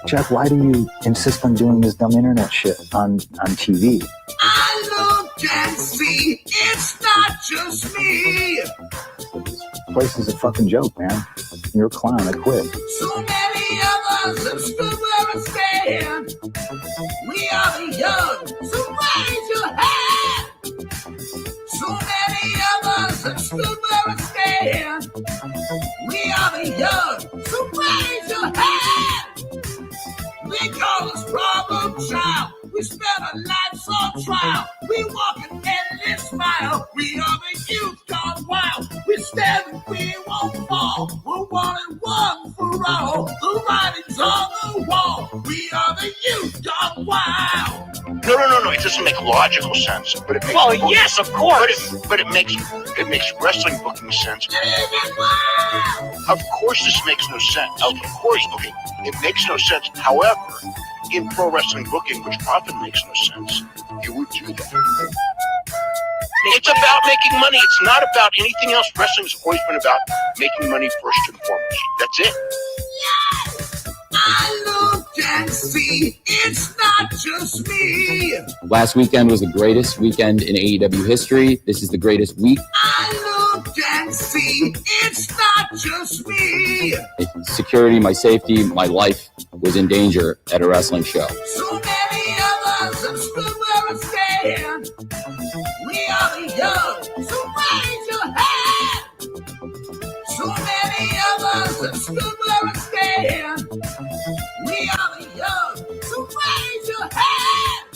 Jeff, why do you insist on doing this dumb internet shit on TV? I look and see, it's not just me. This place is a fucking joke, man. You're a clown. I quit. So many of us have stood where we stand. We are the young, so raise your hand. So many of us have stood where we stand. We are the young, so raise your hand. They call us problem child. We spend our lives on trial. We walk an endless mile. We are the youth gone wild. We stand and we won't fall. We're one and one for all. The writing's on the wall. We are the youth gone wild. No. It doesn't make logical sense. But it makes yes, of course. But it makes wrestling booking sense. Of course, this makes no sense. Of course, okay, it makes no sense. However, in pro wrestling booking, which often makes no sense, you would do that. It's about making money. It's not about anything else. Wrestling's always been about making money first and foremost. That's it. Yes, I look and see, it's not just me. Last weekend was the greatest weekend in AEW history. This is the greatest week. I look and see, it's not just me. Security, my safety, my life was in danger at a wrestling show. So many of us have stood where we stand. We are the young, so raise your hand. So many of us have stood where we stand. We are the young, so raise your hand.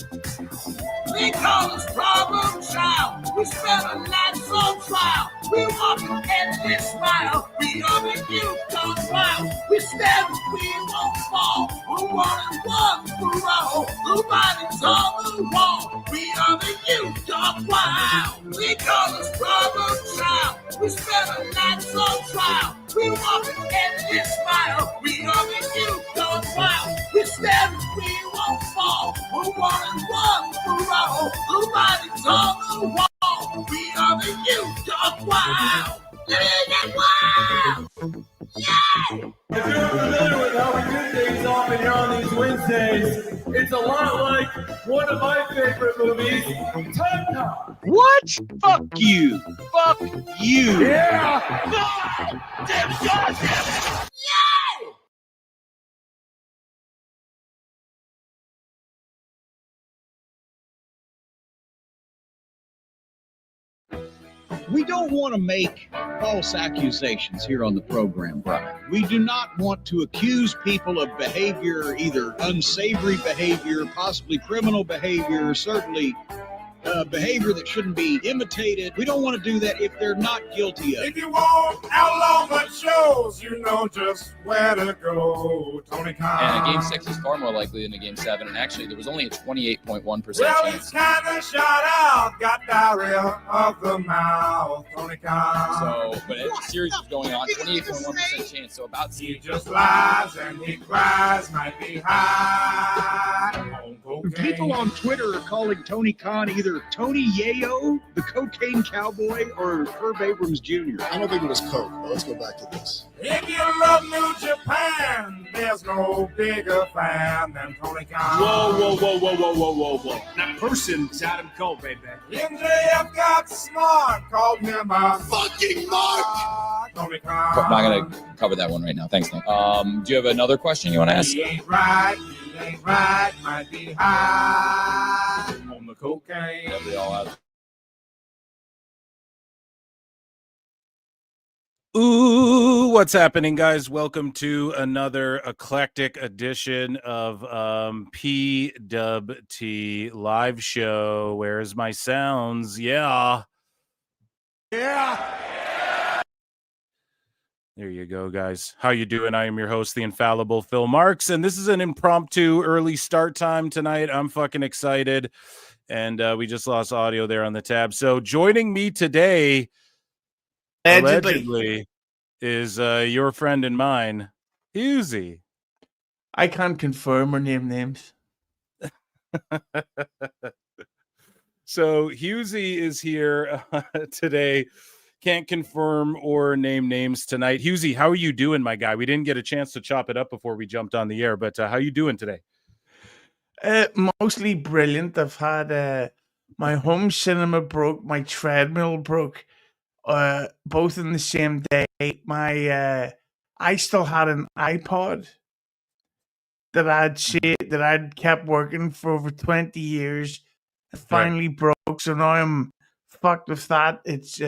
They call us problem child. We spend our lives on trial. We walk an endless mile. We are the youth gone wild. We stand and we won't fall. We're one and one for all. The writing's on the wall. We are the youth gone wild. They call us problem child. We spend our lives on trial. We walk an endless mile. We are the youth gone wild. We stand and we won't fall. We're one and one for all. The writing's on the wall. We are the youth gone wild. Yeah! If you're familiar with how we do things often here on these Wednesdays, it's a lot like one of my favorite movies, Time Cop. What? Fuck you. Fuck you. Yeah! God damn it. God damn it. Yeah! We don't want to make false accusations here on the program, Brian. We do not want to accuse people of behavior, either unsavory behavior, possibly criminal behavior, certainly behavior that shouldn't be imitated. We don't want to do that if they're not guilty of it. If you want outlaw but shows, you know just where to go, Tony Khan. And a game 6 is far more likely than a game 7. And actually, there was only a 28.1% Well, chance. it's kind of shot out, got diarrhea of the mouth, Tony Khan. So, but the series was going on, 28.1% chance. So about He just lies and he cries, might be high on cocaine. People on Twitter are calling Tony Khan either Tony Yayo, the cocaine cowboy, or Herb Abrams Jr. I don't think it was Coke, but let's go back to this. If you love New Japan, there's no bigger fan than Tony Khan. Whoa. That person is Adam Cole, baby. MJF got smart, called him a Fucking Mark! Tony I'm not Khan. going to cover that one right now. Thanks, Nick. Do you have another question you want to ask? He ain't right, might be high on the cocaine. Yeah, we all have. Ooh, what's happening, guys? Welcome to another eclectic edition of PWT live show. Where's my sounds? Yeah. There you go, guys. How you doing? I am your host, the infallible Phil Marks, and this is an impromptu early start time tonight. I'm fucking excited, and we just lost audio there on the tab. So joining me today, allegedly is your friend and mine, Husey. I can't confirm or name names. So Husey is here today can't confirm or name names tonight. Husey, how are you doing, my guy? We didn't get a chance to chop it up before we jumped on the air, but how you doing today? Mostly brilliant. I've had my home cinema broke, my treadmill broke, both in the same day. I still had an iPod that I'd kept working for over 20 years. It finally broke, so now I'm fucked with that. It's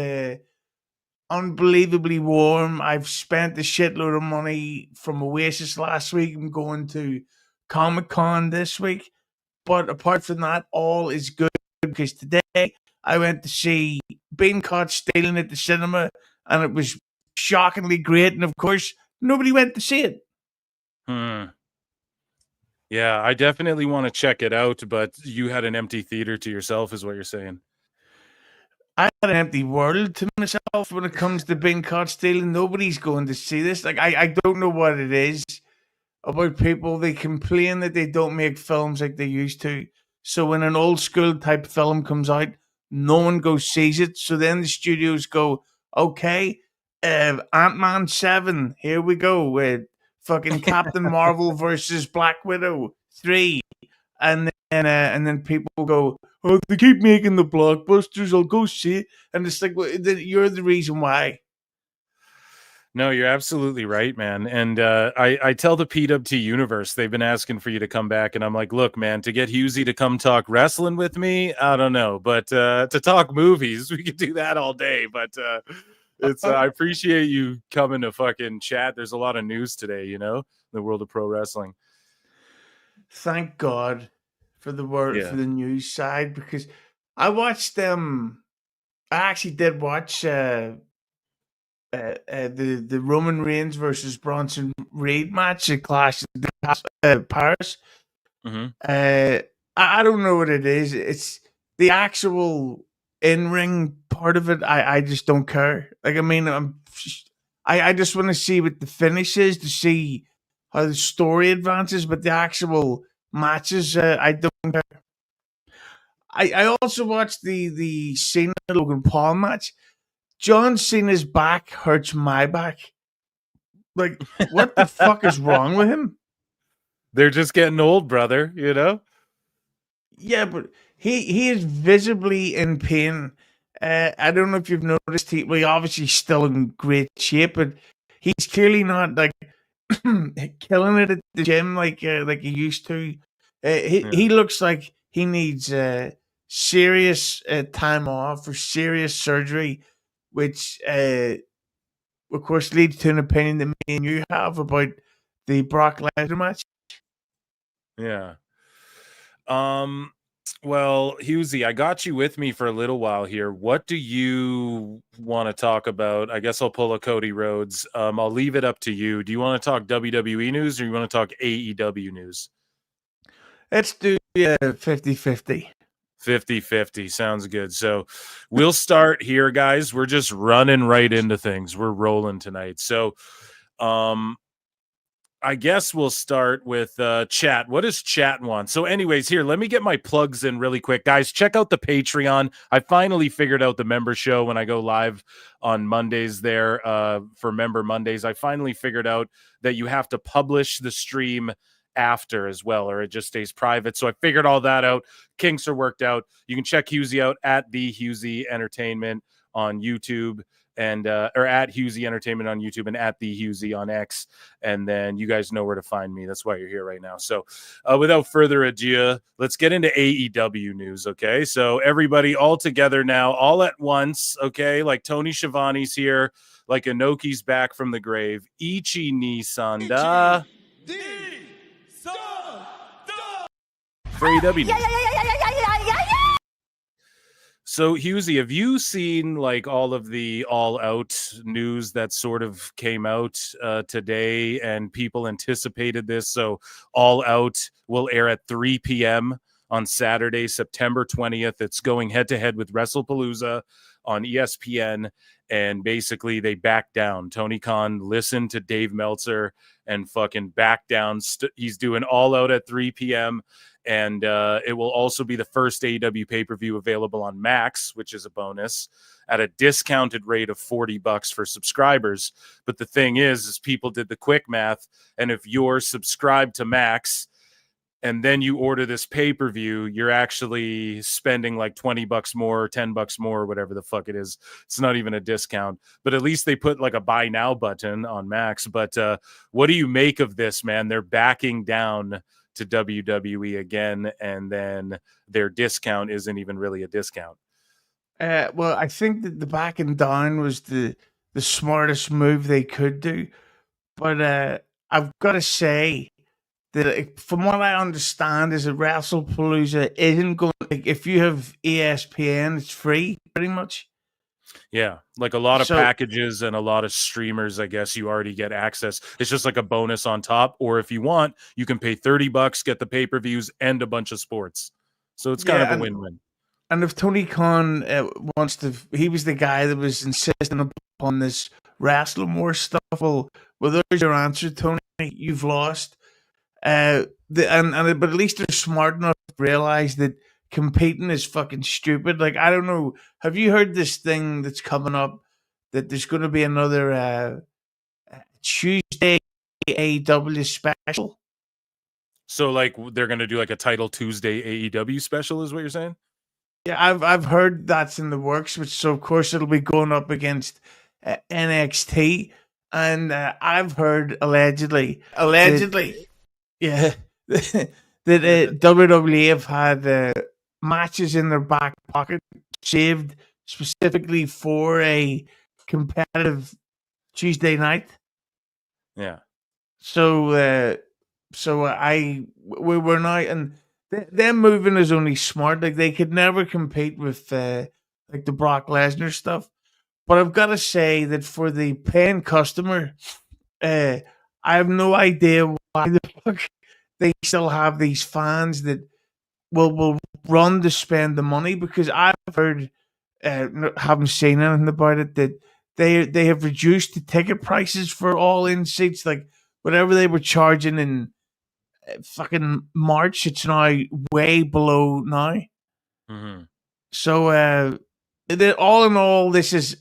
unbelievably warm. I've spent a shitload of money from Oasis last week. I'm going to Comic-Con this week. But apart from that, all is good because today I went to see Being Caught Stealing at the cinema, and it was shockingly great. And of course, nobody went to see it. Yeah, I definitely want to check it out, but you had an empty theater to yourself, is what you're saying. I had an empty world to myself when it comes to Being Caught Stealing. Nobody's going to see this. Like, I don't know what it is about people. They complain that they don't make films like they used to. So when an old school type film comes out, no one goes sees it. So then the studios go, okay, Ant-Man 7, here we go with fucking Captain Marvel versus Black Widow 3. And then people go, oh, they keep making the blockbusters, I'll go see it. And it's like, well, you're the reason why. No, you're absolutely right, man. And I tell the PWT universe, they've been asking for you to come back. And I'm like, look, man, to get Husey to come talk wrestling with me, I don't know. But to talk movies, we could do that all day. But it's I appreciate you coming to fucking chat. There's a lot of news today, in the world of pro wrestling. Thank God for the word for the news side, because I watched I actually did watch the Roman Reigns versus Bronson Reed match at Clash of Paris. I don't know what it is. It's the actual in-ring part of it. I just don't care. Like, I mean, I just want to see what the finish is, to see how the story advances, but the actual matches, I don't care. I also watched the Cena Logan Paul match. John Cena's back hurts my back. Like, what the fuck is wrong with him? They're just getting old, brother, Yeah, but he is visibly in pain. I don't know if you've noticed, he obviously still in great shape, but he's clearly not like killing it at the gym like he used to. He looks like he needs serious time off or serious surgery, which of course leads to an opinion that me and you have about the Brock Lesnar match. Yeah. Well, Husey, I got you with me for a little while here. What do you want to talk about? I guess I'll pull a Cody Rhodes. I'll leave it up to you. Do you want to talk WWE news or you want to talk AEW news? Let's do 50-50. 50-50 sounds good. So we'll start here, guys. We're just running right into things. We're rolling tonight. So I guess we'll start with chat. What does chat want? So anyways, here, let me get my plugs in really quick. Guys, check out the Patreon. I finally figured out the member show when I go live on Mondays there for Member Mondays. I finally figured out that you have to publish the stream after as well, or it just stays private. So I figured all that out. Kinks are worked out. You can check Husey out at the Husey Entertainment on YouTube, and or at Husey Entertainment on YouTube and at the Husey on X. And then you guys know where to find me. That's why you're here right now. So without further ado, let's get into AEW news. Okay. So everybody all together now, all at once. Okay. Like Tony Schiavone's here, like Inoki's back from the grave. Ichi ni Sanda. For AEW. So, Husey, have you seen like all of the all-out news that sort of came out today, and people anticipated this? So, All Out will air at 3 p.m. on Saturday, September 20th. It's going head-to-head with WrestlePalooza on ESPN, and basically they back down. Tony Khan listened to Dave Meltzer and fucking back down. He's doing All Out at 3 p.m., And it will also be the first AEW pay-per-view available on Max, which is a bonus, at a discounted rate of $40 for subscribers. But the thing is people did the quick math, and if you're subscribed to Max and then you order this pay-per-view, you're actually spending like $20 more, $10 more, whatever the fuck it is. It's not even a discount, but at least they put like a buy now button on Max. But what do you make of this, man? They're backing down to WWE again, and then their discount isn't even really a discount. Well, I think that the backing down was the smartest move they could do. But I've got to say that from what I understand is that WrestlePalooza isn't going, like, if you have ESPN, it's free pretty much. Yeah, like a lot of packages and a lot of streamers, I guess you already get access. It's just like a bonus on top. Or if you want, you can pay $30, get the pay-per-views and a bunch of sports. So it's kind of a win-win. And if Tony Khan wants to, he was the guy that was insisting upon this Wrestling War stuff. Well, there's your answer, Tony. You've lost. But at least they're smart enough to realize that competing is fucking stupid. Like, I don't know. Have you heard this thing that's coming up that there's going to be another Tuesday AEW special? So, like, they're going to do like a Title Tuesday AEW special, is what you're saying? Yeah, I've heard that's in the works. So of course it'll be going up against NXT, and I've heard allegedly, yeah, that WWE have had matches in their back pocket saved specifically for a competitive Tuesday night. Yeah. So we're now, and them moving is only smart. Like, they could never compete with like the Brock Lesnar stuff. But I've got to say that for the paying customer, I have no idea why the fuck they still have these fans that will run to spend the money, because I've heard, haven't seen anything about it, that they have reduced the ticket prices for all in seats. Like, whatever they were charging in fucking March, it's now way below now. Mm-hmm. So all in all, this is,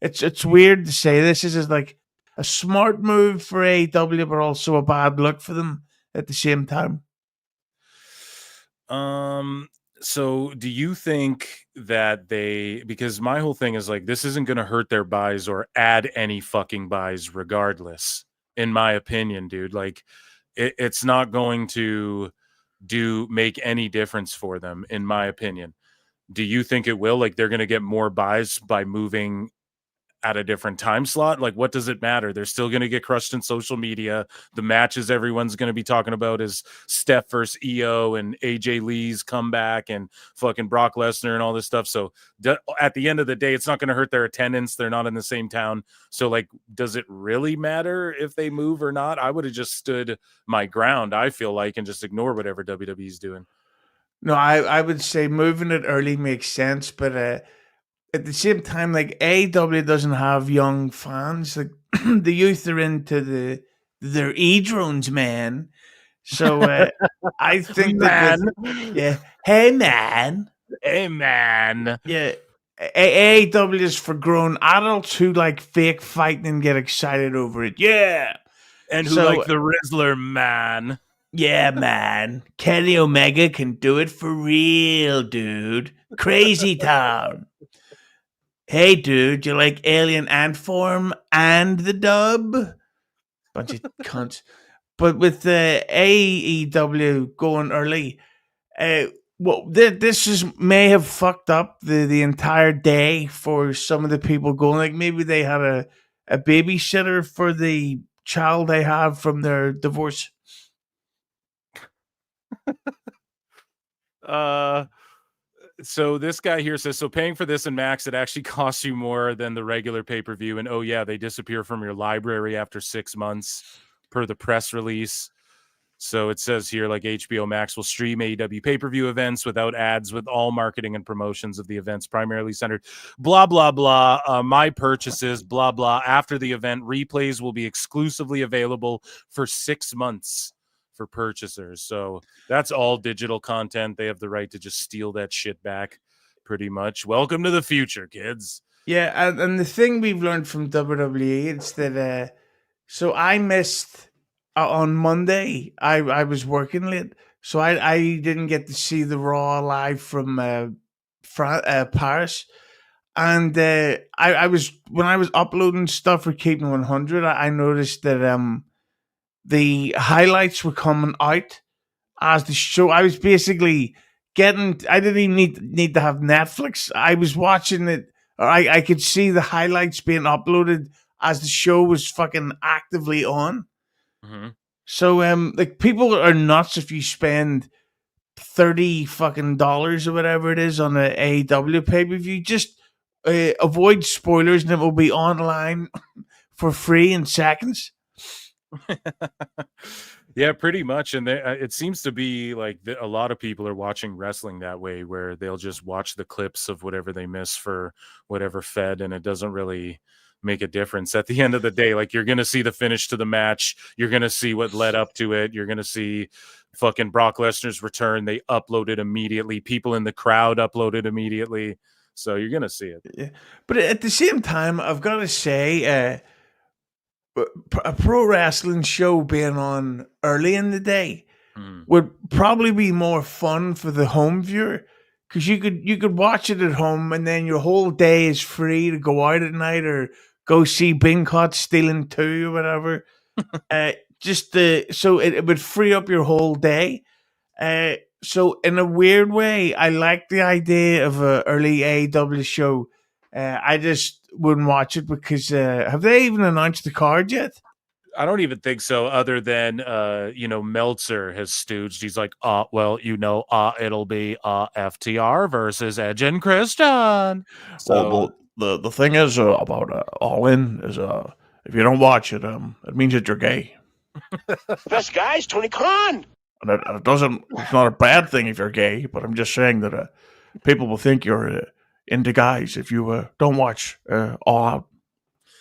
it's weird to say this is like a smart move for AEW, but also a bad look for them at the same time. So do you think that because my whole thing is like, this isn't going to hurt their buys or add any fucking buys regardless, in my opinion, dude. Like, it's not going to make any difference for them, in my opinion. Do you think it will? Like, they're going to get more buys by moving at a different time slot? Like, what does it matter? They're still going to get crushed in social media. The matches everyone's going to be talking about is Steph versus EO and AJ Lee's comeback and fucking Brock Lesnar and all this stuff. So at the end of the day, it's not going to hurt their attendance. They're not in the same town. So, like, does it really matter if they move or not? I would have just stood my ground, I feel like, and just ignore whatever WWE's doing. No, I would say moving it early makes sense, but at the same time, like, AEW doesn't have young fans. Like, the youth are into their e-drones, man. So I think that, yeah, hey man, yeah, AEW is for grown adults who like fake fighting and get excited over it. Yeah, and who like the Rizzler, man. Yeah, man. Kenny Omega can do it for real, dude. Crazy Town. Hey, dude, you like Alien Ant Form and the dub? Bunch of cunts. But with the AEW going early, this may have fucked up the entire day for some of the people going. Like, maybe they had a babysitter for the child they have from their divorce. So this guy here says, so paying for this in Max, it actually costs you more than the regular pay-per-view. And oh yeah, they disappear from your library after 6 months per the press release. So it says here, like, HBO Max will stream AEW pay-per-view events without ads, with all marketing and promotions of the events primarily centered, blah, blah, blah. My purchases, blah, blah. After the event, replays will be exclusively available for 6 months. for purchasers. So that's all digital content. They have the right to just steal that shit back pretty much. Welcome to the future, kids. Yeah, and the thing we've learned from WWE is that so I missed on Monday. I was working late, so I didn't get to see the Raw live from Paris. And I was when I was uploading stuff for Keeping 100, I noticed that the highlights were coming out as the show. I was basically getting. I didn't even need to have Netflix. I was watching it. Or I could see the highlights being uploaded as the show was fucking actively on. Mm-hmm. So like people are nuts if you spend $30 fucking dollars or whatever it is on an AEW pay-per-view. Just avoid spoilers and it will be online for free in seconds. Yeah, pretty much. And it seems to be like a lot of people are watching wrestling that way, where they'll just watch the clips of whatever they miss for whatever fed, and it doesn't really make a difference at the end of the day. Like, you're going to see the finish to the match. You're going to see what led up to it. You're going to see fucking Brock Lesnar's return. They uploaded immediately. People in the crowd uploaded immediately. So you're going to see it. Yeah. But at the same time, I've got to say, a pro wrestling show being on early in the day would probably be more fun for the home viewer, because you could watch it at home and then your whole day is free to go out at night or go see Bing Caught Stealing 2 or whatever. So it would free up your whole day. So in a weird way, I like the idea of an early AEW show. I just wouldn't watch it because have they even announced the card yet? I don't even think so, other than Meltzer has stooged. He's like, it'll be FTR versus Edge and Christian. So Well, the thing is about All In is if you don't watch it, it means that you're gay. Best guys, Tony Khan. And it doesn't. It's not a bad thing if you're gay, but I'm just saying that people will think you're into guys if you don't watch All Out.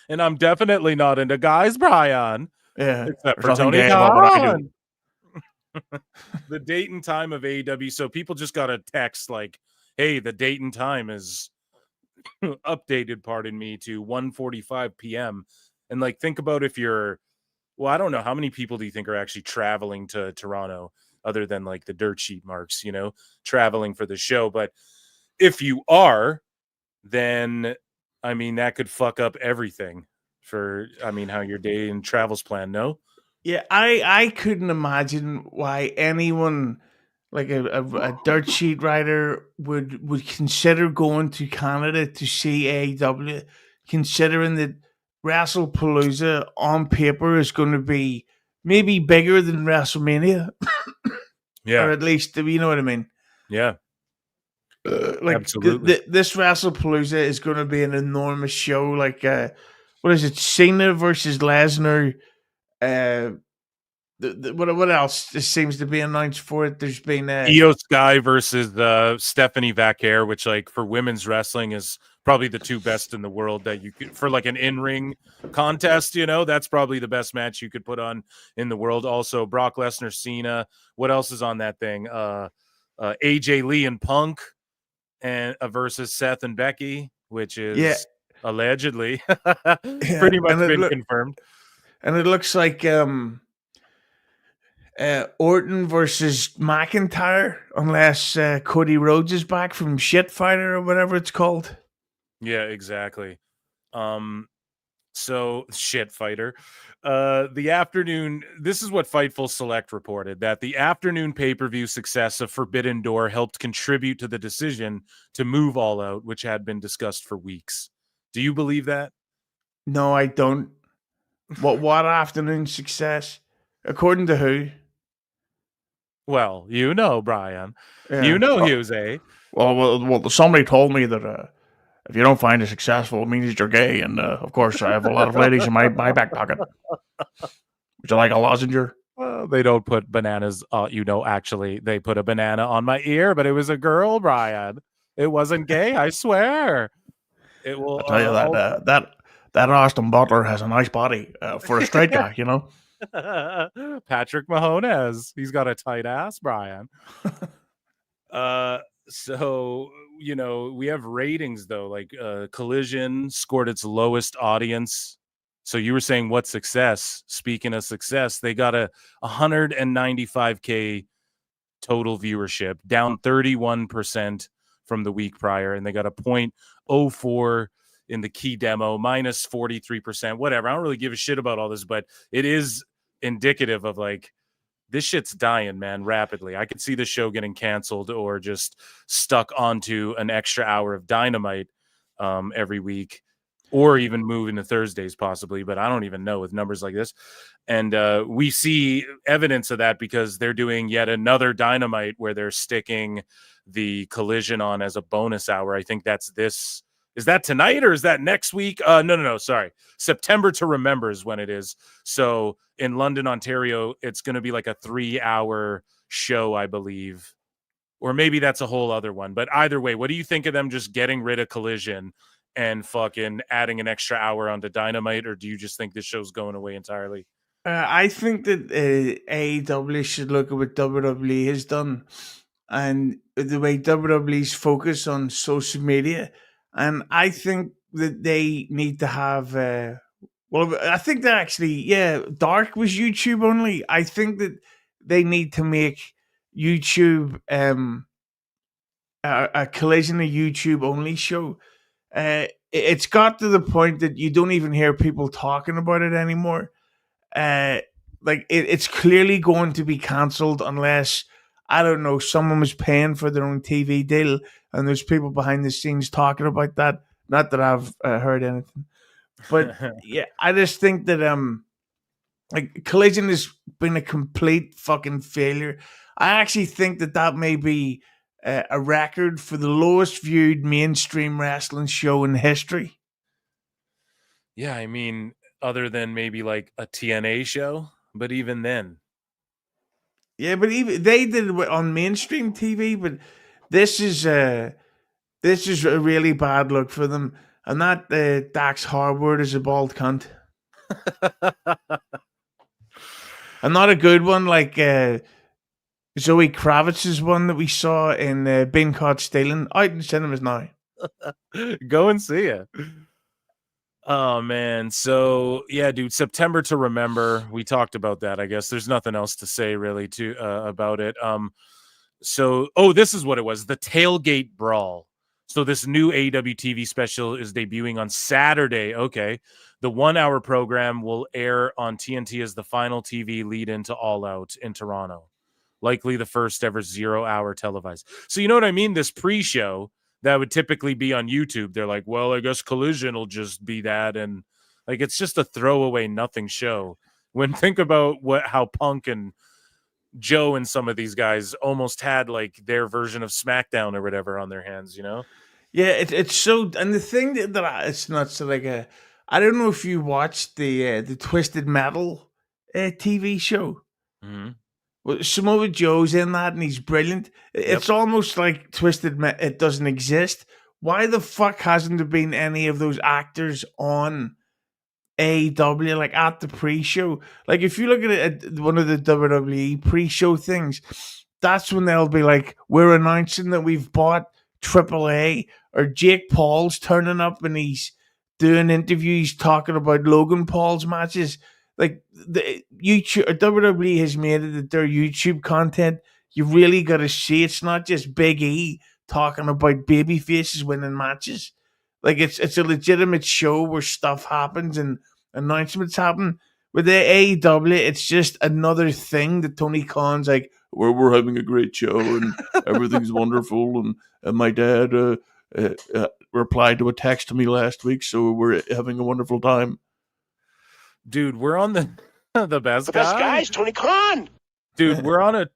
And I'm definitely not into guys, Brian. Yeah, except for Tony Khan. The date and time of AEW. So people just got a text like, "Hey, the date and time is updated." Pardon me, to 1:45 p.m. And like, think about if you're. Well, I don't know how many people do you think are actually traveling to Toronto, other than like the dirt sheet marks, traveling for the show. But if you are, then I mean that could fuck up everything for how your day and travels planned. No. Yeah, I couldn't imagine why anyone like a dirt sheet writer would consider going to Canada to see AEW, considering that WrestlePalooza on paper is going to be maybe bigger than WrestleMania. Yeah. Or at least, you know what I mean? Yeah. Absolutely. This WrestlePalooza is going to be an enormous show. Like, what is it? Cena versus Lesnar. What else seems to be announced for it? There's been Io Sky versus Stephanie Vaquer, which like for women's wrestling is probably the two best in the world that you could for like an in-ring contest. That's probably the best match you could put on in the world. Also, Brock Lesnar, Cena. What else is on that thing? AJ Lee and Punk, and versus Seth and Becky, which is allegedly pretty much been confirmed. And it looks like Orton versus McIntyre, unless Cody Rhodes is back from Shit Fighter or whatever it's called. Yeah, exactly. So Shit Fighter. The afternoon. This is what Fightful Select reported, that the afternoon pay-per-view success of Forbidden Door helped contribute to the decision to move All Out, which had been discussed for weeks. Do you believe that? No, I don't. What afternoon success? According to who? Well, Brian. Yeah. Jose. Well, somebody told me that if you don't find it successful, it means that you're gay. And, of course, I have a lot of ladies in my back pocket. Would you like a lozenge? Well, they don't put bananas, actually. They put a banana on my ear, but it was a girl, Brian. It wasn't gay, I swear. It will. I'll tell you that Austin Butler has a nice body for a straight guy, Patrick Mahomes. He's got a tight ass, Brian. So, you know, we have ratings though, like Collision scored its lowest audience. So you were saying what success? Speaking of success, they got a 195K total viewership, down 31% from the week prior, and they got a 0.04 in the key demo, minus 43%. Whatever. I don't really give a shit about all this, but it is indicative of like, this shit's dying, man, rapidly. I could see the show getting canceled or just stuck onto an extra hour of Dynamite every week, or even moving to Thursdays possibly, but I don't even know with numbers like this. And we see evidence of that because they're doing yet another Dynamite where they're sticking the Collision on as a bonus hour. I think that's this. Is that tonight or is that next week? No. Sorry. September to Remember is when it is. So in London, Ontario, it's going to be like a 3-hour show, I believe. Or maybe that's a whole other one. But either way, what do you think of them just getting rid of Collision and fucking adding an extra hour onto Dynamite? Or do you just think this show's going away entirely? I think that AEW should look at what WWE has done and the way WWE's focus on social media. And I think that they need to have, I think that actually, Dark was YouTube only. I think that they need to make YouTube a Collision, a YouTube only show. It's got to the point that you don't even hear people talking about it anymore. It's clearly going to be cancelled unless, I don't know, someone was paying for their own TV deal and there's people behind the scenes talking about that. Not that I've heard anything, but yeah, I just think that Collision has been a complete fucking failure. I actually think that may be a record for the lowest viewed mainstream wrestling show in history. Yeah, I mean, other than maybe like a TNA show, but even then. Yeah, but even they did it on mainstream TV, but this is a really bad look for them. And that Dax Harwood is a bald cunt. And not a good one like Zoe Kravitz's one that we saw in Being Caught Stealing. Out in cinemas now. Go and see it. Oh man, so yeah, dude, September to Remember. We talked about that. I guess there's nothing else to say really about it. This is what it was: the Tailgate Brawl. So this new AEW TV special is debuting on Saturday. Okay, the 1-hour program will air on TNT as the final TV lead into All Out in Toronto, likely the first ever 0-hour televised. So you know what I mean? This pre-show that would typically be on YouTube, they're like, well, I guess Collision will just be that. And like, it's just a throwaway nothing show. When think about how Punk and Joe and some of these guys almost had like their version of Smackdown or whatever on their hands, you know? Yeah, it's so, and the thing it's not so like I don't know if you watched the Twisted Metal TV show. Mm-hmm. Well, Samoa Joe's in that and he's brilliant. It's almost like Twisted Metal, it doesn't exist. Why the fuck hasn't there been any of those actors on AEW, like at the pre-show? Like if you look at one of the WWE pre-show things, that's when they'll be like, we're announcing that we've bought AAA, or Jake Paul's turning up and he's doing interviews talking about Logan Paul's matches. Like the YouTube or WWE has made it that their YouTube content, you really got to see. It's not just Big E talking about baby faces winning matches. Like it's a legitimate show where stuff happens and announcements happen. With the AEW, it's just another thing that Tony Khan's like, we're having a great show and everything's wonderful. And my dad replied to a text to me last week, so we're having a wonderful time. Dude, we're on the best guys, Tony Khan. Dude, we're on the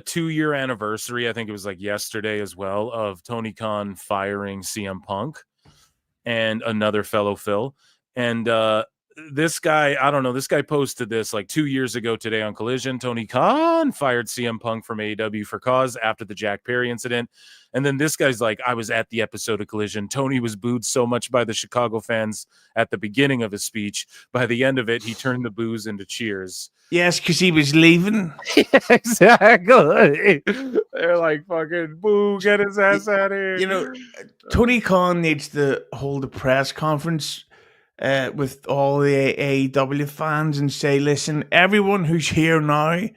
2-year anniversary. I think it was like yesterday as well, of Tony Khan firing CM Punk and another fellow Phil. And this guy, I don't know, this guy posted this like 2 years ago today on Collision. Tony Khan fired CM Punk from AEW for cause after the Jack Perry incident. And then this guy's like, I was at the episode of Collision. Tony was booed so much by the Chicago fans at the beginning of his speech. By the end of it, he turned the boos into cheers. Yes, because he was leaving. Exactly. They're like, fucking boo, get his ass out of here. You know, Tony Khan needs to hold a press conference with all the AEW fans and say, listen, everyone who's here now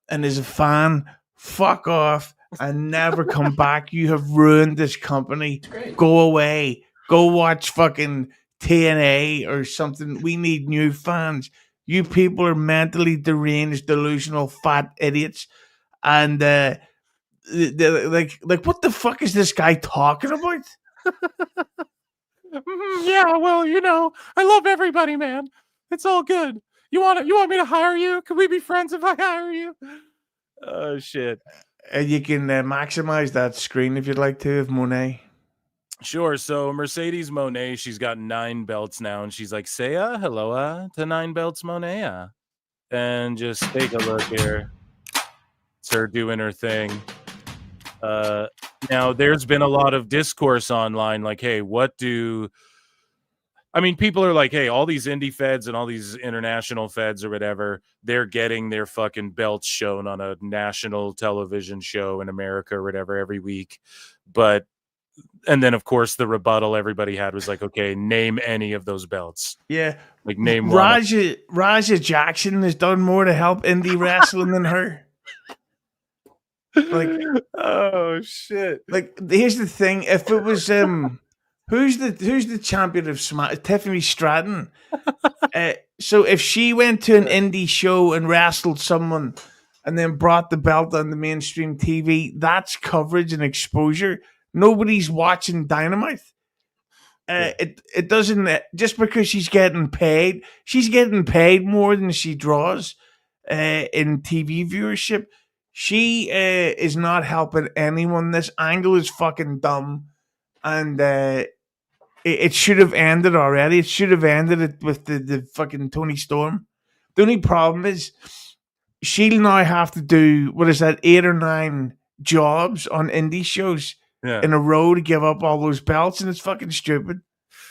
and is a fan, fuck off and never come back. You have ruined this company. Go away. Go watch fucking TNA or something. We need new fans. You people are mentally deranged, delusional, fat idiots. And like, what the fuck is this guy talking about? Yeah, well, you know, I love everybody, man. It's all good. You want me to hire you? Can we be friends if I hire you? Oh shit. You can maximize that screen if you'd like to of Monet. Sure. So Mercedes Monet, she's got 9 belts now, and she's like, say hello to 9 belts, Monet. And just take a look here. It's her doing her thing. Now there's been a lot of discourse online, like, hey, people are like, hey, all these indie feds and all these international feds or whatever, they're getting their fucking belts shown on a national television show in America or whatever every week. And then of course the rebuttal everybody had was like, okay, name any of those belts. Yeah. Like name Raja Jackson has done more to help indie wrestling than her. Like, oh shit. Like, here's the thing: if it was who's the champion of Smack? Tiffany Stratton. So if she went to an indie show and wrestled someone, and then brought the belt on the mainstream TV, that's coverage and exposure. Nobody's watching Dynamite. It doesn't, just because she's getting paid more than she draws in TV viewership. She is not helping anyone. This angle is fucking dumb, and it should have ended already. It should have ended it with the fucking Tony Storm. The only problem is she'll now have to do, 8 or 9 jobs on indie shows in a row to give up all those belts, and it's fucking stupid.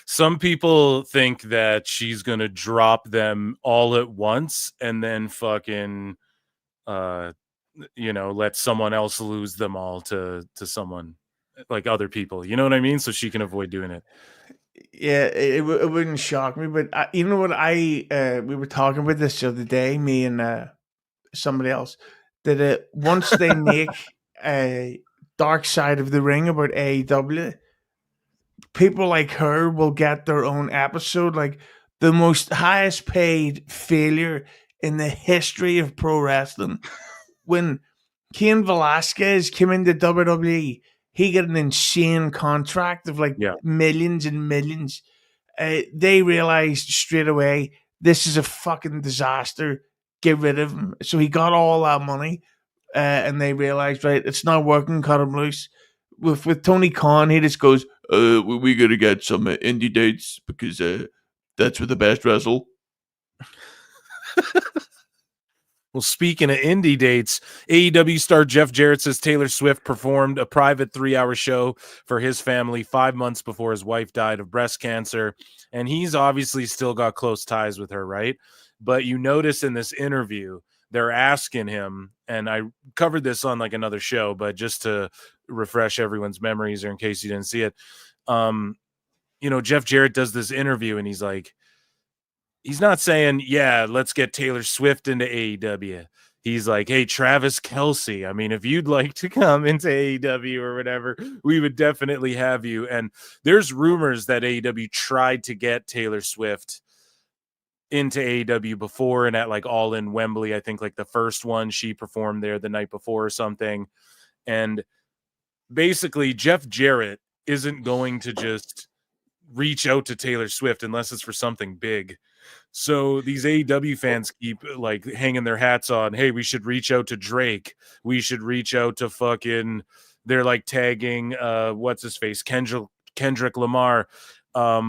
Some people think that she's gonna drop them all at once and then fucking let someone else lose them all to someone like other people, you know what I mean? So she can avoid doing it. Yeah, it wouldn't shock me, but you know what? We were talking about this the other day, me and somebody else, that once they make a Dark Side of the Ring about AEW, people like her will get their own episode. Like, the most highest paid failure in the history of pro wrestling. When Cain Velasquez came into WWE, he got an insane contract of millions and millions. They realized straight away, this is a fucking disaster. Get rid of him. So he got all that money, and they realized, right, it's not working. Cut him loose. With Tony Khan, he just goes, we got to get some indie dates because that's where the best wrestle. Well, speaking of indie dates, AEW star Jeff Jarrett says Taylor Swift performed a private 3-hour show for his family 5 months before his wife died of breast cancer. And he's obviously still got close ties with her, right? But you notice in this interview, they're asking him, and I covered this on another show, but just to refresh everyone's memories or in case you didn't see it, Jeff Jarrett does this interview and he's like, he's not saying, yeah, let's get Taylor Swift into AEW. He's like, hey, Travis Kelce, I mean, if you'd like to come into AEW or whatever, we would definitely have you. And there's rumors that AEW tried to get Taylor Swift into AEW before, and at All In Wembley, I think the first one, she performed there the night before or something. And basically, Jeff Jarrett isn't going to just reach out to Taylor Swift unless it's for something big. So these AEW fans keep hanging their hats on, hey, we should reach out to Drake. We should reach out to fucking, they're tagging, what's his face? Kendrick Lamar.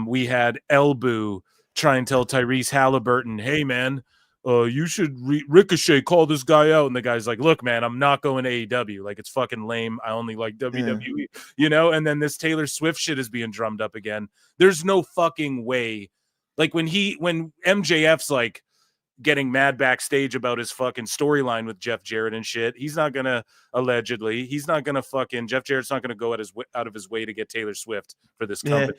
We had Elbu try and tell Tyrese Halliburton, hey man, you should Ricochet call this guy out. And the guy's like, look, man, I'm not going to AEW. Like, it's fucking lame. I only like WWE, you know? And then this Taylor Swift shit is being drummed up again. There's no fucking way. Like when MJF's like getting mad backstage about his fucking storyline with Jeff Jarrett and shit, he's not gonna he's not gonna Jeff Jarrett's not gonna go out of his way to get Taylor Swift for this company.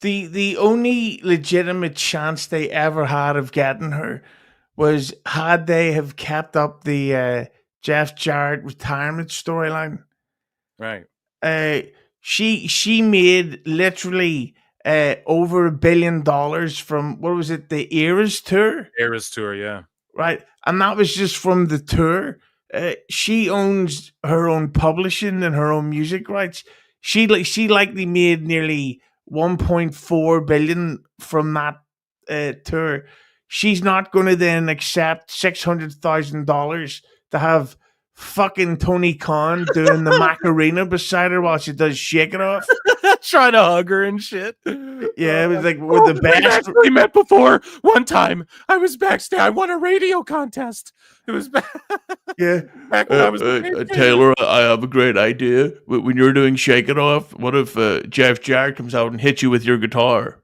The only legitimate chance they ever had of getting her was had they have kept up the Jeff Jarrett retirement storyline. Right. She made literally over $1 billion from, what was it, the Eras tour? Eras tour, yeah. Right. And that was just from the tour. She owns her own publishing and her own music rights. She likely made nearly $1.4 billion from that tour. She's not going to then accept $600,000 to have fucking Tony Khan doing the Macarena beside her while she does Shake It Off. Trying to hug her and shit. Yeah, it was like with the best. We met before. One time I was backstage. I won a radio contest. It was back. Yeah. Back when I was Taylor, I have a great idea. When you're doing Shake It Off, what if Jeff Jarrett comes out and hits you with your guitar?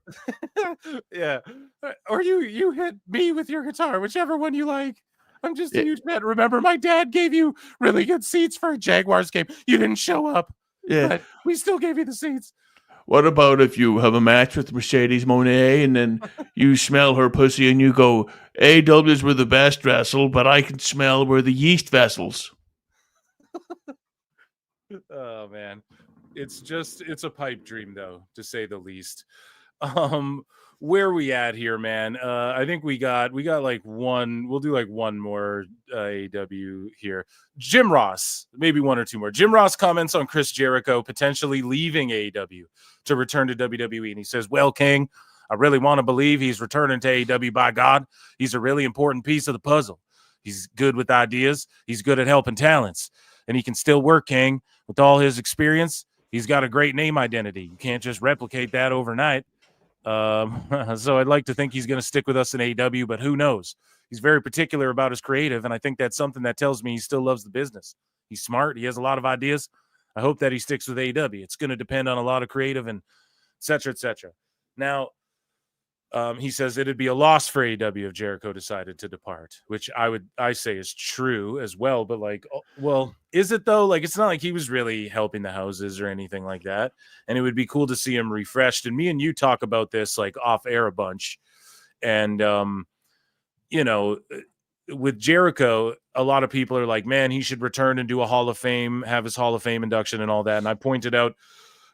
Yeah. Or you hit me with your guitar, whichever one you like. I'm just a huge fan. Remember, my dad gave you really good seats for a Jaguars game. You didn't show up. Yeah. But we still gave you the seats. What about if you have a match with Mercedes Moné and then you smell her pussy and you go, AEWs were the best wrestle, but I can smell we're the yeast vessels. Oh, man. It's a pipe dream, though, to say the least. Where are we at here, man? I think we got like one. We'll do like one more AEW here. Jim Ross, maybe one or two more. Jim Ross comments on Chris Jericho potentially leaving AEW to return to WWE. And he says, well, King, I really want to believe he's returning to AEW. By God, he's a really important piece of the puzzle. He's good with ideas. He's good at helping talents. And he can still work, King. With all his experience, he's got a great name identity. You can't just replicate that overnight. So I'd like to think he's going to stick with us in AEW, but who knows? He's very particular about his creative, and I think that's something that tells me he still loves the business. He's smart. He has a lot of ideas. I hope that he sticks with AEW. It's going to depend on a lot of creative and et cetera, et cetera. Now, he says it'd be a loss for AEW if Jericho decided to depart, which I say is true as well. But like, well, is it though? Like, it's not like he was really helping the houses or anything like that. And it would be cool to see him refreshed. And me and you talk about this like off air a bunch. And, you know, with Jericho, a lot of people are like, man, he should return and do a Hall of Fame, have his Hall of Fame induction and all that. And I pointed out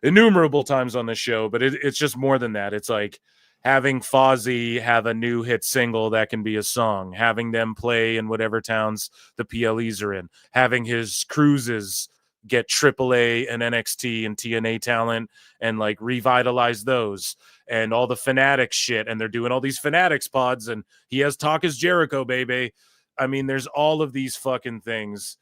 innumerable times on this show, but it's just more than that. It's like, having Fozzy have a new hit single that can be a song, having them play in whatever towns the PLEs are in, having his cruises get AAA and NXT and TNA talent and like revitalize those, and all the Fanatics shit. And they're doing all these Fanatics pods, and he has Talk is Jericho, baby. I mean, there's all of these fucking things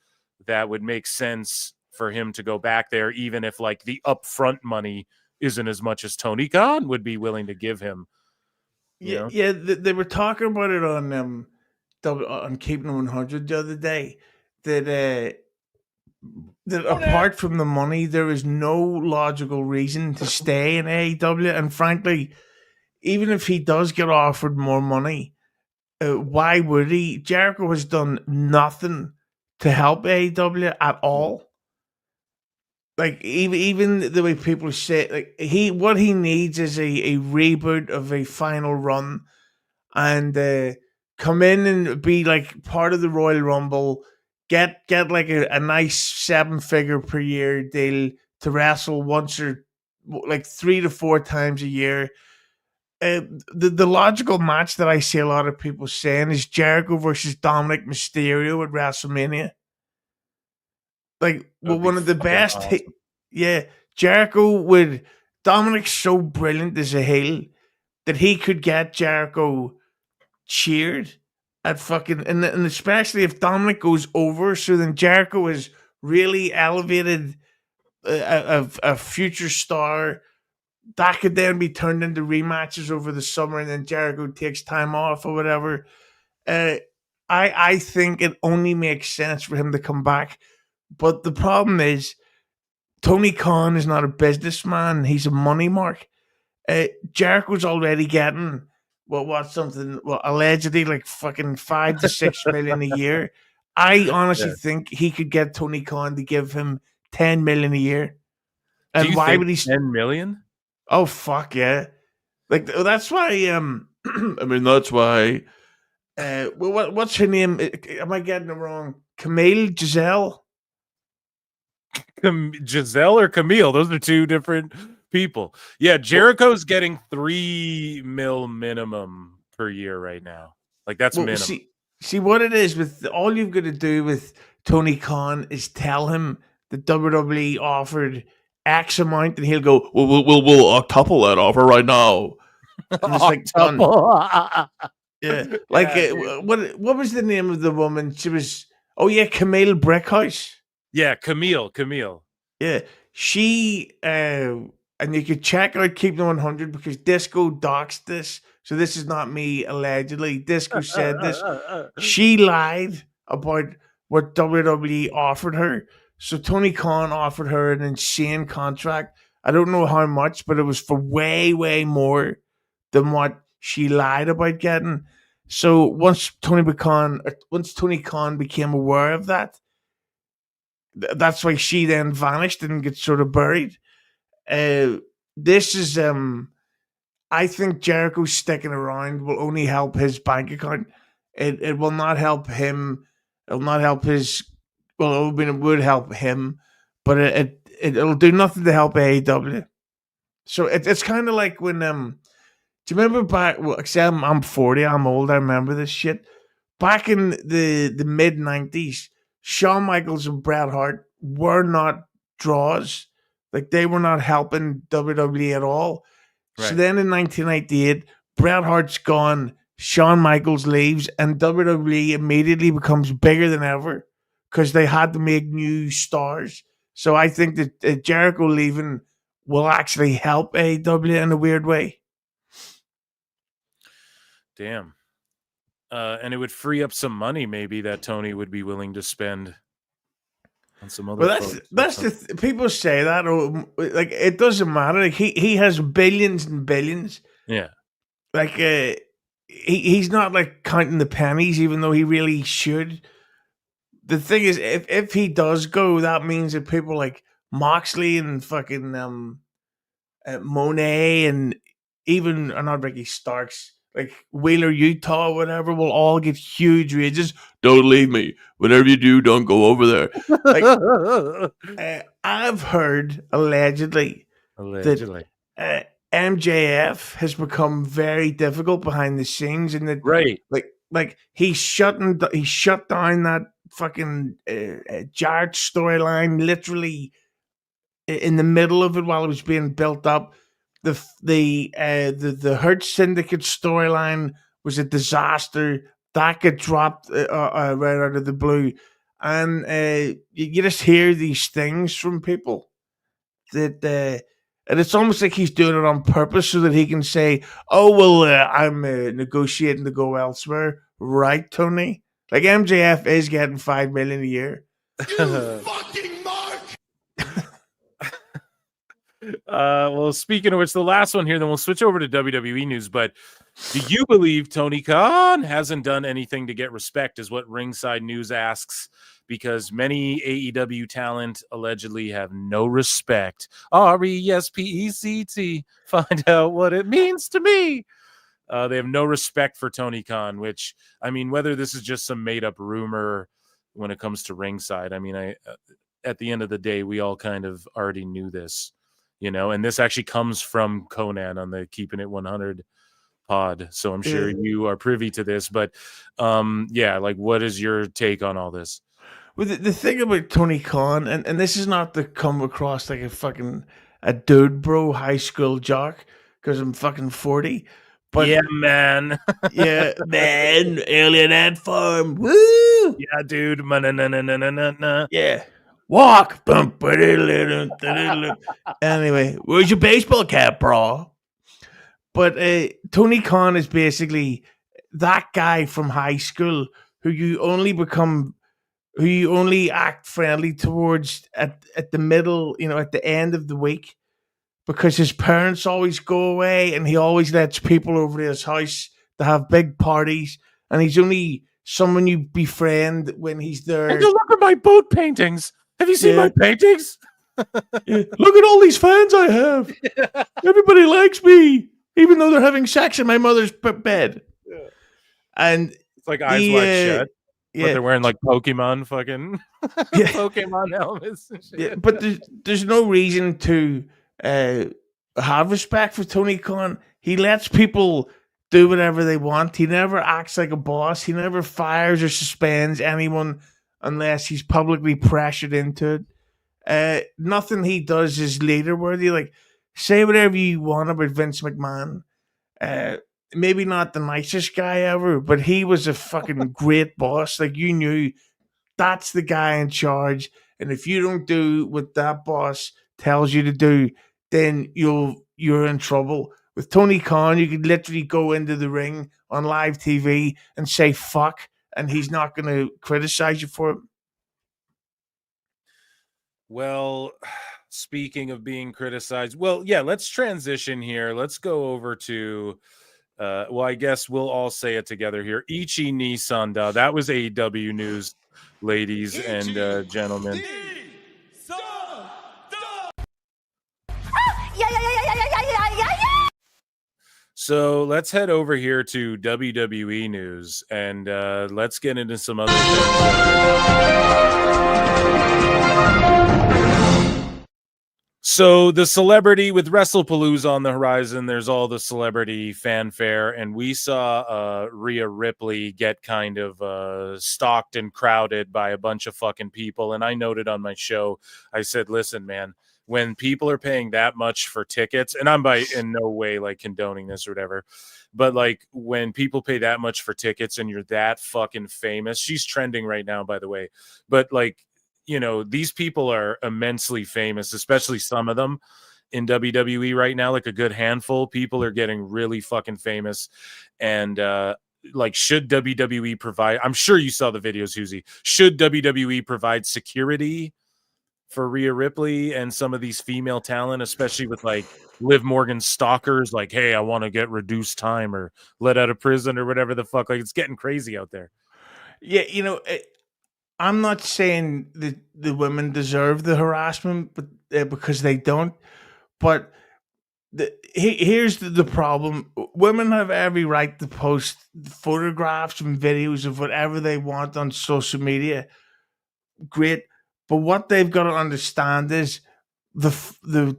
that would make sense for him to go back there, even if like the upfront money isn't as much as Tony Khan would be willing to give him. Yeah, they were talking about it on Keeping It 100 the other day, that apart from the money, there is no logical reason to stay in AEW. And frankly, even if he does get offered more money, why would he? Jericho has done nothing to help AEW at all. Like even the way people say, like what he needs is a reboot of a final run, and come in and be like part of the Royal Rumble, get like a nice 7-figure per year deal to wrestle once or like 3 to 4 times a year. The logical match that I see a lot of people saying is Jericho versus Dominic Mysterio at WrestleMania. Like, well, one of the best. Awesome. Jericho would. Dominic's so brilliant as a heel that he could get Jericho cheered at fucking. And especially if Dominic goes over, so then Jericho is really elevated a future star that could then be turned into rematches over the summer, and then Jericho takes time off or whatever. I think it only makes sense for him to come back. But the problem is, Tony Khan is not a businessman. He's a money mark. Jericho's already getting allegedly like fucking 5 to 6 million a year. I honestly think he could get Tony Khan to give him 10 million a year. And Do you why think would he 10 million? Oh fuck yeah! Like that's why. I mean that's why. What's her name? Am I getting it wrong? Giselle Giselle or Camille? Those are two different people. Yeah, Jericho's getting 3 mil minimum per year right now. Like that's minimum. See what it is with all you've got to do with Tony Khan is tell him that WWE offered X amount, and he'll go, "We'll octuple that offer right now." And it's like done. Yeah, like what was the name of the woman? She was Camille Brickhouse. Yeah, Camille. Yeah, she and you could check out Keep the 100 because Disco doxed this. So this is not me allegedly. Disco said this. She lied about what WWE offered her. So Tony Khan offered her an insane contract. I don't know how much, but it was for way, way more than what she lied about getting. So once Tony Khan became aware of that, that's why she then vanished and gets sort of buried. This is I think Jericho sticking around will only help his bank account. It will not help him. It will not help his. Well, I mean, it would help him, but it'll do nothing to help AEW. So it's kind of like when do you remember back? Well, except I'm 40. I'm old. I remember this shit. Back in the mid 90s, Shawn Michaels and Bret Hart were not draws. Like they were not helping WWE at all. Right. So then in 1998, Bret Hart's gone, Shawn Michaels leaves, and WWE immediately becomes bigger than ever because they had to make new stars. So I think that Jericho leaving will actually help AEW in a weird way. Damn. And it would free up some money maybe that Tony would be willing to spend on some other. Well, that's people say that, or like it doesn't matter. Like he has billions and billions. Yeah. Like he's not like counting the pennies, even though he really should. The thing is, if he does go, that means that people like Moxley and fucking Mone and even not Ricky Starks, like Wheeler, Utah, or whatever, will all get huge wages. Don't leave me. Whatever you do, don't go over there. Like, I've heard allegedly that MJF has become very difficult behind the scenes, and that like he shut down that fucking Jarrett storyline literally in the middle of it while it was being built up. The Hurt Syndicate storyline was a disaster. That got dropped right out of the blue, and you just hear these things from people that, and it's almost like he's doing it on purpose so that he can say, "Oh well, I'm negotiating to go elsewhere." Right, Tony? Like MJF is getting $5 million a year. You fucking mark. Well, speaking of which, the last one here, then we'll switch over to WWE news. But do you believe Tony Khan hasn't done anything to get respect, is what Ringside News asks, because many AEW talent allegedly have no respect. RESPECT. Find out what it means to me. They have no respect for Tony Khan, which, I mean, whether this is just some made-up rumor when it comes to Ringside, I mean, at the end of the day, we all kind of already knew this. You know, and this actually comes from Conan on the Keeping It 100 pod. So I'm sure you are privy to this. But yeah, like, what is your take on all this? Well, the thing about Tony Khan, and this is not to come across like a dude bro high school jock, because I'm fucking 40. But yeah, man. Yeah, man. Alien Ant Farm. Woo! Yeah, dude. Na-na-na-na-na-na. Yeah. Walk. Anyway, where's your baseball cap, bro? But Tony Khan is basically that guy from high school who you only act friendly towards at the middle, at the end of the week, because his parents always go away and he always lets people over to his house to have big parties, and he's only someone you befriend when he's there. And you look at my boat paintings. Have you seen my paintings? Look at all these fans I have. Everybody likes me, even though they're having sex in my mother's bed. Yeah. And it's like eyes wide shut. But they're wearing like Pokemon fucking Pokemon helmets and shit. Yeah, but there's no reason to have respect for Tony Khan. He lets people do whatever they want. He never acts like a boss. He never fires or suspends anyone unless he's publicly pressured into it. Nothing he does is leader worthy. Like, say whatever you want about Vince McMahon. Maybe not the nicest guy ever, but he was a fucking great boss. Like, you knew that's the guy in charge, and if you don't do what that boss tells you to do, then you're in trouble. With Tony Khan, you could literally go into the ring on live TV and say fuck, and he's not going to criticize you for it. Well, speaking of being criticized, let's transition here. Let's go over to I guess we'll all say it together here. Ichi Nisanda. That was AEW news, ladies and gentlemen. So let's head over here to WWE news and let's get into some other things. So the celebrity with WrestlePalooza on the horizon, there's all the celebrity fanfare, and we saw Rhea Ripley get kind of stalked and crowded by a bunch of fucking people. And I noted on my show, I said, listen, man, when people are paying that much for tickets, and I'm in no way like condoning this or whatever, but like when people pay that much for tickets and you're that fucking famous, she's trending right now, by the way, but like, these people are immensely famous, especially some of them in WWE right now. Like a good handful, people are getting really fucking famous. And should WWE provide, I'm sure you saw the videos, Huzi, should WWE provide security for Rhea Ripley and some of these female talent, especially with like Liv Morgan stalkers, like, hey, I want to get reduced time or let out of prison or whatever the fuck. Like, it's getting crazy out there. Yeah, I'm not saying that the women deserve the harassment, but because they don't. But here's the problem: women have every right to post photographs and videos of whatever they want on social media. Great, but what they've got to understand is the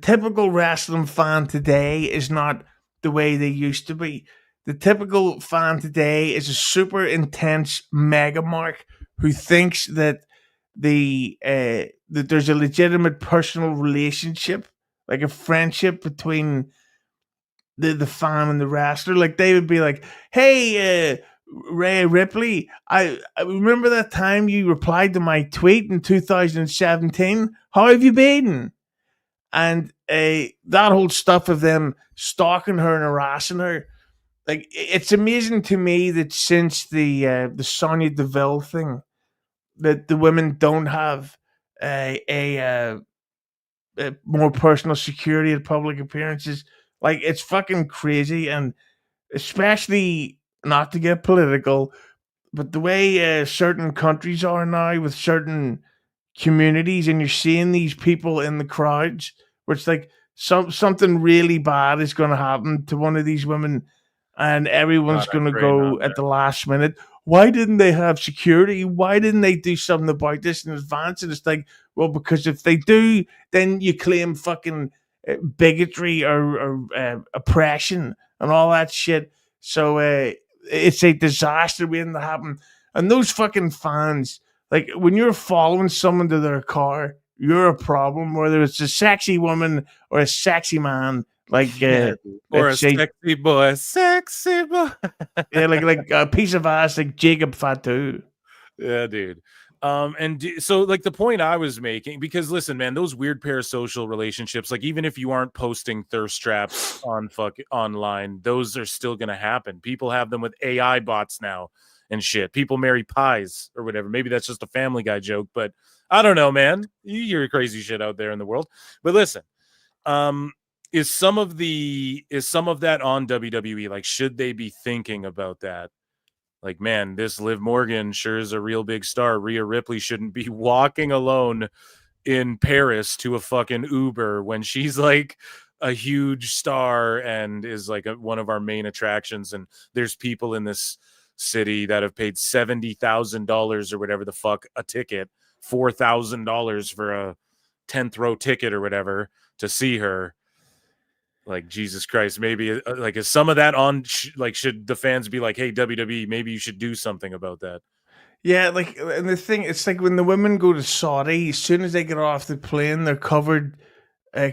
typical wrestling fan today is not the way they used to be. The typical fan today is a super intense mega mark who thinks that that there's a legitimate personal relationship, like a friendship between the fan and the wrestler. Like they would be like, "Hey, Rhea Ripley, I remember that time you replied to my tweet in 2017. How have you been?" And that whole stuff of them stalking her and harassing her. Like, it's amazing to me that since the Sonya Deville thing, that the women don't have a more personal security at public appearances. Like, it's fucking crazy, and especially, not to get political, but the way certain countries are now with certain communities, and you're seeing these people in the crowds, where it's like something really bad is going to happen to one of these women, and everyone's going to go at the last minute. Why didn't they have security? Why didn't they do something about this in advance? And it's like, well, because if they do, then you claim fucking bigotry or oppression and all that shit. So it's a disaster waiting to happen. And those fucking fans, like when you're following someone to their car, you're a problem, whether it's a sexy woman or a sexy man. Like or a sexy boy. Yeah, like a piece of ass like Jacob Fatu. Yeah, dude. So like the point I was making, because listen, man, those weird parasocial relationships, like even if you aren't posting thirst traps on online, those are still gonna happen. People have them with AI bots now and shit. People marry pies or whatever. Maybe that's just a Family Guy joke, but I don't know, man. You hear crazy shit out there in the world. But listen, is some of that on WWE? Like, should they be thinking about that? Like, man, this Liv Morgan sure is a real big star. Rhea Ripley shouldn't be walking alone in Paris to a fucking Uber when she's like a huge star and is like one of our main attractions. And there's people in this city that have paid $70,000 or whatever the fuck a ticket, $4,000 for a 10th row ticket or whatever to see her. Like, Jesus Christ, maybe like is some of that on like, should the fans be like, hey, WWE, maybe you should do something about that? Yeah, like, and the thing, it's like when the women go to Saudi, as soon as they get off the plane, they're covered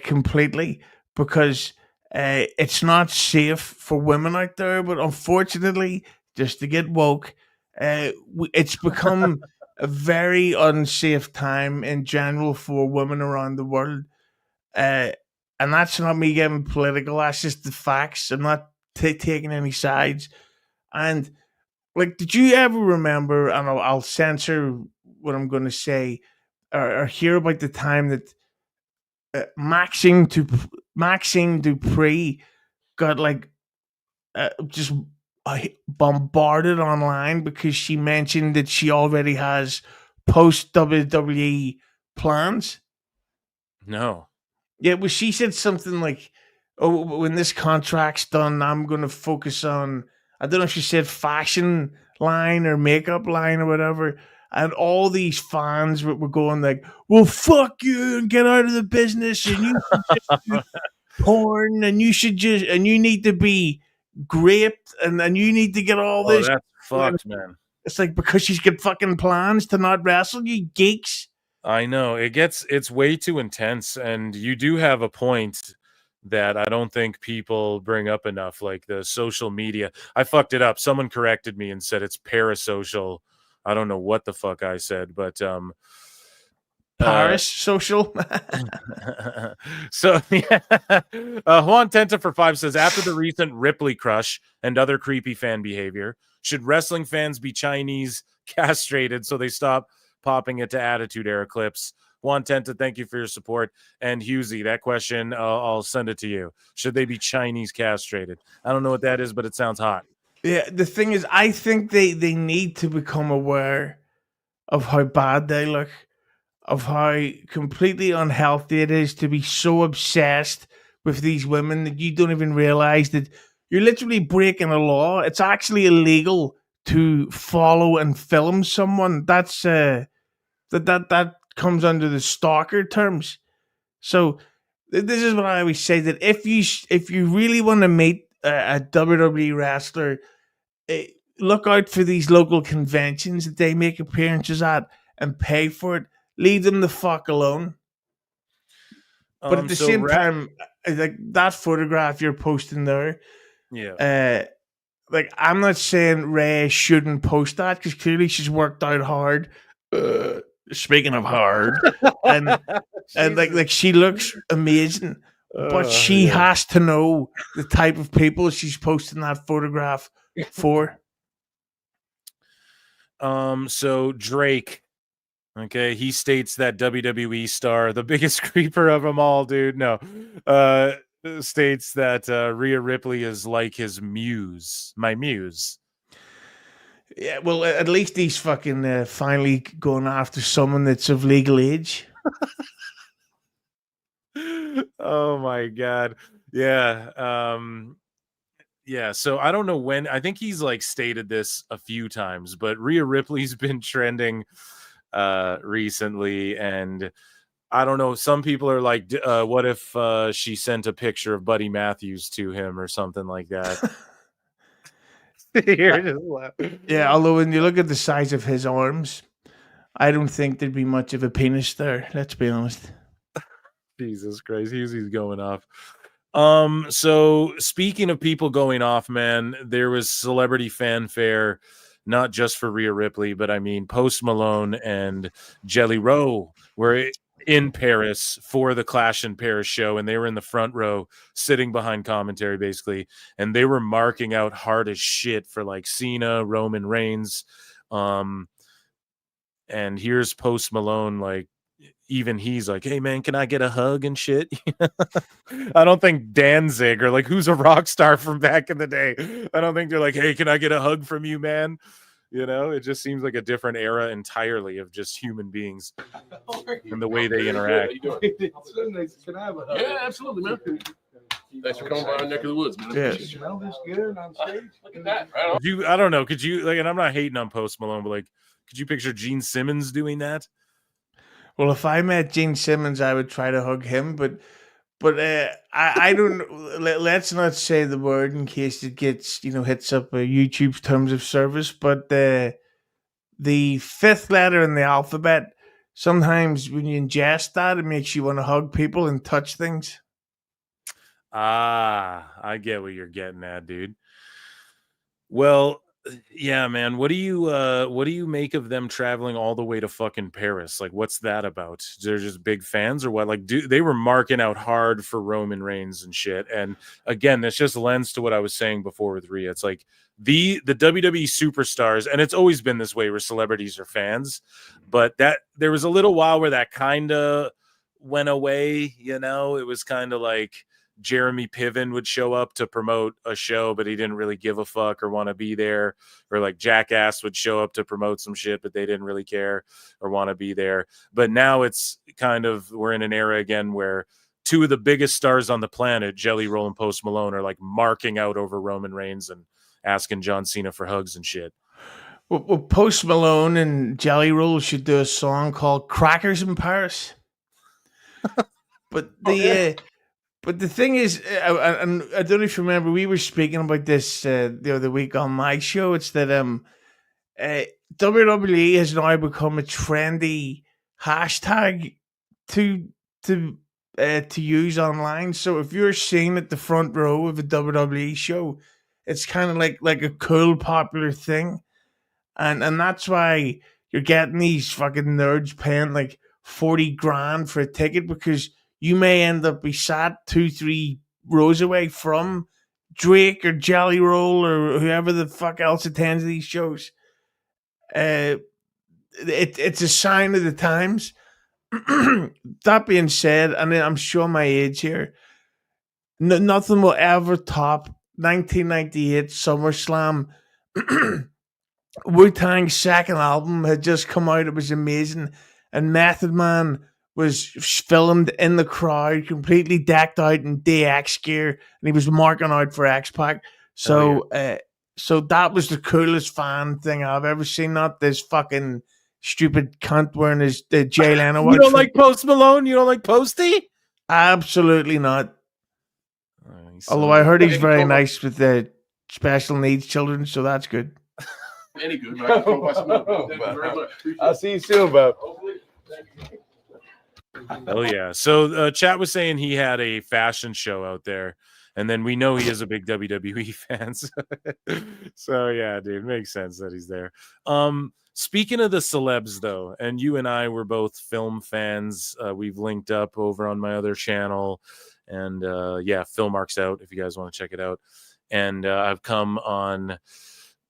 completely because it's not safe for women out there. But unfortunately, just to get woke, it's become a very unsafe time in general for women around the world. And that's not me getting political. That's just the facts. I'm not taking any sides. And like, did you ever remember? And I'll censor what I'm going to say, or hear about the time that Maxine Dupree got like just bombarded online because she mentioned that she already has post WWE plans? No. Yeah, well, she said something like, "Oh, when this contract's done, I'm going to focus on." I don't know if she said fashion line or makeup line or whatever. And all these fans were going like, "Well, fuck you and get out of the business, and you should just do porn, and you need to be raped, and then you need to get all Oh, this." that's fucked, man. It's like, because she's got fucking plans to not wrestle, you geeks. I know it's way too intense, and you do have a point that I don't think people bring up enough, like the social media. I fucked it up. Someone corrected me and said it's parasocial. I don't know what the fuck I said, but Paris social. So yeah. Juan Tenta for 5 says, after the recent Ripley crush and other creepy fan behavior, should wrestling fans be Chinese castrated so they stop popping it to Attitude Era clips? Juan Tenta, thank you for your support. And Husey, that question, I'll send it to you. Should they be Chinese castrated? I don't know what that is, but it sounds hot. Yeah, the thing is, I think they need to become aware of how bad they look, of how completely unhealthy it is to be so obsessed with these women that you don't even realize that you're literally breaking a law. It's actually illegal to follow and film someone. That's that comes under the stalker terms. So this is what I always say, that if you really want to meet a WWE wrestler, look out for these local conventions that they make appearances at and pay for it. Leave them the fuck alone. But at the same time, like that photograph you're posting there, yeah. Like, I'm not saying Ray shouldn't post that because clearly she's worked out hard. Speaking of hard, and like she looks amazing, but she has to know the type of people she's posting that photograph for. So Drake, okay, he states that WWE star, the biggest creeper of them all, dude. No, states that Rhea Ripley is like his muse, my muse. Yeah, well, at least he's fucking finally going after someone that's of legal age. Oh my god, yeah. Yeah, so I don't know when. I think he's like stated this a few times, but Rhea Ripley's been trending recently, and I don't know. Some people are like, what if she sent a picture of Buddy Matthews to him or something like that? Yeah, although when you look at the size of his arms, I don't think there'd be much of a penis there. Let's be honest. Jesus Christ, he's going off. So speaking of people going off, man, there was celebrity fanfare not just for Rhea Ripley, but I mean Post Malone and Jelly Roll were in Paris for the Clash in Paris show, and they were in the front row sitting behind commentary basically, and they were marking out hard as shit for like Cena, Roman Reigns, and here's Post Malone, like even he's like, hey man, can I get a hug and shit? I don't think Danzig or like who's a rock star from back in the day, I don't think they're like, hey, can I get a hug from you, man? You know, it just seems like a different era entirely of just human beings and the way they interact. Can I have a hug? Yeah, absolutely, man. Thanks for coming by our neck of the woods, man. Yeah. You smell this good on stage? Look at that. Right on. I don't know, could you like, and I'm not hating on Post Malone, but like, could you picture Gene Simmons doing that? Well, if I met Gene Simmons, I would try to hug him, but I don't. Let's not say the word in case it gets hits up YouTube's terms of service. But the fifth letter in the alphabet, sometimes when you ingest that, it makes you want to hug people and touch things. I get what you're getting at, dude. Well, yeah, man. What do you make of them traveling all the way to fucking Paris? Like, what's that about? They're just big fans or what? Like, they were marking out hard for Roman Reigns and shit. And again, this just lends to what I was saying before with Rhea. It's like the WWE superstars, and it's always been this way where celebrities are fans, but that there was a little while where that kind of went away. It was kind of like Jeremy Piven would show up to promote a show, but he didn't really give a fuck or want to be there. Or like Jackass would show up to promote some shit, but they didn't really care or want to be there. But now it's kind of, we're in an era again where two of the biggest stars on the planet, Jelly Roll and Post Malone, are like marking out over Roman Reigns and asking John Cena for hugs and shit. Well, Post Malone and Jelly Roll should do a song called Crackers in Paris. But But the thing is, and I don't know if you remember, we were speaking about this the other week on my show. It's that WWE has now become a trendy hashtag to use online. So if you're seen at the front row of a WWE show, it's kind of like a cool, popular thing, and that's why you're getting these fucking nerds paying like $40,000 for a ticket, because you may end up be sat 2-3 rows away from Drake or Jelly Roll or whoever the fuck else attends these shows. It's a sign of the times. That being said, and I'm showing my age here, nothing will ever top 1998 SummerSlam. Wu-Tang's second album had just come out. It was amazing. And Method Man was filmed in the crowd, completely decked out in DX gear, and he was marking out for X-Pac. So, so that was the coolest fan thing I've ever seen. Not this fucking stupid cunt wearing his Jay Leno. You don't like Post Malone? You don't like Posty? Absolutely not. Although I heard he's very nice with the special needs children, so that's good. Any good, but I can go buy some milk. Thank you very much. I'll see you soon, Bob. Oh yeah. So chat was saying he had a fashion show out there, and then we know he is a big WWE fan. So yeah, dude, makes sense that he's there. Speaking of the celebs though, and you and I were both film fans. We've linked up over on my other channel, and yeah, Philmark's out if you guys want to check it out. And I've come on,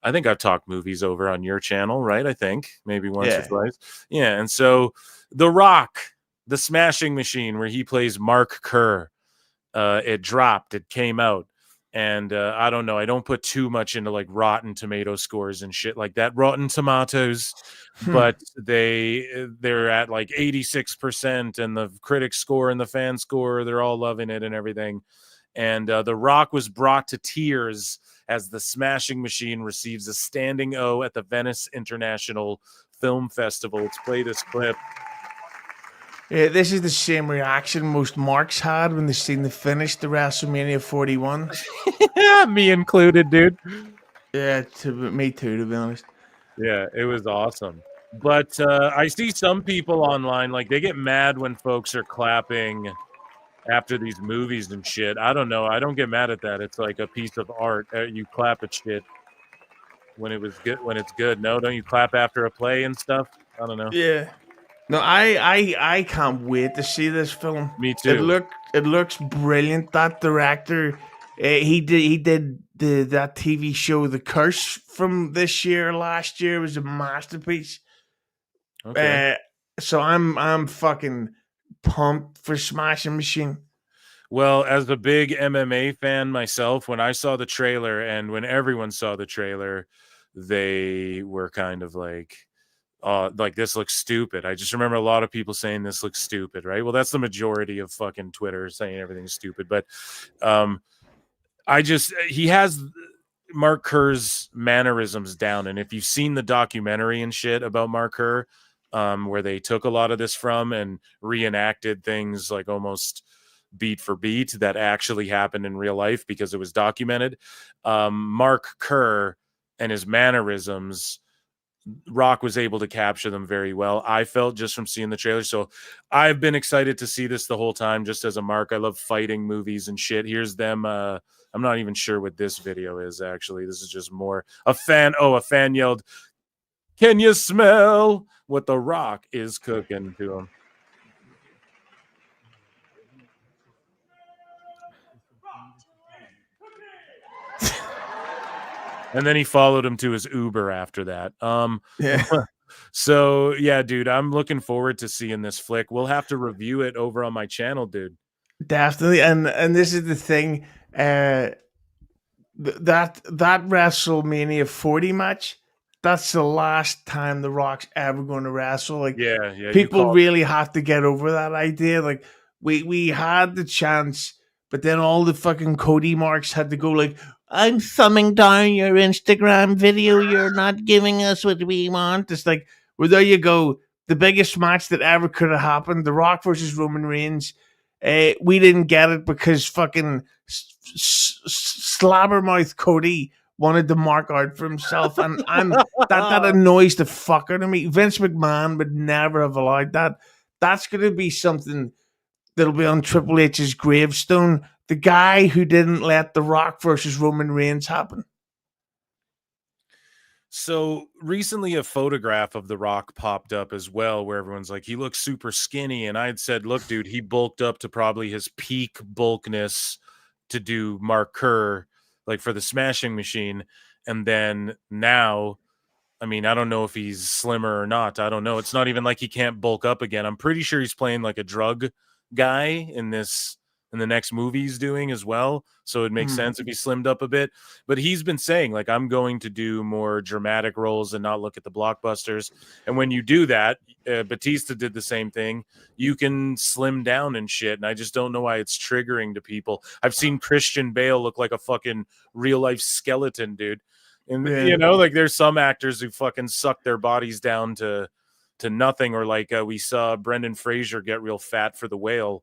I think I've talked movies over on your channel, right? I think maybe once or twice. Yeah. And so The Rock, the Smashing Machine, where he plays Mark Kerr, it dropped, it came out. And I don't know, I don't put too much into like Rotten Tomato scores and shit like that. Rotten Tomatoes, but they're at like 86%, and the critic score and the fan score, they're all loving it and everything. And The Rock was brought to tears as the Smashing Machine receives a standing O at the Venice International Film Festival. Let's play this clip. Yeah, this is the same reaction most marks had when they seen the finish to WrestleMania 41. Me included, dude. Yeah, me too, to be honest. Yeah, it was awesome. But I see some people online, like, they get mad when folks are clapping after these movies and shit. I don't know. I don't get mad at that. It's like a piece of art. You clap at shit. when it was good. When it's good, no, don't you clap after a play and stuff? I don't know. Yeah. No, I can't wait to see this film. Me too. It looks brilliant. That director, he did that TV show The Curse from last year. It was a masterpiece. Okay. So I'm fucking pumped for Smashing Machine. Well, as a big MMA fan myself, when I saw the trailer and when everyone saw the trailer, they were kind of like this looks stupid. I just remember a lot of people saying this looks stupid, right? Well, that's the majority of fucking Twitter saying everything's stupid. But he has Mark Kerr's mannerisms down. And if you've seen the documentary and shit about Mark Kerr, where they took a lot of this from and reenacted things like almost beat for beat that actually happened in real life because it was documented. Mark Kerr and his mannerisms, Rock was able to capture them very well, I felt, just from seeing the trailer. So I've been excited to see this the whole time, just as a Mark. I love fighting movies and shit. Here's them. I'm not even sure what this video is, actually. This is just more a fan. Oh, a fan yelled, "Can you smell what the Rock is cooking?" to him. And then he followed him to his Uber after that. Yeah. So yeah, dude, I'm looking forward to seeing this flick. We'll have to review it over on my channel, dude. Definitely, and this is the thing. That WrestleMania 40 match, that's the last time The Rock's ever going to wrestle. Like, yeah, people really have to get over that idea. Like, we had the chance, but then all the fucking Cody marks had to go like, "I'm thumbing down your Instagram video. You're not giving us what we want." It's like, well, there you go. The biggest match that ever could have happened, The Rock versus Roman Reigns. We didn't get it because fucking slabbermouth Cody wanted to mark out for himself, and that annoys the fuck out of me. Vince McMahon would never have allowed that. That's going to be something that'll be on Triple H's gravestone. The guy who didn't let The Rock versus Roman Reigns happen. So recently a photograph of The Rock popped up as well, where everyone's like, he looks super skinny. And I'd said, look, dude, he bulked up to probably his peak bulkness to do Mark Kerr, like for the Smashing Machine. And then now, I mean, I don't know if he's slimmer or not. I don't know. It's not even like he can't bulk up again. I'm pretty sure he's playing like a drug guy in the next movie he's doing as well. So it makes sense if he slimmed up a bit. But he's been saying, like, I'm going to do more dramatic roles and not look at the blockbusters. And when you do that, Batista did the same thing. You can slim down and shit. And I just don't know why it's triggering to people. I've seen Christian Bale look like a fucking real life skeleton, dude. And, you know, like there's some actors who fucking suck their bodies down to nothing. Or like we saw Brendan Fraser get real fat for The Whale.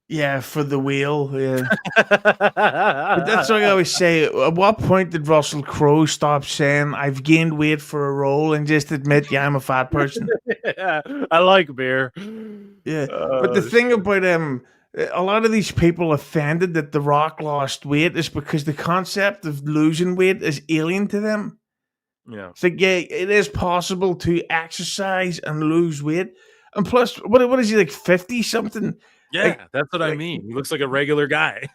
Yeah, for The Whale. Yeah. But that's what I always say. At what point did Russell Crowe stop saying, "I've gained weight for a role," and just admit, "Yeah, I'm a fat person"? Yeah, I like beer. Yeah. But the thing about a lot of these people offended that The Rock lost weight is because the concept of losing weight is alien to them. Yeah. It's like, yeah, it is possible to exercise and lose weight. And plus, what is he, like 50 something? Yeah, like, that's what I mean. He looks like a regular guy.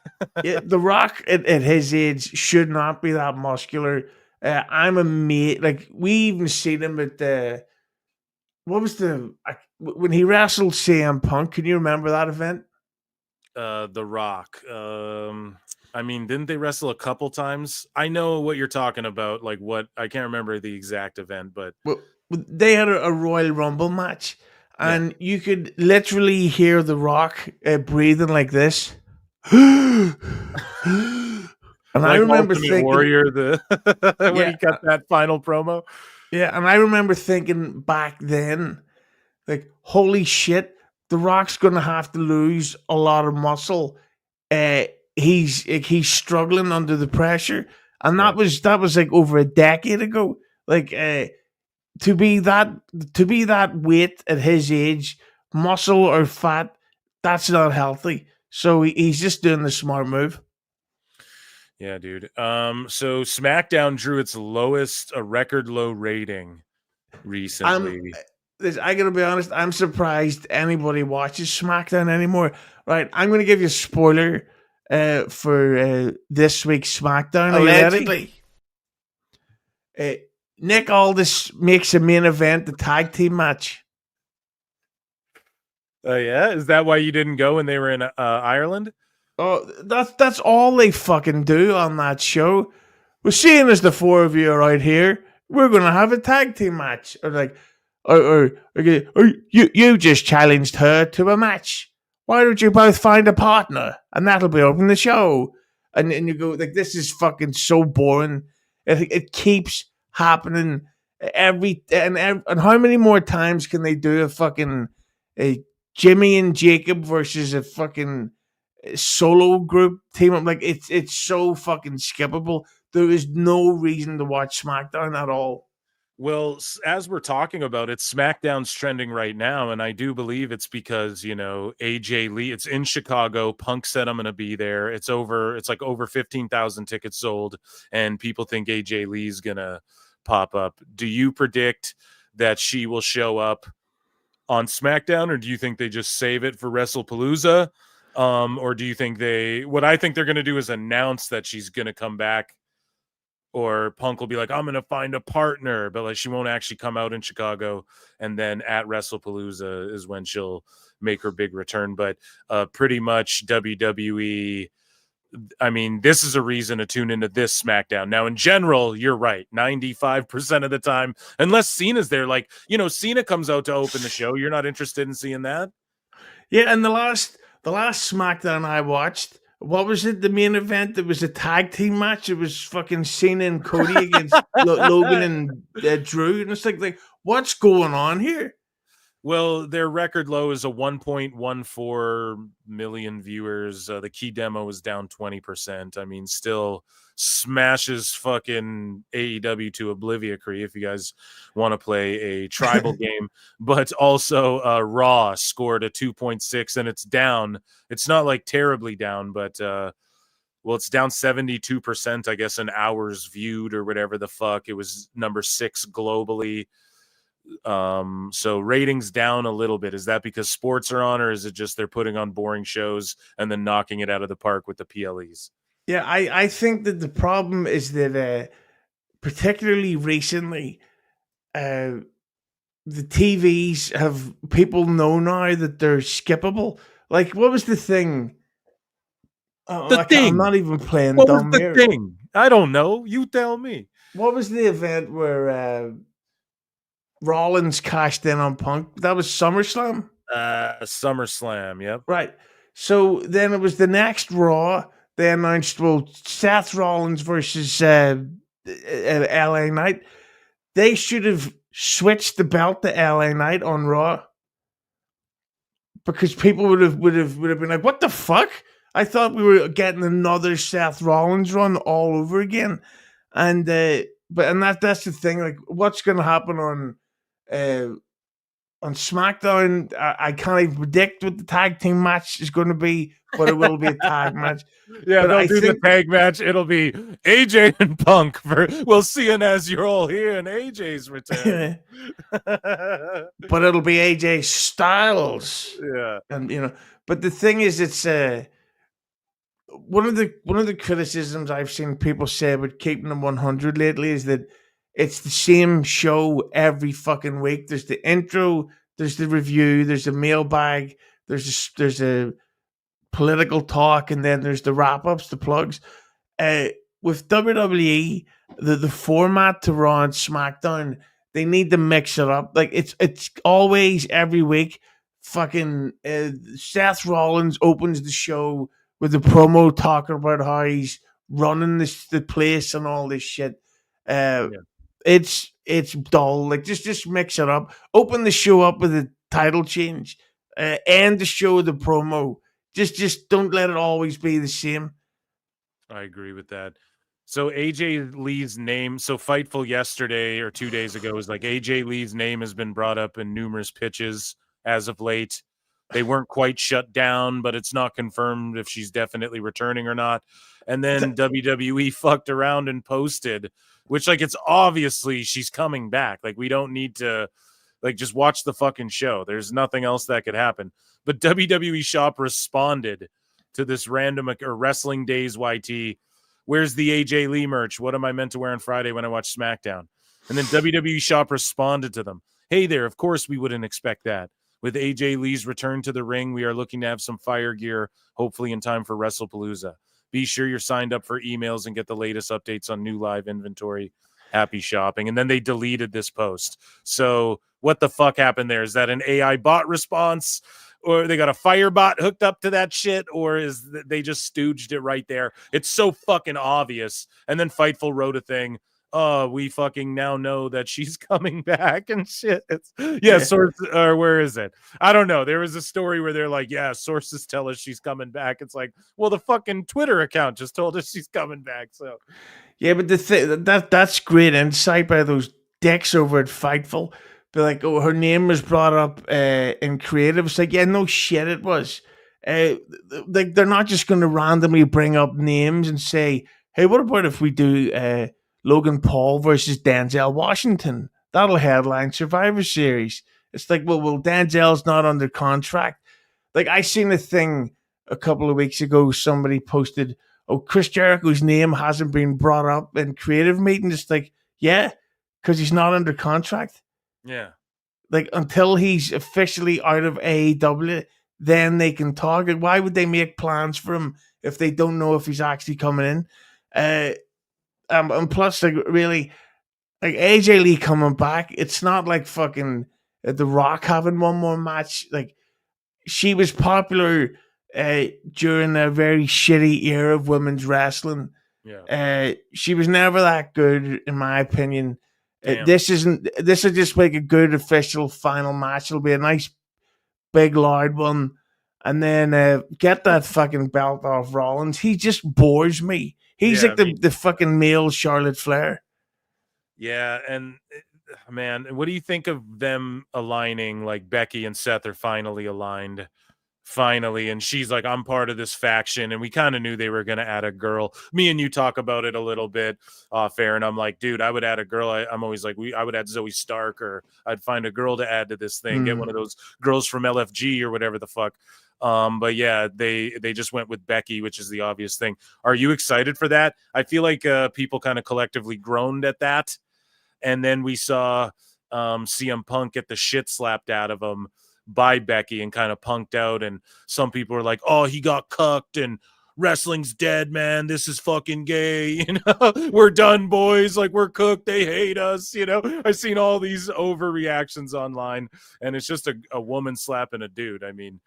Yeah, The Rock at his age should not be that muscular. I'm amazed. Like, we even seen him at when he wrestled CM Punk? Can you remember that event? The Rock. I mean, didn't they wrestle a couple times? I know what you're talking about. Like, what, I can't remember the exact event, but they had a Royal Rumble match. And you could literally hear The Rock breathing like this. And like I remember thinking, Warrior, when he cut that final promo. Yeah, and I remember thinking back then, like, holy shit, The Rock's gonna have to lose a lot of muscle. He's struggling under the pressure, and that was like over a decade ago. Like, to be that weight at his age, muscle or fat, that's not healthy. So he's just doing the smart move. Yeah, dude. So SmackDown drew its lowest, a record low rating recently. I gotta be honest, I'm surprised anybody watches SmackDown anymore. Right, I'm gonna give you a spoiler for this week's SmackDown. Are you ready? Nick Aldis makes a main event, the tag team match. Oh yeah, is that why you didn't go when they were in Ireland? Oh, that's all they fucking do on that show. We're seeing as the four of you are out here, we're gonna have a tag team match. Or like, or you just challenged her to a match. Why don't you both find a partner and that'll be open the show? And you go like, this is fucking so boring. It keeps happening and how many more times can they do a Jimmy and Jacob versus a fucking solo group team up? Like it's so fucking skippable. There is no reason to watch SmackDown at all. Well, as we're talking about it, SmackDown's trending right now, and I do believe it's because, AJ Lee, it's in Chicago. Punk said I'm going to be there. It's like over 15,000 tickets sold, and people think AJ Lee's going to pop up. Do you predict that she will show up on SmackDown, or do you think they just save it for WrestlePalooza? Or do you think what I think they're going to do is announce that she's going to come back? Or Punk will be like, I'm going to find a partner, but like she won't actually come out in Chicago. And then at WrestlePalooza is when she'll make her big return. But pretty much WWE, I mean, this is a reason to tune into this SmackDown. Now, in general, you're right. 95% of the time, unless Cena's there, like, Cena comes out to open the show. You're not interested in seeing that? Yeah, and the last SmackDown I watched, what was it? The main event? It was a tag team match. It was fucking Cena and Cody against Logan and Drew. And it's like, what's going on here? Well, their record low is a 1.14 million viewers. The key demo is down 20%. I mean, still smashes fucking AEW to oblivion if you guys want to play a tribal game. But also Raw scored a 2.6, and it's down. It's not like terribly down, but it's down 72%, I guess, in hours viewed or whatever the fuck. It was number 6 globally. So ratings down a little bit. Is that because sports are on, or is it just they're putting on boring shows and then knocking it out of the park with the PLEs? Yeah, I think that the problem is that particularly recently, the TVs have people know now that they're skippable. Like, what was the thing? I'm not even playing what dumb was the here. thing? I don't know. You tell me. What was the event where Rollins cashed in on Punk? That was SummerSlam? SummerSlam, yep. Right. So then it was the next Raw. They announced, Seth Rollins versus LA Knight. They should have switched the belt to LA Knight on Raw, because people would have been like, "What the fuck? I thought we were getting another Seth Rollins run all over again." And that's the thing. Like, what's going to happen on SmackDown? I can't even predict what the tag team match is going to be, but it will be a tag match. Yeah, they'll do the tag match. It'll be AJ and Punk. We'll see it as you're all here in AJ's return. But it'll be AJ Styles. Yeah. And but the thing is, it's one of the criticisms I've seen people say about keeping them 100 lately is that it's the same show every fucking week. There's the intro, there's the review, there's a mailbag, there's a political talk, and then there's the wrap-ups, the plugs. With WWE, the format to Raw and SmackDown, they need to mix it up. Like, it's always every week. Fucking Seth Rollins opens the show with a promo talking about how he's running the place and all this shit. It's dull. Like, just mix it up. Open the show up with a title change. End the show with a promo. Just don't let it always be the same. I agree with that. So AJ Lee's name, so Fightful yesterday or 2 days ago was like, AJ Lee's name has been brought up in numerous pitches as of late. They weren't quite shut down, but it's not confirmed if she's definitely returning or not. And then WWE fucked around and posted, which, like, it's obviously she's coming back. Like, we don't need to, like, just watch the fucking show. There's nothing else that could happen. But WWE Shop responded to this random or Wrestling Days YT. Where's the AJ Lee merch? What am I meant to wear on Friday when I watch SmackDown? And then WWE Shop responded to them. Hey there, of course we wouldn't expect that. With AJ Lee's return to the ring, we are looking to have some fire gear, hopefully in time for WrestlePalooza. Be sure you're signed up for emails and get the latest updates on new live inventory. Happy shopping. And then they deleted this post. So what the fuck happened there? Is that an AI bot response? Or they got a fire bot hooked up to that shit? Or is they just stooged it right there? It's so fucking obvious. And then Fightful wrote a thing. Oh, we fucking now know that she's coming back and shit. Sources, or where is it? I don't know. There was a story where they're like, yeah, sources tell us she's coming back. It's like, well, the fucking Twitter account just told us she's coming back. So, yeah, but the thing that's great insight by those dicks over at Fightful. But like, oh, her name was brought up in creative. It's like, yeah, no shit, it was. Like, they're not just going to randomly bring up names and say, hey, what about if we do Logan Paul versus Denzel Washington? That'll headline Survivor Series. It's like, well, Denzel's not under contract. Like, I seen a thing a couple of weeks ago. Somebody posted, oh, Chris Jericho's name hasn't been brought up in creative meetings. It's like, yeah, because he's not under contract. Yeah. Like, until he's officially out of AEW, then they can talk. And why would they make plans for him if they don't know if he's actually coming in? And plus, like, really, like, AJ Lee coming back, it's not like fucking The Rock having one more match. Like, she was popular during a very shitty era of women's wrestling. Yeah. She was never that good, in my opinion. This will just make a good official final match. It'll be a nice, big, loud one. And then get that fucking belt off Rollins. He just bores me. He's like the fucking male Charlotte Flair. Yeah, and man, what do you think of them aligning? Like, Becky and Seth are finally aligned. Finally, and she's like, I'm part of this faction, and we kind of knew they were going to add a girl. Me and you talk about it a little bit off air, and I'm like, dude, I would add a girl. I'm always like, I would add Zoe Stark, or I'd find a girl to add to this thing, get one of those girls from LFG or whatever the fuck. But yeah, they just went with Becky, which is the obvious thing. Are you excited for that? I feel like people kind of collectively groaned at that, and then we saw CM Punk get the shit slapped out of him by Becky and kind of punked out, and some people were like, oh, he got cucked and wrestling's dead, man, this is fucking gay, we're done, boys, like, we're cooked, they hate us, I've seen all these overreactions online, and it's just a woman slapping a dude. I mean,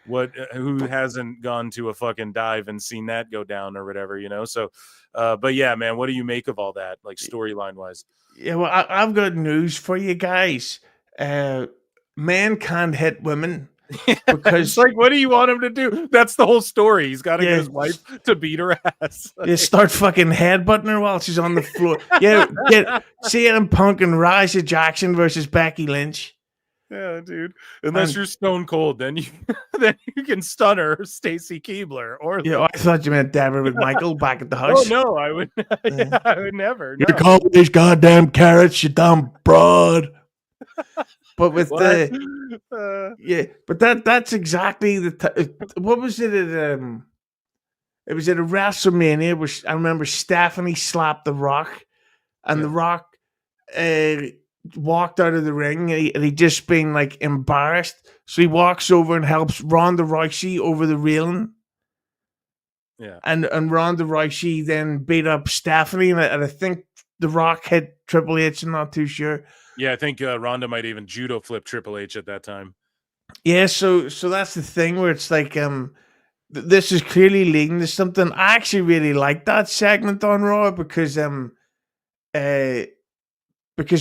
who hasn't gone to a fucking dive and seen that go down or whatever, so but yeah, man, what do you make of all that, like, storyline wise? Yeah, well, I've got news for you guys. Men can't hit women because it's like, what do you want him to do? That's the whole story. He's got to get his wife to beat her ass. You start fucking headbutting her while she's on the floor. Yeah, get CM Punk and Raja Jackson versus Becky Lynch. Yeah, dude. Unless you're Stone Cold, then you can stun her, Stacy Keibler. Or I thought you meant Deborah McMichael back at the house. Oh no, I would. Yeah, I would never. You call these goddamn carrots, you dumb broad. But with but that's exactly what was it at it was at a WrestleMania where I remember Stephanie slapped The Rock, and The Rock walked out of the ring, and he just been like embarrassed, so he walks over and helps Ronda Rousey over the railing. Yeah, and Ronda Rousey then beat up Stephanie, and I think The Rock hit Triple H. I'm not too sure. Yeah, I think Ronda might even judo flip Triple H at that time. Yeah, so that's the thing where it's like, this is clearly leading to something. I actually really like that segment on Raw because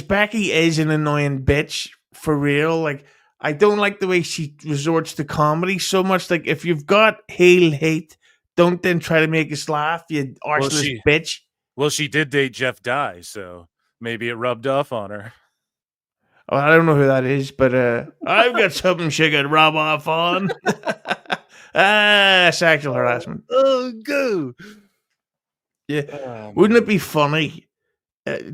Becky is an annoying bitch for real. Like, I don't like the way she resorts to comedy so much. Like, if you've got heel hate, don't then try to make us laugh, you arseless bitch. Well, she did date Jeff Dye, so maybe it rubbed off on her. Oh, I don't know who that is, but I've got something she could rub off on. Sexual harassment. Oh, go. Yeah. Oh, Wouldn't man. it be funny,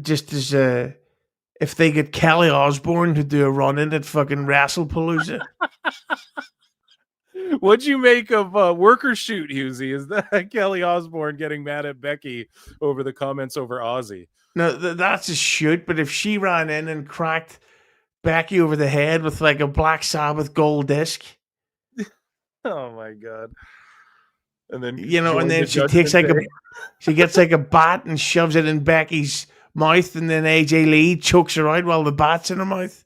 just as if they get Kelly Osbourne to do a run-in at fucking WrestlePalooza? What'd you make of Worker Shoot, Husey? Is that Kelly Osbourne getting mad at Becky over the comments over Aussie? No, that's a shoot, but if she ran in and cracked Becky over the head with like a Black Sabbath gold disc, Oh my god! And then and then she takes like she gets like a bat and shoves it in Becky's mouth, and then AJ Lee chokes her out while the bat's in her mouth.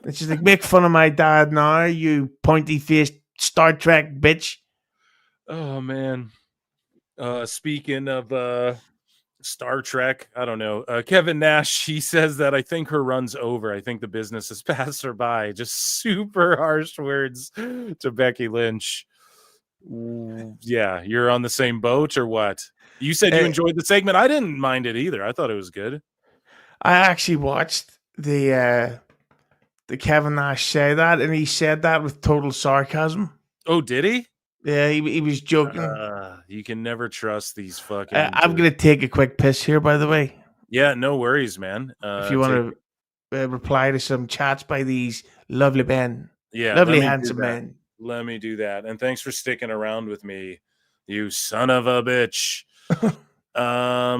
And she's like, "Make fun of my dad now, you pointy faced Star Trek bitch." Oh man! Speaking of Star Trek, I don't know. Kevin Nash, he says that I think her run's over. I think the business has passed her by. Just super harsh words to Becky Lynch. Yeah, you're on the same boat or what? You said you enjoyed the segment. I didn't mind it either. I thought it was good. I actually watched the Kevin Nash say that, and he said that with total sarcasm. Oh, did he? Yeah, he was joking. You can never trust these fucking. I'm going to take a quick piss here, by the way. Yeah, no worries, man. If you want to reply to some chats by these lovely men. Yeah, lovely, handsome men. Let me do that. And thanks for sticking around with me, you son of a bitch.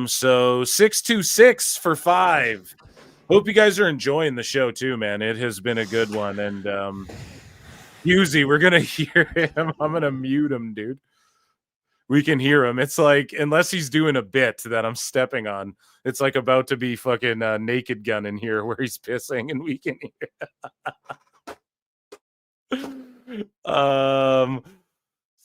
So 626 for 5. Hope you guys are enjoying the show too, man. It has been a good one. And Husey, we're gonna hear him. I'm gonna mute him, dude. We can hear him. It's like, unless he's doing a bit that I'm stepping on, it's like about to be fucking Naked Gun in here where he's pissing and we can hear.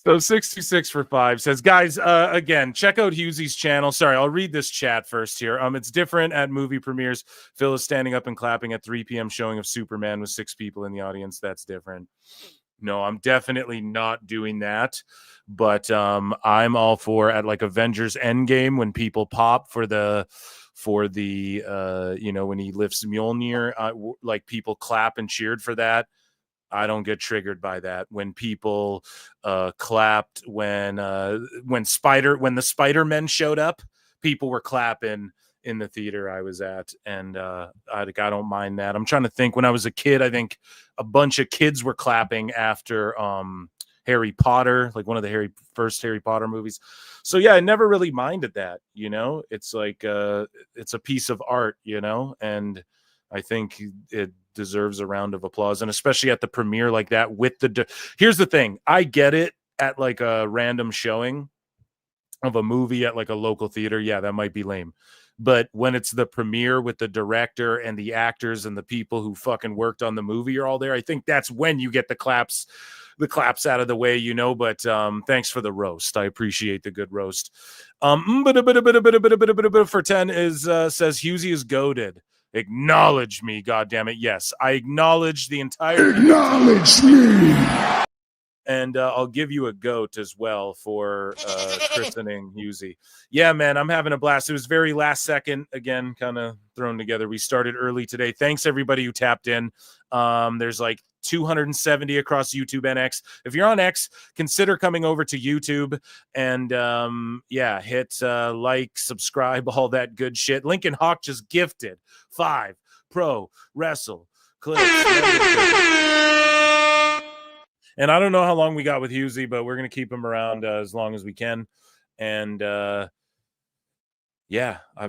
So 626 for 5 says, guys, again, check out Husey's channel. Sorry, I'll read this chat first here. It's different at movie premieres. Phil is standing up and clapping at 3 p.m. showing of Superman with 6 people in the audience. That's different. No, I'm definitely not doing that. But I'm all for at like Avengers Endgame when people pop for the when he lifts Mjolnir, like people clap and cheered for that. I don't get triggered by that. When people clapped when the Spider-Men showed up, people were clapping in the theater I was at, and I don't mind that. I'm trying to think. When I was a kid, I think a bunch of kids were clapping after Harry Potter, like one of the first Harry Potter movies. So yeah, I never really minded that. It's like it's a piece of art, and I think it deserves a round of applause, and especially at the premiere like that with here's the thing. I get it at like a random showing of a movie at like a local theater. Yeah, that might be lame. But when it's the premiere with the director and the actors and the people who fucking worked on the movie are all there, I think that's when you get the claps out of the way, But thanks for the roast. I appreciate the good roast. For 10 says Husey is goated. Acknowledge me, goddammit. Yes, I acknowledge the entire. Acknowledge me. And I'll give you a goat as well for christening Husey. Yeah, man, I'm having a blast. It was very last second, again, kind of thrown together. We started early today. Thanks, everybody who tapped in. There's like 270 across YouTube and X. If you're on X, consider coming over to YouTube and hit like, subscribe, all that good shit. Lincoln Hawk just gifted 5 Pro Wrestle Clips. And I don't know how long we got with Husey, but we're going to keep him around as long as we can. And I've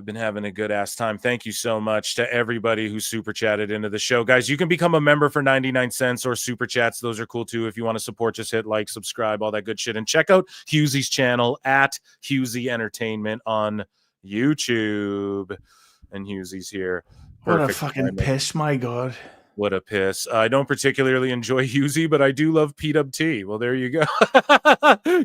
been having a good ass time. Thank you so much to everybody who super chatted into the show. Guys, you can become a member for 99 cents or super chats. Those are cool too. If you want to support, just hit like, subscribe, all that good shit. And check out Husey's channel at Husey Entertainment on YouTube. And Husey's here. What a fucking piss, my God. What a piss. I don't particularly enjoy Husey, but I do love PWT. Well, there you go.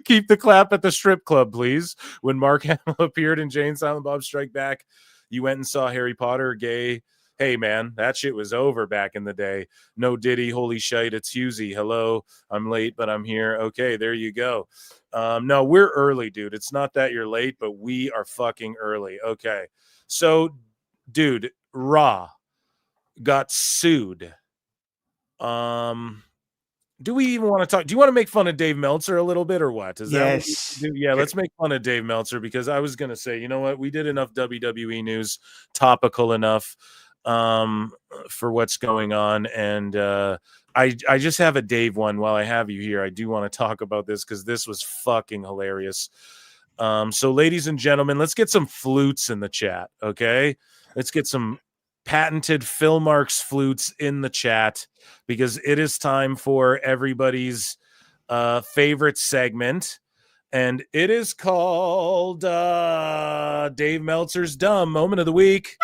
Keep the clap at the strip club, please. When Mark Hamill appeared in Jane Silent Bob Strike Back, you went and saw Harry Potter, gay. Hey, man, that shit was over back in the day. No Diddy, holy shite, it's Husey. Hello, I'm late, but I'm here. Okay, there you go. No, we're early, dude. It's not that you're late, but we are fucking early. Okay. So, dude, Raw. got sued. Do we even want to talk? Do you want to make fun of Dave Meltzer a little bit or what? Is that what you do? Yeah, let's make fun of Dave Meltzer, because I was going to say, you know what? We did enough WWE news, topical enough for what's going on. And I just have a Dave one while I have you here. I do want to talk about this because this was fucking hilarious. So ladies and gentlemen, let's get some flutes in the chat. Okay. Let's get some patented Phil Marks flutes in the chat, because it is time for everybody's favorite segment, and it is called Dave Meltzer's Dumb Moment of the Week.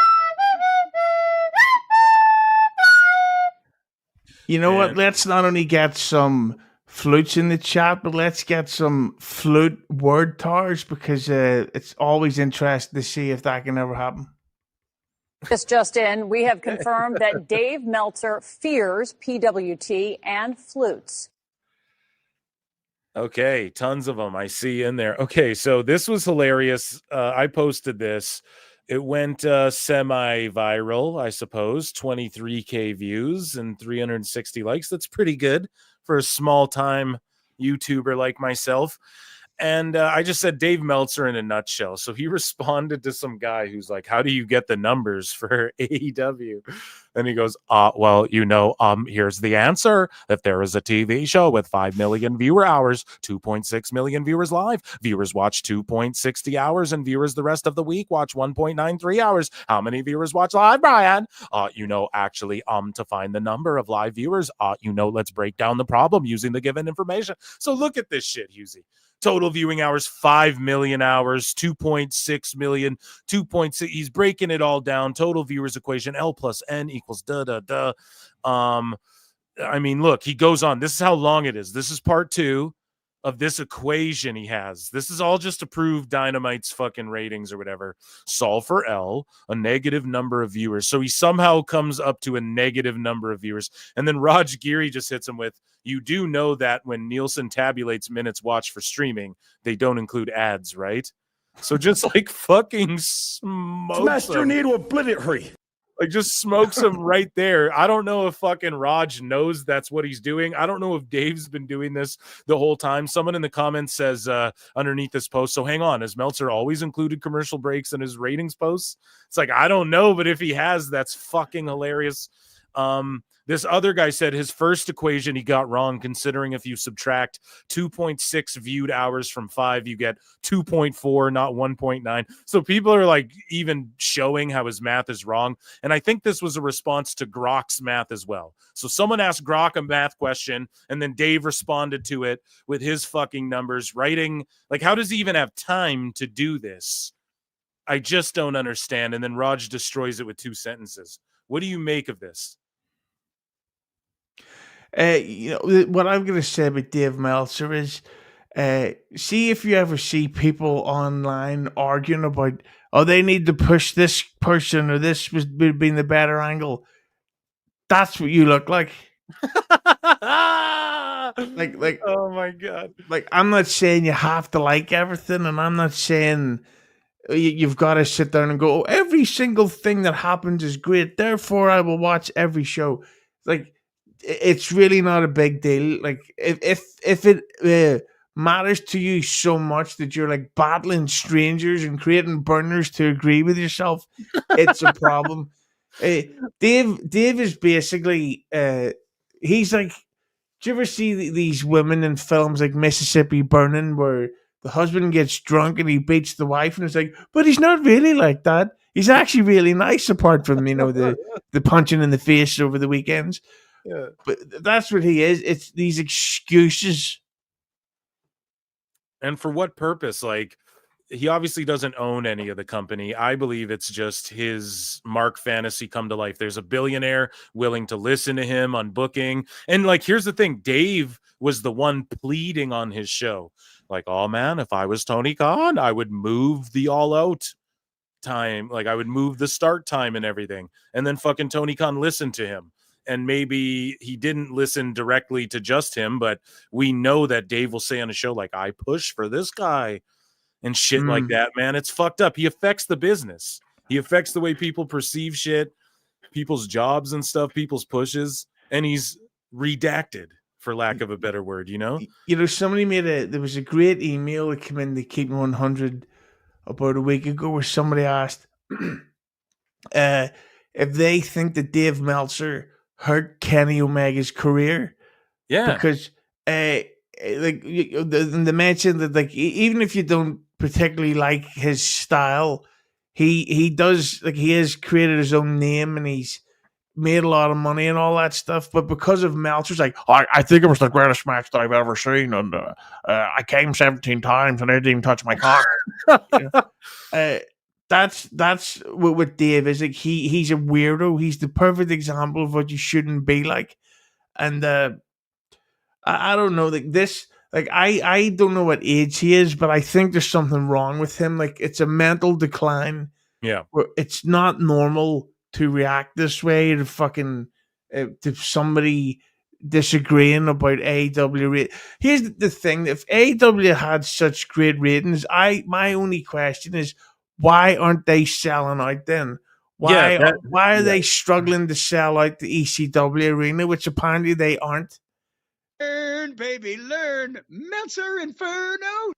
You know what? Let's not only get some flutes in the chat, but let's get some flute word towers, because it's always interesting to see if that can ever happen. This just in, we have confirmed that Dave Meltzer fears PWT and flutes. Okay, tons of them I see in there. Okay, so this was hilarious. I posted this. It went semi-viral, I suppose. 23K views and 360 likes. That's pretty good for a small-time YouTuber like myself. And I just said Dave Meltzer in a nutshell. So he responded to some guy who's like, how do you get the numbers for AEW? And he goes, well, here's the answer. If there is a TV show with 5 million viewer hours, 2.6 million viewers live, viewers watch 2.60 hours, and viewers the rest of the week watch 1.93 hours. How many viewers watch live, Brian? To find the number of live viewers, let's break down the problem using the given information. So look at this shit, Husey. Total viewing hours, 5 million hours, 2.6 million, 2.6. He's breaking it all down. Total viewers equation, L plus N equals da. I mean, look, he goes on. This is how long it is. This is part 2 of this equation he has. This is all just to prove Dynamite's fucking ratings or whatever. Solve for L, a negative number of viewers. So he somehow comes up to a negative number of viewers. And then Raj Giri just hits him with, you do know that when Nielsen tabulates minutes watched for streaming, they don't include ads, right? So just like fucking smokes Smash your him. knee to obliterate. Like just smokes him right there. I don't know if fucking Raj knows that's what he's doing. I don't know if Dave's been doing this the whole time. Someone in the comments says underneath this post, so hang on, has Meltzer always included commercial breaks in his ratings posts? It's like, I don't know, but if he has, that's fucking hilarious. This other guy said his first equation he got wrong, considering if you subtract 2.6 viewed hours from 5, you get 2.4, not 1.9. So people are like even showing how his math is wrong. And I think this was a response to Grok's math as well. So someone asked Grok a math question, and then Dave responded to it with his fucking numbers, writing, like, how does he even have time to do this? I just don't understand. And then Raj destroys it with 2 sentences. What do you make of this? What I'm going to say about Dave Meltzer is, see if you ever see people online arguing about, they need to push this person or this was being the better angle. That's what you look like. like, oh my God. Like, I'm not saying you have to like everything, and I'm not saying you've got to sit down and go, every single thing that happens is great, therefore I will watch every show. Like, it's really not a big deal. Like, if it matters to you so much that you're like battling strangers and creating burners to agree with yourself, it's a problem. Dave is basically he's like, do you ever see these women in films like Mississippi Burning, where the husband gets drunk and he beats the wife, and it's like, but he's not really like that. He's actually really nice, apart from the punching in the face over the weekends. Yeah. But that's what he is. It's these excuses. And for what purpose? Like, he obviously doesn't own any of the company. I believe it's just his Mark fantasy come to life. There's a billionaire willing to listen to him on booking. And like, here's the thing. Dave was the one pleading on his show. Like, oh man, if I was Tony Khan, I would move the all out time. Like, I would move the start time and everything. And then fucking Tony Khan listened to him. And maybe he didn't listen directly to just him, but we know that Dave will say on a show, like, I push for this guy and shit like that, man. It's fucked up. He affects the business. He affects the way people perceive shit. people's jobs and stuff, people's pushes, and he's redacted, for lack of a better word, you know? You know, somebody there was a great email that came in to Keep 100 about a week ago where somebody asked if they think that Dave Meltzer hurt Kenny Omega's career. Yeah. Because they mentioned that even if you don't particularly like his style, he does, like, he has created his own name and he's made a lot of money and all that stuff. But because of Meltzer's, like, I think it was the greatest match that I've ever seen, and I came 17 times and I didn't even touch my cock. You know? That's what Dave is. Like, he's a weirdo. He's the perfect example of what you shouldn't be like. And I don't know, like this, like I don't know what age he is, but I think there's something wrong with him. Like, it's a mental decline. Yeah, where it's not normal to react this way to fucking to somebody disagreeing about AEW. Here's the thing: if AEW had such great ratings, my only question is, why aren't they selling out then? Why are they struggling to sell out the ECW arena, which apparently they aren't? Learn, baby, learn. Meltzer Inferno.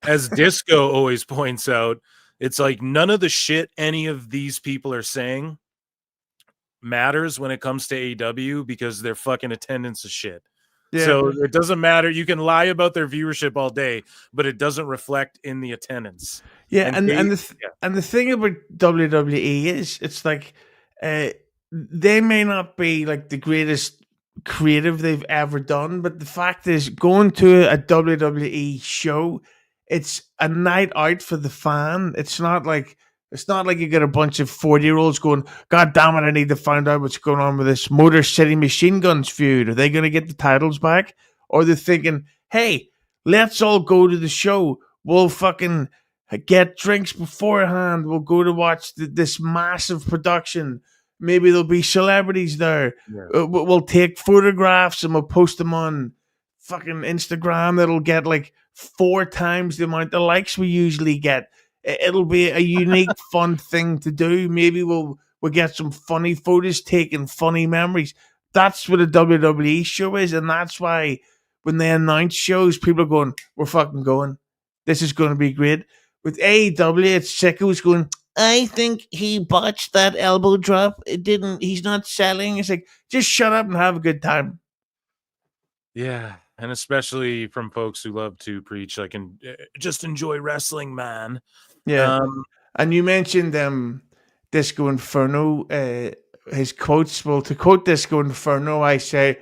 As Disco always points out, it's like none of the shit any of these people are saying matters when it comes to AEW because their fucking attendance is shit. Yeah. So it doesn't matter. You can lie about their viewership all day, but it doesn't reflect in the attendance. Yeah, and the thing about WWE is, it's like they may not be like the greatest creative they've ever done, but the fact is, going to a WWE show, it's a night out for the fan. It's not like you get a bunch of 40-year-olds going, God damn it, I need to find out what's going on with this Motor City Machine Guns feud. Are they going to get the titles back? Or they're thinking, hey, let's all go to the show. We'll fucking get drinks beforehand. We'll go to watch this massive production. Maybe there'll be celebrities there. Yeah. We'll take photographs and we'll post them on fucking Instagram. That'll get like 4 times the amount of likes we usually get. It'll be a unique, fun thing to do. Maybe we'll get some funny photos taken, funny memories. That's what a WWE show is, and that's why when they announce shows, people are going, we're fucking going. This is going to be great. With AEW, it's Sicko's going, I think he botched that elbow drop. He's not selling. It's like, just shut up and have a good time. Yeah. And especially from folks who love to preach, like, and just enjoy wrestling, man. Yeah. And you mentioned Disco Inferno, his quotes. Well, to quote Disco Inferno, I say,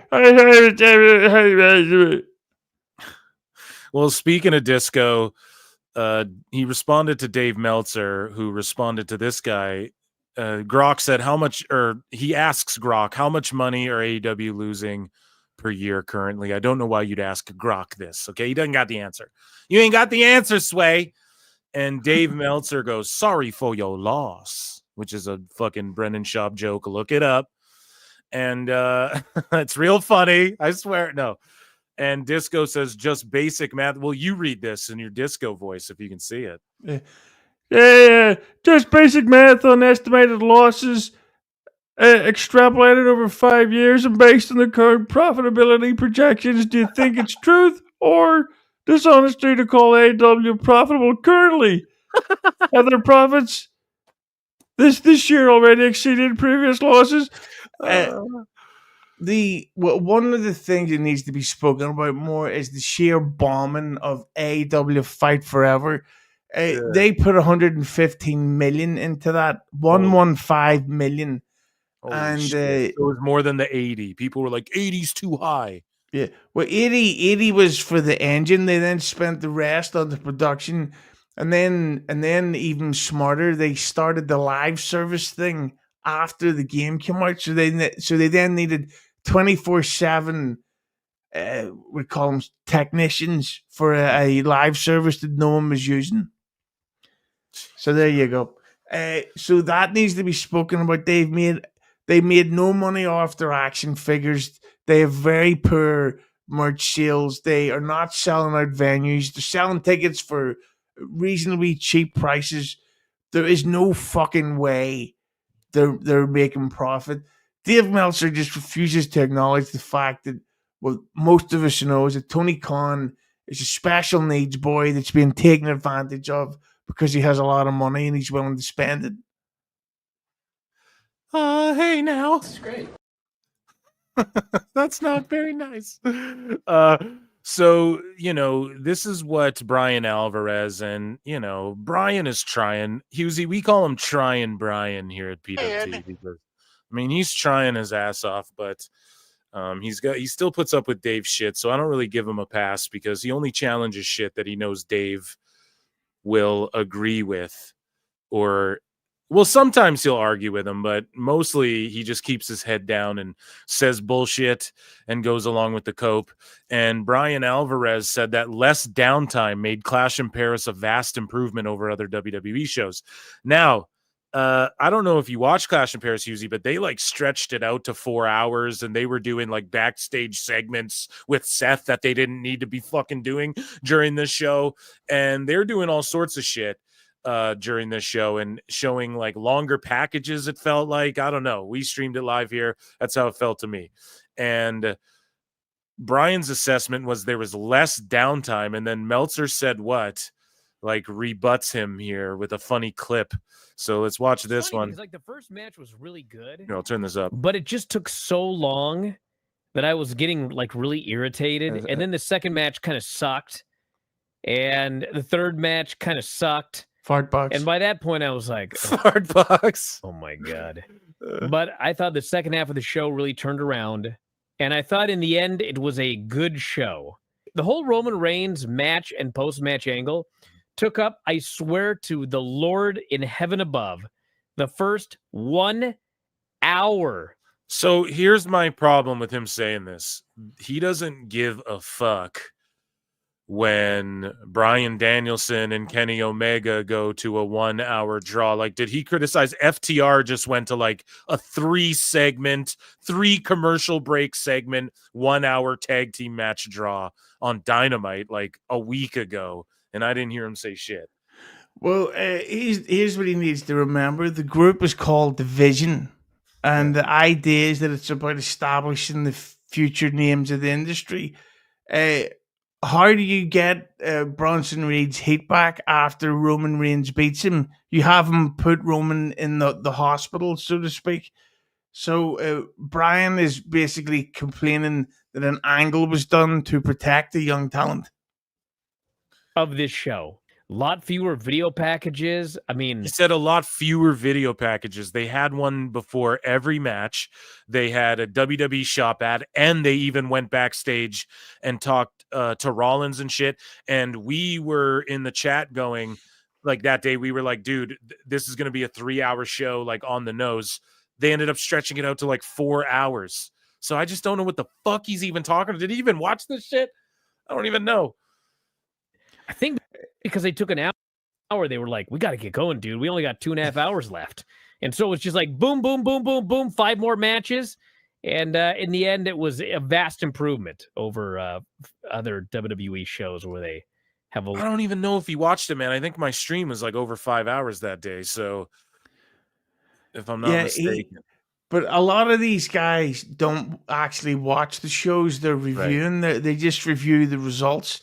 well, speaking of Disco, he responded to Dave Meltzer, who responded to this guy. Grok said, he asks Grok, how much money are AEW losing per year currently? I don't know why you'd ask Grok this. Okay. He doesn't got the answer. You ain't got the answer, Sway. And Dave Meltzer goes, sorry for your loss, which is a fucking Brendan Schaub joke. Look it up. And it's real funny. I swear. No. And Disco says, just basic math. Well, you read this in your Disco voice if you can see it. Yeah. Just basic math on estimated losses extrapolated over 5 years and based on the current profitability projections. Do you think it's truth or dishonesty to call AEW profitable currently? Have their profits this year already exceeded previous losses? One of the things that needs to be spoken about more is the sheer bombing of AEW Fight Forever. They put 115 million into that, 115 million. And it was more than the 80. People were like, 80's too high. Yeah, well, 80 was for the engine. They then spent the rest on the production, and then even smarter, they started the live service thing after the game came out. So they then needed 24/7. We call them technicians for a live service that no one was using. So there you go. So that needs to be spoken about. They made no money off their action figures. They have very poor merch sales. They are not selling out venues. They're selling tickets for reasonably cheap prices. There is no fucking way they're making profit. Dave Meltzer just refuses to acknowledge the fact that what most of us know is that Tony Khan is a special needs boy that's being taken advantage of because he has a lot of money and he's willing to spend it. Hey now. This is great. That's not very nice. So, this is what Brian Alvarez and, Brian is trying. Husey, we call him Trying Brian here at PWT because, he's trying his ass off, but he still puts up with Dave's shit. So I don't really give him a pass because he only challenges shit that he knows Dave will agree with, or well, sometimes he'll argue with him, but mostly he just keeps his head down and says bullshit and goes along with the cope. And Brian Alvarez said that less downtime made Clash in Paris a vast improvement over other WWE shows. Now, I don't know if you watch Clash in Paris, Husey, but they stretched it out to 4 hours, and they were doing backstage segments with Seth that they didn't need to be fucking doing during this show. And they're doing all sorts of shit during this show and showing longer packages. It felt like, I don't know, we streamed it live here. That's how it felt to me. And Brian's assessment was there was less downtime, and then Meltzer said what rebuts him here with a funny clip. So let's watch this one. The first match was really good. Here, I'll turn this up. But it just took so long that I was getting really irritated. And then the second match kind of sucked. And the third match kind of sucked. Fart box. And by that point, I was like, fart box. Oh my God. But I thought the second half of the show really turned around. And I thought in the end, it was a good show. The whole Roman Reigns match and post-match angle took up, I swear to the Lord in heaven above, the first 1 hour. So here's my problem with him saying this. He doesn't give a fuck when Bryan Danielson and Kenny Omega go to a 1 hour draw. Did he criticize FTR just went to a 3 commercial break segment, 1 hour tag team match draw on Dynamite a week ago, and I didn't hear him say shit. Well, here's what he needs to remember. The group is called Division, and the idea is that it's about establishing the future names of the industry. How do you get Bronson Reed's heat back after Roman Reigns beats him? You have him put Roman in the hospital, so to speak. So Brian is basically complaining that an angle was done to protect the young talent of this show. A lot fewer video packages. He said a lot fewer video packages. They had one before every match. They had a WWE shop ad, and they even went backstage and talked to Rollins and shit. And we were in the chat going, that day, we were like, dude, this is going to be a 3 hour show, on the nose. They ended up stretching it out to 4 hours. So I just don't know what the fuck he's even talking about. Did he even watch this shit? I don't even know. I think because they took an hour, they were like, we got to get going, dude. We only got 2.5 hours left. And so it was just boom, boom, boom, boom, boom, 5 more matches. And in the end, it was a vast improvement over other WWE shows where they have a... I don't even know if he watched it, man. I think my stream was over 5 hours that day. So if I'm not mistaken. But a lot of these guys don't actually watch the shows they're reviewing. Right. They just review the results.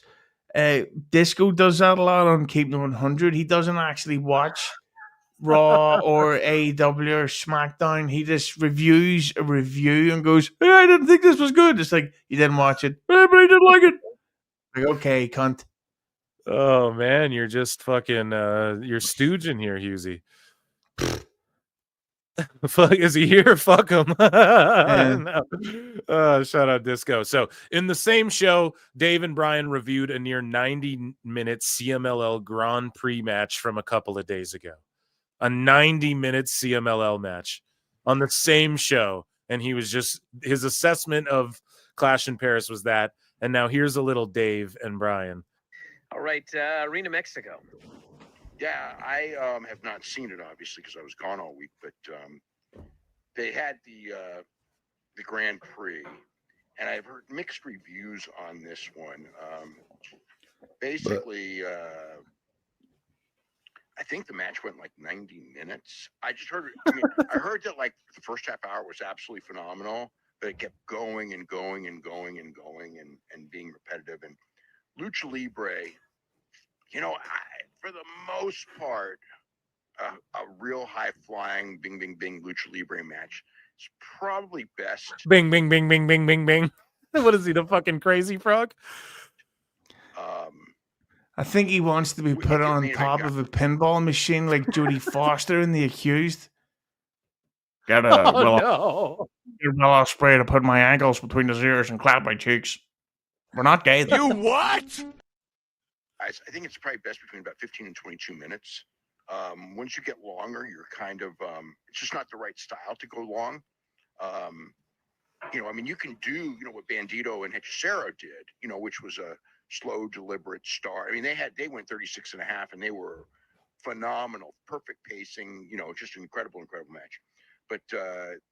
Disco does that a lot on Keep the 100. He doesn't actually watch Raw or AEW or Smackdown. He just reviews a review and goes, hey, I didn't think this was good. It's you didn't watch it. Hey, but I didn't like it. Okay, cunt. Oh, man, you're just fucking, you're stooging here, Husey. Fuck, is he here? Fuck him. No. Shout out Disco. So in the same show, Dave and Brian reviewed a near 90-minute CMLL Grand Prix match from a couple of days ago. A 90-minute CMLL match on the same show. And he was just, his assessment of Clash in Paris was that. And now here's a little Dave and Brian. All right, Arena Mexico. Yeah, I have not seen it, obviously, because I was gone all week, but they had the Grand Prix, and I've heard mixed reviews on this one. Basically, I think the match went like 90 minutes. I just heard. I mean, I heard that like the first half hour was absolutely phenomenal, but it kept going and going and going and going and being repetitive. And Lucha Libre, for the most part, a real high flying bing bing bing Lucha Libre match is probably best. Bing bing bing bing bing bing bing. What is he, the fucking crazy frog? I think he wants to be put on top of a pinball machine like Jodie Foster in The Accused. Get a no. Willow spray to put my ankles between his ears and clap my cheeks. We're not gay, though. You what? I think it's probably best between about 15 and 22 minutes. Once you get longer, you're kind of it's just not the right style to go long. I mean, you can do what Bandito and Hechicero did, which was a slow, deliberate start. I mean, they went 36 and a half, and they were phenomenal, perfect pacing. Just an incredible match. But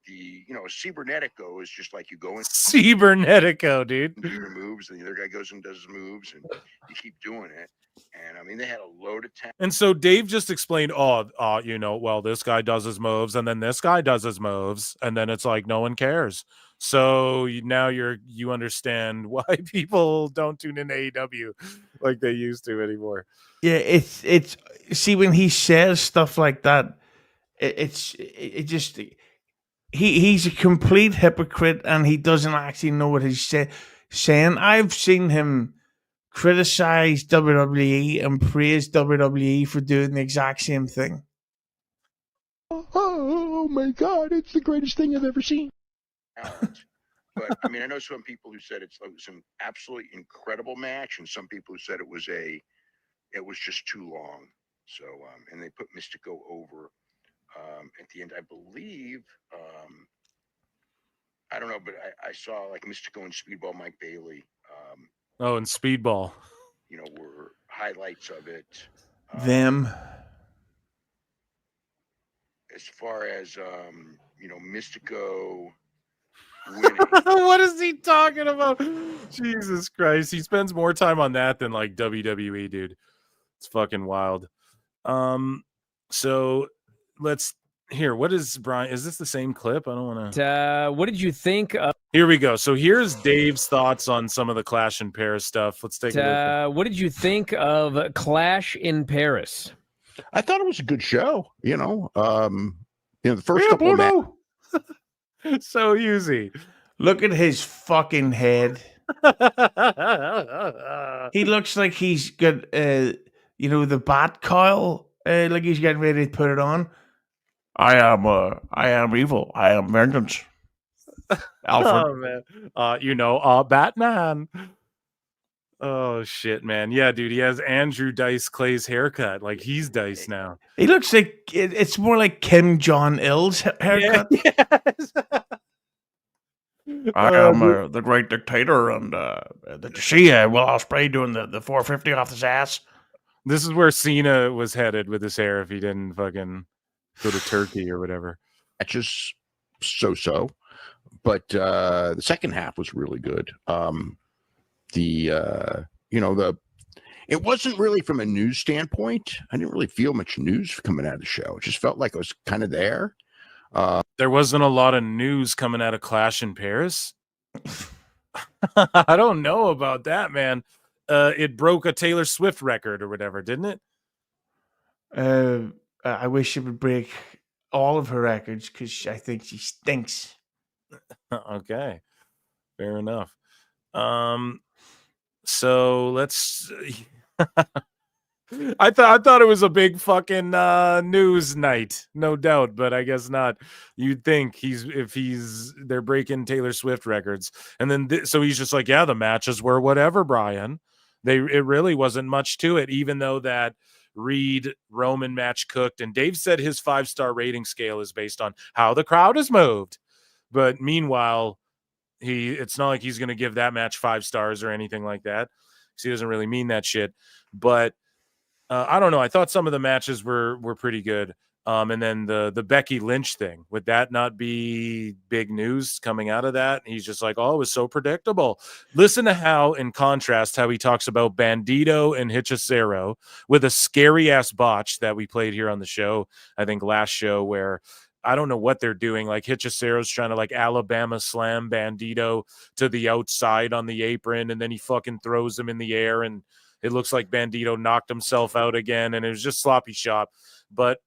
Cibernetico is just like you go in. Cibernetico, dude. Do your moves, and the other guy goes and does his moves, and you keep doing it. And I mean, they had a load of talent. And so Dave just explained, well, this guy does his moves, and then this guy does his moves, and then it's like no one cares. So now you understand why people don't tune in AEW like they used to anymore. Yeah, it's see, when he says stuff like that, he's a complete hypocrite, and he doesn't actually know what he's saying. I've seen him criticize WWE and praise WWE for doing the exact same thing. Oh my God, it's the greatest thing I've ever seen. But I mean, I know some people who said it was an absolutely incredible match, and some people who said it was just too long. So and they put Mystico over at the end, I believe. I don't know, but I saw like Mystico and Speedball Mike Bailey. And Speedball. Were highlights of it. Them. As far as Mystico winning. What is he talking about? Jesus Christ. He spends more time on that than like WWE, dude. It's fucking wild. So let's hear. What is Brian? Is this the same clip? I don't want to. What did you think of? Here we go. So here's Dave's thoughts on some of the Clash in Paris stuff. Let's take a look. What did you think of Clash in Paris? I thought it was a good show. The first couple of matches. So easy. Look at his fucking head. He looks like he's got, the bat coil. Like he's getting ready to put it on. I am evil. I am vengeance. Alfred. Oh man. Batman. Oh shit, man. Yeah, dude. He has Andrew Dice Clay's haircut. Like he's Dice now. He looks like it's more like Kim Jong-il's haircut. Yes. I am the great dictator, and did you see Will Ospreay doing the 450 off his ass? This is where Cena was headed with his hair if he didn't fucking go to Turkey or whatever. That's just so. But the second half was really good. It wasn't really from a news standpoint. I didn't really feel much news coming out of the show. It just felt like it was kind of there. There wasn't a lot of news coming out of Clash in Paris. I don't know about that, man. It broke a Taylor Swift record or whatever, didn't it? I wish it would break all of her records because I think she stinks. Okay, fair enough. So let's. I thought it was a big fucking news night, no doubt, but I guess not. You'd think they're breaking Taylor Swift records, and then so he's just like, yeah, the matches were whatever, Brian. It really wasn't much to it, even though that Reed Roman match cooked, and Dave said his 5-star rating scale is based on how the crowd is moved. But meanwhile, it's not like he's going to give that match 5 stars or anything like that, because he doesn't really mean that shit. But I don't know. I thought some of the matches were pretty good. And then the Becky Lynch thing, would that not be big news coming out of that? And he's just like, oh, it was so predictable. Listen to how, in contrast, how he talks about Bandito and Hechicero with a scary ass botch that we played here on the show, I think last show, where I don't know what they're doing. Like Hechicero's trying to like Alabama slam Bandito to the outside on the apron, and then he fucking throws him in the air, and it looks like Bandito knocked himself out again, and it was just sloppy shop. But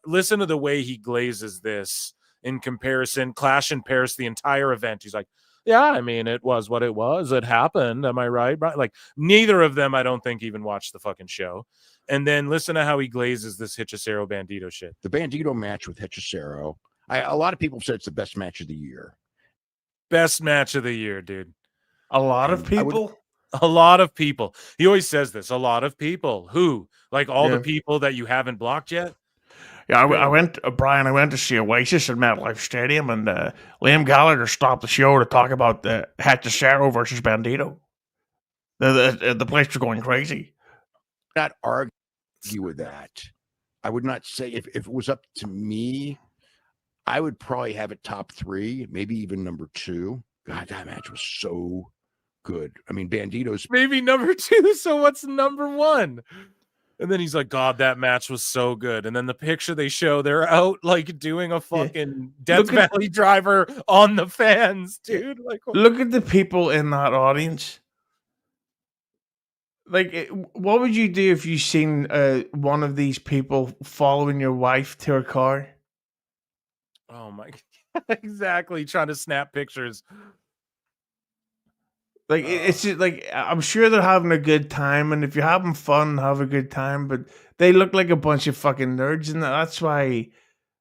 listen to the way he glazes this in comparison. Clash in Paris, the entire event. He's like, yeah, I mean, it was what it was. It happened. Am I right? Like, neither of them, I don't think, even watched the fucking show. And then listen to how he glazes this Hechicero Bandito shit. The Bandito match with Hechicero, a lot of people said it's the best match of the year. Best match of the year, dude. A lot of people? A lot of people. He always says this. A lot of people. Who? Like all the people that you haven't blocked yet? Yeah, I went, Brian, I went to see Oasis at MetLife Stadium, and Liam Gallagher stopped the show to talk about the Hechicero versus Bandito. The place was going crazy. Not argue with that. I would not say, if it was up to me, I would probably have it top 3, maybe even number 2. God, that match was so good. I mean, Bandito's maybe number 2. So what's number 1? And then he's like, God, that match was so good. And then the picture they show, they're out like doing a fucking Death Valley driver on the fans, dude. Like, look at the people in that audience. Like, what would you do if you seen one of these people following your wife to her car? Oh my God. Exactly. Trying to snap pictures. Like, it's just like, I'm sure they're having a good time, and if you're having fun, have a good time, but they look like a bunch of fucking nerds, and that's why,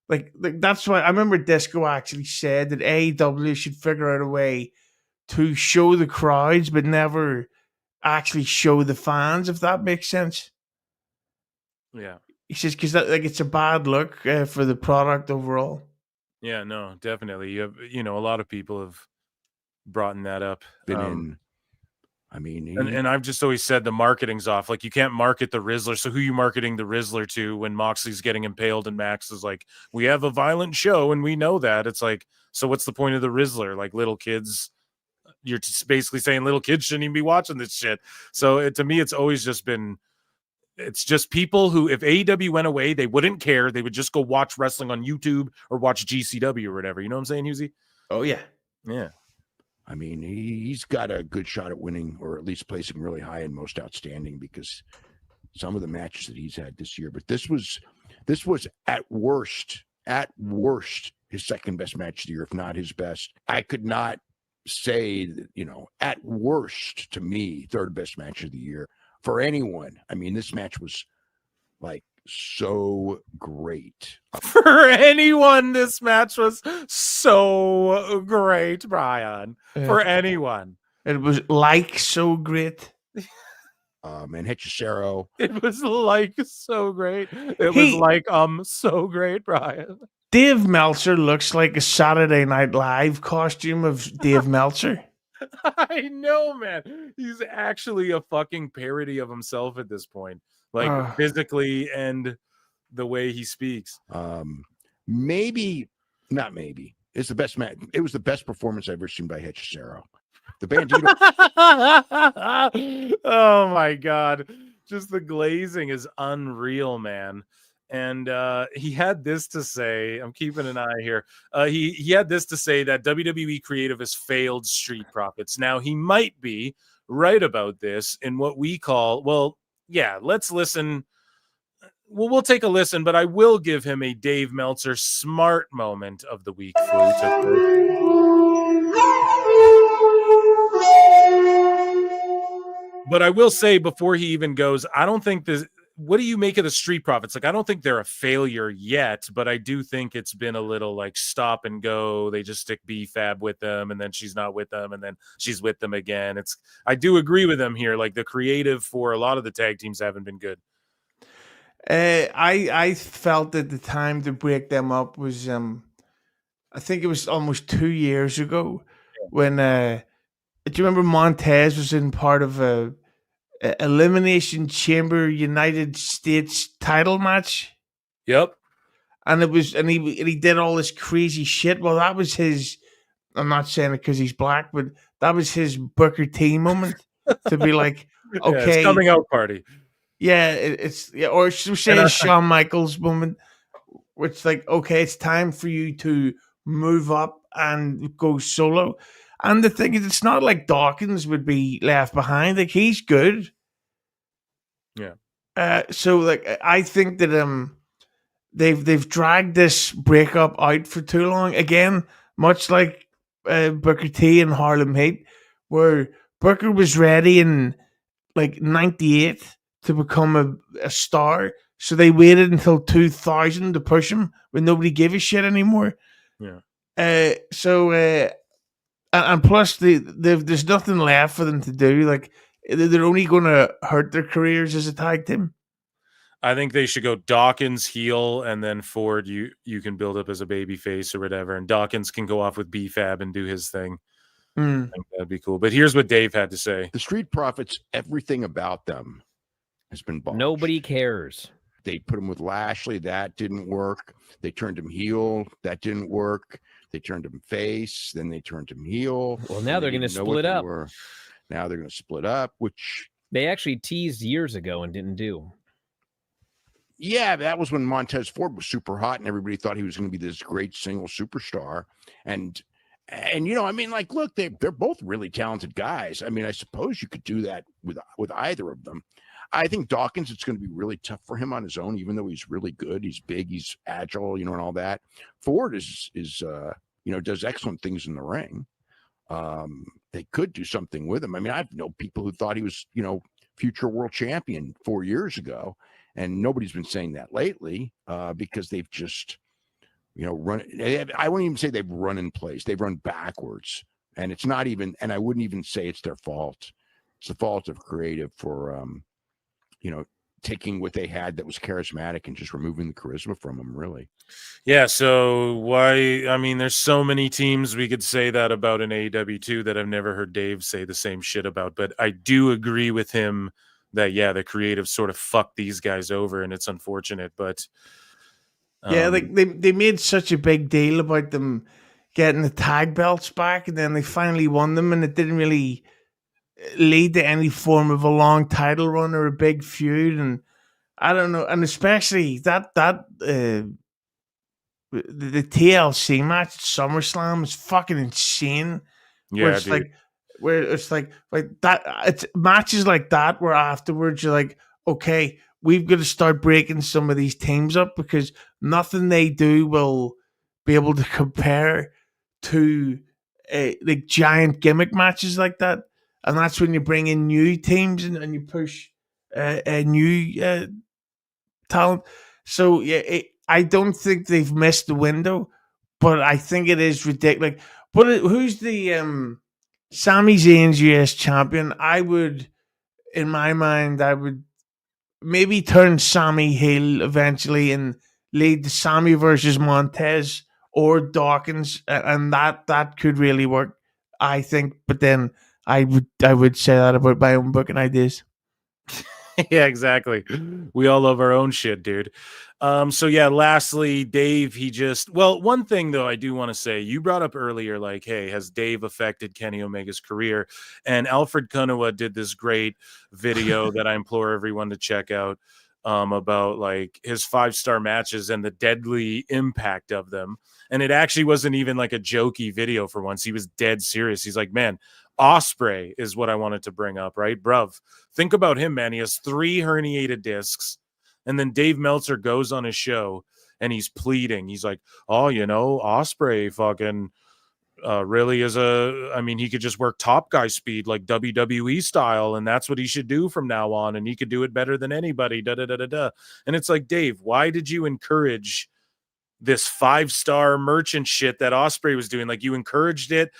that's why I remember Disco actually said that AEW should figure out a way to show the crowds, but never actually show the fans, if that makes sense. Yeah. He says, because it's a bad look for the product overall. Yeah, no, definitely. You have, a lot of people have brought that up. I mean, and I've just always said the marketing's off. Like, you can't market the Rizzler. So who are you marketing the Rizzler to when Moxley's getting impaled and Max is like, we have a violent show and we know that? It's like, so what's the point of the Rizzler? Like, little kids, you're basically saying little kids shouldn't even be watching this shit. So to me, it's always just been, it's just people who, if AEW went away, they wouldn't care. They would just go watch wrestling on YouTube or watch GCW or whatever. You know what I'm saying, Husey? Oh, yeah. Yeah. I mean, he's got a good shot at winning, or at least placing really high in most outstanding, because some of the matches that he's had this year. But this was at worst, his second best match of the year, if not his best. I could not say that, at worst, to me, third best match of the year for anyone. I mean, this match was like so great. For anyone, this match was so great, Brian. For anyone. It was like so great. And Hechicero. It was like so great. It was like so great, Brian. Dave Meltzer looks like a Saturday Night Live costume of Dave Meltzer. I know, man. He's actually a fucking parody of himself at this point. Like, physically and the way he speaks. Maybe, not maybe. It's the best match. It was the best performance I've ever seen by Hechicero. The Bandito. Oh my God. Just the glazing is unreal, man. And he had this to say. I'm keeping an eye here. He had this to say, that WWE creative has failed Street Profits. Now, he might be right about this in what we call, well, yeah, let's listen. Well, we'll take a listen, but I will give him a Dave Meltzer smart moment of the week. But I will say, before he even goes, I don't think this. What do you make of the Street Profits? Like, I don't think they're a failure yet, but I do think it's been a little like stop and go. They just stick B-Fab with them, and then she's not with them, and then she's with them again. I do agree with them here. Like, the creative for a lot of the tag teams haven't been good. I felt that the time to break them up was, I think it was almost 2 years ago when, do you remember Montez was in part of a Elimination Chamber United States title match? Yep. and he did all this crazy shit. Well, that was his. I'm not saying it because he's black, but that was his Booker T moment to be like, okay, it's coming out party. Yeah, it's or say Shawn Michaels moment, which like, okay, it's time for you to move up and go solo. And the thing is, it's not like Dawkins would be left behind. Like, he's good. Yeah. So like, I think that they've dragged this breakup out for too long. Again, much like Booker T and Harlem Heat, where Booker was ready in like 98 to become a star. So they waited until 2000 to push him when nobody gave a shit anymore. Yeah. And plus there's nothing left for them to do. Like, they're only going to hurt their careers as a tag team. I think they should go Dawkins heel, and then Ford you can build up as a baby face or whatever, and Dawkins can go off with B-Fab and do his thing. I think that'd be cool. But here's what Dave had to say. The Street Profits, everything about them has been botched. Nobody cares. They put him with Lashley. That didn't work. They turned him heel. That didn't work. They turned him face. Then they turned him heel. Well, now they're going to split up. Now they're going to split up, which they actually teased years ago and didn't do. Yeah, that was when Montez Ford was super hot and everybody thought he was going to be this great single superstar. And you know, I mean, like, look, they're both really talented guys. I mean, I suppose you could do that with either of them. I think Dawkins, it's going to be really tough for him on his own, even though he's really good. He's big, he's agile, you know, and all that. Ford is you know, does excellent things in the ring. They could do something with him. I mean, I've known people who thought he was, you know, future world champion 4 years ago, and nobody's been saying that lately because they've just, you know, I wouldn't even say they've run in place. They've run backwards, and it's not even, and I wouldn't even say it's their fault. It's the fault of creative for, you know, taking what they had that was charismatic and just removing the charisma from them, really. Yeah, so why, I mean, there's so many teams we could say that about in AEW too that I've never heard Dave say the same shit about, but I do agree with him that, yeah, the creative sort of fucked these guys over, and it's unfortunate, but yeah, like they made such a big deal about them getting the tag belts back, and then they finally won them, and it didn't really lead to any form of a long title run or a big feud. And I don't know, and especially that the TLC match at SummerSlam is fucking insane. Yeah, where it's dude. like that. It's matches like that where afterwards you're like, okay, we've got to start breaking some of these teams up because nothing they do will be able to compare to like giant gimmick matches like that. And that's when you bring in new teams and you push a new talent. So yeah, I don't think they've missed the window, but I think it is ridiculous. But who's the Sami Zayn's US champion? I would, in my mind, I would maybe turn Sami heel eventually and lead to Sami versus Montez or Dawkins, and that could really work, I think. But then I would say that about my own booking ideas. Yeah, exactly. We all love our own shit, dude. So yeah, lastly, Dave, one thing though I do want to say, you brought up earlier, like, hey, has Dave affected Kenny Omega's career? And Alfred Kunawa did this great video that I implore everyone to check out about like his 5-star matches and the deadly impact of them. And it actually wasn't even like a jokey video for once. He was dead serious. He's like, man, Ospreay is what I wanted to bring up, right? Bruv, think about him, man. He has 3 herniated discs. And then Dave Meltzer goes on his show and he's pleading. He's like, oh, you know, Ospreay fucking really is he could just work top guy speed like WWE style. And that's what he should do from now on. And he could do it better than anybody. And it's like, Dave, why did you encourage this 5-star merchant shit that Ospreay was doing? Like, you encouraged it.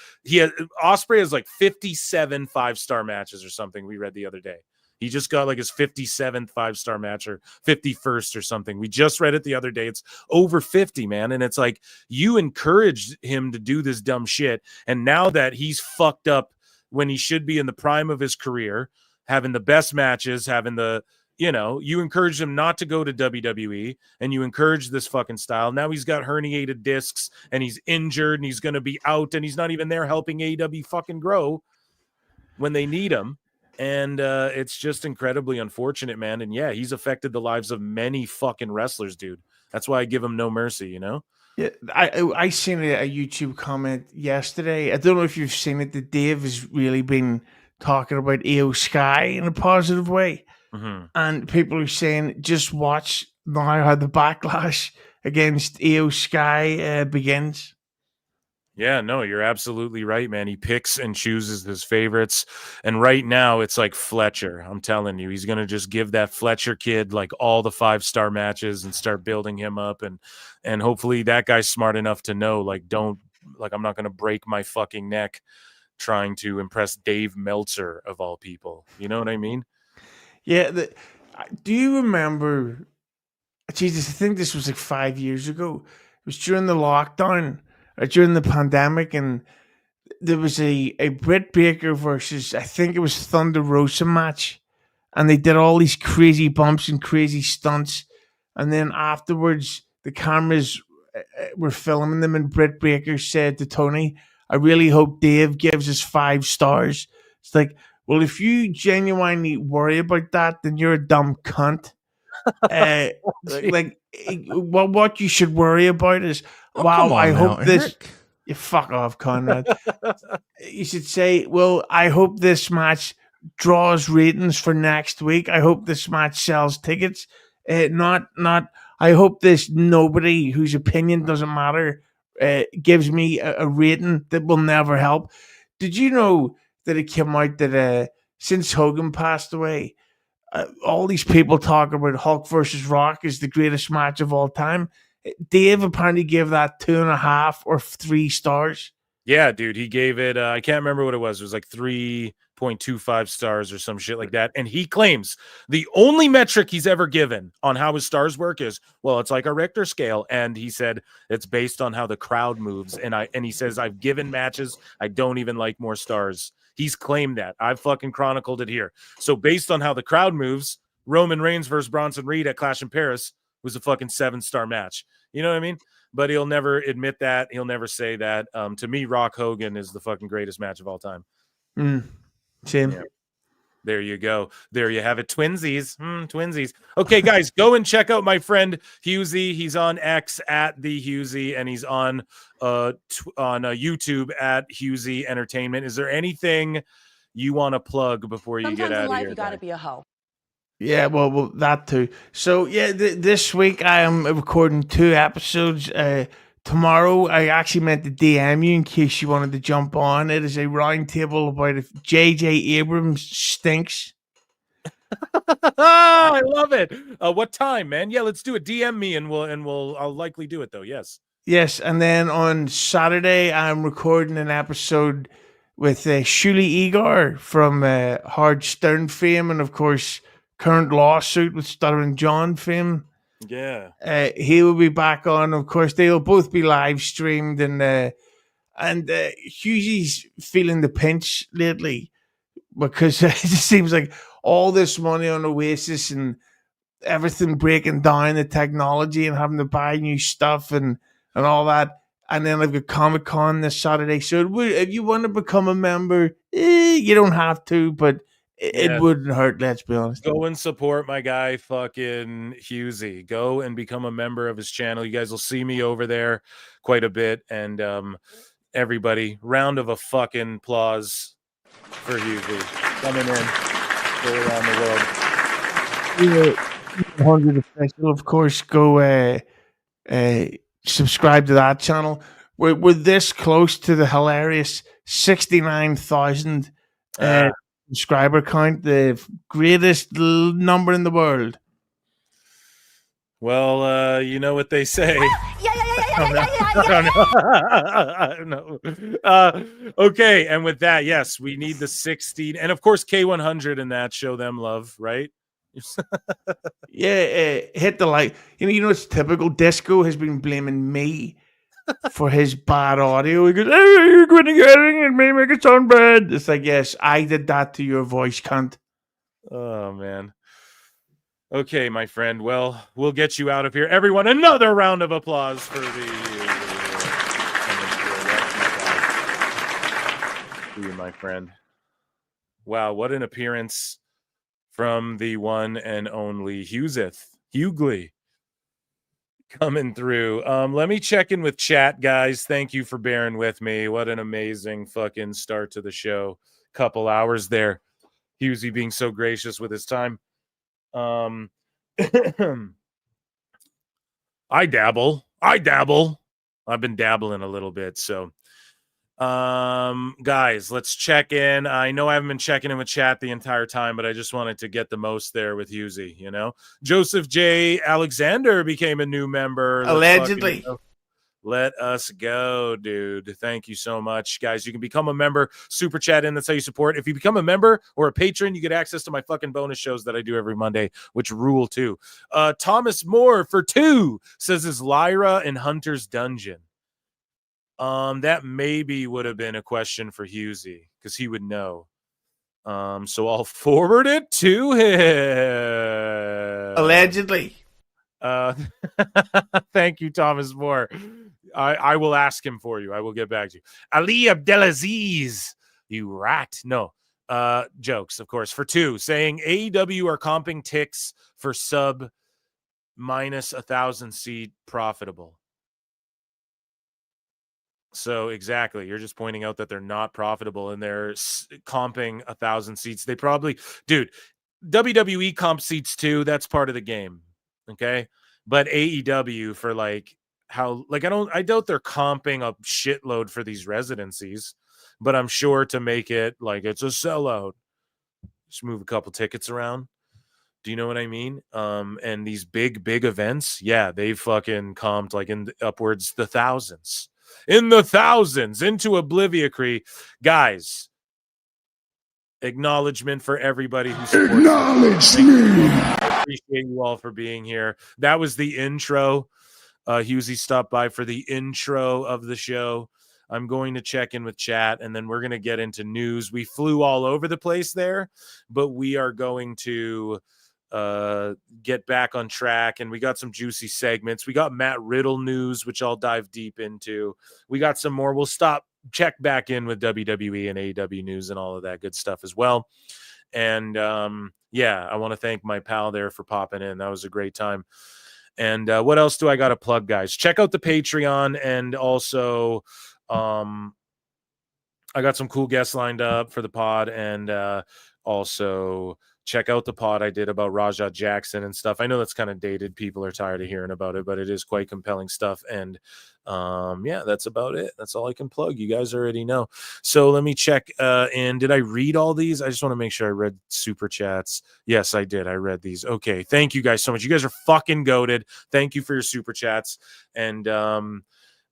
Ospreay has like 57 5-star matches or something. We read the other day. He just got like his 57th 5-star match or 51st or something. We just read it the other day. It's over 50, man. And it's like, you encouraged him to do this dumb shit. And now that he's fucked up when he should be in the prime of his career, having the best matches, having the, you know, you encouraged him not to go to WWE and you encouraged this fucking style. Now he's got herniated discs and he's injured and he's going to be out and he's not even there helping AEW fucking grow when they need him. And it's just incredibly unfortunate, man. And yeah, he's affected the lives of many fucking wrestlers, dude. That's why I give him no mercy, you know? Yeah, I seen a YouTube comment yesterday. I don't know if you've seen it. That Dave has really been talking about AO Sky in a positive way. Mm-hmm. And people are saying, just watch now how the backlash against AO Sky begins. Yeah, no, you're absolutely right, man. He picks and chooses his favorites. And right now it's like Fletcher. I'm telling you, he's going to just give that Fletcher kid like all the 5-star matches and start building him up. And hopefully that guy's smart enough to know, like, I'm not going to break my fucking neck trying to impress Dave Meltzer of all people. You know what I mean? Yeah. Do you remember? Jesus, I think this was like 5 years ago. It was during the lockdown or during the pandemic, and there was a Britt Baker versus, I think it was Thunder Rosa match, and they did all these crazy bumps and crazy stunts, and then afterwards the cameras were filming them, and Britt Baker said to Tony, "I really hope Dave gives us 5 stars." It's like, well, if you genuinely worry about that, then you're a dumb cunt. What you should worry about is, wow, I hope this. You fuck off, Conrad. You should say, well, I hope this match draws ratings for next week. I hope this match sells tickets. Not. I hope this nobody whose opinion doesn't matter gives me a rating that will never help. Did you know that it came out that since Hogan passed away, all these people talk about Hulk versus Rock is the greatest match of all time. Dave apparently gave that 2.5 or 3 stars. Yeah, dude, he gave it, I can't remember what it was. It was like 3.25 stars or some shit like that. And he claims the only metric he's ever given on how his stars work is, well, it's like a Richter scale. And he said it's based on how the crowd moves. And he says, I've given matches I don't even like more stars. He's claimed that. I've fucking chronicled it here. So based on how the crowd moves, Roman Reigns versus Bronson Reed at Clash in Paris was a fucking 7-star match. You know what I mean? But he'll never admit that. He'll never say that. To me, Rock Hogan is the fucking greatest match of all time. Same. Yeah. There you go. There you have it. Twinsies. Twinsies. Okay, guys, go and check out my friend Husey. He's on X at the Husey, and he's on YouTube at Husey Entertainment. Is there anything you want to plug before you get out of here? You got to be a hoe. Yeah, well, that too. So yeah, this week I am recording 2 episodes. Tomorrow, I actually meant to DM you in case you wanted to jump on. It is a roundtable about if J.J. Abrams stinks. I love it. What time, man? Yeah, let's do it. DM me and I'll likely do it though. Yes. Yes, and then on Saturday, I'm recording an episode with Shuli Igor from Hard Stern fame, and of course, current lawsuit with Stuttering John fame. Yeah. He will be back on. Of course, they will both be live streamed, and Hughesy's feeling the pinch lately because it just seems like all this money on Oasis and everything breaking down, the technology and having to buy new stuff and all that. And then I've got Comic-Con this Saturday. So if you want to become a member, you don't have to, but it wouldn't hurt, let's be honest. Go and support my guy, fucking Husey. Go and become a member of his channel. You guys will see me over there quite a bit. And everybody, round of a fucking applause for Husey coming in go around the world. 100 official, of course. Go subscribe to that channel. We're this close to the hilarious 69,000 subscriber count, the greatest number in the world. Well, you know what they say. No. Okay, and with that, yes, we need the 16, and of course K100 in that. Show them love, right? Hit the like. You know, it's typical. Disco has been blaming me for his bad audio. He goes, "Hey, you're going to get it and may make it sound bad." It's like, yes, I did that to your voice, cunt. Oh man. Okay, my friend. Well, we'll get you out of here. Everyone, another round of applause for you, my friend. Wow, what an appearance from the one and only Hughley coming through. Let me check in with chat, guys. Thank you for bearing with me. What an amazing fucking start to the show. Couple hours there. Husey being so gracious with his time. I dabble. I've been dabbling a little bit. So, guys, let's check in. I know I haven't been checking in with chat the entire time, but I just wanted to get the most there with Husey, you know. Joseph J. Alexander became a new member. Allegedly. Let us go, dude. Thank you so much, guys. You can become a member, super chat in. That's how you support. If you become a member or a patron, you get access to my fucking bonus shows that I do every Monday, which rule too. Thomas Moore for 2 says, is Lyra in Hunter's Dungeon? That maybe would have been a question for Husey because he would know. So I'll forward it to him. Allegedly. Thank you, Thomas Moore. I will ask him for you. I will get back to you. Ali Abdelaziz, you rat. No, jokes, of course, for 2, saying AEW are comping ticks for sub minus 1,000 seat profitable. So exactly, you're just pointing out that they're not profitable and they're comping 1,000 seats. They probably, dude, WWE comp seats too. That's part of the game. Okay. But AEW for like how, like, I doubt they're comping a shitload for these residencies, but I'm sure to make it like it's a sellout, just move a couple tickets around. Do you know what I mean? And these big events, yeah, they fucking comped like in upwards the thousands. In the thousands, into Obliviacry. Guys, acknowledgement for everybody who supports. Acknowledge me. I appreciate you all for being here. That was the intro. Husey stopped by for the intro of the show. I'm going to check in with chat, and then we're going to get into news. We flew all over the place there, but we are going to get back on track, and we got some juicy segments. We got Matt Riddle news, which I'll dive deep into. We got some more. We'll check back in with WWE and AEW news and all of that good stuff as well. And yeah, I want to thank my pal there for popping in. That was a great time. And what else do I got to plug, guys? Check out the Patreon, and also I got some cool guests lined up for the pod, and also check out the pod I did about Raja Jackson and stuff. I know that's kind of dated. People are tired of hearing about it, but it is quite compelling stuff. And yeah, that's about it. That's all I can plug. You guys already know. So let me check in. Did I read all these? I just want to make sure I read super chats. Yes, I did. I read these. Okay. Thank you guys so much. You guys are fucking goated. Thank you for your super chats. And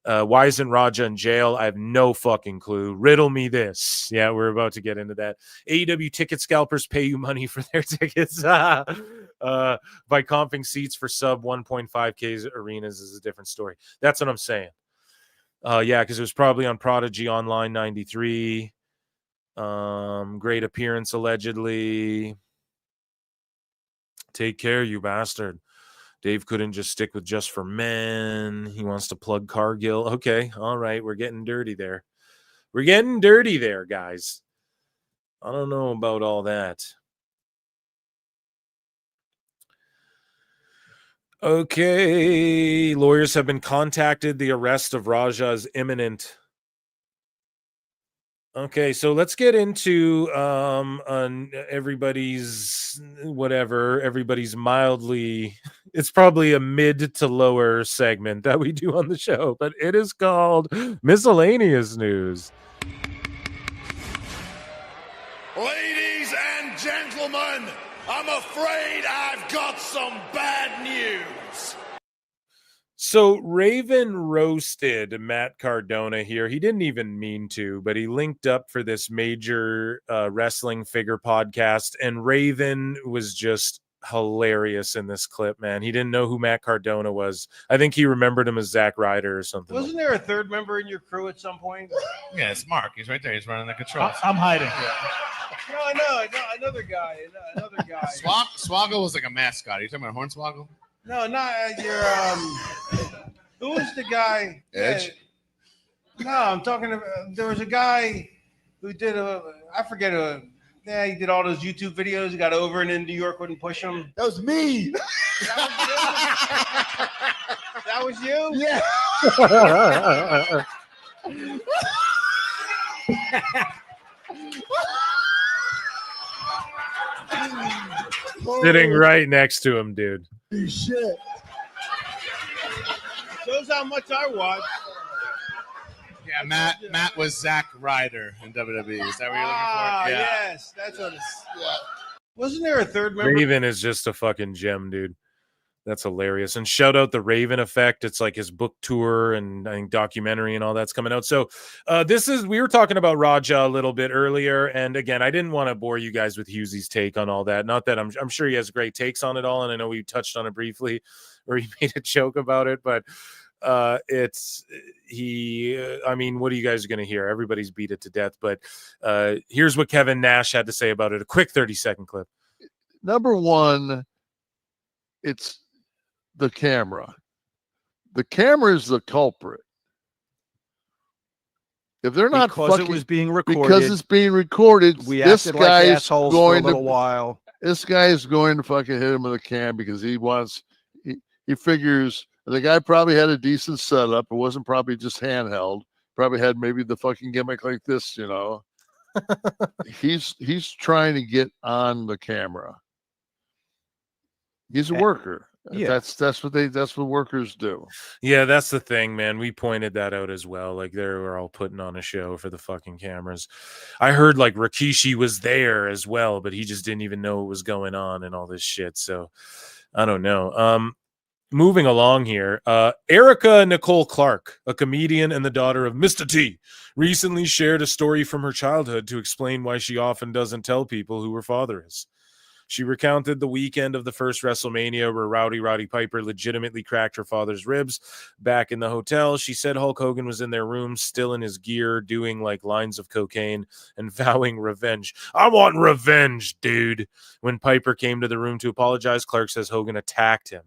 why isn't Raja in jail? I have no fucking clue. Riddle me this. Yeah, we're about to get into that. AEW ticket scalpers pay you money for their tickets by comping seats for sub 1.5K arenas is a different story. That's what I'm saying. Yeah, because it was probably on Prodigy Online 93. Great appearance, allegedly. Take care, you bastard. Dave couldn't just stick with Just for Men. He wants to plug Cargill. Okay, all right. We're getting dirty there. We're getting dirty there, guys. I don't know about all that. Okay. Lawyers have been contacted. The arrest of Raja is imminent. Okay, so let's get into everybody's mildly, it's probably a mid to lower segment that we do on the show, but it is called Miscellaneous News. Ladies and gentlemen, I'm afraid I've got some bad news. So Raven roasted Matt Cardona here. He didn't even mean to, but he linked up for this major wrestling figure podcast, and Raven was just hilarious in this clip, man. He didn't know who Matt Cardona was. I think he remembered him as Zack Ryder or something. Wasn't there a third member in your crew at some point? Yeah, it's Mark. He's right there. He's running the controls. I'm hiding. No, another guy. Swoggle was like a mascot. Are you talking about Hornswoggle? No, not your who was the guy? Edge? No, I'm talking about. There was a guy who did he did all those YouTube videos. He got over and then New York wouldn't push him. That was me. That was you? Yeah. Sitting right next to him, dude. Shit. Shows how much I watch. Yeah, Matt was Zack Ryder in WWE. Is that what you're looking for? Yeah. Yes, that's what it's. Yeah. Wasn't there a third member? Raven is just a fucking gem, dude. That's hilarious. And shout out the Raven Effect. It's like his book tour and I think documentary and all that's coming out. So we were talking about Raja a little bit earlier. And again, I didn't want to bore you guys with Hughesy's take on all that. Not that I'm sure he has great takes on it all. And I know we touched on it briefly or he made a joke about it, but I mean, what are you guys going to hear? Everybody's beat it to death, but here's what Kevin Nash had to say about it. A quick 30-second clip. Number one, it's the camera. The camera is the culprit. If they're not because it was being recorded, because it's being recorded, we this acted guy like is assholes going for a little to while. This guy is going to fucking hit him with a cam because he figures the guy probably had a decent setup. It wasn't probably just handheld. Probably had maybe the fucking gimmick like this, you know. He's trying to get on the camera. He's a worker. Yeah. That's what workers do. Yeah, that's the thing, man. We pointed that out as well. Like they were all putting on a show for the fucking cameras. I heard like Rikishi was there as well, but he just didn't even know what was going on and all this shit. So I don't know. Moving along here, Erica Nicole Clark, a comedian and the daughter of Mr. T, recently shared a story from her childhood to explain why she often doesn't tell people who her father is. She recounted the weekend of the first WrestleMania where Roddy Piper legitimately cracked her father's ribs back in the hotel. She said Hulk Hogan was in their room, still in his gear, doing like lines of cocaine and vowing revenge. I want revenge, dude. When Piper came to the room to apologize, Clark says Hogan attacked him.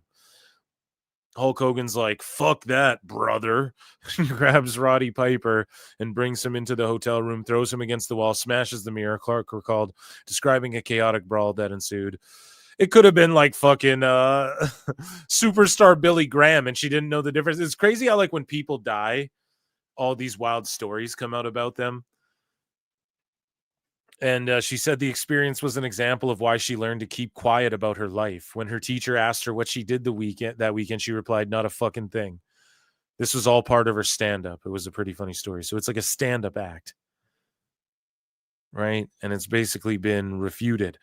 Hulk Hogan's like, fuck that, brother. He grabs Roddy Piper and brings him into the hotel room, throws him against the wall, smashes the mirror. Clark recalled describing a chaotic brawl that ensued. It could have been like fucking superstar Billy Graham, and she didn't know the difference. It's crazy how like when people die, all these wild stories come out about them. And she said the experience was an example of why she learned to keep quiet about her life. When her teacher asked her what she did that weekend, she replied, not a fucking thing. This was all part of her stand-up. It was a pretty funny story. So it's like a stand-up act. Right? And it's basically been refuted.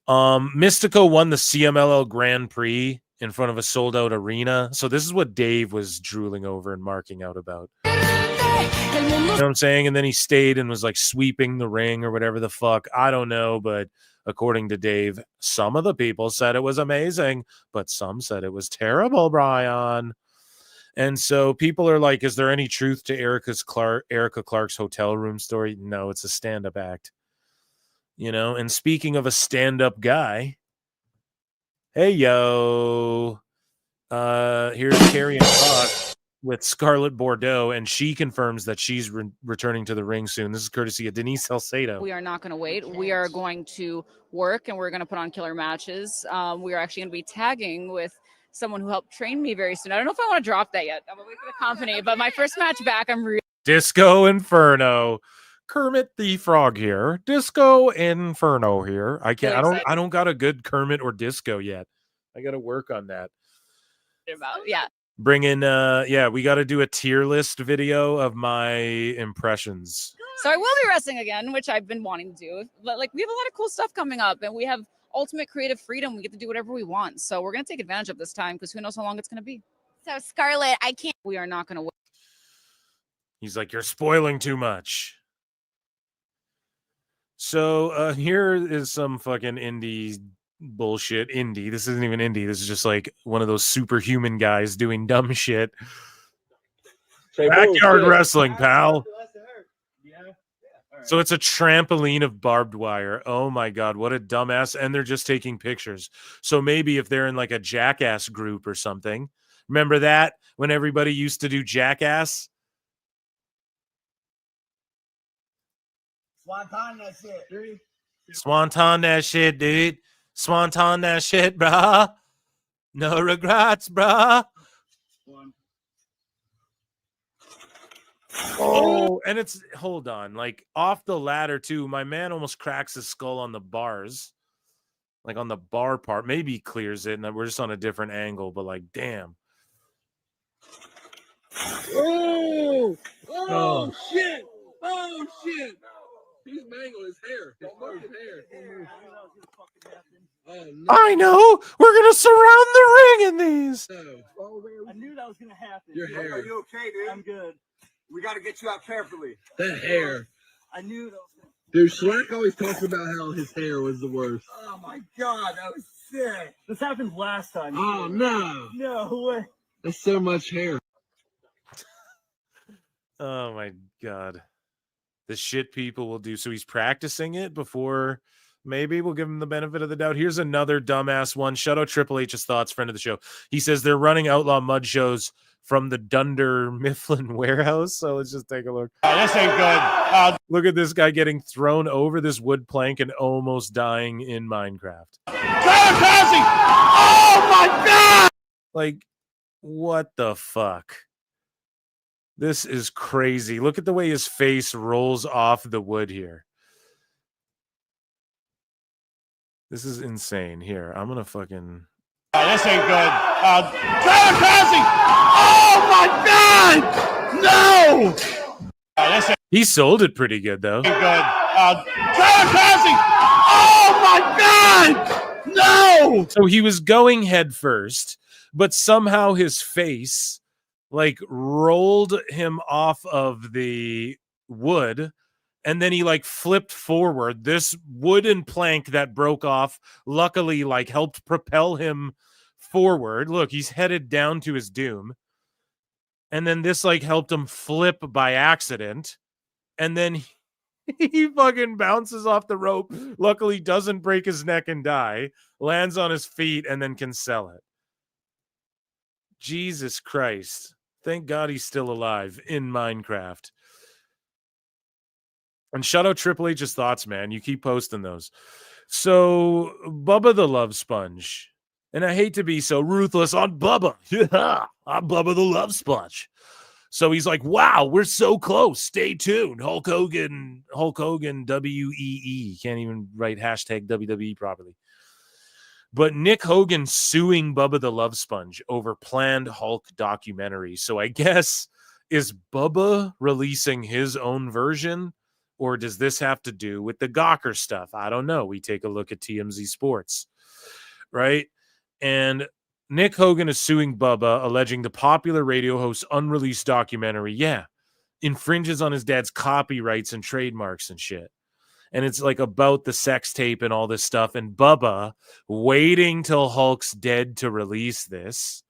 Mystico won the CMLL Grand Prix in front of a sold-out arena. So this is what Dave was drooling over and marking out about. You know what I'm saying? And then he stayed and was like sweeping the ring or whatever the fuck. I don't know, but according to Dave, some of the people said it was amazing, but some said it was terrible, Brian. And so people are like, is there any truth to Erica Clark's hotel room story? No, it's a stand-up act. You know, and speaking of a stand-up guy, hey, yo, here's Carrie and Talk with Scarlett Bordeaux, and she confirms that she's returning to the ring soon. This is courtesy of Denise Salcedo. We are not going to wait. We are going to work, and we're going to put on killer matches. We are actually going to be tagging with someone who helped train me very soon. I don't know if I want to drop that yet. I'm going to wait for the company, but my first match back, I'm really... Disco Inferno. Kermit the Frog here. Disco Inferno here. I don't got a good Kermit or Disco yet. I got to work on that. Yeah. Bring in, we got to do a tier list video of my impressions. So I will be wrestling again, which I've been wanting to do. But like, we have a lot of cool stuff coming up, and we have ultimate creative freedom. We get to do whatever we want. So we're going to take advantage of this time because who knows how long it's going to be. So Scarlett, We are not going to wait. He's like, you're spoiling too much. So here is some fucking indie bullshit. This isn't even indie. This is just like one of those superhuman guys doing dumb shit. Backyard wrestling, pal. So it's a trampoline of barbed wire. Oh my God, what a dumbass. And they're just taking pictures. So maybe if they're in like a Jackass group or something. Remember that when everybody used to do Jackass? Swanton that shit, dude. Swanton that shit, dude. Swanton that shit, brah. No regrets, brah. Oh, and it's, hold on, like off the ladder too. My man almost cracks his skull on the bars, like on the bar part. Maybe he clears it, and we're just on a different angle. But like, damn. Oh! Oh. Oh, shit! Oh, shit! He's mangling his hair. His fucking hair. Oh, no. I know. We're gonna surround the ring in these. No. I knew that was gonna happen. Your hair. Are you okay, dude? I'm good. We got to get you out carefully. That hair. I knew that was gonna... Dude, Shrek always talks about how his hair was the worst. Oh my God, that was sick. This happened last time. Oh, no. No way. That's so much hair. Oh my God. The shit people will do. So he's practicing it before. Maybe we'll give him the benefit of the doubt. Here's another dumbass one. Shout out Triple H's thoughts, friend of the show. He says they're running Outlaw Mud shows from the Dunder Mifflin warehouse. So let's just take a look. This ain't good. Look at this guy getting thrown over this wood plank and almost dying in Minecraft. Oh my God! Like, what the fuck? This is crazy. Look at the way his face rolls off the wood here. This is insane. Here, I'm gonna fucking... This ain't good. Oh my God! No! He sold it pretty good, though. Good. Oh my God! No! So he was going head first, but somehow his face like rolled him off of the wood, and then he like flipped forward. This wooden plank that broke off luckily like helped propel him forward. Look, he's headed down to his doom. And then this like helped him flip by accident. And then he fucking bounces off the rope. Luckily doesn't break his neck and die. Lands on his feet and then can sell it. Jesus Christ. Thank God he's still alive in Minecraft. And shout out Triple H's thoughts, man. You keep posting those. So Bubba the Love Sponge. And I hate to be so ruthless on Bubba. I'm Bubba the Love Sponge. So he's like, wow, we're so close. Stay tuned. Hulk Hogan, WEE. Can't even write hashtag WWE properly. But Nick Hogan suing Bubba the Love Sponge over planned Hulk documentary. So I guess, is Bubba releasing his own version? Or does this have to do with the Gawker stuff? I don't know. We take a look at TMZ Sports, right? And Nick Hogan is suing Bubba, alleging the popular radio host's unreleased documentary, infringes on his dad's copyrights and trademarks and shit. And it's like about the sex tape and all this stuff. And Bubba waiting till Hulk's dead to release this,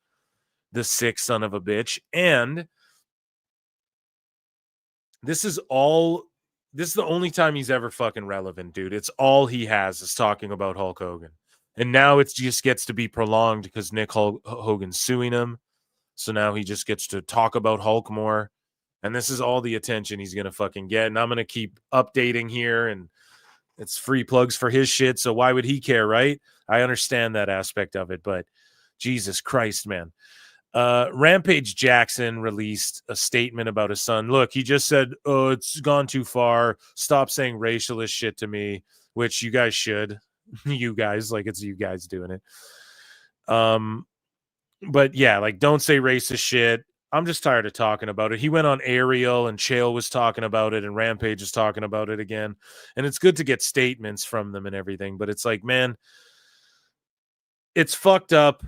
the sick son of a bitch. And this is the only time he's ever fucking relevant, dude. It's all he has is talking about Hulk Hogan. And now it just gets to be prolonged because Nick Hogan's suing him. So now he just gets to talk about Hulk more. And this is all the attention he's going to fucking get. And I'm going to keep updating here. And it's free plugs for his shit. So why would he care, right? I understand that aspect of it. But Jesus Christ, man. Rampage Jackson released a statement about his son. Look, he just said, oh, it's gone too far. Stop saying racialist shit to me, which you guys should. You guys, like it's you guys doing it. But yeah, like don't say racist shit. I'm just tired of talking about it. He went on Ariel and Chael was talking about it and Rampage is talking about it again. And it's good to get statements from them and everything, but it's like, man, it's fucked up.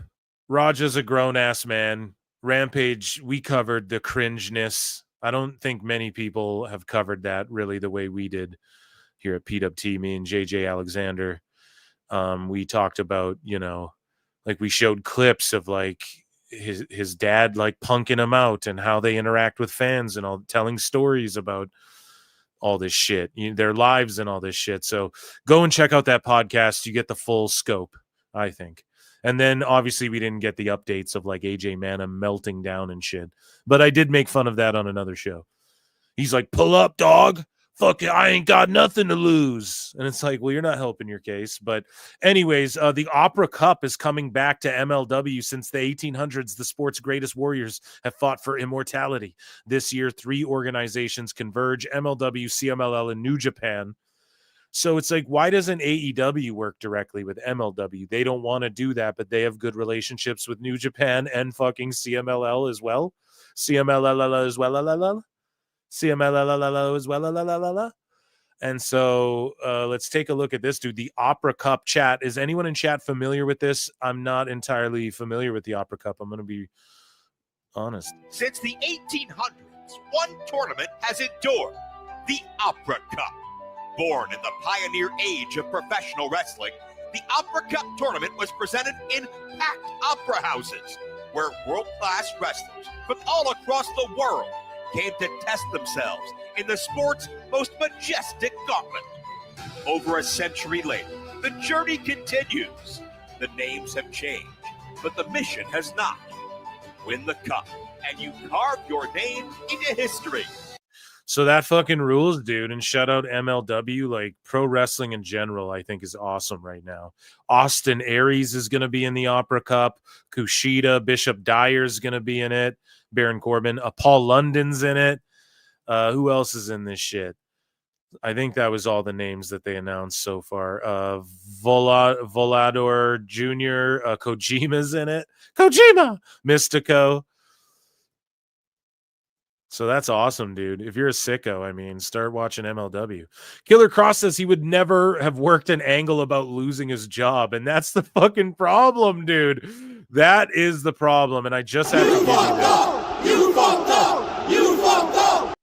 Raja's a grown-ass man. Rampage, we covered the cringeness. I don't think many people have covered that really the way we did here at PWT, me and JJ Alexander. We talked about, like we showed clips of like his dad like punking him out and how they interact with fans and all, telling stories about all this shit, their lives and all this shit. So go and check out that podcast. You get the full scope, I think. And then obviously we didn't get the updates of like AJ Mana melting down and shit, but I did make fun of that on another show. He's like, pull up, dog. Fuck it, I ain't got nothing to lose. And it's like, well, you're not helping your case. But anyways, the Opera Cup is coming back to MLW. Since the 1800s, the sport's greatest warriors have fought for immortality. This year, 3 organizations converge: MLW, CMLL, and New Japan. So it's like, why doesn't AEW work directly with MLW? They don't want to do that, but they have good relationships with New Japan and fucking CMLL as well. CMLL as well. CMLL as well. And so let's take a look at this, dude. The Opera Cup chat. Is anyone in chat familiar with this? I'm not entirely familiar with the Opera Cup. I'm going to be honest. Since the 1800s, one tournament has endured: the Opera Cup. Born in the pioneer age of professional wrestling, the Opera Cup tournament was presented in packed opera houses, where world-class wrestlers from all across the world came to test themselves in the sport's most majestic gauntlet. Over a century later, the journey continues. The names have changed, but the mission has not. Win the cup, and you carve your name into history. So that fucking rules, dude. And shout out MLW. Like, pro wrestling in general, I think, is awesome right now. Austin Aries is going to be in the Opera Cup. Kushida, Bishop Dyer is going to be in it. Baron Corbin. Paul London's in it. Who else is in this shit? I think that was all the names that they announced so far. Volador Jr., Kojima's in it. Kojima! Mystico. So that's awesome, dude. If you're a sicko, I mean, start watching MLW. Killer Cross says he would never have worked an angle about losing his job, and that's the fucking problem, dude. That is the problem, and I just have to give you this. You fucked up! You fucked up!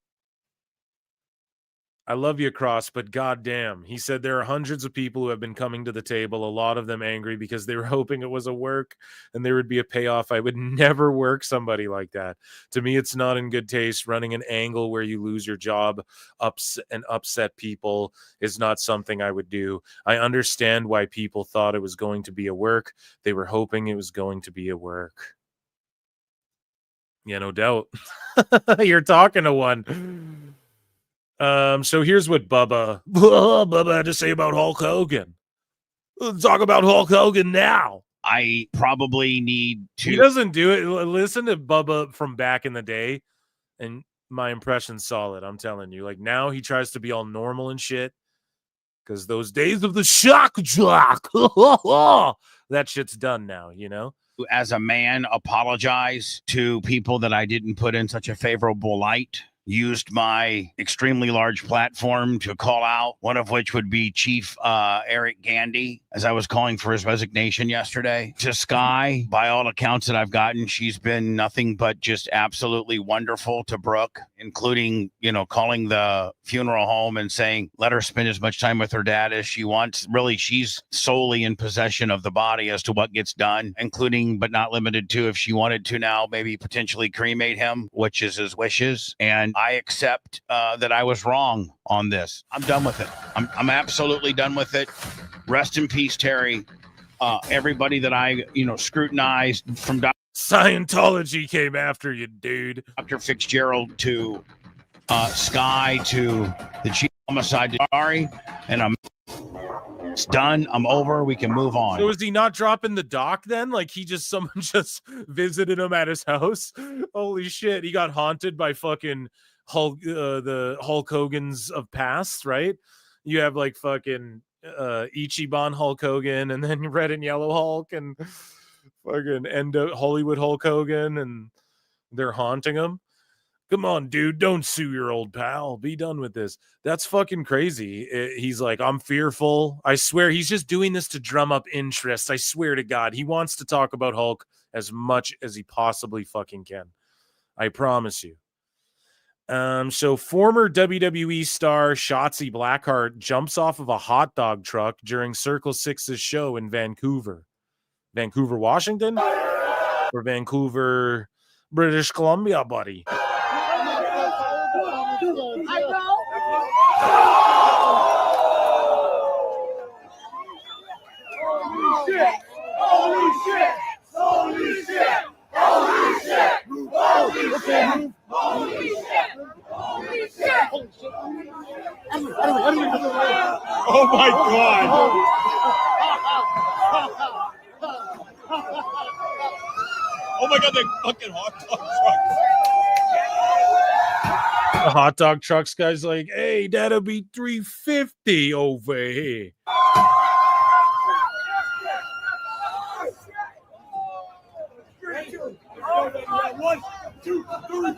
I love you, Cross, but goddamn, he said there are hundreds of people who have been coming to the table, a lot of them angry because they were hoping it was a work and there would be a payoff. I would never work somebody like that. To me, it's not in good taste. Running an angle where you lose your job and upset people is not something I would do. I understand why people thought it was going to be a work. They were hoping it was going to be a work. Yeah, no doubt. You're talking to one. So here's what Bubba had to say about Hulk Hogan. Let's talk about Hulk Hogan now. I probably need to. He doesn't do it. Listen to Bubba from back in the day, and my impression's solid. I'm telling you. Like, now he tries to be all normal and shit because those days of the shock jock, that shit's done now, you know? As a man, apologize to people that I didn't put in such a favorable light. Used my extremely large platform to call out, one of which would be Chief Eric Gandy, as I was calling for his resignation yesterday. To Sky, by all accounts that I've gotten, she's been nothing but just absolutely wonderful to Brooke, including, calling the funeral home and saying, let her spend as much time with her dad as she wants. Really, she's solely in possession of the body as to what gets done, including, but not limited to, if she wanted to now, maybe potentially cremate him, which is his wishes. And I accept that I was wrong on this. I'm done with it. I'm absolutely done with it. Rest in peace, Terry. Everybody that I, scrutinized, from Scientology came after you, dude. Dr. Fitzgerald to Sky to the chief homicide. Sorry, and it's done. I'm over. We can move on. So is he not dropping the doc then? Like someone just visited him at his house? Holy shit. He got haunted by fucking Hulk, the Hulk Hogan's of past, right? You have like fucking Ichiban Hulk Hogan, and then Red and Yellow Hulk, and fucking Hollywood Hulk Hogan, and they're haunting him. Come on, dude, don't sue your old pal. Be done with this. That's fucking crazy. He's like, I'm fearful. I swear he's just doing this to drum up interest. I swear to God, he wants to talk about Hulk as much as he possibly fucking can. I promise you. So former WWE star Shotzi Blackheart jumps off of a hot dog truck during Circle 6's show in Vancouver. Vancouver, Washington? Or Vancouver, British Columbia, buddy? Holy shit! Holy shit! Oh my God! Oh my God, they fucking hot dog truck. The hot dog trucks guy's like, hey, that'll be $350 over here. One, two, three.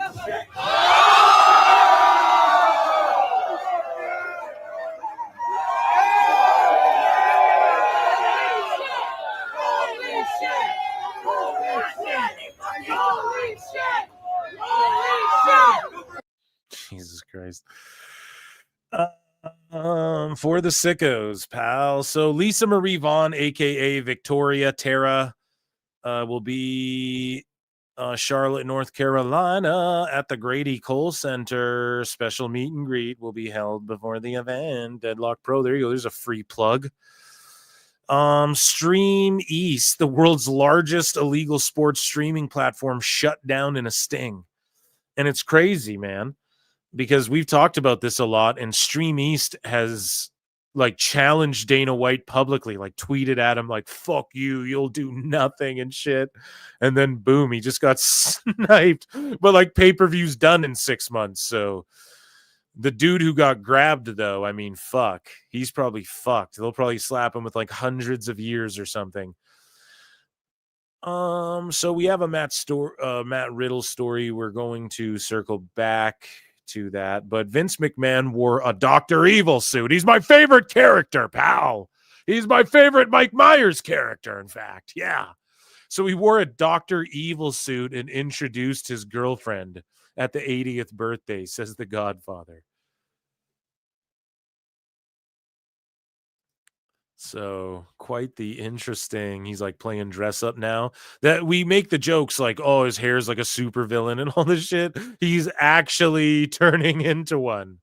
Jesus Christ. For the sickos, pal. So Lisa Marie Vaughn, aka Victoria Tara, will be Charlotte, North Carolina at the Grady Cole Center. Special meet and greet will be held before the event. Deadlock Pro. There you go. There's a free plug. Stream East, the world's largest illegal sports streaming platform, shut down in a sting. And it's crazy, man, because we've talked about this a lot, and Stream East has like challenged Dana White publicly, like tweeted at him like, fuck you, you'll do nothing and shit. And then boom, he just got sniped. But like pay-per-view's done in 6 months. So the dude who got grabbed, though, I mean, fuck, he's probably fucked. They'll probably slap him with like hundreds of years or something. So we have a Matt Riddle story. We're going to circle back to that, but Vince McMahon wore a Dr. Evil suit. He's my favorite character, pal. He's my favorite Mike Myers character, in fact. Yeah. So he wore a Dr. Evil suit and introduced his girlfriend at the 80th birthday, says The Godfather. So quite the interesting. He's like playing dress up now. That we make the jokes like, oh, his hair's like a super villain and all this shit. He's actually turning into one,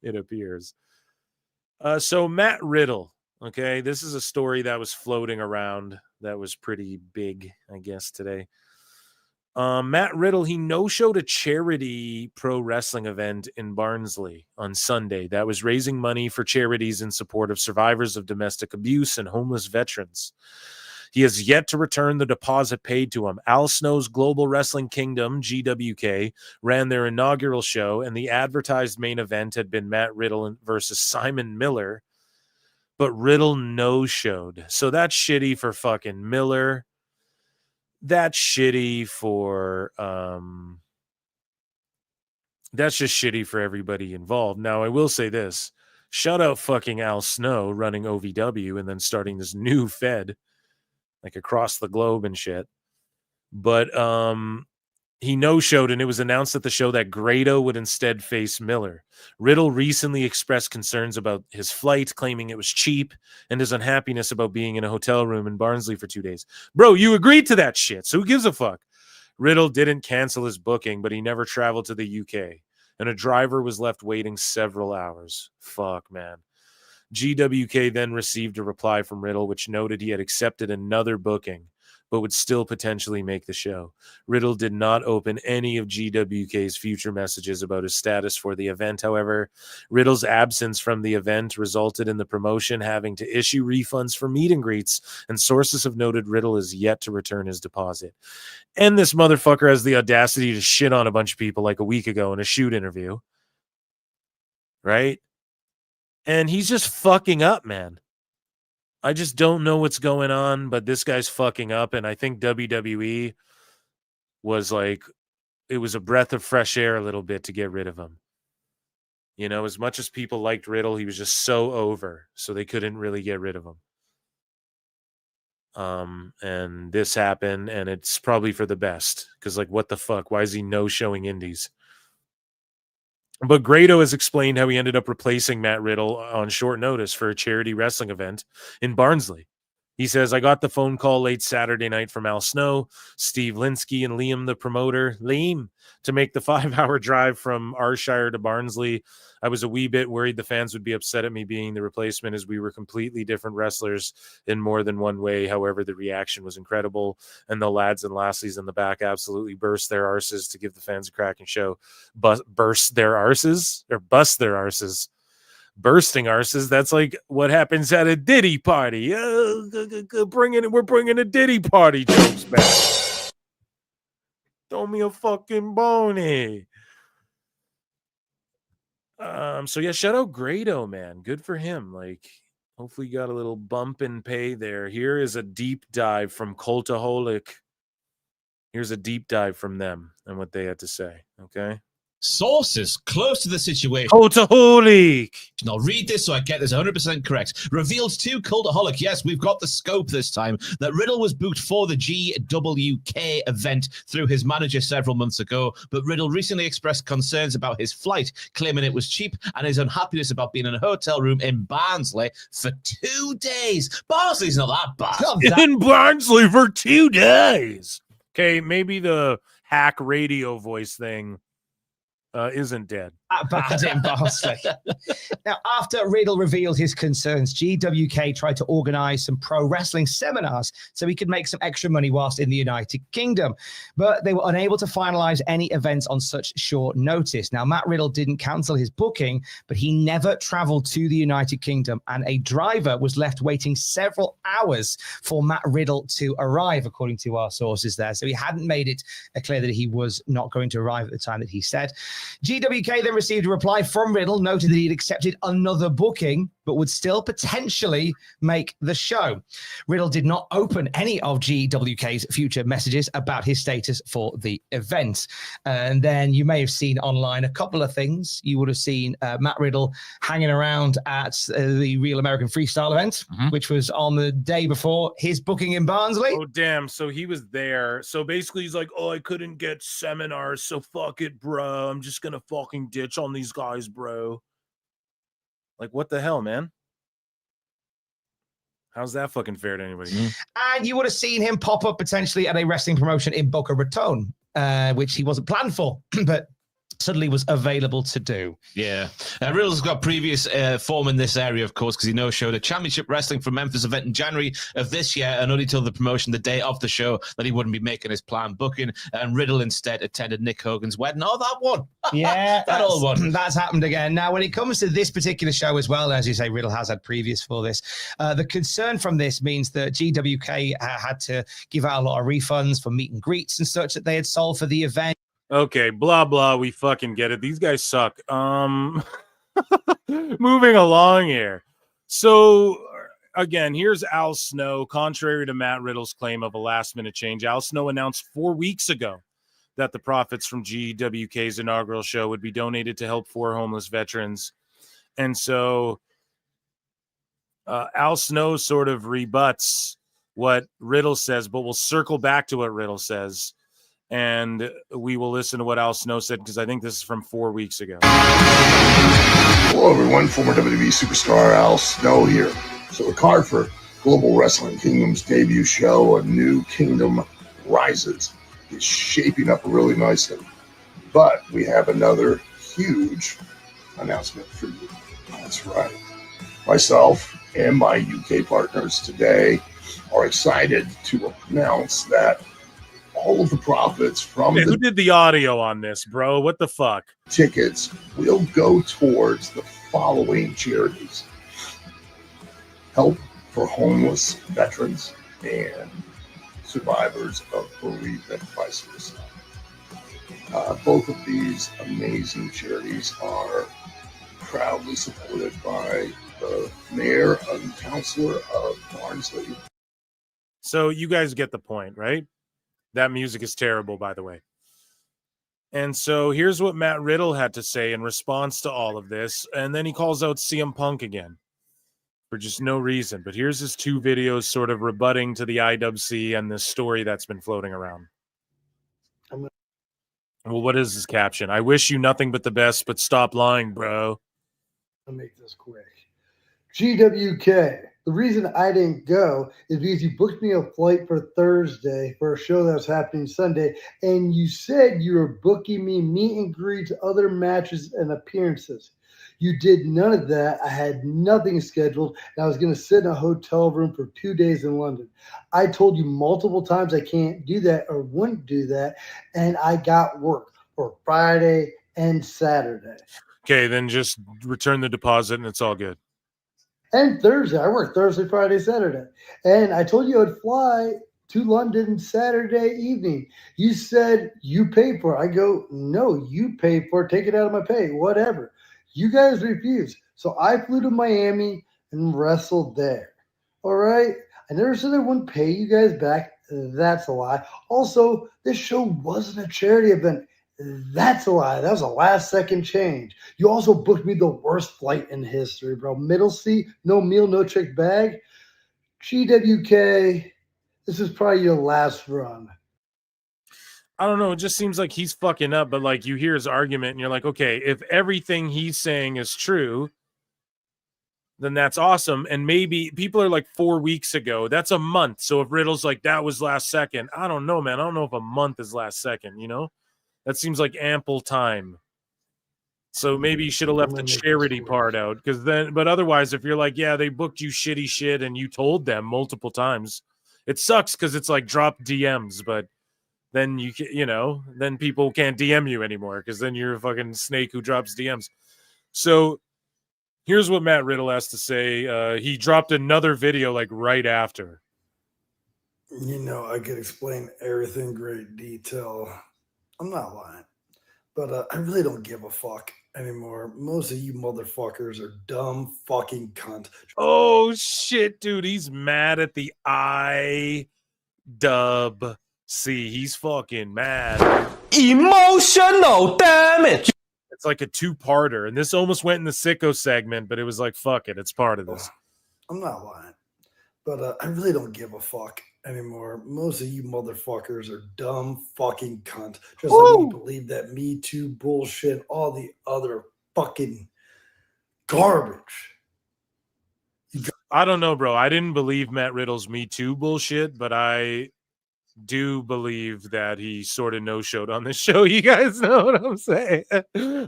it appears. So Matt Riddle. Okay, this is a story that was floating around that was pretty big, I guess, today. Matt Riddle, he no-showed a charity pro wrestling event in Barnsley on Sunday that was raising money for charities in support of survivors of domestic abuse and homeless veterans. He has yet to return the deposit paid to him. Al Snow's Global Wrestling Kingdom, GWK, ran their inaugural show, and the advertised main event had been Matt Riddle versus Simon Miller, but Riddle no-showed. So that's shitty for fucking Miller. That's shitty for that's just shitty for everybody involved. Now, I will say this. Shout out fucking Al Snow running OVW and then starting this new Fed like across the globe and shit. But he no-showed, and it was announced at the show that Grado would instead face Miller. Riddle recently expressed concerns about his flight, claiming it was cheap, and his unhappiness about being in a hotel room in Barnsley for 2 days. Bro, you agreed to that shit, so who gives a fuck? Riddle didn't cancel his booking, but he never traveled to the UK, and a driver was left waiting several hours. Fuck, man. GWK then received a reply from Riddle, which noted he had accepted another booking, but would still potentially make the show. Riddle did not open any of GWK's future messages about his status for the event. However, Riddle's absence from the event resulted in the promotion having to issue refunds for meet and greets, and sources have noted Riddle is yet to return his deposit. And this motherfucker has the audacity to shit on a bunch of people like a week ago in a shoot interview. Right? And he's just fucking up, man. I just don't know what's going on, but this guy's fucking up, and I think WWE was like, it was a breath of fresh air a little bit to get rid of him. You know, as much as people liked Riddle, he was just so over, so they couldn't really get rid of him. And this happened, and it's probably for the best, because like, what the fuck? Why is he no-showing indies? But Grado has explained how he ended up replacing Matt Riddle on short notice for a charity wrestling event in Barnsley. He says, I got the phone call late Saturday night from Al Snow, Steve Linsky, and Liam, the promoter, to make the 5-hour drive from Ayrshire to Barnsley. I was a wee bit worried the fans would be upset at me being the replacement, as we were completely different wrestlers in more than one way. However, the reaction was incredible, and the lads and lassies in the back absolutely burst their arses to give the fans a cracking show. Burst their arses? Or bust their arses? Bursting arses, that's like what happens at a Diddy party. We're bringing a Diddy party jokes back. Throw me a fucking bony. So yeah, shout out Grado, man. Good for him. Like, hopefully you got a little bump in pay there. Here is a deep dive from Cultaholic. Here's a deep dive from them and what they had to say. Okay. Sources close to the situation. Cultaholic. I'll read this so I get this 100% correct. Reveals to Cultaholic, yes, we've got the scope this time, that Riddle was booked for the GWK event through his manager several months ago, but Riddle recently expressed concerns about his flight, claiming it was cheap, and his unhappiness about being in a hotel room in Barnsley for 2 days. Barnsley's not that bad. In Barnsley for 2 days. Okay, maybe the hack radio voice thing isn't dead. Bad in Barnsley. Now, after Riddle revealed his concerns, GWK tried to organize some pro wrestling seminars so he could make some extra money whilst in the United Kingdom. But they were unable to finalize any events on such short notice. Now, Matt Riddle didn't cancel his booking, but he never traveled to the United Kingdom, and a driver was left waiting several hours for Matt Riddle to arrive, according to our sources there. So he hadn't made it clear that he was not going to arrive at the time that he said. GWK then received a reply from Riddle, noted that he'd accepted another booking, but would still potentially make the show. Riddle did not open any of GWK's future messages about his status for the event. And then you may have seen online a couple of things. You would have seen Matt Riddle hanging around at the Real American Freestyle event, which was on the day before his booking in Barnsley. Oh, damn. So he was there. So basically he's like, oh, I couldn't get seminars, so fuck it, bro. I'm just going to fucking ditch on these guys, bro. Like, what the hell, man? How's that fucking fair to anybody? And you would have seen him pop up potentially at a wrestling promotion in Boca Raton, which he wasn't planned for, but suddenly was available to do. Yeah. Riddle's got previous form in this area, of course, because he no-showed a championship wrestling from Memphis event in January of this year, and only told the promotion the day of the show that he wouldn't be making his planned booking, and Riddle instead attended Nick Hogan's wedding. Oh, that one. Yeah, that old one. That's happened again. Now, when it comes to this particular show as well, as you say, Riddle has had previous for this. The concern from this means that GWK had to give out a lot of refunds for meet and greets and such that they had sold for the event. Okay, blah, blah. We fucking get it. These guys suck. Moving along here. So, again, here's Al Snow. Contrary to Matt Riddle's claim of a last-minute change, Al Snow announced 4 weeks ago that the profits from GWK's inaugural show would be donated to help 4 homeless veterans. And so Al Snow sort of rebuts what Riddle says, but we'll circle back to what Riddle says. And we will listen to what Al Snow said, because I think this is from 4 weeks ago. Hello, everyone. Former WWE superstar Al Snow here. So the card for Global Wrestling Kingdom's debut show, A New Kingdom Rises, is shaping up really nicely. But we have another huge announcement for you. That's right. Myself and my UK partners today are excited to announce that all of the profits from who did the audio on this, bro? What the fuck? Tickets will go towards the following charities: help for homeless veterans and survivors of bereavement by suicide. Both of these amazing charities are proudly supported by the mayor and councilor of Barnsley. So you guys get the point, right? That music is terrible, by the way. And so here's what Matt Riddle had to say in response to all of this. And then he calls out CM Punk again for just no reason. But here's his 2 videos sort of rebutting to the IWC and this story that's been floating around. Well, what is his caption? I wish you nothing but the best, but stop lying, bro. I'll make this quick. GWK The reason I didn't go is because you booked me a flight for Thursday for a show that was happening Sunday, and you said you were booking me meet and greets, other matches, and appearances. You did none of that. I had nothing scheduled, and I was going to sit in a hotel room for 2 days in London. I told you multiple times I can't do that or wouldn't do that, and I got work for Friday and Saturday. Okay, then just return the deposit and it's all good. And Thursday. I work Thursday, Friday, Saturday. And I told you I'd fly to London Saturday evening. You said you paid for it. I go, no, you paid for it. Take it out of my pay, whatever. You guys refused. So I flew to Miami and wrestled there. All right? I never said I wouldn't pay you guys back. That's a lie. Also, this show wasn't a charity event. That's a lie. That was a last-second change. You also booked me the worst flight in history, bro. Middle seat, no meal, no trick bag. GWK, this is probably your last run. I don't know. It just seems like he's fucking up, but like you hear his argument and you're like, okay, if everything he's saying is true, then that's awesome. And maybe people are like 4 weeks ago. That's a month. So if Riddle's like, that was last second, I don't know, man. I don't know if a month is last second, you know? That seems like ample time. So maybe you should have left the charity part out, because then, but otherwise, if you're like, yeah, they booked you shitty shit and you told them multiple times, it sucks because it's like drop DMs, but then then people can't DM you anymore because then you're a fucking snake who drops DMs. So here's what Matt Riddle has to say. He dropped another video like right after. You know, I could explain everything in great detail. I'm not lying, but I really don't give a fuck anymore. Most of you motherfuckers are dumb fucking cunt. Oh shit, dude, he's mad at the IWC. He's fucking mad. Emotional damage. It's like a two-parter, and this almost went in the sicko segment, but it was like, fuck it, it's part of this. I'm not lying, but I really don't give a fuck anymore. Most of you motherfuckers are dumb fucking cunt. Just like you believe that Me Too bullshit, all the other fucking garbage. I don't know, bro. I didn't believe Matt Riddle's Me Too bullshit, but I do believe that he sort of no-showed on this show. You guys know what I'm saying?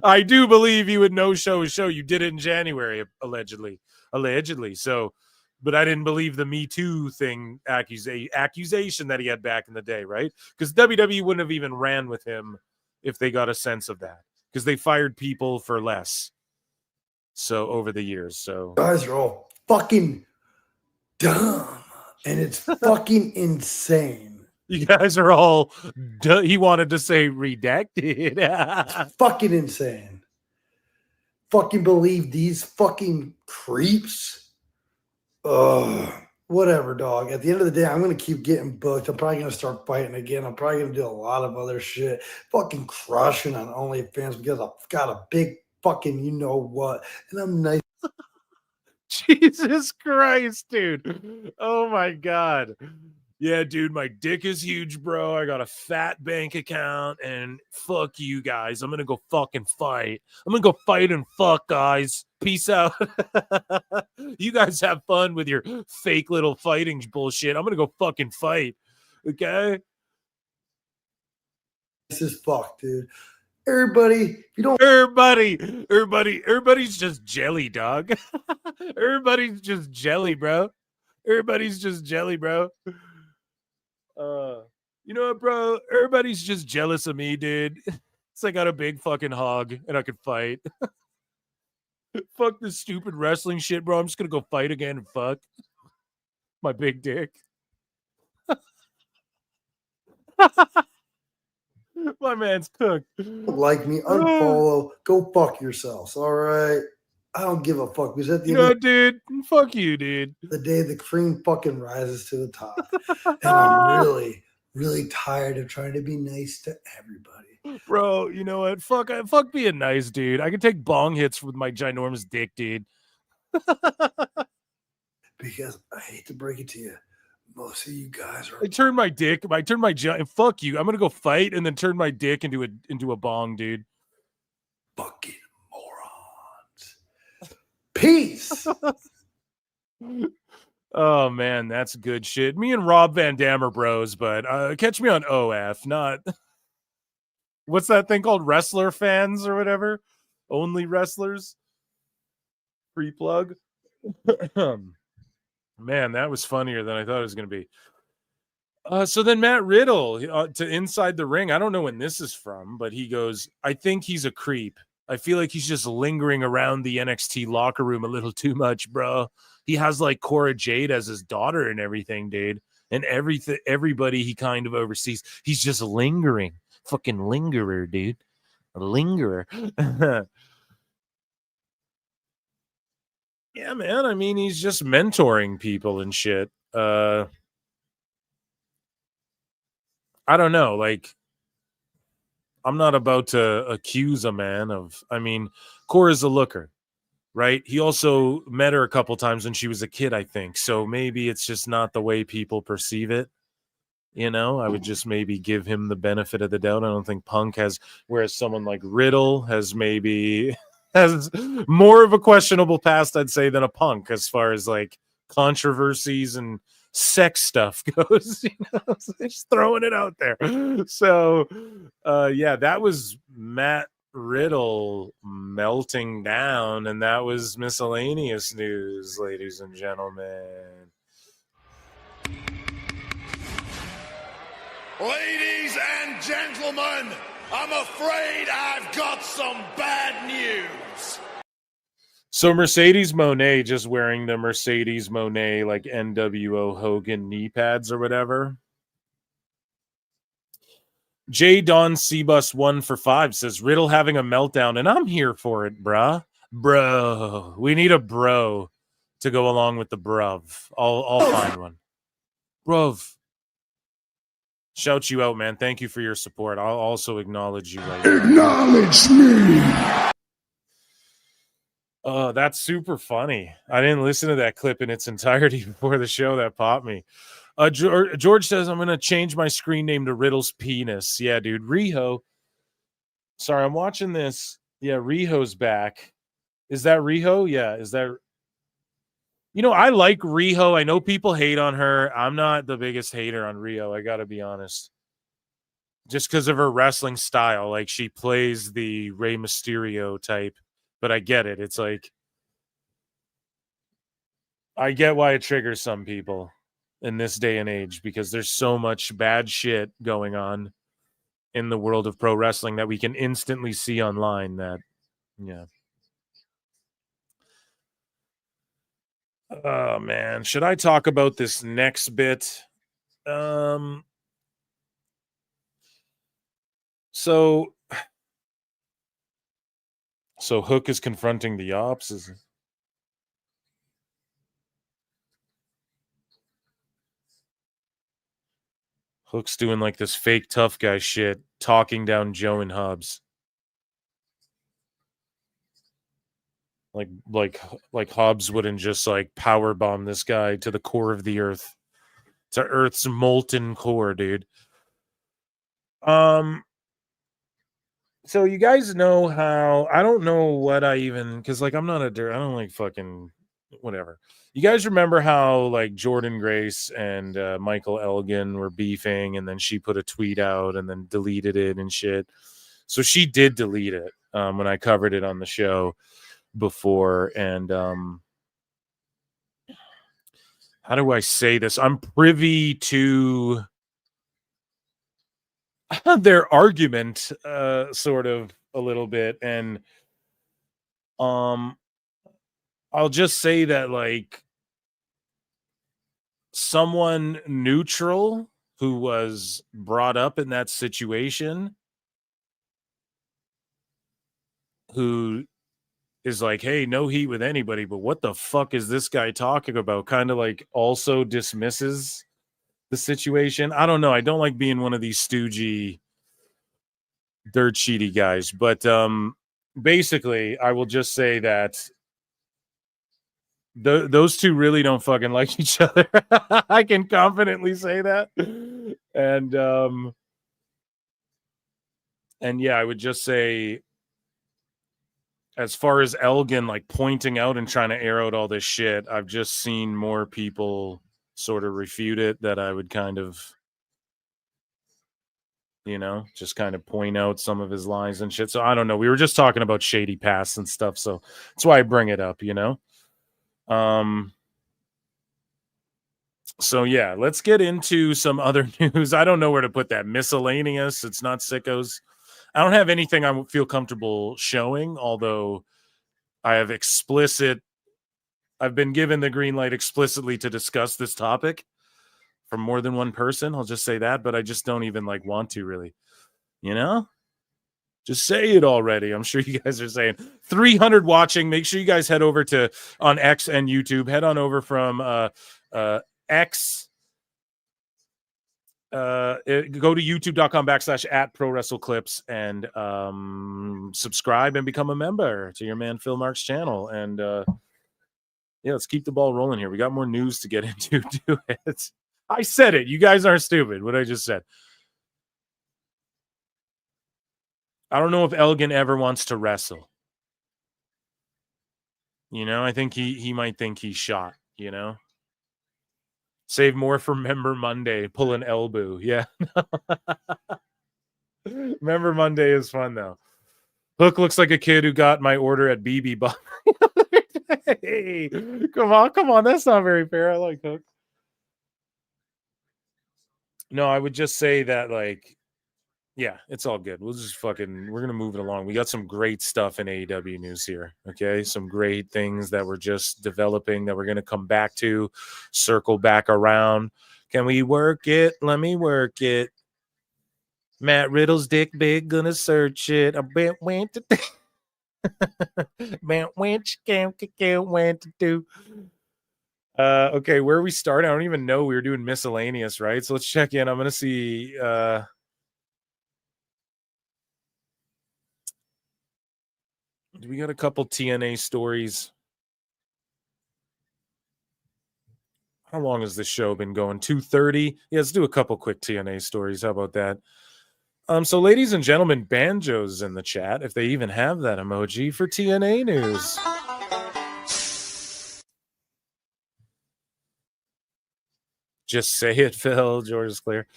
I do believe he would no-show a show. You did it in January, allegedly. So, but I didn't believe the Me Too thing accusation that he had back in the day, right? Because WWE wouldn't have even ran with him if they got a sense of that, because they fired people for less. So over the years, so guys are all fucking dumb, and it's fucking insane. You guys are all, he wanted to say redacted. Fucking insane. Fucking believe these fucking creeps? Whatever, dog. At the end of the day, I'm going to keep getting booked. I'm probably going to start fighting again. I'm probably going to do a lot of other shit. Fucking crushing on OnlyFans because I've got a big fucking you know what. And I'm nice. Jesus Christ, dude. Oh my God. Yeah, dude, my dick is huge, bro. I got a fat bank account, and fuck you guys. I'm going to go fucking fight. I'm going to go fight and fuck, guys. Peace out. You guys have fun with your fake little fighting bullshit. I'm going to go fucking fight. Okay? This is fuck, dude. Everybody, you don't. Everybody's just jelly, dog. Everybody's just jelly, bro. Everybody's just jelly, bro. You know what, bro? Everybody's just jealous of me, dude. It's like I got a big fucking hog and I could fight. Fuck this stupid wrestling shit, bro. I'm just gonna go fight again and fuck my big dick. My man's cooked. Like me, unfollow. Go fuck yourselves. All right. I don't give a fuck. Because at the end of dude, fuck you, dude. The day the cream fucking rises to the top. And I'm really, really tired of trying to be nice to everybody. Bro, you know what? Fuck being nice, dude. I can take bong hits with my ginormous dick, dude. Because I hate to break it to you. Most of you guys are. I turn my and fuck you. I'm gonna go fight and then turn my dick into a bong, dude. Fucking morons. Peace. Oh man, that's good shit. Me and Rob Van Dam are bros, but catch me on OF, not what's that thing called? Wrestler fans or whatever? Only wrestlers? Free plug. Man, that was funnier than I thought it was going to be. So then Matt Riddle to Inside the Ring. I don't know when this is from, but he goes, I think he's a creep. I feel like he's just lingering around the NXT locker room a little too much, bro. He has like Cora Jade as his daughter and everything, dude. And everybody he kind of oversees. He's just lingering. Fucking lingerer, dude. A lingerer. Yeah, man. I mean, he's just mentoring people and shit. I don't know. Like, I'm not about to accuse a man of, I mean, Cora's a looker, right? He also met her a couple times when she was a kid, I think. So maybe it's just not the way people perceive it. You know, I would just maybe give him the benefit of the doubt. I don't think Punk has, whereas someone like Riddle has maybe has more of a questionable past, I'd say, than a Punk as far as like controversies and sex stuff goes. You know, so just throwing it out there. So, yeah, that was Matt Riddle melting down, and that was miscellaneous news, ladies and gentlemen. Ladies and gentlemen, I'm afraid I've got some bad news. So Mercedes Moné just wearing the Mercedes Moné like NWO Hogan knee pads or whatever. J. Don Cbus 1 for 5 says Riddle having a meltdown, and I'm here for it, bruh. Bro. We need a bro to go along with the bruv. I'll find one. Bruv. Shout you out, man. Thank you for your support. I'll also acknowledge you right now. Acknowledge me. Oh, that's super funny. I didn't listen to that clip in its entirety before the show. That popped me. George says, I'm going to change my screen name to Riddle's Penis. Yeah, dude. Riho. Sorry, I'm watching this. Yeah, Riho's back. Is that Riho? Yeah, is that... You know, I like Riho. I know people hate on her. I'm not the biggest hater on Riho. I got to be honest. Just because of her wrestling style. Like, she plays the Rey Mysterio type. But I get it. It's like... I get why it triggers some people in this day and age, because there's so much bad shit going on in the world of pro wrestling that we can instantly see online that, yeah. Oh man, should I talk about this next bit? So Hook is confronting the Ops. Hook's doing like this fake tough guy shit, talking down Joe and Hobbs. Like Hobbs wouldn't just like power bomb this guy to the core of the earth, to Earth's molten core, dude. So you guys know how, I don't know what I even, because like I'm not I don't like fucking whatever. You guys remember how like Jordan Grace and Michael Elgin were beefing, and then she put a tweet out and then deleted it and shit. So she did delete it when I covered it on the show before. And how do I say this? I'm privy to their argument sort of a little bit, and I'll just say that like someone neutral who was brought up in that situation, who is like, hey, no heat with anybody, but what the fuck is this guy talking about, kind of like also dismisses the situation. I don't know. I don't like being one of these stoogey, dirt sheety guys, but basically I will just say that those two really don't fucking like each other. I can confidently say that. And yeah, I would just say as far as Elgin like pointing out and trying to air out all this shit, I've just seen more people sort of refute it that I would kind of, just kind of point out some of his lies and shit. So I don't know. We were just talking about shady past and stuff, so that's why I bring it up, So yeah, let's get into some other news. I don't know where to put that. Miscellaneous. It's not sickos. I don't have anything I feel comfortable showing, although I've been given the green light explicitly to discuss this topic from more than one person. I'll just say that, but I just don't even want to really, just say it already. I'm sure you guys are saying 300 watching. Make sure you guys head over to on X and YouTube, head on over from, X, go to youtube.com/@prowrestleclips and subscribe and become a member to your man Phil Mark's channel. And yeah, let's keep the ball rolling here. We got more news to get into. Do it. I said it. You guys aren't stupid. What I just said. I don't know if Elgin ever wants to wrestle. I think he might think he's shot, Save more for Member Monday. Pull an elbow. Yeah. Member Monday is fun, though. Hook looks like a kid who got my order at BB Buck. Hey, come on. That's not very fair. I like Hook. No, I would just say that, yeah, it's all good. We're going to move it along. We got some great stuff in AEW news here, okay? Some great things that we're just developing that we're going to come back to, circle back around. Can we work it? Let me work it. Matt Riddle's dick big, gonna search it. I bet went to do. Okay, where we start? I don't even know. We were doing miscellaneous, right? So let's check in. I'm going to see... we got a couple TNA stories. How long has this show been going? 2:30? Yeah, let's do a couple quick TNA stories. How about that? So ladies and gentlemen, Banjo's in the chat, if they even have that emoji for TNA news. Just say it, Phil. George is clear.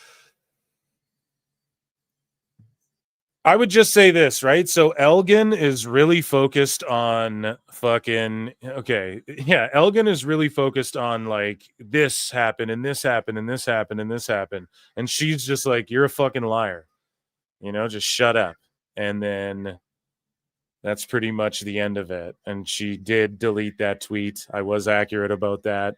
I would just say this, right? So Elgin is really focused on Elgin is really focused on this happened and this happened and this happened and this happened. And she's just like, you're a fucking liar. Just shut up. And then that's pretty much the end of it. And she did delete that tweet. I was accurate about that.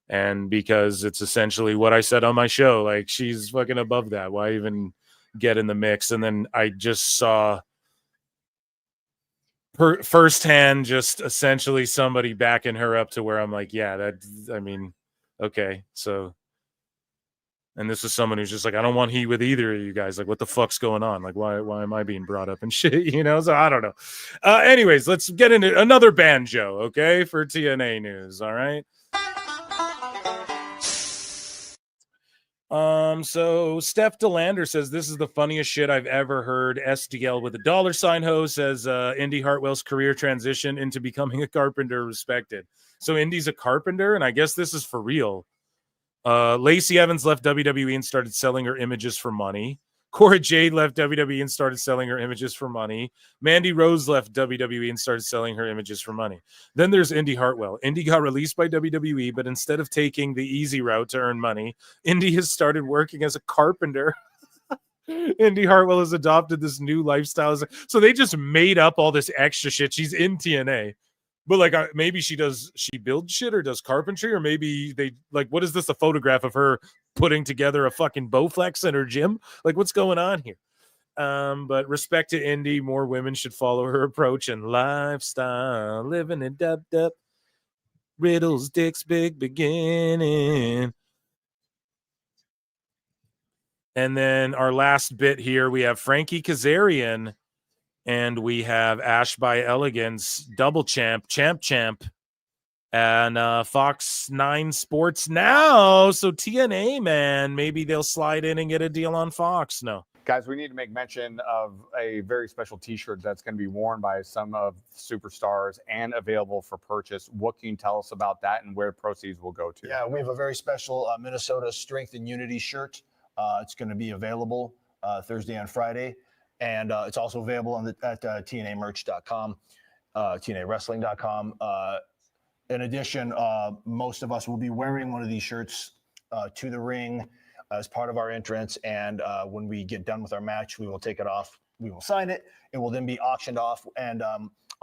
And because it's essentially what I said on my show, she's fucking above that. Why even get in the mix? And then I just saw firsthand just essentially somebody backing her up to where I'm like, yeah, okay. So, and this is someone who's just like, I don't want heat with either of you guys. What the fuck's going on? Why am I being brought up and shit? So I don't know. Anyways, let's get into another Banjo, okay, for TNA news. All right. So Steph DeLander says this is the funniest shit I've ever heard. SDL with a $sign host says Indy Hartwell's career transition into becoming a carpenter respected. So Indy's a carpenter, and I guess this is for real. Lacey Evans left WWE and started selling her images for money. Cora Jade left WWE and started selling her images for money. Mandy Rose left WWE and started selling her images for money. Then there's Indy Hartwell. Indy got released by WWE, but instead of taking the easy route to earn money, Indy has started working as a carpenter. Indy Hartwell has adopted this new lifestyle. So they just made up all this extra shit. She's in TNA. But maybe she builds shit or does carpentry, or maybe they what is this? A photograph of her putting together a fucking Bowflex in her gym? What's going on here? But respect to Indy, more women should follow her approach and lifestyle, living it dub. Riddle's dick's big beginning. And then our last bit here, we have Frankie Kazarian. And we have Ash by Elegance, double champ, and Fox 9 Sports now. So TNA, man, maybe they'll slide in and get a deal on Fox. No. Guys, we need to make mention of a very special T-shirt that's going to be worn by some of the superstars and available for purchase. What can you tell us about that and where proceeds will go to? Yeah, we have a very special Minnesota Strength and Unity shirt. It's going to be available Thursday and Friday, and it's also available on at TNAmerch.com, TNAWrestling.com. In addition, most of us will be wearing one of these shirts to the ring as part of our entrance, and when we get done with our match, we will take it off. We will sign it. It will then be auctioned off, and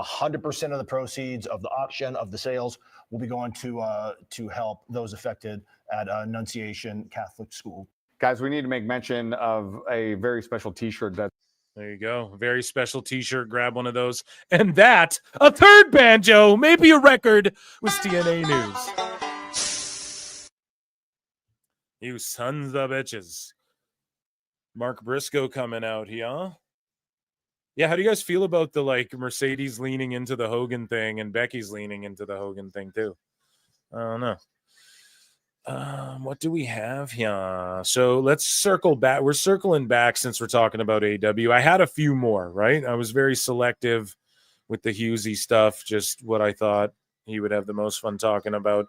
100% of the proceeds of the auction of the sales will be going to help those affected at Annunciation Catholic School. Guys, we need to make mention of a very special T-shirt that. There you go. Very special T-shirt. Grab one of those. And that, a third banjo, maybe a record, was TNA News. You sons of bitches. Mark Briscoe coming out here. Yeah, how do you guys feel about the Mercedes leaning into the Hogan thing and Becky's leaning into the Hogan thing too? I don't know. What do we have here? So let's circle back. We're circling back since we're talking about AEW. I had a few more, right? I was very selective with the Hughesy stuff, just what I thought he would have the most fun talking about.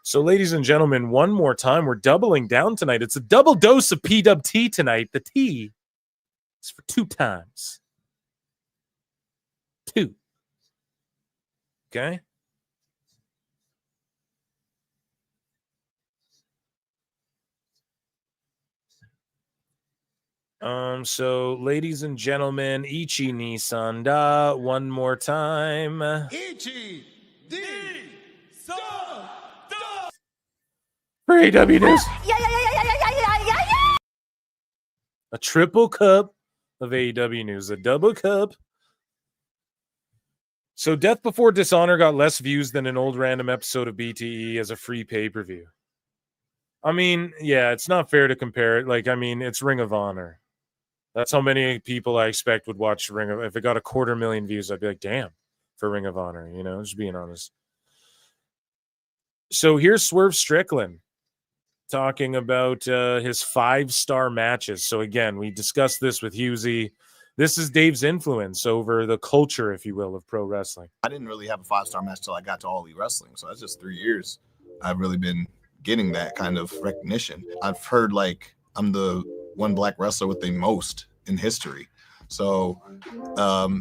So, ladies and gentlemen, one more time, we're doubling down tonight. It's a double dose of PWT tonight. The T is for 2 times. 2. Okay? So, ladies and gentlemen, Ichi Nissan da, one more time. Ichi D Son. For AEW News. A triple cup of AEW News. A double cup. So Death Before Dishonor got less views than an old random episode of BTE as a free pay-per-view. I mean, yeah, it's not fair to compare it. It's Ring of Honor. That's how many people I expect would watch Ring of Honor. If it got 250,000 views, I'd be like, damn, for Ring of Honor, just being honest. So here's Swerve Strickland talking about his 5-star matches. So again, we discussed this with Hughesy. This is Dave's influence over the culture, if you will, of pro wrestling. I didn't really have a 5-star match till I got to All Elite Wrestling. So that's just 3 years. I've really been getting that kind of recognition. I've heard I'm the one black wrestler with the most in history. So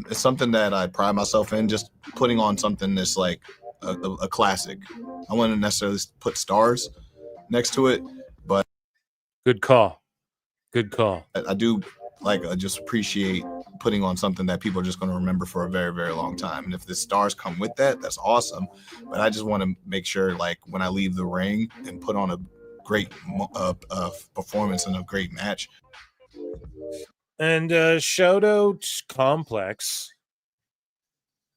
it's something that I pride myself in, just putting on something that's like a classic. I wouldn't necessarily put stars next to it, but good call. I do just appreciate putting on something that people are just going to remember for a very, very long time. And if the stars come with that, that's awesome. But I just want to make sure, when I leave the ring and put on a great performance and a great match. And shout out Complex.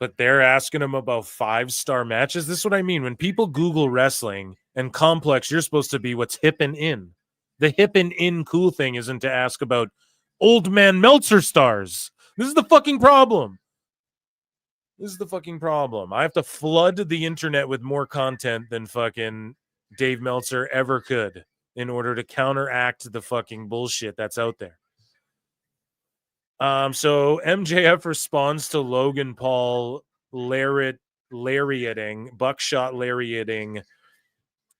But they're asking him about 5-star matches. This is what I mean. When people Google wrestling and Complex, you're supposed to be what's hip and in. The hip and in cool thing isn't to ask about old man Meltzer stars. This is the fucking problem. I have to flood the internet with more content than fucking Dave Meltzer ever could in order to counteract the fucking bullshit that's out there. So MJF responds to Logan Paul buckshot lariating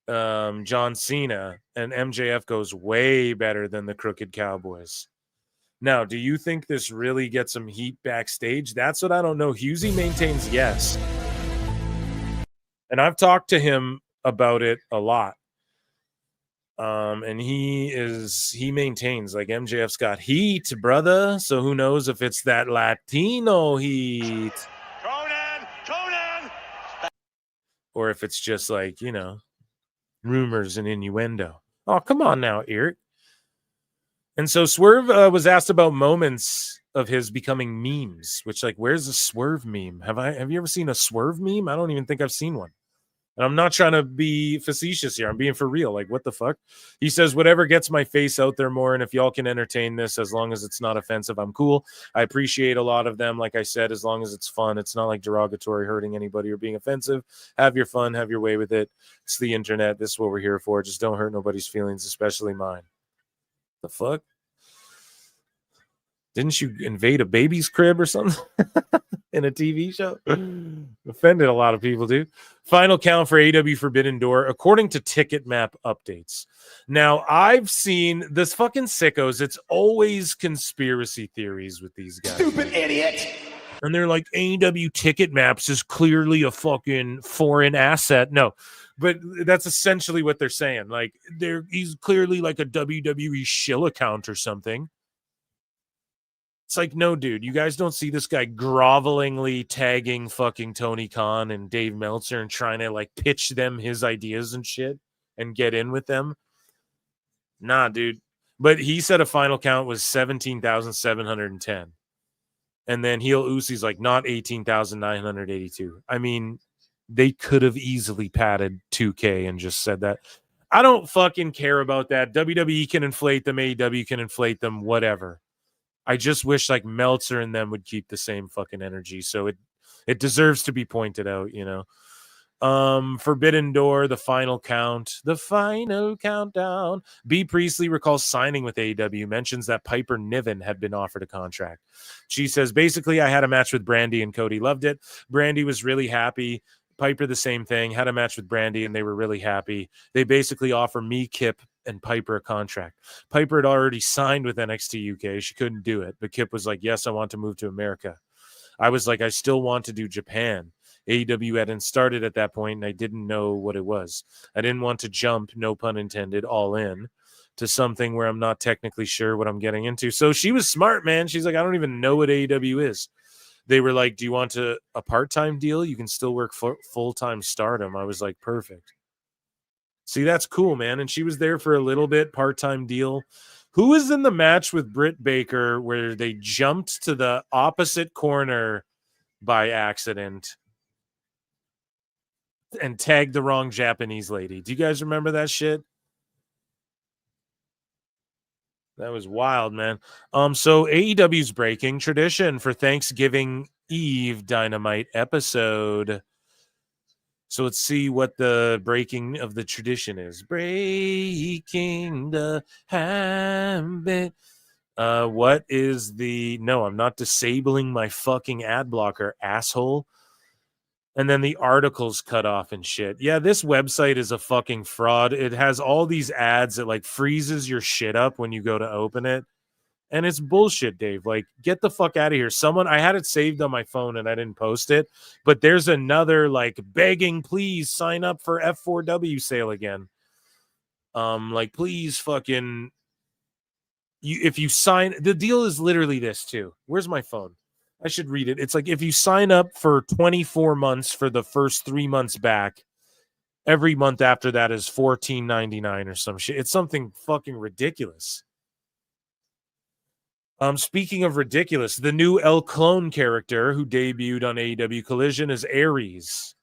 John Cena, and MJF goes way better than the Crooked Cowboys. Now, do you think this really gets some heat backstage? That's what I don't know. Hughesy maintains yes. And I've talked to him about it a lot. And he maintains MJF's got heat, brother. So who knows if it's that Latino heat. Conan! Or if it's just rumors and innuendo. Oh, come on now, Eric. And so Swerve was asked about moments of his becoming memes, which where's a Swerve meme? Have you ever seen a Swerve meme? I don't even think I've seen one. And I'm not trying to be facetious here. I'm being for real. What the fuck? He says, whatever gets my face out there more. And if y'all can entertain this, as long as it's not offensive, I'm cool. I appreciate a lot of them. Like I said, as long as it's fun, it's not derogatory, hurting anybody or being offensive. Have your fun, have your way with it. It's the internet. This is what we're here for. Just don't hurt nobody's feelings, especially mine. The fuck? Didn't you invade a baby's crib or something in a TV show? Offended a lot of people, dude. Final count for AEW Forbidden Door, according to Ticket Map updates. Now, I've seen this fucking sickos. It's always conspiracy theories with these guys. Stupid idiot. And they're like, AEW Ticket Maps is clearly a fucking foreign asset. No, but that's essentially what they're saying. Like, he's clearly like a WWE shill account or something. It's like, no, dude, you guys don't see this guy grovelingly tagging fucking Tony Khan and Dave Meltzer and trying to like pitch them his ideas and shit and get in with them. Nah, dude. But he said a final count was 17,710. And then Heel Usi's like, not 18,982. I mean, they could have easily padded 2K and just said that. I don't fucking care about that. WWE can inflate them. AEW can inflate them. Whatever. I just wish like Meltzer and them would keep the same fucking energy. So it deserves to be pointed out, you know. Forbidden Door, the final countdown. B. Priestley recalls signing with AEW, mentions that Piper Niven had been offered a contract. She says, basically, I had a match with Brandy and Cody loved it. Brandy was really happy. Piper, the same thing, had a match with Brandy and they were really happy. They basically offer me, Kip, and Piper a contract. Piper had already signed with NXT UK. She couldn't do it, but Kip was like, yes, I want to move to America. I was like, I still want to do Japan. AEW hadn't started at that point, and I didn't know what it was. I didn't want to jump, no pun intended, all in to something where I'm not technically sure what I'm getting into. So she was smart, man. She's like, I don't even know what AEW is. They were like, do you want a part-time deal? You can still work full-time Stardom. I was like, perfect. See, that's cool, man. And she was there for a little bit, part-time deal. Who was in the match with Britt Baker where they jumped to the opposite corner by accident and tagged the wrong Japanese lady? Do you guys remember that shit? That was wild, man. So AEW's breaking tradition for Thanksgiving Eve Dynamite episode. So let's see what the breaking of the tradition is. Breaking the habit. What is the... No, I'm not disabling my fucking ad blocker, asshole. And then the article's cut off and shit. Yeah, this website is a fucking fraud. It has all these ads that like freezes your shit up when you go to open it. And it's bullshit, Dave. Like, get the fuck out of here. I had it saved on my phone and I didn't post it. But there's another like begging, please sign up for F4W sale again. Like, please fucking... if you sign... The deal is literally this too. Where's my phone? I should read it. It's like if you sign up for 24 months for the first 3 months back, every month after that is $14.99 or some shit. It's something fucking ridiculous. Speaking of ridiculous, the new El Clone character who debuted on AEW Collision is Aries.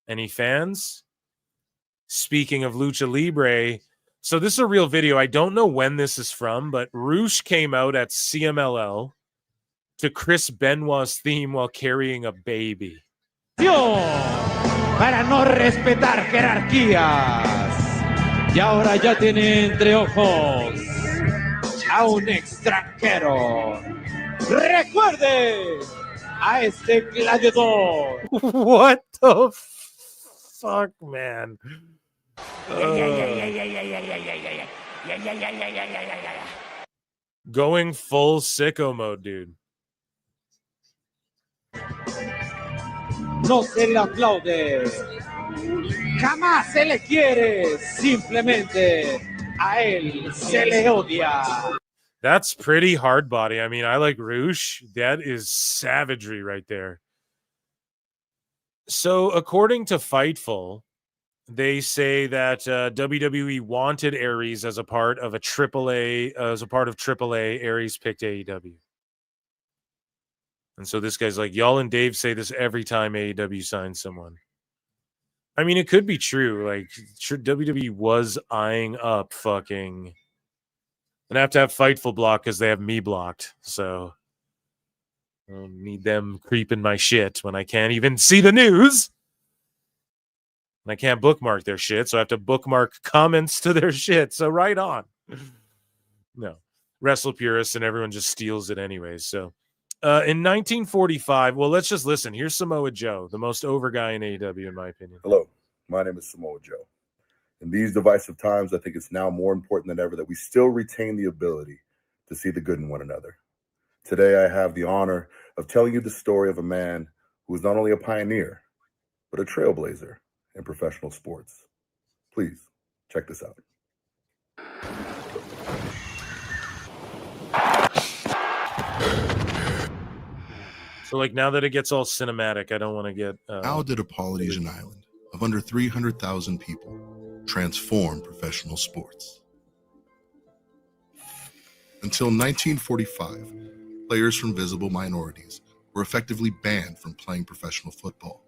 Any fans? Speaking of Lucha Libre, so this is a real video. I don't know when this is from, but Roosh came out at CMLL to Chris Benoit's theme while carrying a baby. Para no respetar jerarquías. Y ahora ya tiene entre ojos a un extranjero. Recuerde a este gladiador. What the fuck, man? Going full sicko mode, dude. No se le aplaude. Jamás se le quiere. Simplemente a él se le odia. That's pretty hard body. I mean, I like Roosh. That is savagery right there. So, according to Fightful, they say that WWE wanted Aries as a part of AAA. Aries picked AEW. And so this guy's like, y'all and Dave say this every time AEW signs someone. I mean, it could be true. Like, WWE was eyeing up fucking... And I have to have Fightful block because they have me blocked. So I don't need them creeping my shit when I can't even see the news. And I can't bookmark their shit, so I have to bookmark comments to their shit. So right on. No. wrestle purists, and everyone just steals it anyways. So in 1945, well, let's just listen. Here's Samoa Joe, the most over guy in AEW, in my opinion. Hello, my name is Samoa Joe. In these divisive times, I think it's now more important than ever that we still retain the ability to see the good in one another. Today, I have the honor of telling you the story of a man who was not only a pioneer, but a trailblazer in professional sports. Please, check this out. So, like, now that it gets all cinematic, I don't want to get... How did a Polynesian island of under 300,000 people transform professional sports? Until 1945, players from visible minorities were effectively banned from playing professional football.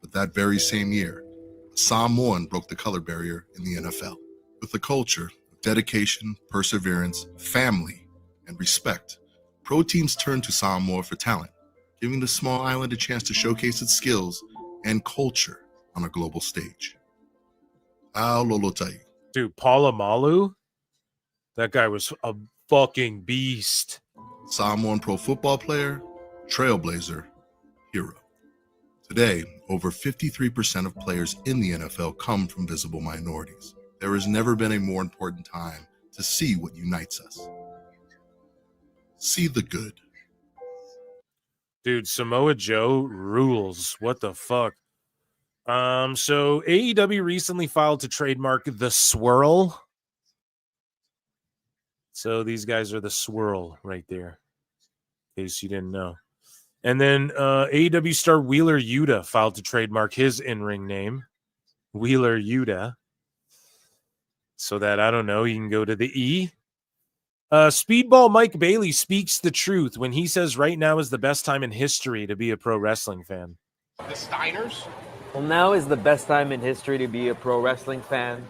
But that very same year, Samoan broke the color barrier in the NFL. With a culture of dedication, perseverance, family, and respect, pro teams turned to Samoa for talent, giving the small island a chance to showcase its skills and culture on a global stage. Dude, Polamalu? That guy was a fucking beast. Samoan pro football player, trailblazer, hero. Today, over 53% of players in the NFL come from visible minorities. There has never been a more important time to see what unites us. See the good. Dude, Samoa Joe rules. What the fuck? So AEW recently filed to trademark the swirl. So these guys are the swirl right there, in case you didn't know. And then AEW star Wheeler Yuta filed to trademark his in-ring name, Wheeler Yuta. So that, I don't know, you can go to the E. Speedball Mike Bailey speaks the truth when he says right now is the best time in history to be a pro wrestling fan. The Steiners? Well, now is the best time in history to be a pro wrestling fan.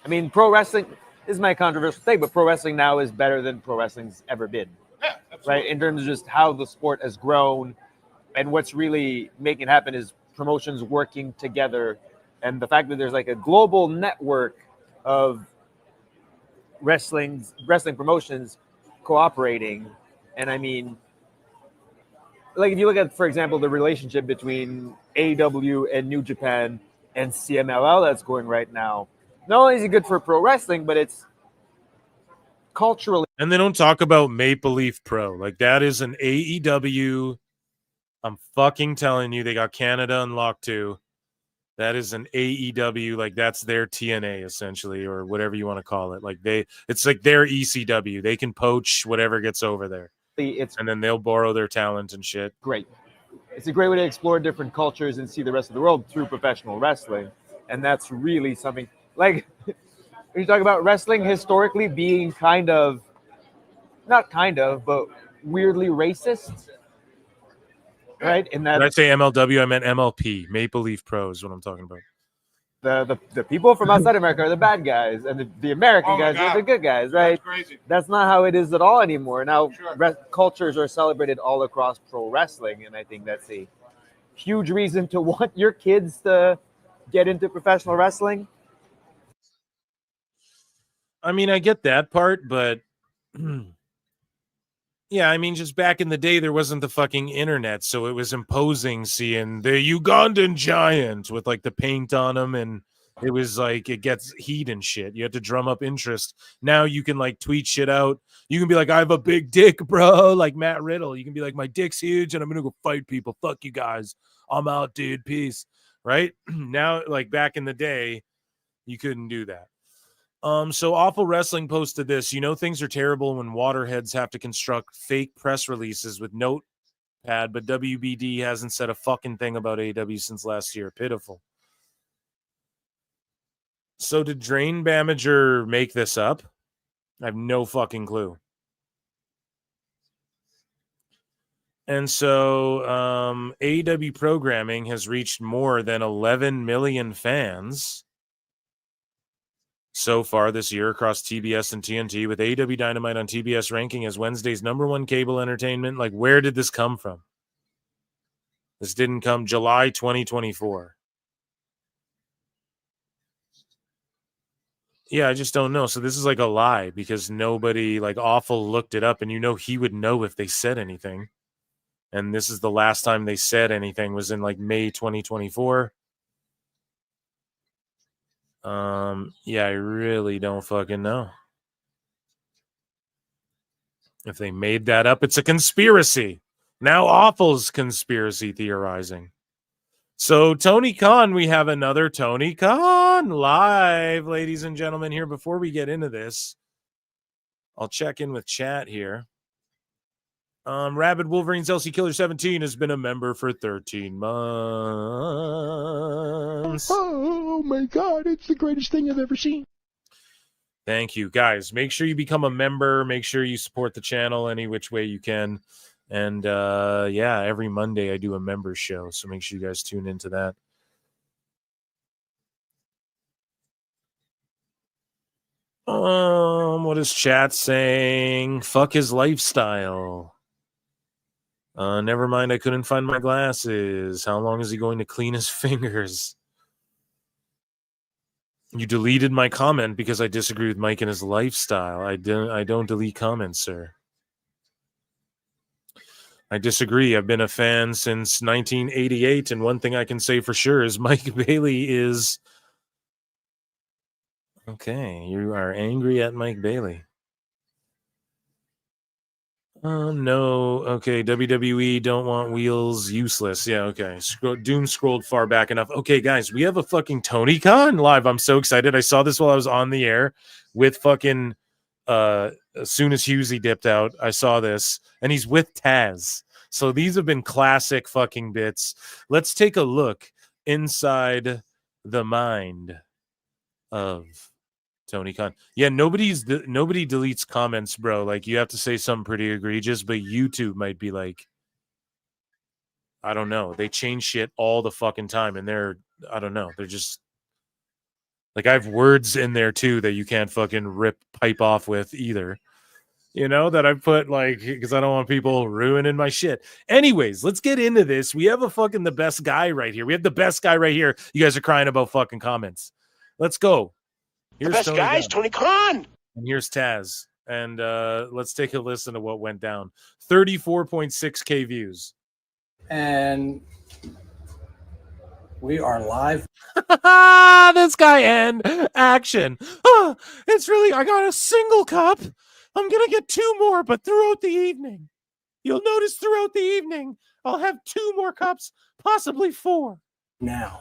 I mean, pro wrestling this is my controversial thing, but pro wrestling now is better than pro wrestling's ever been. Yeah, absolutely. Right? In terms of just how the sport has grown, and what's really making it happen is promotions working together, and the fact that there's like a global network of wrestling promotions cooperating. And I mean, like if you look at, for example, the relationship between AEW and New Japan and CMLL that's going right now, not only is it good for pro wrestling, but it's culturally. And they don't talk about Maple Leaf Pro. Like, that is an AEW. I'm fucking telling you, they got Canada unlocked too. That is an AEW, like that's their TNA essentially, or whatever you want to call it. Like it's like their ECW. They can poach whatever gets over there, and then they'll borrow their talent and shit. Great. It's a great way to explore different cultures and see the rest of the world through professional wrestling, and that's really something. Like, when you talk about wrestling historically being but weirdly racist. Right, and that when I say MLW, I meant MLP, Maple Leaf Pro is what I'm talking about. The people from outside America are the bad guys, and the American guys are the good guys, right? That's crazy. That's not how it is at all anymore. Now, cultures are celebrated all across pro wrestling, and I think that's a huge reason to want your kids to get into professional wrestling. I mean, I get that part, but yeah, I mean, just back in the day, there wasn't the fucking internet, so it was imposing seeing the Ugandan giant with like the paint on him, and it was like it gets heat and shit. You had to drum up interest. Now you can like tweet shit out. You can be like, I have a big dick, bro, like Matt Riddle. You can be like, my dick's huge, and I'm gonna go fight people. Fuck you guys. I'm out, dude. Peace. Right now, like back in the day, you couldn't do that. So Awful Wrestling posted this. You know, things are terrible when waterheads have to construct fake press releases with notepad, but WBD hasn't said a fucking thing about AEW since last year. Pitiful. So did Drain Bamager make this up? I have no fucking clue. And so AEW programming has reached more than 11 million fans so far this year across TBS and TNT, with AEW Dynamite on TBS ranking as Wednesday's #1 cable entertainment. Like, where did this come from? This didn't come July 2024. Yeah, I just don't know. So this is like a lie because nobody, like Awful, looked it up, and he would know if they said anything. And this is the last time they said anything was in like May 2024. Yeah, I really don't fucking know. If they made that up, it's a conspiracy. Now Awful's conspiracy theorizing. So Tony Khan, we have another Tony Khan live, ladies and gentlemen. Here, before we get into this, I'll check in with chat here. Rabid Wolverines LC Killer 17 has been a member for 13 months. Oh my God, it's the greatest thing I've ever seen. Thank you, guys. Make sure you become a member. Make sure you support the channel any which way you can. And yeah, every Monday I do a member show, so make sure you guys tune into that. What is chat saying? Fuck his lifestyle. Never mind, I couldn't find my glasses. How long is he going to clean his fingers? You deleted my comment because I disagree with Mike and his lifestyle. I don't delete comments, sir. I disagree. I've been a fan since 1988, and one thing I can say for sure is Mike Bailey is... Okay, you are angry at Mike Bailey. No. Okay, WWE don't want wheels, useless. Yeah, okay. Doom scrolled far back enough. Okay, guys, we have a fucking Tony Khan live. I'm so excited. I saw this while I was on the air with fucking as soon as Husey dipped out, I saw this, and he's with Taz. So these have been classic fucking bits. Let's take a look inside the mind of Tony Khan. Yeah, nobody deletes comments, bro. Like, you have to say something pretty egregious, but YouTube might be like, I don't know. They change shit all the fucking time, and I don't know. They're just like, I have words in there too that you can't fucking pipe off with either. You know, that I put like, because I don't want people ruining my shit. Anyways, let's get into this. We have the best guy right here. We have the best guy right here. You guys are crying about fucking comments. Let's go. Here's the best guy is Tony Khan. And here's Taz. And let's take a listen to what went down. 34.6K views. And we are live. This guy and action. It's really, I got a single cup. I'm going to get 2 more, but throughout the evening. You'll notice throughout the evening, I'll have 2 more cups, possibly 4. Now.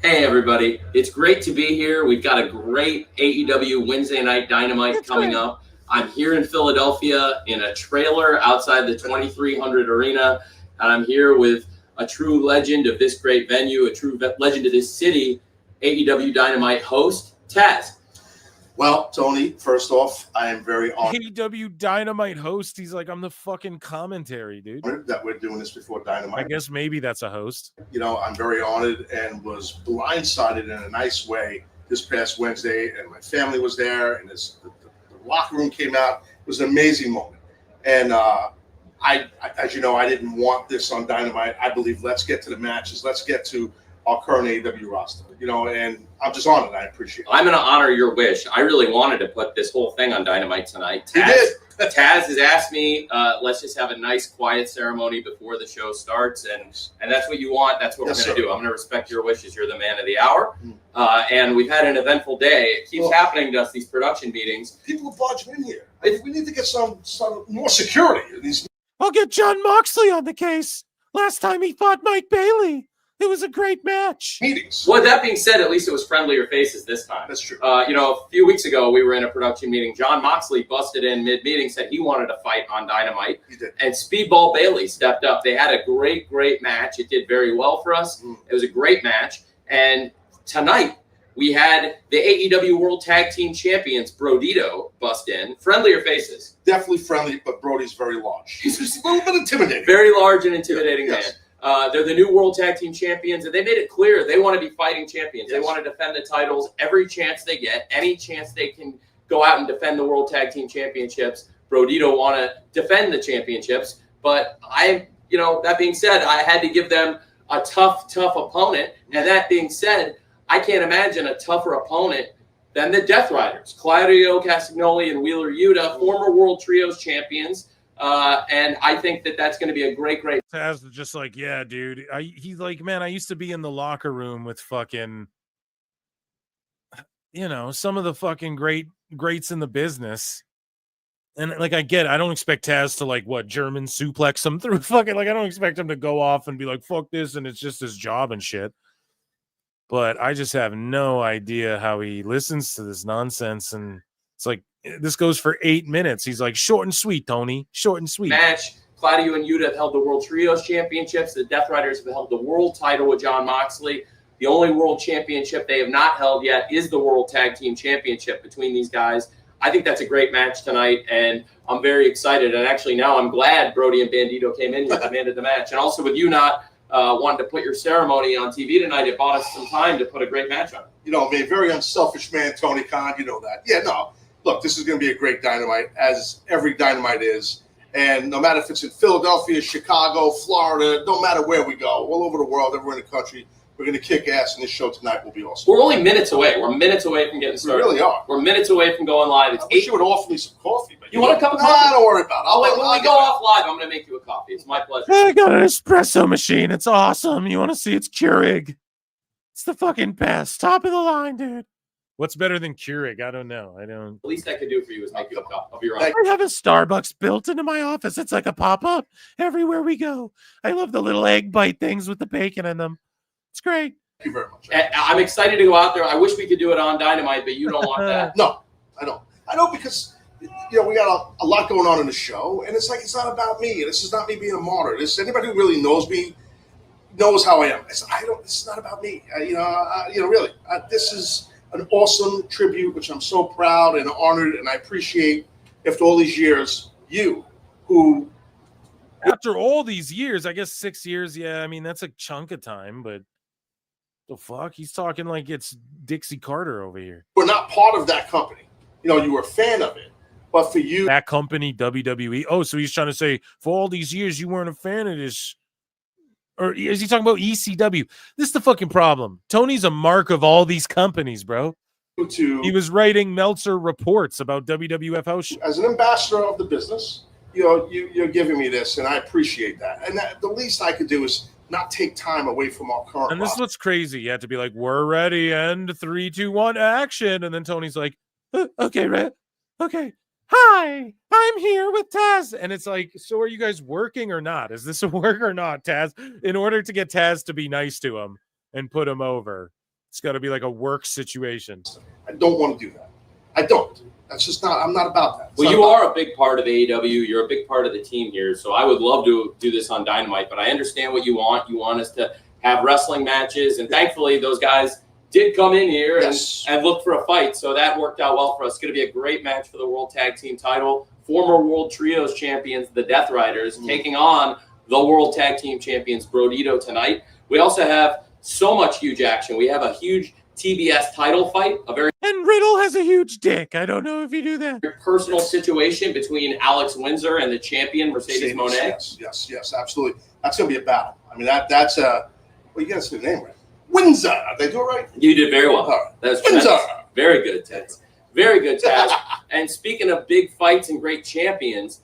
Hey, everybody. It's great to be here. We've got a great AEW Wednesday Night Dynamite coming up. I'm here in Philadelphia in a trailer outside the 2300 Arena, and I'm here with a true legend of this great venue, a true legend of this city, AEW Dynamite host, Taz. Well, Tony, first off, I am very honored. AEW Dynamite host. He's like, I'm the fucking commentary, dude. That we're doing this before Dynamite. I guess maybe that's a host. You know, I'm very honored and was blindsided in a nice way this past Wednesday, and my family was there, and the locker room came out. It was an amazing moment. And I, as you know, I didn't want this on Dynamite. I believe let's get to the matches. Let's get to our current AEW roster, you know, and I'm just honored. I appreciate it. I'm going to honor your wish. I really wanted to put this whole thing on Dynamite tonight. You did. Taz has asked me, let's just have a nice, quiet ceremony before the show starts, and that's what you want. That's what we're going to do. I'm going to respect your wishes. You're the man of the hour, and we've had an eventful day. It keeps happening to us, these production meetings. People are barging in here. We need to get some more security. I'll get John Moxley on the case. Last time he fought Mike Bailey. It was a great match. Meetings. Well, that being said, at least it was friendlier faces this time. That's true. You know, a few weeks ago, we were in a production meeting. John Moxley busted in mid-meeting, said he wanted to fight on Dynamite. He did. And Speedball Bailey stepped up. They had a great, great match. It did very well for us. It was a great match. And tonight, we had the AEW World Tag Team Champions, Brodito, bust in. Friendlier faces. Definitely friendly, but Brody's very large. He's just a little bit intimidating. Very large and intimidating man. They're the new World Tag Team Champions, and they made it clear they want to be fighting champions. They want to defend the titles every chance they get, any chance they can go out and defend the World Tag Team Championships. Brodito want to defend the championships, but that being said, I had to give them a tough opponent, and that being said, I can't imagine a tougher opponent Then the Death Riders, Claudio Castagnoli and Wheeler Yuta, former World Trios champions. And I think that that's going to be a great. Taz was just like, yeah, dude. He's like, man, I used to be in the locker room with fucking, some of the fucking greats in the business. And like, I don't expect Taz to German suplex him through fucking, I don't expect him to go off and be like, fuck this. And it's just his job and shit. But I just have no idea how he listens to this nonsense. And it's like, this goes for 8 minutes. He's like, short and sweet, Tony. Short and sweet. Match. Claudio and Yuta have held the World Trios Championships. The Death Riders have held the World title with Jon Moxley. The only World Championship they have not held yet is the World Tag Team Championship between these guys. I think that's a great match tonight, and I'm very excited. And actually now I'm glad Brody and Bandito came in and demanded the match. And also with you not wanting to put your ceremony on TV tonight, it bought us some time to put a great match on. I'm a very unselfish man, Tony Khan. You know that. Yeah, no. Look, this is going to be a great Dynamite, as every Dynamite is. And no matter if it's in Philadelphia, Chicago, Florida, no matter where we go, all over the world, everywhere in the country, we're going to kick ass, and this show tonight will be awesome. We're only minutes away. We're minutes away from getting started. We really are. We're minutes away from going live. It's I wish you would offer me some coffee. But you want a cup of coffee? Don't worry about it. When we go off live, I'm going to make you a coffee. It's my pleasure. I got an espresso machine. It's awesome. You want to see it's Keurig? It's the fucking best. Top of the line, dude. What's better than Keurig? I don't know. The least I could do for you is make you a cup. I'll be right. I have a Starbucks built into my office. It's like a pop-up everywhere we go. I love the little egg bite things with the bacon in them. It's great. Thank you very much. I'm excited to go out there. I wish we could do it on Dynamite, but you don't want that. No, I don't. I know because we got a lot going on in the show, and it's not about me. This is not me being a martyr. Anybody who really knows me knows how I am. It's not about me. Really. This is an awesome tribute, which I'm so proud and honored, and I appreciate after all these years, you who. After all these years, I guess 6 years. Yeah, I mean that's a chunk of time, but the fuck, he's talking like it's Dixie Carter over here. We're not part of that company. You were a fan of it, but for you, that company, WWE. Oh, so he's trying to say for all these years you weren't a fan of this, or is he talking about ECW? This is the fucking problem. Tony's a mark of all these companies, bro. He was writing Meltzer reports about WWF house shows. As an ambassador of the business, you're giving me this, and I appreciate that. And the least I could do is not take time away from our current. And this is what's crazy. You have to be like, we're ready, and 3, 2, 1, action. And then Tony's like, okay, Red. Okay. Hi, I'm here with Taz. And it's like, so are you guys working or not? Is this a work or not, Taz? In order to get Taz to be nice to him and put him over, it's got to be like a work situation. I don't want to do that. I don't. That's just not, I'm not about that. Well, you are a big part of AEW. You're a big part of the team here. So I would love to do this on Dynamite, but I understand what you want. You want us to have wrestling matches. And thankfully, those guys did come in here and look for a fight. So that worked out well for us. It's going to be a great match for the World Tag Team title. Former World Trios champions, the Death Riders, taking on the World Tag Team champions, Brodito, tonight. We also have so much huge action. We have a huge TBS title fight, and Riddle has a huge dick. I don't know if you do that. Personal situation between Alex Windsor and the champion Mercedes Mone. Yes, absolutely. That's going to be a battle. I mean, that's a. Well, you got to say the name right. Windsor. Did they do it right? You did very well. That was Windsor. Very good, Taz. Very good, Taz. And speaking of big fights and great champions,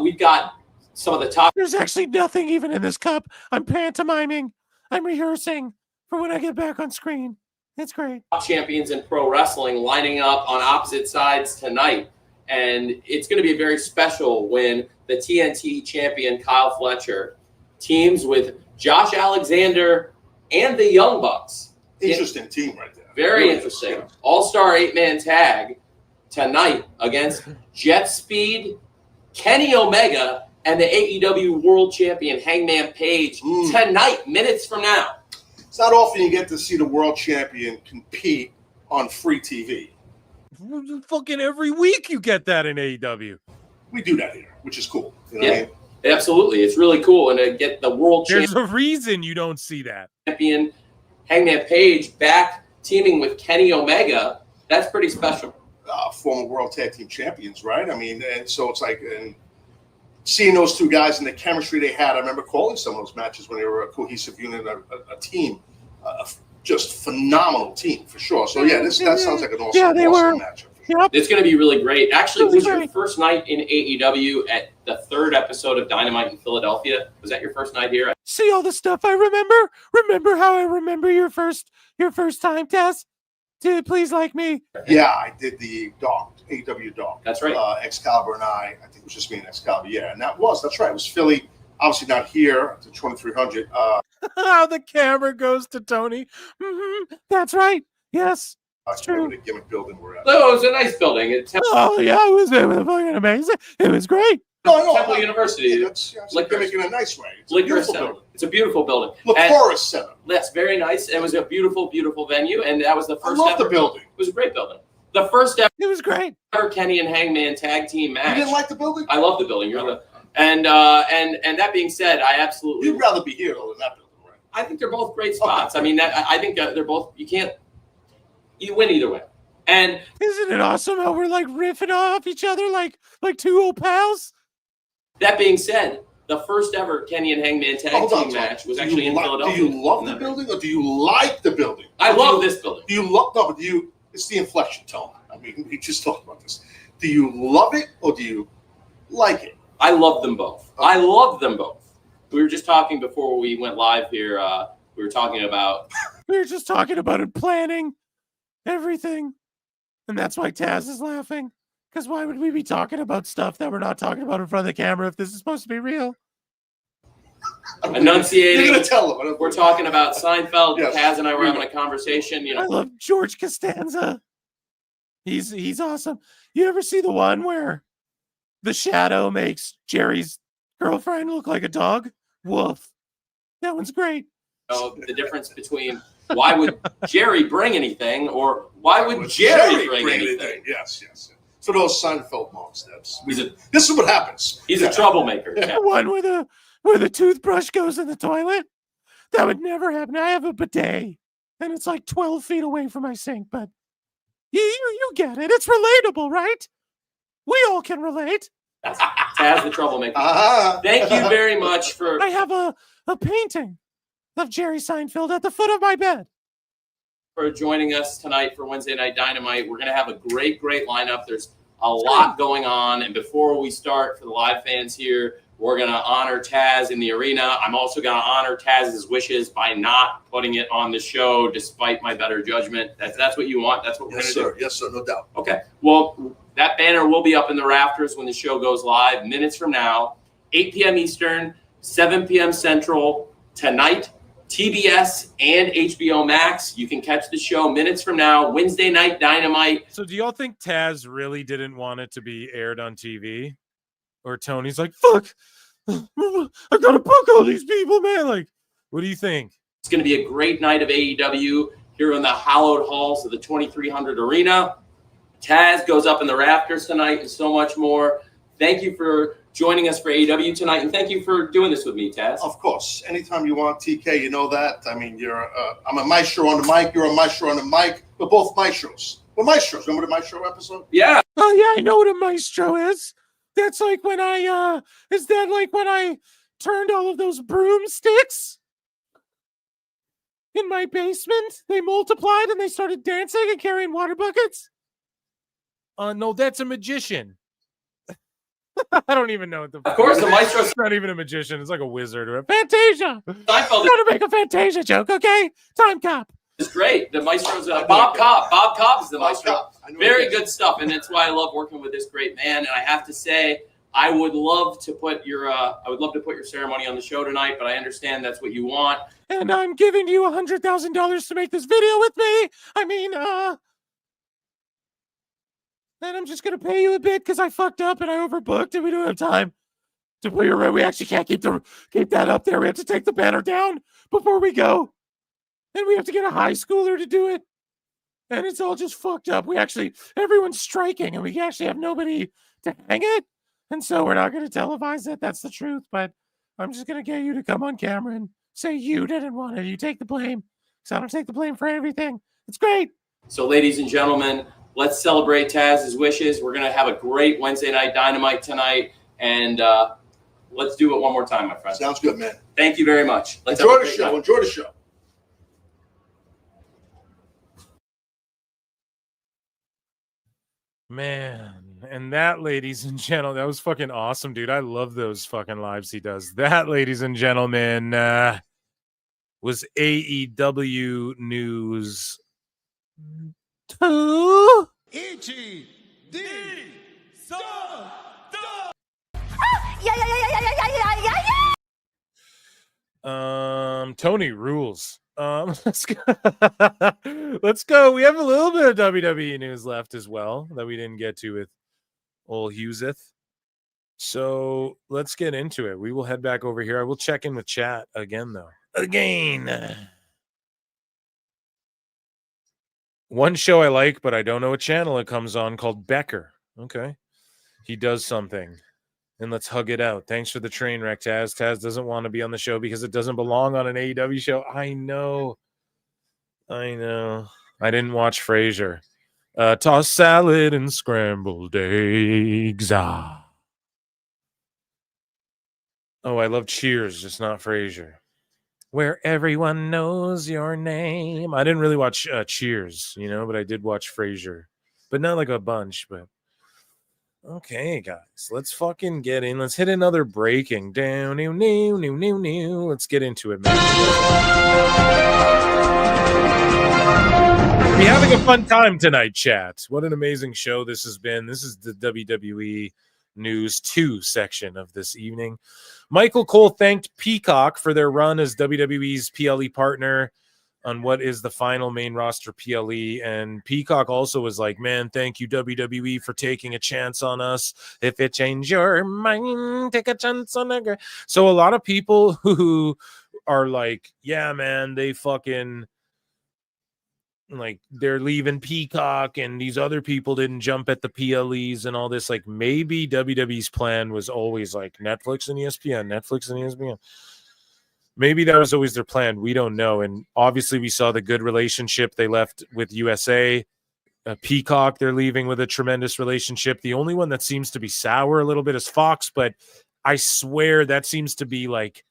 we've got some of the top. There's actually nothing even in this cup. I'm pantomiming. I'm rehearsing for when I get back on screen. It's great. Champions in pro wrestling lining up on opposite sides tonight. And it's going to be very special when the TNT champion Kyle Fletcher teams with Josh Alexander and the Young Bucks. Interesting team right there. Very really interesting. All-star 8-man tag tonight against Jet Speed, Kenny Omega, and the AEW World Champion Hangman Page tonight, minutes from now. It's not often you get to see the world champion compete on free TV. Fucking every week you get that in AEW. We do that here, which is cool. You know what I mean? Absolutely. It's really cool. And to get the world champion. There's a reason you don't see that. Champion Hangman Page back teaming with Kenny Omega. That's pretty special. Former World Tag Team Champions, right? I mean, and so it's like seeing those two guys and the chemistry they had. I remember calling some of those matches when they were a cohesive unit, a team. just phenomenal team for sure. So yeah, that sounds like an awesome, matchup. Yep. It's going to be really great. Actually, was your first night in AEW at the third episode of Dynamite in Philadelphia? Was that your first night here? See all the stuff I remember? Remember how I remember your first time, Taz? Please like me. Yeah, I did the AEW Dark. That's right. Excalibur and I think it was just me and Excalibur. Yeah, and that's right. It was Philly. Obviously not here at the 2300. How the camera goes to Tony. That's right. Yes. That's true. The gimmick building we're at. Oh, it was a nice building. Oh yeah, it was fucking amazing. It was great. Temple University. That's gimmick in a nice way. It's a Liquor beautiful Center. building. It's a beautiful building. Liquorus Center. That's very nice. It was a beautiful, beautiful venue, and that was the first. I love the building. It was a great building. The first ever. It was great. Kenny and Hangman tag team match. You didn't like the building? I love the building. And that being said, I absolutely. You'd rather be here than that building, right? I think they're both great spots. Okay. I mean, I think they're both. You win either way. And isn't it awesome how we're like riffing off each other like two old pals? That being said, the first ever Kenny and Hangman tag team match was actually in Philadelphia. Do you love the building or do you like the building? I love this building. Do you love? No, but it's the inflection tone. I mean, we just talked about this. Do you love it or do you like it? I love them both. Okay. I love them both. We were just talking before we went live here. We were talking about. We were just talking about it, planning everything. And that's why Taz is laughing. Because why would we be talking about stuff that we're not talking about in front of the camera if this is supposed to be real? Enunciating. You're going to tell them. We're talking about Seinfeld. Yes. Taz and I were having a conversation. I love George Costanza. He's awesome. You ever see the one where the shadow makes Jerry's girlfriend look like a dog? Woof. That one's great. The difference between why would Jerry bring anything or why would Jerry bring anything? Yes. So those Seinfeld mom steps. This is what happens. He's a troublemaker. The one where the toothbrush goes in the toilet? That would never happen. I have a bidet, and it's like 12 feet away from my sink, but you get it. It's relatable, right? We all can relate. Taz the troublemaker. Thank you very much for... I have a painting of Jerry Seinfeld at the foot of my bed. For joining us tonight for Wednesday Night Dynamite. We're going to have a great lineup. There's a lot going on. And before we start, for the live fans here, we're going to honor Taz in the arena. I'm also going to honor Taz's wishes by not putting it on the show, despite my better judgment. That's what you want. That's what we're going to do. Yes, sir. No doubt. Okay. Well, that banner will be up in the rafters when the show goes live, minutes from now, 8 p.m. Eastern, 7 p.m. Central, tonight. TBS and HBO Max. You can catch the show minutes from now, Wednesday Night Dynamite. So do y'all think Taz really didn't want it to be aired on TV? Or Tony's like, fuck, I gotta book all these people, man. Like, what do you think? It's going to be a great night of AEW here in the hallowed halls of the 2300 Arena. Taz goes up in the rafters tonight and so much more. Thank you for joining us for AEW tonight, and thank you for doing this with me, Taz. Of course. Anytime you want, TK, you know that. I mean, I'm a maestro on the mic. You're a maestro on the mic. We're both maestros. We're maestros. Remember the maestro episode? Yeah. Oh, yeah, I know what a maestro is. That's like when is that like when I turned all of those broomsticks in my basement? They multiplied and they started dancing and carrying water buckets? No, that's a magician. I don't even know what Of course, the maestro. It's not even a magician. It's like a wizard or a Fantasia. Seinfeld I'm gonna make a Fantasia joke, okay? Time Cop. It's great. The maestro's Bob Cobb. Bob Cobb is the maestro. Very good stuff, and that's why I love working with this great man. And I have to say, I would love to put your ceremony on the show tonight, but I understand that's what you want. And I'm giving you $100,000 to make this video with me. I mean, and I'm just gonna pay you a bit because I fucked up and I overbooked and we don't have time to put your. We actually can't keep that up there. We have to take the banner down before we go, and we have to get a high schooler to do it, and it's all just fucked up. Everyone's striking, and we actually have nobody to hang it, and so we're not gonna televise it. That's the truth. But I'm just gonna get you to come on camera and say you didn't want it. You take the blame, because I don't take the blame for everything. It's great. So, ladies and gentlemen, let's celebrate Taz's wishes. We're going to have a great Wednesday Night Dynamite tonight, and let's do it one more time, my friend. Sounds good, man. Thank you very much. Enjoy the show. Man, and that, ladies and gentlemen, that was fucking awesome, dude. I love those fucking lives he does. That, ladies and gentlemen, was AEW News 2. Tony rules. Let's go. Let's go. We have a little bit of WWE news left as well that we didn't get to with old Hugheseth. So let's get into it. We will head back over here. I will check in with chat again, though. Again. One show I like, but I don't know what channel it comes on, called Becker. Okay. He does something. And let's hug it out. Thanks for the train wreck, Taz. Taz doesn't want to be on the show because it doesn't belong on an AEW show. I know. I didn't watch Frasier. Toss salad and scrambled eggs. Oh, I love Cheers, just not Frasier. Where everyone knows your name. I didn't really watch Cheers, but I did watch Frasier. But not like a bunch, but... Okay, guys, let's fucking get in. Let's hit another breaking down. New. Let's get into it, man. We're having a fun time tonight, chat. What an amazing show this has been. This is the WWE News 2 section of this evening. Michael Cole thanked Peacock for their run as WWE's PLE partner on what is the final main roster PLE, and Peacock also was like, man, thank you WWE for taking a chance on us. If it changed your mind, take a chance on a girl. So a lot of people who are like, yeah, man, they fucking like they're leaving Peacock and these other people didn't jump at the PLEs and all this, like maybe WWE's plan was always like Netflix and ESPN. Maybe that was always their plan. We don't know. And obviously we saw the good relationship they left with USA. Peacock, they're leaving with a tremendous relationship. The only one that seems to be sour a little bit is Fox, but I swear that seems to be like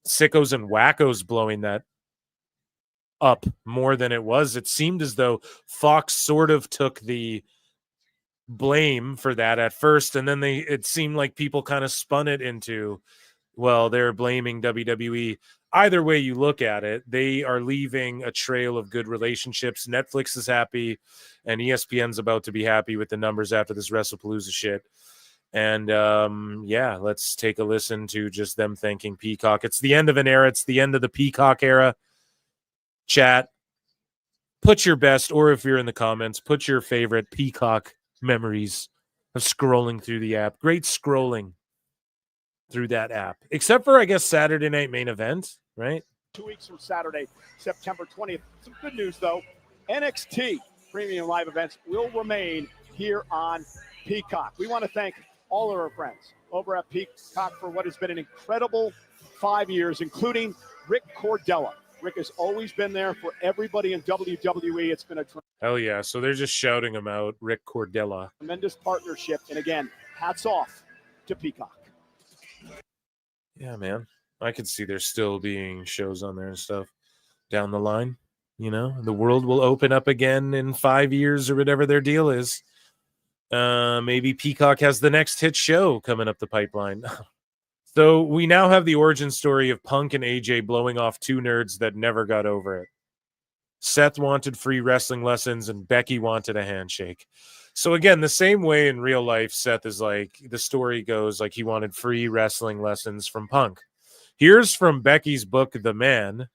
sickos and wackos blowing that up more than it was. It seemed as though Fox sort of took the blame for that at first, and then it seemed like people kind of spun it into, well, they're blaming WWE. Either way you look at it, they are leaving a trail of good relationships. Netflix is happy, and ESPN's about to be happy with the numbers after this WrestlePalooza shit. And yeah, let's take a listen to just them thanking Peacock. It's the end of an era. It's the end of the Peacock era. Chat, put your best, or if you're in the comments, put your favorite Peacock memories of scrolling through the app. Great scrolling through that app, except for, I guess, Saturday Night Main Event, right? 2 weeks from Saturday, September 20th. Some good news, though. NXT premium live events will remain here on Peacock. We want to thank all of our friends over at Peacock for what has been an incredible 5 years, including Rick Cordella. Rick has always been there for everybody in WWE. It's been a hell yeah. So they're just shouting him out, Rick Cordella. tremendous partnership. And again, hats off to Peacock. Yeah, man. I could see there still being shows on there and stuff down the line. The world will open up again in 5 years or whatever their deal is. Maybe Peacock has the next hit show coming up the pipeline. So we now have the origin story of Punk and AJ blowing off two nerds that never got over it. Seth wanted free wrestling lessons and Becky wanted a handshake. So again, the same way in real life, Seth is like, the story goes like he wanted free wrestling lessons from Punk. Here's from Becky's book, The Man,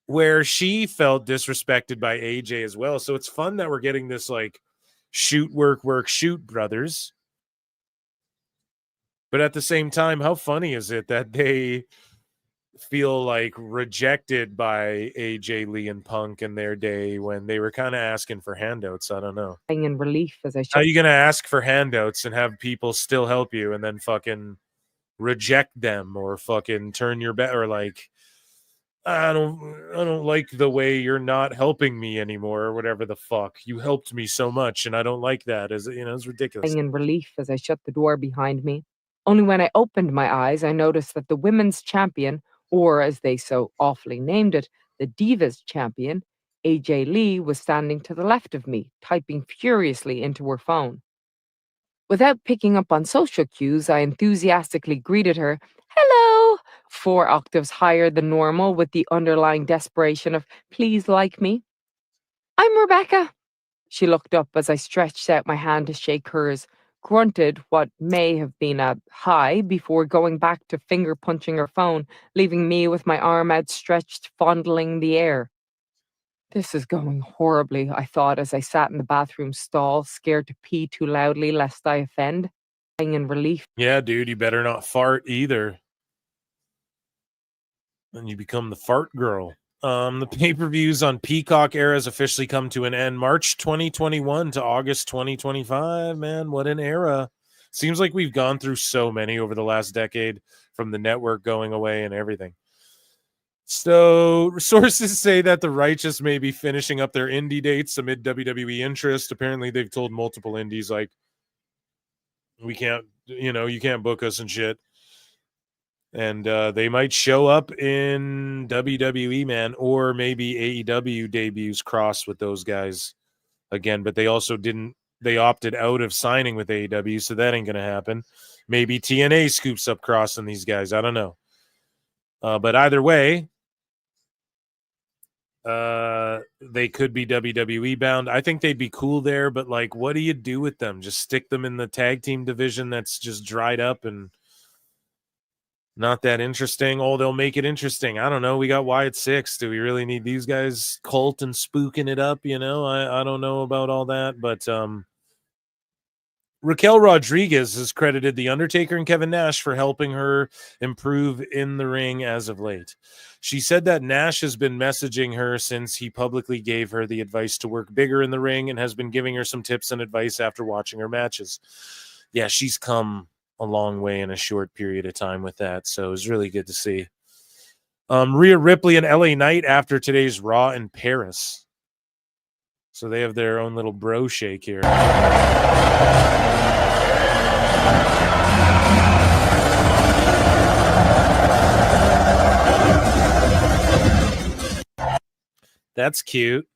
where she felt disrespected by AJ as well. So it's fun that we're getting this like shoot, work, shoot brothers. But at the same time, how funny is it that they feel like rejected by AJ Lee and Punk in their day when they were kind of asking for handouts? I don't know. In relief, as I How are you going to ask for handouts and have people still help you and then fucking reject them or fucking turn your back or like, I don't like the way you're not helping me anymore or whatever the fuck. You helped me so much and I don't like that. It's ridiculous. In relief as I shut the door behind me. Only when I opened my eyes, I noticed that the women's champion, or as they so awfully named it, the Divas champion, AJ Lee was standing to the left of me, typing furiously into her phone. Without picking up on social cues, I enthusiastically greeted her, "Hello," 4 octaves higher than normal with the underlying desperation of, "Please like me." "I'm Rebecca." She looked up as I stretched out my hand to shake hers, grunted what may have been a hi before going back to finger punching her phone, leaving me with my arm outstretched, fondling the air. This is going horribly, I thought as I sat in the bathroom stall, scared to pee too loudly lest I offend, in relief. Yeah, dude, you better not fart either. Then you become the fart girl. The pay-per-views on Peacock era has officially come to an end. March 2021 to August 2025. Man, what an era. Seems like we've gone through so many over the last decade, from the network going away and everything. So sources say that the Righteous may be finishing up their indie dates amid WWE interest. Apparently they've told multiple indies, like, we can't, you can't book us and shit. And they might show up in WWE, man, or maybe AEW debuts cross with those guys again. But they also they opted out of signing with AEW, so that ain't going to happen. Maybe TNA scoops up crossing these guys. I don't know. But either way, they could be WWE bound. I think they'd be cool there, but like, what do you do with them? Just stick them in the tag team division that's just dried up and not that interesting. Oh, they'll make it interesting. I don't know. We got Wyatt Six. Do we really need these guys cult and spooking it up? I don't know about all that, but Raquel Rodriguez has credited The Undertaker and Kevin Nash for helping her improve in the ring as of late. She said that Nash has been messaging her since he publicly gave her the advice to work bigger in the ring and has been giving her some tips and advice after watching her matches. Yeah, she's come a long way in a short period of time with that, so it was really good to see. Rhea Ripley and LA Knight after today's Raw in Paris. So they have their own little bro shake here. That's cute.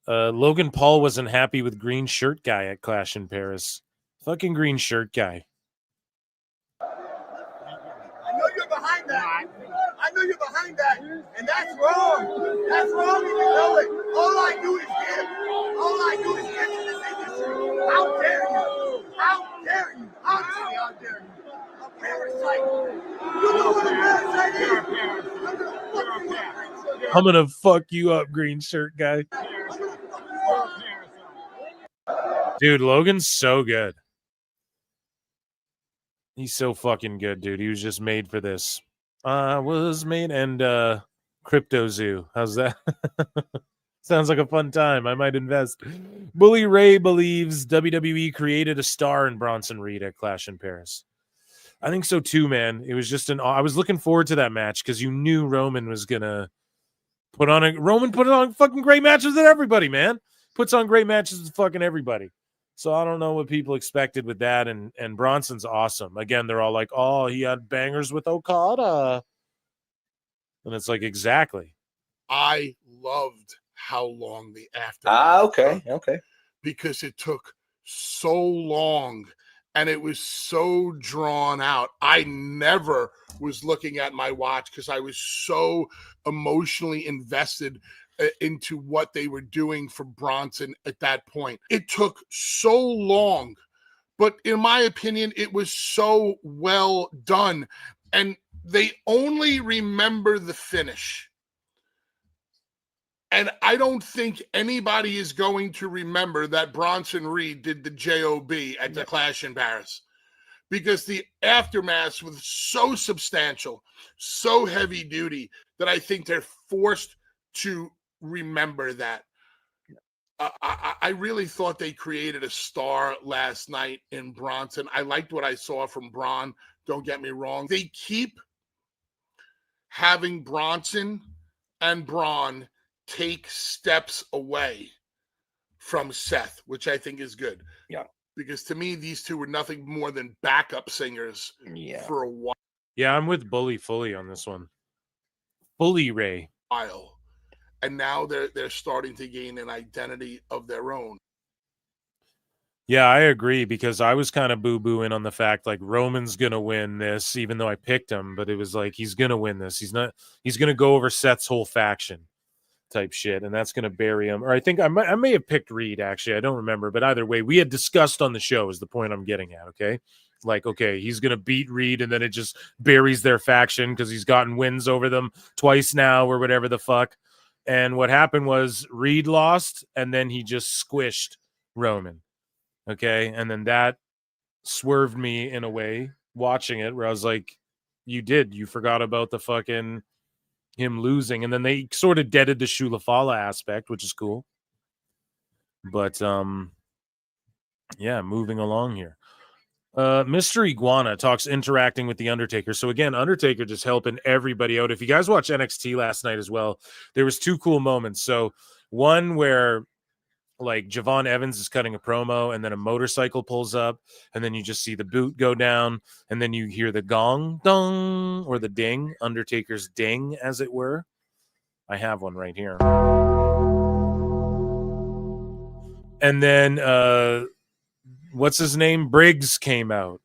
Logan Paul wasn't happy with green shirt guy at Clash in Paris. Fucking green shirt guy. I know you're behind that. I know you're behind that. And that's wrong. That's wrong and you know it. All I do is give. All I do is give to this industry. How dare you? How dare you? Honestly, how dare you? A parasite. You know what a parasite is? I'm gonna fuck you up, green shirt. I'm gonna fuck you up, green shirt guy. Dude, Logan's so good. He's so fucking good, dude. He was just made for this. Was made and Crypto Zoo. How's that? Sounds like a fun time. I might invest. Bully Ray believes WWE created a star in Bronson Reed at Clash in Paris. I think so too, man. It was just I was looking forward to that match because you knew Roman was gonna put on fucking great matches with everybody, man. Puts on great matches with fucking everybody. So I don't know what people expected with that, and Bronson's awesome. Again, they're all like, "Oh, he had bangers with Okada," and it's like, exactly. I loved how long the aftermath okay. Because it took so long and it was so drawn out. I never was looking at my watch because I was so emotionally invested into what they were doing for Bronson at that point. It took so long, but in my opinion, it was so well done. And they only remember the finish. And I don't think anybody is going to remember that Bronson Reed did the JOB at the Clash in Paris, because the aftermath was so substantial, so heavy duty, that I think they're forced to remember that. I really thought they created a star last night in Bronson. I liked what I saw from Braun. Don't get me wrong. They keep having Bronson and Braun take steps away from Seth, which I think is good. Yeah. Because to me, these two were nothing more than backup singers for a while. Yeah, I'm with Bully fully on this one. Bully Ray. and now they're starting to gain an identity of their own. Yeah, I agree, because I was kind of boo-booing on the fact like Roman's gonna win this, even though I picked him, but it was like he's gonna win this. He's gonna go over Seth's whole faction type shit, and that's gonna bury him. Or I think I may have picked Reed, actually. I don't remember, but either way, we had discussed on the show is the point I'm getting at, okay? Like, okay, he's gonna beat Reed, and then it just buries their faction because he's gotten wins over them twice now, or whatever the fuck. And what happened was Reed lost, and then he just squished Roman. Okay. And then that swerved me in a way watching it where I was like, you forgot about the fucking him losing. And then they sort of deaded the Shulafala aspect, which is cool. But yeah, moving along here. Mr. Iguana talks interacting with the Undertaker. So again, Undertaker just helping everybody out. If you guys watch NXT last night as well, there was two cool moments. So one where like Javon Evans is cutting a promo, and then a motorcycle pulls up, and then you just see the boot go down, and then you hear the gong dong, or the ding, Undertaker's ding, as it were. I have one right here. And then what's his name? Briggs came out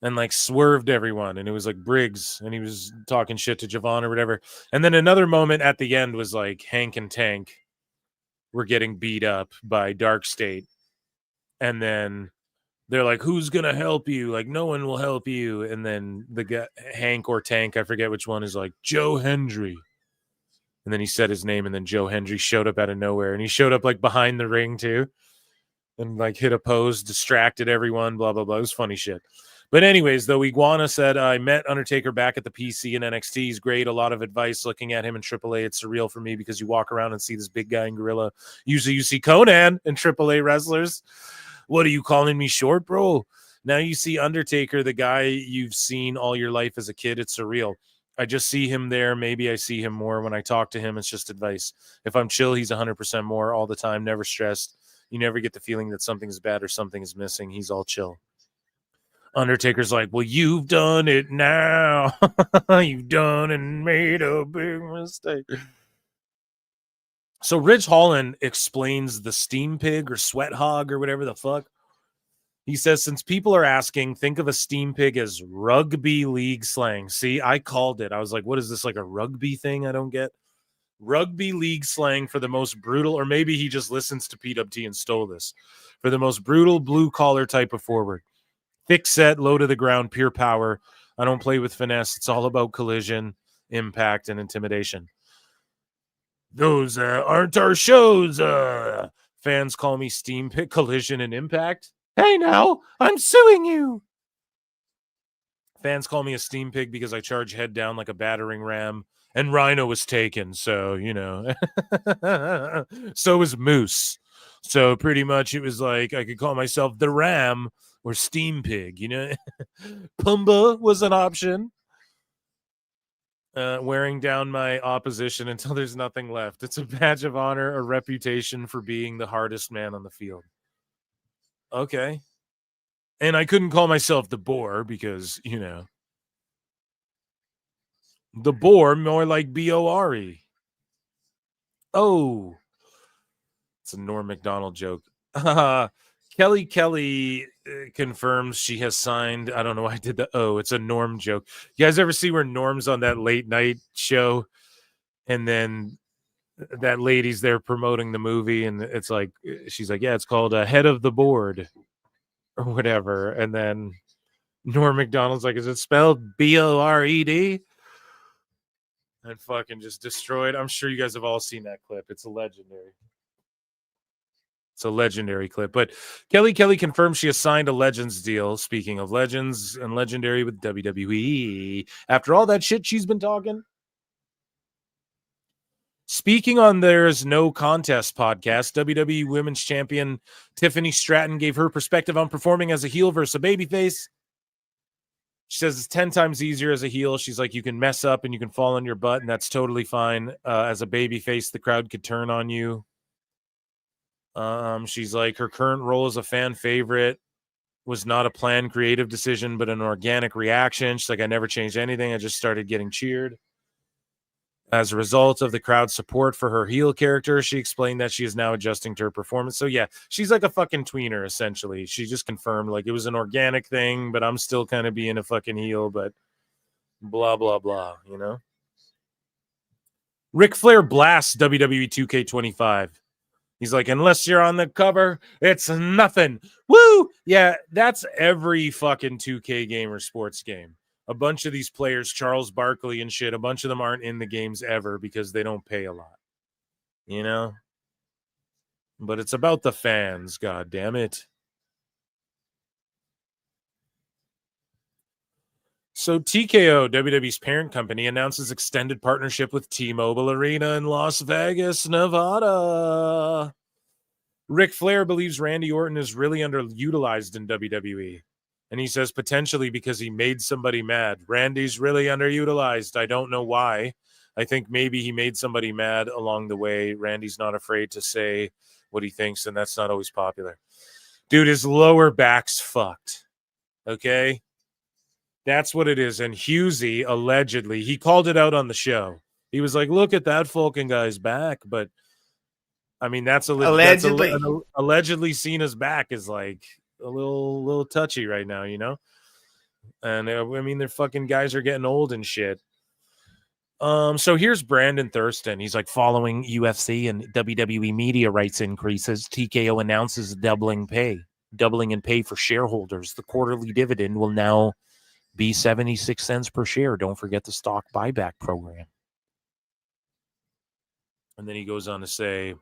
and like swerved everyone, and it was like Briggs, and he was talking shit to Javon or whatever. And then another moment at the end was like Hank and Tank were getting beat up by Dark State, and then they're like, who's gonna help you? Like, no one will help you. And then the guy, Hank or Tank, I forget which one, is like, Joe Hendry. And then he said his name, and then Joe Hendry showed up out of nowhere, and he showed up like behind the ring too, and like hit a pose, distracted everyone, blah blah blah. It was funny shit. But anyways, though, Iguana said, I met Undertaker back at the PC in NXT. He's great. A lot of advice looking at him in AAA. It's surreal for me because you walk around and see this big guy in Gorilla. Usually you see Conan in AAA wrestlers. What are you calling me short, bro? Now you see Undertaker, the guy you've seen all your life as a kid. It's surreal. I just see him there. Maybe I see him more. When I talk to him, it's just advice. If I'm chill, he's 100% more all the time, never stressed. You never get the feeling that something's bad or something is missing. He's all chill. Undertaker's like, well, you've done it now. You've done and made a big mistake. So Ridge Holland explains the steam pig or sweat hog or whatever the fuck. He says, since people are asking, think of a steam pig as rugby league slang. See, I called it. I was like, what is this, like a rugby thing? I don't get. Rugby league slang for the most brutal, or maybe he just listens to PWT and stole this, for the most brutal blue collar type of forward. Thick set, low to the ground, pure power. I don't play with finesse. It's all about collision, impact, and intimidation. Those aren't our shows. Fans call me Steam Pit, Collision, and Impact. Hey, now, I'm suing you. Fans call me a steam pig because I charge head down like a battering ram, and Rhino was taken, so, you know. So was Moose. So pretty much it was like I could call myself the Ram or Steam Pig, you know. Pumbaa was an option. Wearing down my opposition until there's nothing left. It's a badge of honor, a reputation for being the hardest man on the field. Okay. And I couldn't call myself the Boar because, you know, the Boar, more like B-O-R-E. Oh, it's a Norm Macdonald joke. Kelly confirms she has signed. I don't know why I did the it's a Norm joke. You guys ever see where Norm's on that late night show and then that lady's there promoting the movie and it's like, she's like, yeah, it's called Head of the Board or whatever. And then Norm Macdonald's like, is it spelled B-O-R-E-D? And fucking just destroyed. I'm sure you guys have all seen that clip. It's a legendary. It's a legendary clip. But Kelly confirmed she has signed a Legends deal. Speaking of Legends and Legendary with WWE. After all that shit she's been talking. Speaking on There's No Contest podcast, WWE Women's Champion Tiffany Stratton gave her perspective on performing as a heel versus a babyface. She says it's 10 times easier as a heel. She's like, you can mess up and you can fall on your butt, and that's totally fine. As a babyface, the crowd could turn on you. She's like, her current role as a fan favorite was not a planned creative decision, but an organic reaction. She's like, I never changed anything. I just started getting cheered. As a result of the crowd's support for her heel character, she explained that she is now adjusting to her performance. So yeah, she's like a fucking tweener, essentially. She just confirmed like it was an organic thing, but I'm still kind of being a fucking heel, but blah, blah, blah, you know? Ric Flair blasts WWE 2K25. He's like, unless you're on the cover, it's nothing. Woo! Yeah, that's every fucking 2K game or sports game. A bunch of these players, Charles Barkley and shit, a bunch of them aren't in the games ever because they don't pay a lot. You know? But it's about the fans, god damn it. So TKO, WWE's parent company, announces extended partnership with T-Mobile Arena in Las Vegas, Nevada. Ric Flair believes Randy Orton is really underutilized in WWE. And he says potentially because he made somebody mad. Randy's really underutilized. I don't know why. I think maybe he made somebody mad along the way. Randy's not afraid to say what he thinks, and that's not always popular. Dude, his lower back's fucked. Okay? That's what it is. And Husey, allegedly, he called it out on the show. He was like, look at that fucking guy's back. But, I mean, allegedly Cena's back is like a little touchy right now, you know? And, I mean, their fucking guys are getting old and shit. So here's Brandon Thurston. He's like, following UFC and WWE media rights increases, TKO announces doubling in pay for shareholders. The quarterly dividend will now be 76 cents per share. Don't forget the stock buyback program. And then he goes on to say,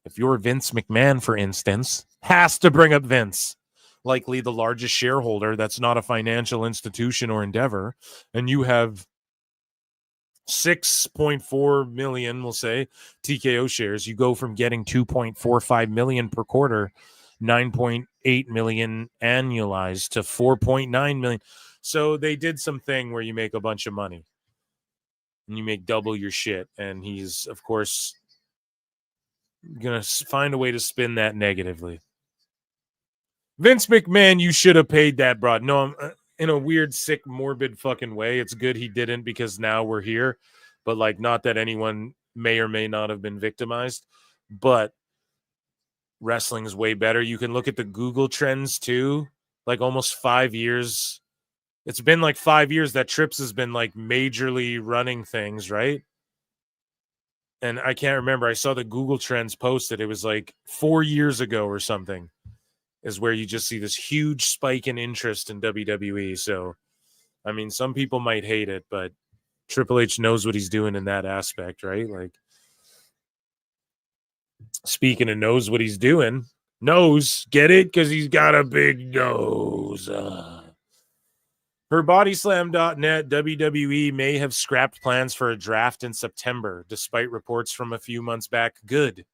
if you're Vince McMahon, for instance, has to bring up Vince, likely the largest shareholder that's not a financial institution or endeavor, and you have 6.4 million, we'll say, TKO shares, you go from getting 2.45 million per quarter, 9.8 million annualized, to 4.9 million. So they did something where you make a bunch of money and you make double your shit. And he's, of course, going to find a way to spin that negatively. Vince McMahon, you should have paid that broad. No, I'm in a weird, sick, morbid fucking way. It's good he didn't because now we're here. But like, not that anyone may or may not have been victimized, but wrestling is way better. You can look at the Google trends too. Like almost 5 years. It's been like 5 years that Trips has been like majorly running things, right? And I can't remember. I saw the Google trends posted. It was like 4 years ago or something is where you just see this huge spike in interest in WWE. So, I mean, some people might hate it, but Triple H knows what he's doing in that aspect, right? Like, speaking of knows what he's doing, get it? Because he's got a big nose. Per bodyslam.net, WWE may have scrapped plans for a draft in September, despite reports from a few months back. Good.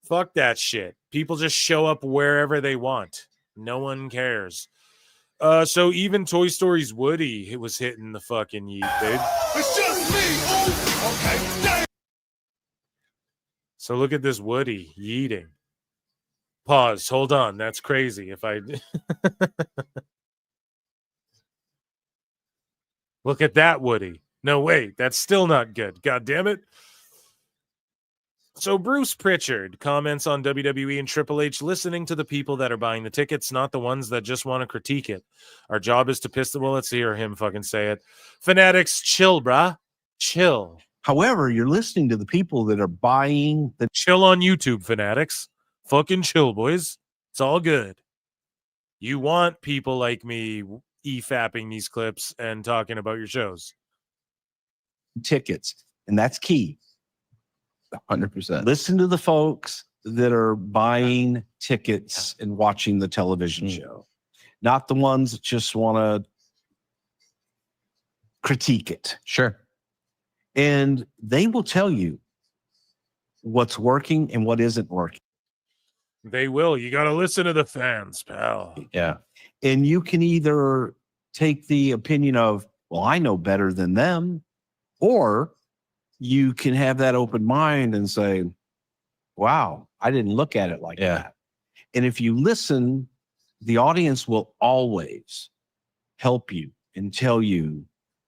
Fuck that shit. People just show up wherever they want. No one cares. So even Toy Story's Woody, it was hitting the fucking yeet, dude. It's just me. Okay. So look at this Woody yeeting. Pause. Hold on. That's crazy. If I look at that Woody. No, wait. That's still not good. God damn it. So Bruce Pritchard comments on WWE and Triple H listening to the people that are buying the tickets, not the ones that just want to critique it. Our job is to piss the... Well, let's hear him fucking say it. Fanatics, chill, brah. Chill. However, you're listening to the people that are buying the... Chill on YouTube, Fanatics. Fucking chill, boys. It's all good. You want people like me e-fapping these clips and talking about your shows. Tickets, and that's key. 100%. Listen to the folks that are buying tickets and watching the television show, not the ones that just want to critique it. Sure. And they will tell you what's working and what isn't working. They will. You got to listen to the fans, pal. Yeah. And you can either take the opinion of, well, I know better than them, or you can have that open mind and say, wow, I didn't look at it like that. And if you listen, the audience will always help you and tell you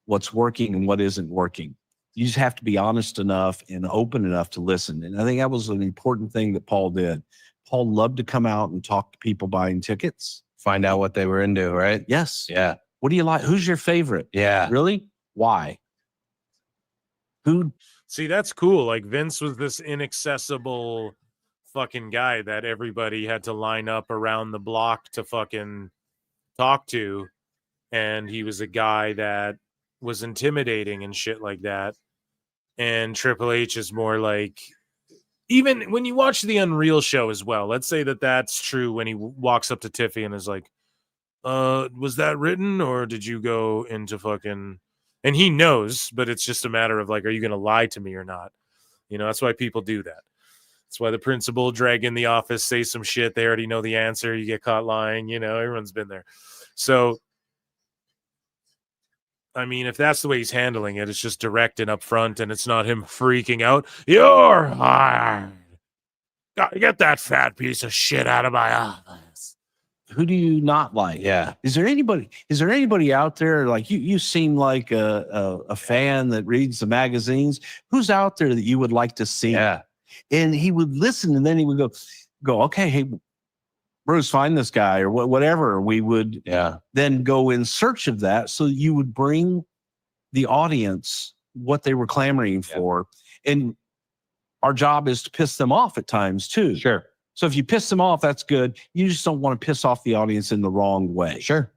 what's working and what isn't working. You just have to be honest enough and open enough to listen. And I think that was an important thing that Paul did. Paul loved to come out and talk to people buying tickets. Find out what they were into, right? Yes. Yeah. What do you like? Who's your favorite? Yeah. Really? Why? Who? See, that's cool. Like Vince was this inaccessible fucking guy that everybody had to line up around the block to fucking talk to. And he was a guy that was intimidating and shit like that. And Triple H is more like, even when you watch the Unreal show as well, let's say that that's true when he walks up to Tiffy and is like, was that written or did you go into fucking, and he knows, but it's just a matter of like, are you going to lie to me or not? You know, that's why people do that. That's why the principal drag in the office, say some shit. They already know the answer. You get caught lying, you know, everyone's been there. So, I mean, if that's the way he's handling it, it's just direct and upfront, and it's not him freaking out. You're hired. Gotta get that fat piece of shit out of my office. Who do you not like? Yeah. Is there anybody out there like you seem like a fan that reads the magazines? Who's out there that you would like to see? Yeah. And he would listen, and then he would go, okay, hey, Bruce, find this guy or whatever. We would then go in search of that, so you would bring the audience what they were clamoring for. And our job is to piss them off at times too. Sure. So if you piss them off, that's good. You just don't want to piss off the audience in the wrong way. Sure.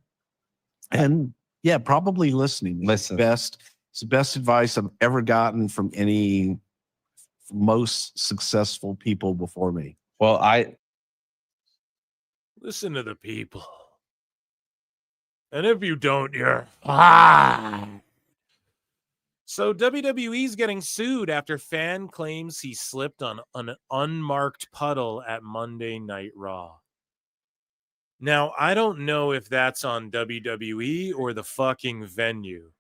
And yeah, probably listening. Listen. It's the best advice I've ever gotten from any most successful people before me. Well, Listen to the people. And if you don't, you're fine. So WWE's getting sued after fan claims he slipped on an unmarked puddle at Monday Night Raw. Now, I don't know if that's on WWE or the fucking venue.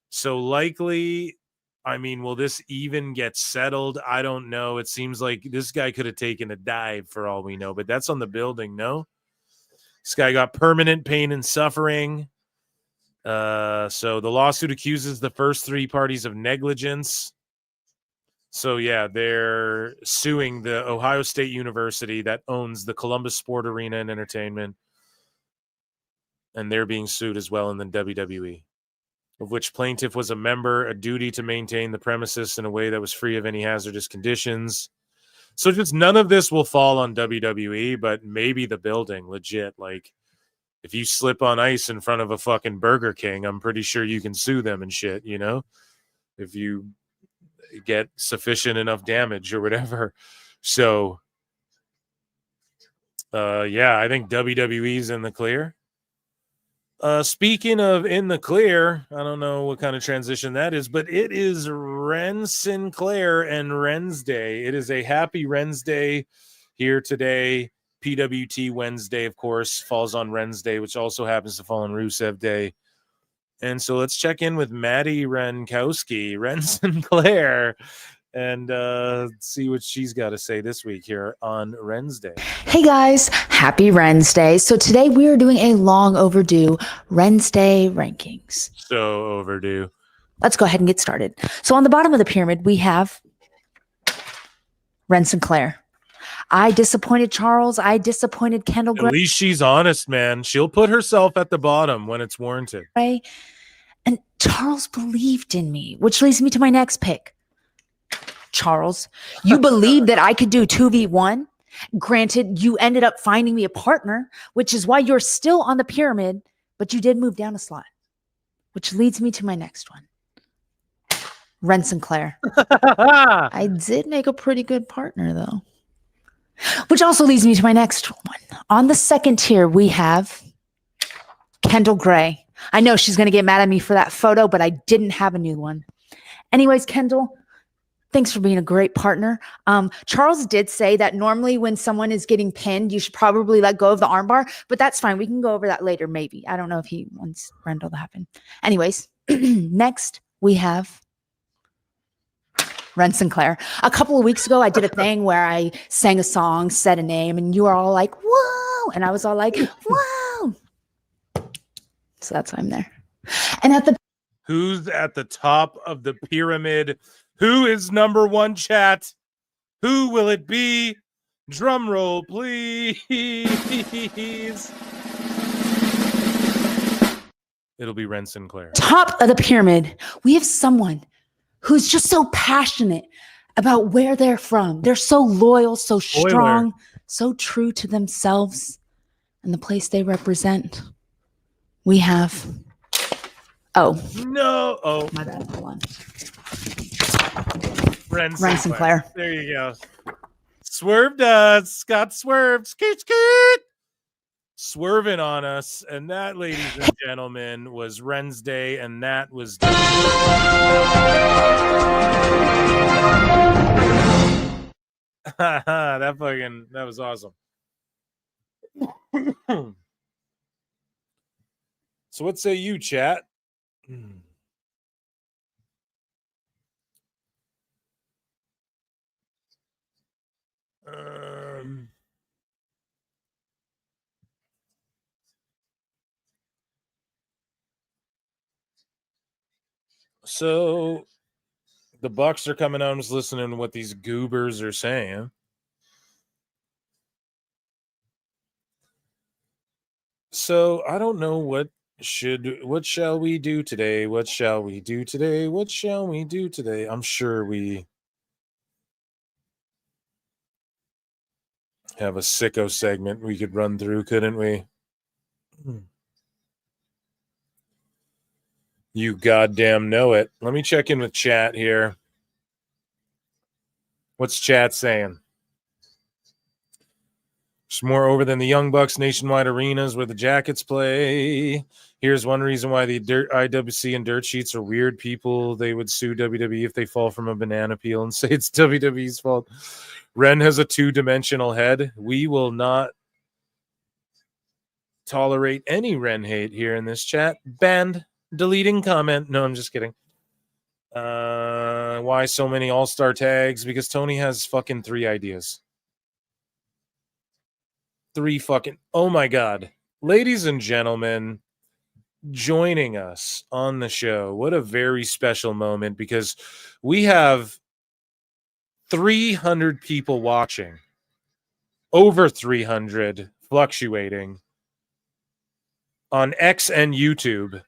So likely, I mean, will this even get settled? I don't know. It seems like this guy could have taken a dive for all we know, but that's on the building, no? This guy got permanent pain and suffering. So the lawsuit accuses the first three parties of negligence. So yeah, they're suing the Ohio State University that owns the Columbus Sport Arena and Entertainment. And they're being sued as well in the WWE, of which plaintiff was a member, a duty to maintain the premises in a way that was free of any hazardous conditions. So just none of this will fall on WWE, but maybe the building, legit. Like, if you slip on ice in front of a fucking Burger King, I'm pretty sure you can sue them and shit, you know? If you get sufficient enough damage or whatever. So, yeah, I think WWE's in the clear. Speaking of in the clear, I don't know what kind of transition that is, but it is Ren Sinclair and Ren's Day. It is a happy Ren's Day here today. PWT Wednesday, of course, falls on Ren's Day, which also happens to fall on Rusev Day. And so let's check in with Maddie Renkowski, Ren Sinclair, and see what she's got to say this week here on Ren's Day. Hey guys, happy Ren's Day. So today we are doing a long overdue Ren's Day rankings. So overdue. Let's go ahead and get started. So on the bottom of the pyramid, we have Ren Sinclair. I disappointed Charles. I disappointed Kendall Gray. At least she's honest, man. She'll put herself at the bottom when it's warranted. And Charles believed in me, which leads me to my next pick. Charles, you believed that I could do 2v1. Granted, you ended up finding me a partner, which is why you're still on the pyramid, but you did move down a slot, which leads me to my next one. Ren Sinclair. I did make a pretty good partner, though. Which also leads me to my next one. On the second tier, we have Kendall Gray. I know she's going to get mad at me for that photo, but I didn't have a new one. Anyways, Kendall, thanks for being a great partner. Charles did say that normally when someone is getting pinned, you should probably let go of the armbar, but that's fine. We can go over that later, maybe. I don't know if he wants Rendell to happen. Anyways, next we have Ren Sinclair. A couple of weeks ago, I did a thing where I sang a song, said a name, and you were all like, whoa! And I was all like, whoa! So that's why I'm there. And at the Who's at the top of the pyramid? Who is number one, chat? Who will it be? Drum roll, please. It'll be Ren Sinclair. Top of the pyramid, we have someone who's just so passionate about where they're from. They're so loyal, so strong, so true to themselves and the place they represent. We have... Oh. No. Oh. My bad. Hold on. Ren Sinclair. There you go. Swerved us. Got swerved. Skeet, skeet. Swerving on us. And that, ladies and gentlemen, was Ren's Day. And that was... that was awesome. So what say you, chat? So the Bucks are coming out. I'm just listening to what these goobers are saying. So I don't know what shall we do today? What shall we do today? What shall we do today? I'm sure we have a sicko segment we could run through, couldn't we? You goddamn know it. Let me check in with chat here. What's chat saying? It's more over than the Young Bucks nationwide arenas where the Jackets play. Here's one reason why the IWC and dirt sheets are weird people. They would sue WWE if they fall from a banana peel and say it's WWE's fault. Ren has a two-dimensional head. We will not tolerate any Ren hate here in this chat. Banned. Deleting comment. No, I'm just kidding. Why so many all-star tags? Because Tony has fucking 3 ideas. 3 fucking... Oh my God. Ladies and gentlemen, joining us on the show. What a very special moment, because we have 300 people watching. Over 300, fluctuating, on X and YouTube.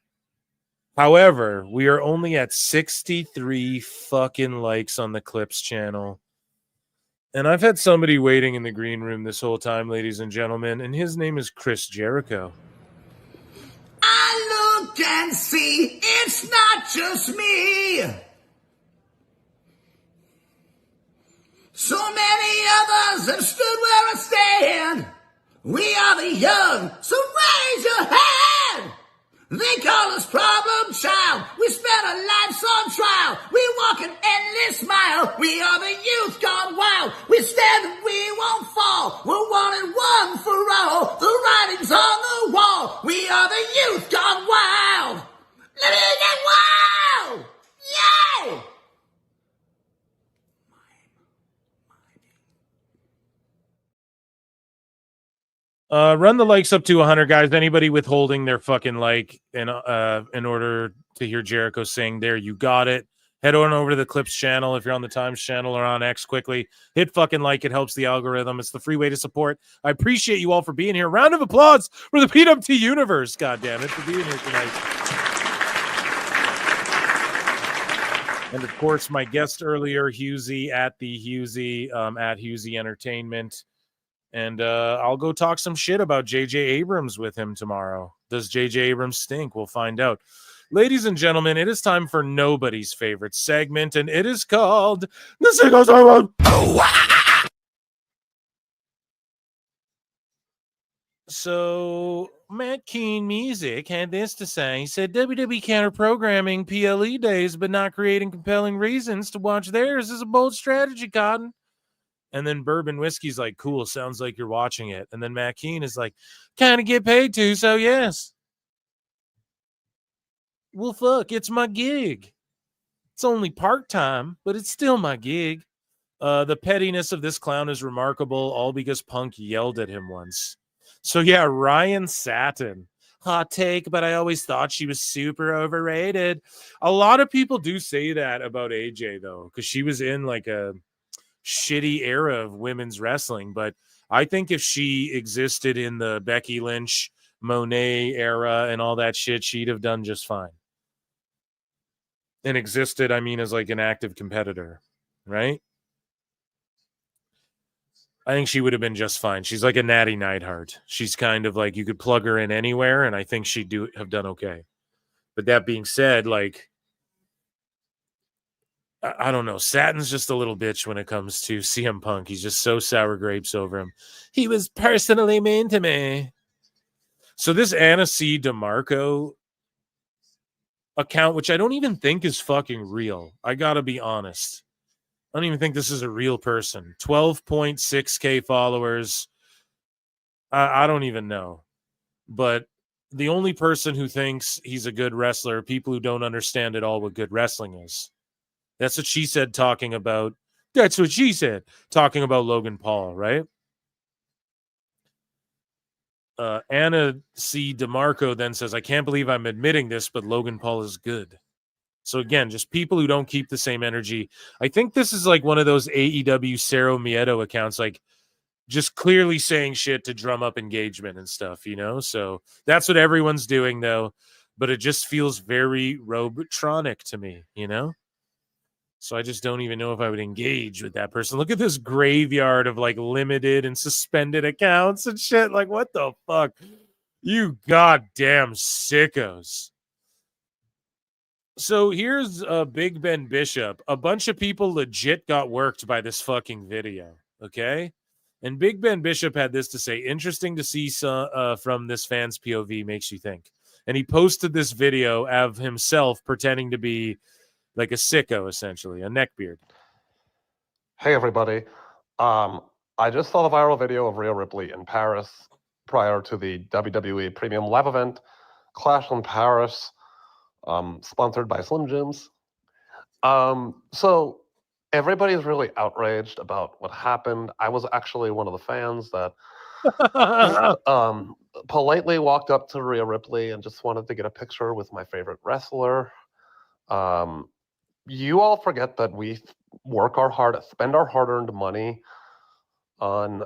However, we are only at 63 fucking likes on the Clips channel. And I've had somebody waiting in the green room this whole time, ladies and gentlemen, and his name is Chris Jericho. I look and see it's not just me. So many others have stood where I stand. We are the young, so raise your hand. They call us problem child. We spent our lives on trial. We walk an endless mile. We are the youth gone wild. We stand and we won't fall. We're one and one for all. The writing's on the wall. We are the youth gone wild. Let me get wild. Yay! Run the likes up to 100, guys. Anybody withholding their fucking like in order to hear Jericho sing, there you got it. Head on over to the Clips channel if you're on the Times channel or on X. Quickly hit fucking like. It helps the algorithm. It's the free way to support. I appreciate you all for being here. Round of applause for the PWT universe. God damn it, for being here tonight. And of course, my guest earlier, Husey at the Husey at Husey Entertainment. And I'll go talk some shit about J.J. Abrams with him tomorrow. Does J.J. Abrams stink? We'll find out. Ladies and gentlemen, it is time for nobody's favorite segment, and it is called The Sickos Are. So, Matt Keen Music had this to say. He said, WWE counter-programming PLE days, but not creating compelling reasons to watch theirs is a bold strategy, Cotton. And then Bourbon Whiskey's like, cool, sounds like you're watching it. And then Matt Keen is like, kind of get paid to, so yes. Well, fuck, it's my gig. It's only part-time, but it's still my gig. The pettiness of this clown is remarkable, all because Punk yelled at him once. So yeah, Ryan Satin. hot take, but I always thought she was super overrated. A lot of people do say that about AJ though, because she was in like a shitty era of women's wrestling. But I think if she existed in the Becky Lynch, Monet era and all that shit, she'd have done just fine. And existed, I mean, as like an active competitor, right? I think she would have been just fine. She's like a Natty Neidhart. She's kind of like you could plug her in anywhere, and I think she'd have done okay. But that being said, like I don't know, Satin's just a little bitch when it comes to CM Punk. He's just so sour grapes over him. He was personally mean to me. So this Anna C. DeMarco account, which I don't even think is fucking real. I gotta be honest. I don't even think this is a real person. 12.6K followers. I don't even know. But the only person who thinks he's a good wrestler are people who don't understand at all what good wrestling is. That's what she said talking about. That's what she said talking about Logan Paul, right? Anna C. DeMarco then says, I can't believe I'm admitting this, but Logan Paul is good. So again, just people who don't keep the same energy. I think this is like one of those AEW Cero Miedo accounts, like just clearly saying shit to drum up engagement and stuff, you know? So that's what everyone's doing though, but it just feels very Robotronic to me, you know? So I just don't even know if I would engage with that person. Look at this graveyard of like limited and suspended accounts and shit. Like, what the fuck? You goddamn sickos. So here's Big Ben Bishop. A bunch of people legit got worked by this fucking video. Okay. And Big Ben Bishop had this to say, interesting to see from this fan's POV makes you think. And he posted this video of himself pretending to be like a sicko, essentially, a neckbeard. Hey, everybody. I just saw the viral video of Rhea Ripley in Paris prior to the WWE Premium Live event, Clash in Paris, sponsored by Slim Jims. So everybody's really outraged about what happened. I was actually one of the fans that politely walked up to Rhea Ripley and just wanted to get a picture with my favorite wrestler. You all forget that we work our spend our hard-earned money on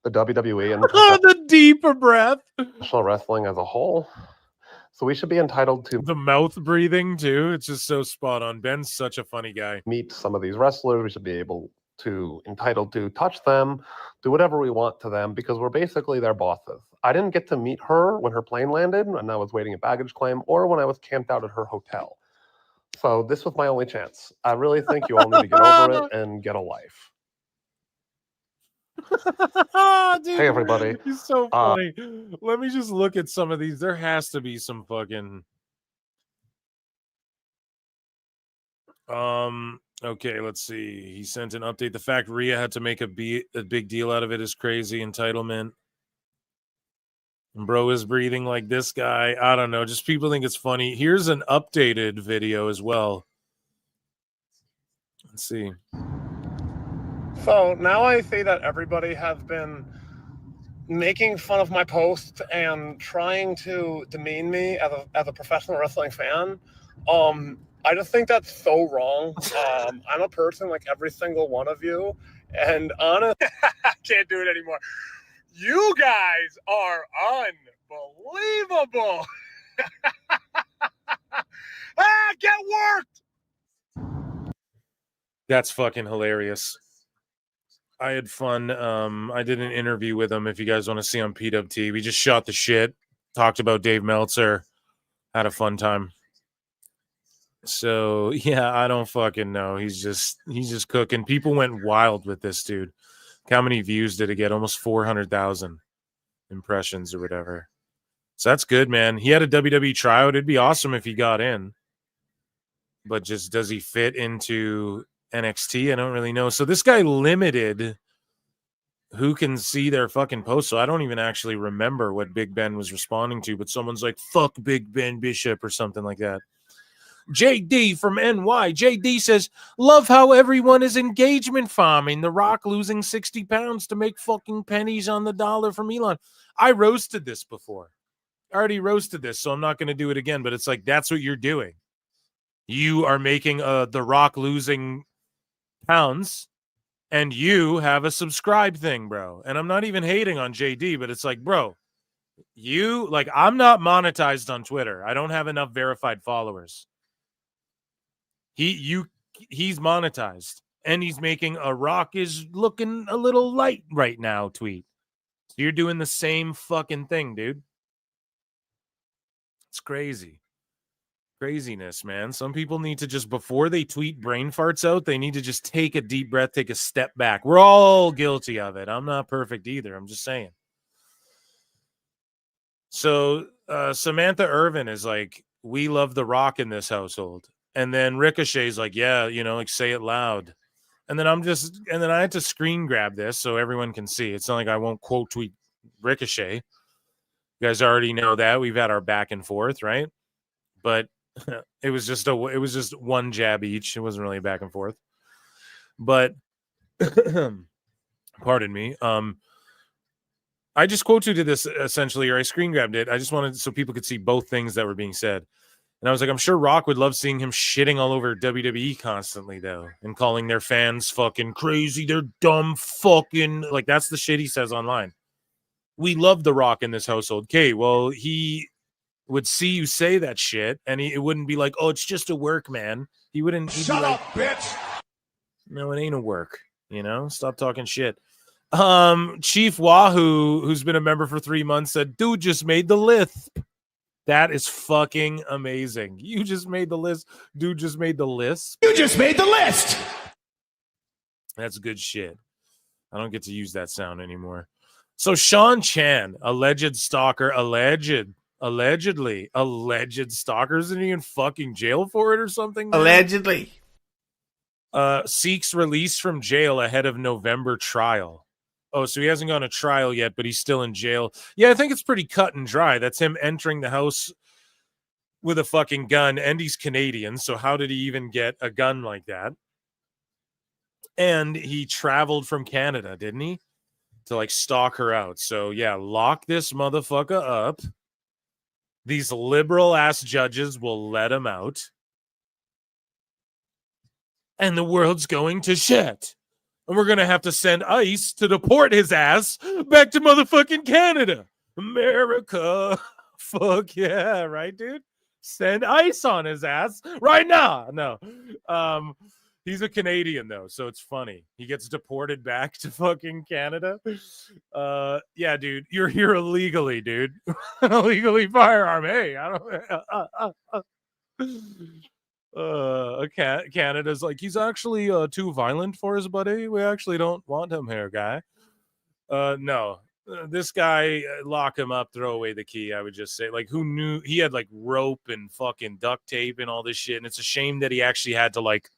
the WWE and the deeper breath, professional wrestling as a whole. So we should be entitled to the mouth breathing too. It's just so spot on. Ben's such a funny guy. Meet some of these wrestlers. We should be entitled to touch them, do whatever we want to them because we're basically their bosses. I didn't get to meet her when her plane landed and I was waiting at baggage claim or when I was camped out at her hotel. So this was my only chance. I really think you all need to get over it and get a life. Dude, hey, everybody. He's so funny. Let me just look at some of these. There has to be some fucking... Okay, let's see. He sent an update. The fact Rhea had to make a big deal out of it is crazy. Entitlement. And bro is breathing like this guy. I don't know. Just people think it's funny. Here's an updated video as well. Let's see. So now I see that everybody has been making fun of my post and trying to demean me as a professional wrestling fan. I just think that's so wrong. I'm a person like every single one of you. And honestly, I can't do it anymore. You guys are unbelievable. Get worked. That's fucking hilarious. I had fun. I did an interview with him. If you guys want to see on PWT, we just shot the shit, talked about Dave Meltzer, had a fun time. So yeah, I don't fucking know. He's just cooking. People went wild with this dude. How many views did it get? Almost 400,000 impressions or whatever. So that's good, man. He had a WWE tryout. It'd be awesome if he got in. But just does he fit into NXT? I don't really know. So this guy limited who can see their fucking posts. So I don't even actually remember what Big Ben was responding to, but someone's like, fuck Big Ben Bishop or something like that. JD from NY. JD says, love how everyone is engagement farming. The Rock losing 60 pounds to make fucking pennies on the dollar from Elon. I roasted this before. I already roasted this, so I'm not going to do it again. But it's like, that's what you're doing. You are making The Rock losing pounds, and you have a subscribe thing, bro. And I'm not even hating on JD, but it's like, bro, I'm not monetized on Twitter. I don't have enough verified followers. He's monetized, and he's making a Rock is looking a little light right now tweet. So you're doing the same fucking thing, dude. It's crazy. Craziness, man. Some people need to just, before they tweet brain farts out, they need to just take a deep breath, take a step back. We're all guilty of it. I'm not perfect either. I'm just saying. So Samantha Irvin is like, we love The Rock in this household. And then Ricochet's like, yeah, like say it loud. And then I had to screen grab this so everyone can see. It's not like I won't quote tweet Ricochet. You guys already know that. We've had our back and forth, right? But it was just one jab each. It wasn't really back and forth. But pardon me. I just quote tweeted this essentially, or I screen grabbed it. I just wanted so people could see both things that were being said. And I was like, I'm sure Rock would love seeing him shitting all over WWE constantly, though, and calling their fans fucking crazy. They're dumb fucking, like, that's the shit he says online. We love The Rock in this household. Okay, well, he would see you say that shit, and it wouldn't be like, oh, it's just a work, man. He wouldn't. Shut up, bitch. No, it ain't a work. Stop talking shit. Chief Wahoo, who's been a member for 3 months, said, dude just made the lisp. That is fucking amazing. You just made the list. Dude just made the list. You just made the list. That's good shit. I don't get to use that sound anymore. So Sean Chan, alleged stalker, alleged stalker, isn't he in fucking jail for it or something? Man? Allegedly. Seeks release from jail ahead of November trial. Oh, so he hasn't gone to trial yet, but he's still in jail. Yeah, I think it's pretty cut and dry. That's him entering the house with a fucking gun, and he's Canadian, so how did he even get a gun like that? And he traveled from Canada, didn't he? To, like, stalk her out. So, yeah, lock this motherfucker up. These liberal-ass judges will let him out. And the world's going to shit. And we're going to have to send ICE to deport his ass back to motherfucking Canada. America. Fuck yeah, right, dude? Send ICE on his ass right now. No. He's a Canadian, though, so it's funny. He gets deported back to fucking Canada. Yeah, dude, you're here illegally, dude. Illegally firearm. Hey, I don't... Canada's like, he's actually too violent for his buddy. We actually don't want him here, guy. No, this guy, lock him up, throw away the key. I would just say, like, who knew he had like rope and fucking duct tape and all this shit? And it's a shame that he actually had to like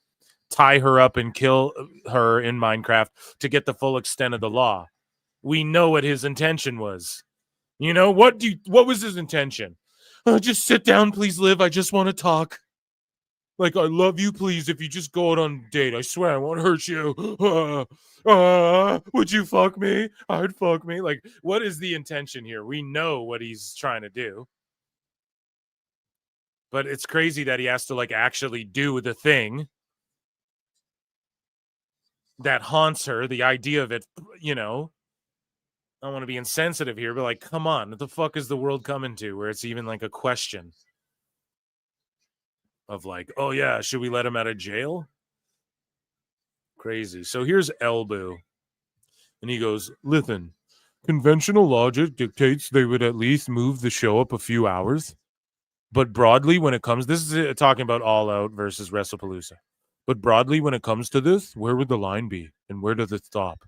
tie her up and kill her in Minecraft to get the full extent of the law. We know what his intention was. What was his intention? Just sit down, please, Liv. I just want to talk. Like, I love you, please, if you just go out on a date. I swear I won't hurt you. Would you fuck me? I'd fuck me. Like, what is the intention here? We know what he's trying to do. But it's crazy that he has to, like, actually do the thing that haunts her, the idea of it, I don't want to be insensitive here, but, like, come on. What the fuck is the world coming to where it's even, like, a question? Of like, oh yeah, should we let him out of jail? Crazy. So here's Elbu. And he goes, listen, conventional logic dictates they would at least move the show up a few hours. But broadly, when it comes, this is talking about All Out versus WrestlePalooza. But broadly, when it comes to this, where would the line be? And where does it stop?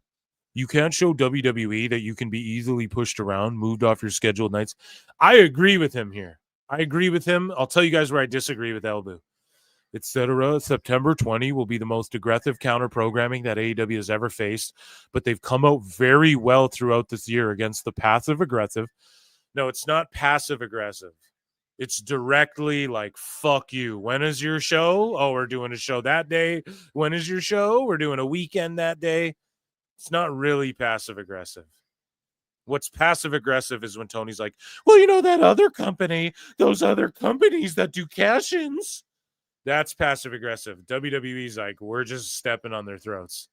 You can't show WWE that you can be easily pushed around, moved off your scheduled nights. I agree with him here. I agree with him. I'll tell you guys where I disagree with Elbu. Etc. September 20 will be the most aggressive counter programming that AEW has ever faced, but they've come out very well throughout this year against the passive aggressive. No, it's not passive aggressive. It's directly like, fuck you. When is your show? Oh, we're doing a show that day. When is your show? We're doing a weekend that day. It's not really passive aggressive. What's passive aggressive is when Tony's like, well, you know, that other company, those other companies that do cash-ins. That's passive aggressive. WWE's like, we're just stepping on their throats.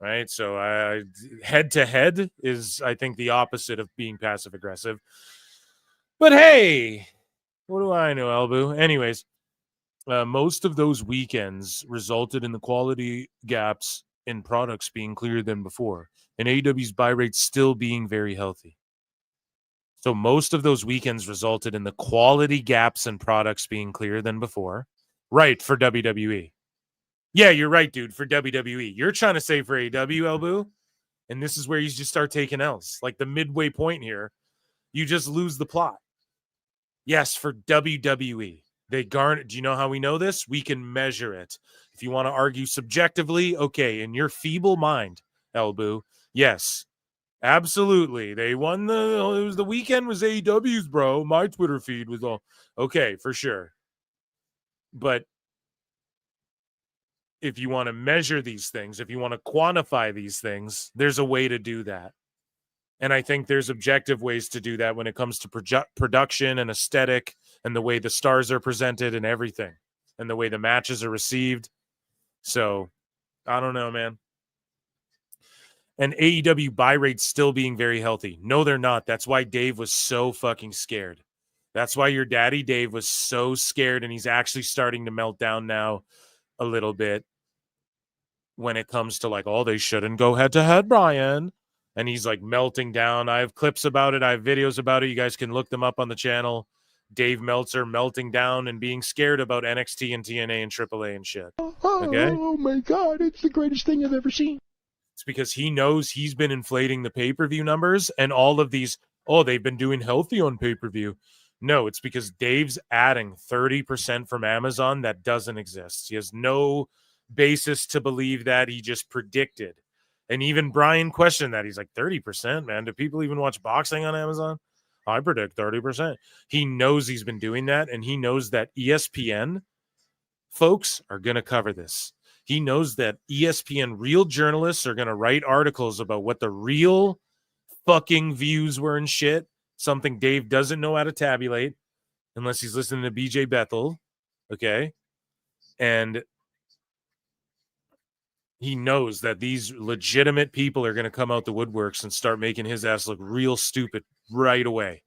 Right? So head to head is, I think, the opposite of being passive aggressive. But hey, what do I know, Elbu? Anyways, most of those weekends resulted in the quality gaps in products being clearer than before, and AEW's buy rate still being very healthy. So most of those weekends resulted in the quality gaps in products being clearer than before. Right, for WWE. Yeah, you're right, dude, for WWE. You're trying to say for AEW, Elbu, and this is where you just start taking L's. Like the midway point here, you just lose the plot. Yes, for WWE. They garner. Do you know how we know this? We can measure it. If you want to argue subjectively, okay, in your feeble mind, Elbu, yes, absolutely. They won the weekend was AEW's, bro. My Twitter feed was all okay for sure. But if you want to measure these things, if you want to quantify these things, there's a way to do that. And I think there's objective ways to do that when it comes to production and aesthetic and the way the stars are presented and everything and the way the matches are received. So I don't know, man. And AEW buy rates still being very healthy. No, they're not. That's why Dave was so fucking scared. That's why your daddy Dave was so scared, and he's actually starting to melt down now a little bit when it comes to like, oh, they shouldn't go head to head, Brian. And he's like melting down. I have clips about it. I have videos about it. You guys can look them up on the channel. Dave Meltzer melting down and being scared about NXT and TNA and AAA and shit. Okay? Oh my God, it's the greatest thing I've ever seen. It's because he knows he's been inflating the pay-per-view numbers and all of these, oh, they've been doing healthy on pay-per-view. No, it's because Dave's adding 30% from Amazon that doesn't exist. He has no basis to believe that. He just predicted. And even Brian questioned that. He's like, 30%, man. Do people even watch boxing on Amazon? I predict 30%. He knows he's been doing that, and he knows that ESPN folks are going to cover this. He knows that ESPN real journalists are going to write articles about what the real fucking views were and shit, something Dave doesn't know how to tabulate unless he's listening to BJ Bethel, okay? And he knows that these legitimate people are going to come out the woodworks and start making his ass look real stupid right away.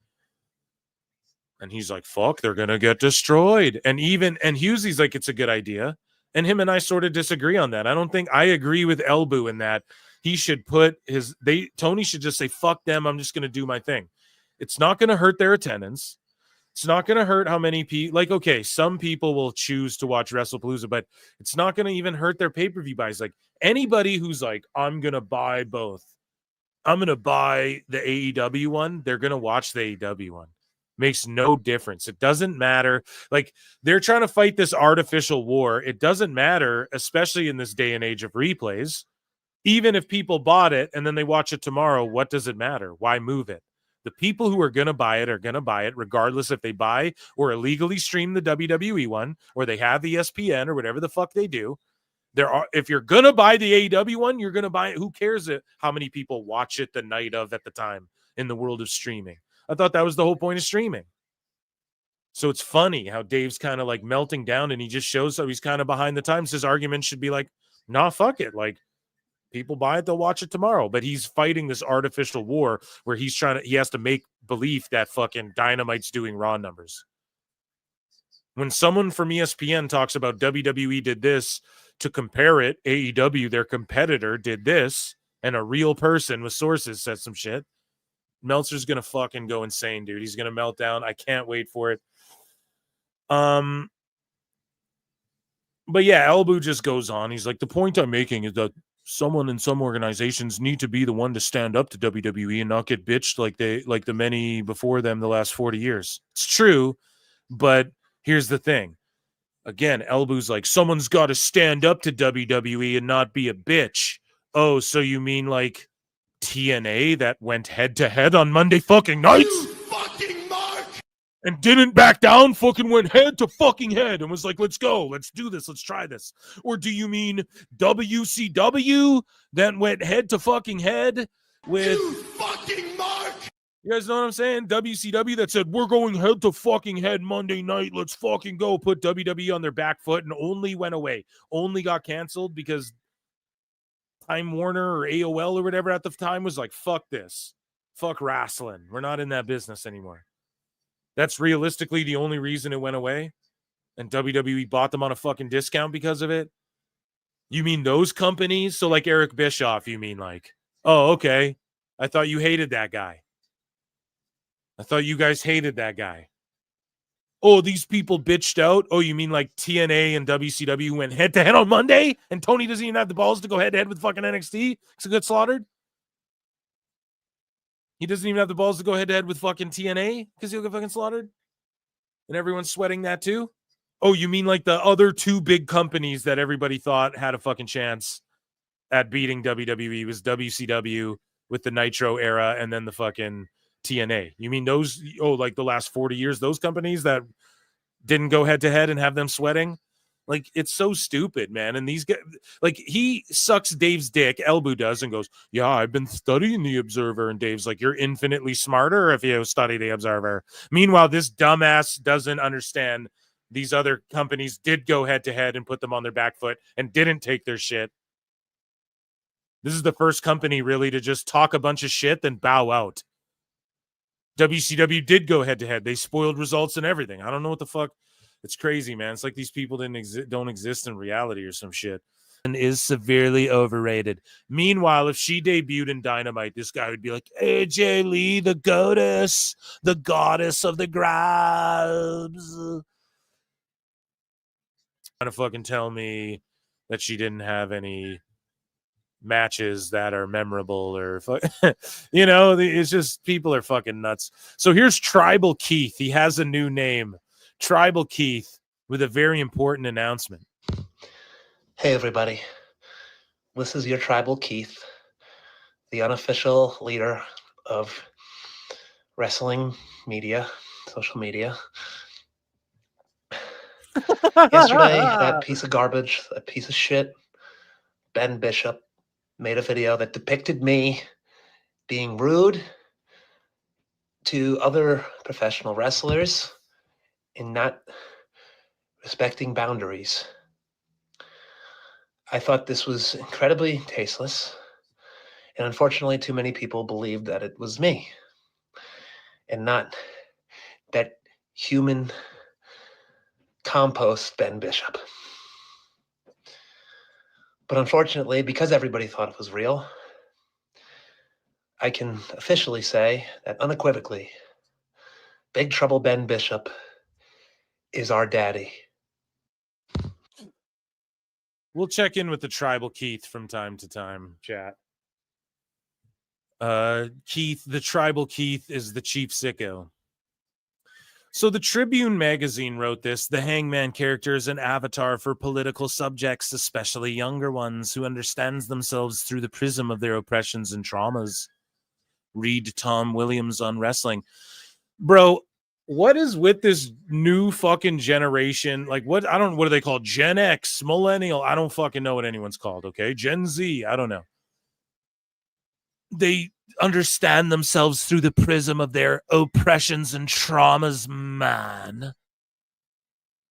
And he's like, fuck, they're going to get destroyed. And Hughesy's like, it's a good idea. And him and I sort of disagree on that. I don't think I agree with Elbu in that he should put Tony should just say, fuck them. I'm just going to do my thing. It's not going to hurt their attendance. It's not going to hurt how many people, like, okay, some people will choose to watch WrestlePalooza, but it's not going to even hurt their pay-per-view buys. Like anybody who's like, I'm going to buy both. I'm going to buy the AEW one. They're going to watch the AEW one. Makes no difference. It doesn't matter. Like they're trying to fight this artificial war. It doesn't matter, especially in this day and age of replays. Even if people bought it and then they watch it tomorrow, what does it matter? Why move it? The people who are going to buy it are going to buy it regardless if they buy or illegally stream the WWE one or they have ESPN or whatever the fuck they do. If you're going to buy the AEW one, you're going to buy it. Who cares how many people watch it the night of at the time in the world of streaming? I thought that was the whole point of streaming. So it's funny how Dave's kind of like melting down and he just shows how he's kind of behind the times. His argument should be like, nah, fuck it. Like, people buy it, they'll watch it tomorrow. But he's fighting this artificial war where he has to make belief that fucking Dynamite's doing Raw numbers. When someone from ESPN talks about WWE did this to compare it, AEW, their competitor, did this, and a real person with sources said some shit, Meltzer's going to fucking go insane, dude. He's going to melt down. I can't wait for it. But yeah, Elbu just goes on. He's like, the point I'm making is that someone in some organizations need to be the one to stand up to WWE and not get bitched like the many before them the last 40 years. It's true, but here's the thing. Again, Elbu's like, someone's got to stand up to WWE and not be a bitch. Oh, so you mean like TNA that went head to head on Monday fucking nights? and didn't back down, fucking went head to fucking head and was like, let's go, let's do this, let's try this? Or do you mean WCW that went head to fucking head with... You fucking mark! You guys know what I'm saying? WCW that said, we're going head to fucking head Monday night, let's fucking go, put WWE on their back foot, and only went away. Only got canceled because Time Warner or AOL or whatever at the time was like, fuck this. Fuck wrestling. We're not in that business anymore. That's realistically the only reason it went away. And WWE bought them on a fucking discount because of it. You mean those companies? So like Eric Bischoff, you mean like, oh, okay. I thought you hated that guy. I thought you guys hated that guy. Oh, these people bitched out. Oh, you mean like TNA and WCW went head to head on Monday and Tony doesn't even have the balls to go head to head with fucking NXT because it got slaughtered? He doesn't even have the balls to go head to head with fucking TNA because he'll get fucking slaughtered? And everyone's sweating that too? Oh, you mean like the other two big companies that everybody thought had a fucking chance at beating WWE was WCW with the Nitro era and then the fucking TNA. You mean those, like the last 40 years, those companies that didn't go head to head and have them sweating? Like, it's so stupid, man. And these guys, like, he sucks Dave's dick, Elbu does, and goes, yeah, I've been studying the Observer. And Dave's like, you're infinitely smarter if you study the Observer. Meanwhile, this dumbass doesn't understand these other companies did go head to head and put them on their back foot and didn't take their shit. This is the first company really to just talk a bunch of shit, then bow out. WCW did go head to head. They spoiled results and everything. I don't know what the fuck. It's crazy, man. It's like these people don't exist in reality or some shit. And is severely overrated. Meanwhile, if she debuted in Dynamite, this guy would be like, AJ Lee, the goddess of the grabs. Trying to fucking tell me that she didn't have any matches that are memorable or it's just people are fucking nuts. So here's Tribal Keith. He has a new name, Tribal Keith, with a very important announcement. Hey everybody, this is your Tribal Keith, the unofficial leader of wrestling media, social media. Yesterday, that piece of garbage, that piece of shit, Ben Bishop, made a video that depicted me being rude to other professional wrestlers and not respecting boundaries. I thought this was incredibly tasteless, and unfortunately too many people believed that it was me and not that human compost Ben Bishop. But unfortunately, because everybody thought it was real, I can officially say that unequivocally, Big Trouble Ben Bishop is our daddy. We'll check in with the Tribal Keith from time to time, chat. Keith, the Tribal Keith is the chief sicko. So the Tribune magazine wrote this: the Hangman character is an avatar for political subjects, especially younger ones, who understands themselves through the prism of their oppressions and traumas. Read Tom Williams on wrestling. Bro, what is with this new fucking generation? Like, what are they called? Gen X, millennial? I don't fucking know what anyone's called, okay? Gen Z, I don't know. They understand themselves through the prism of their oppressions and traumas, man.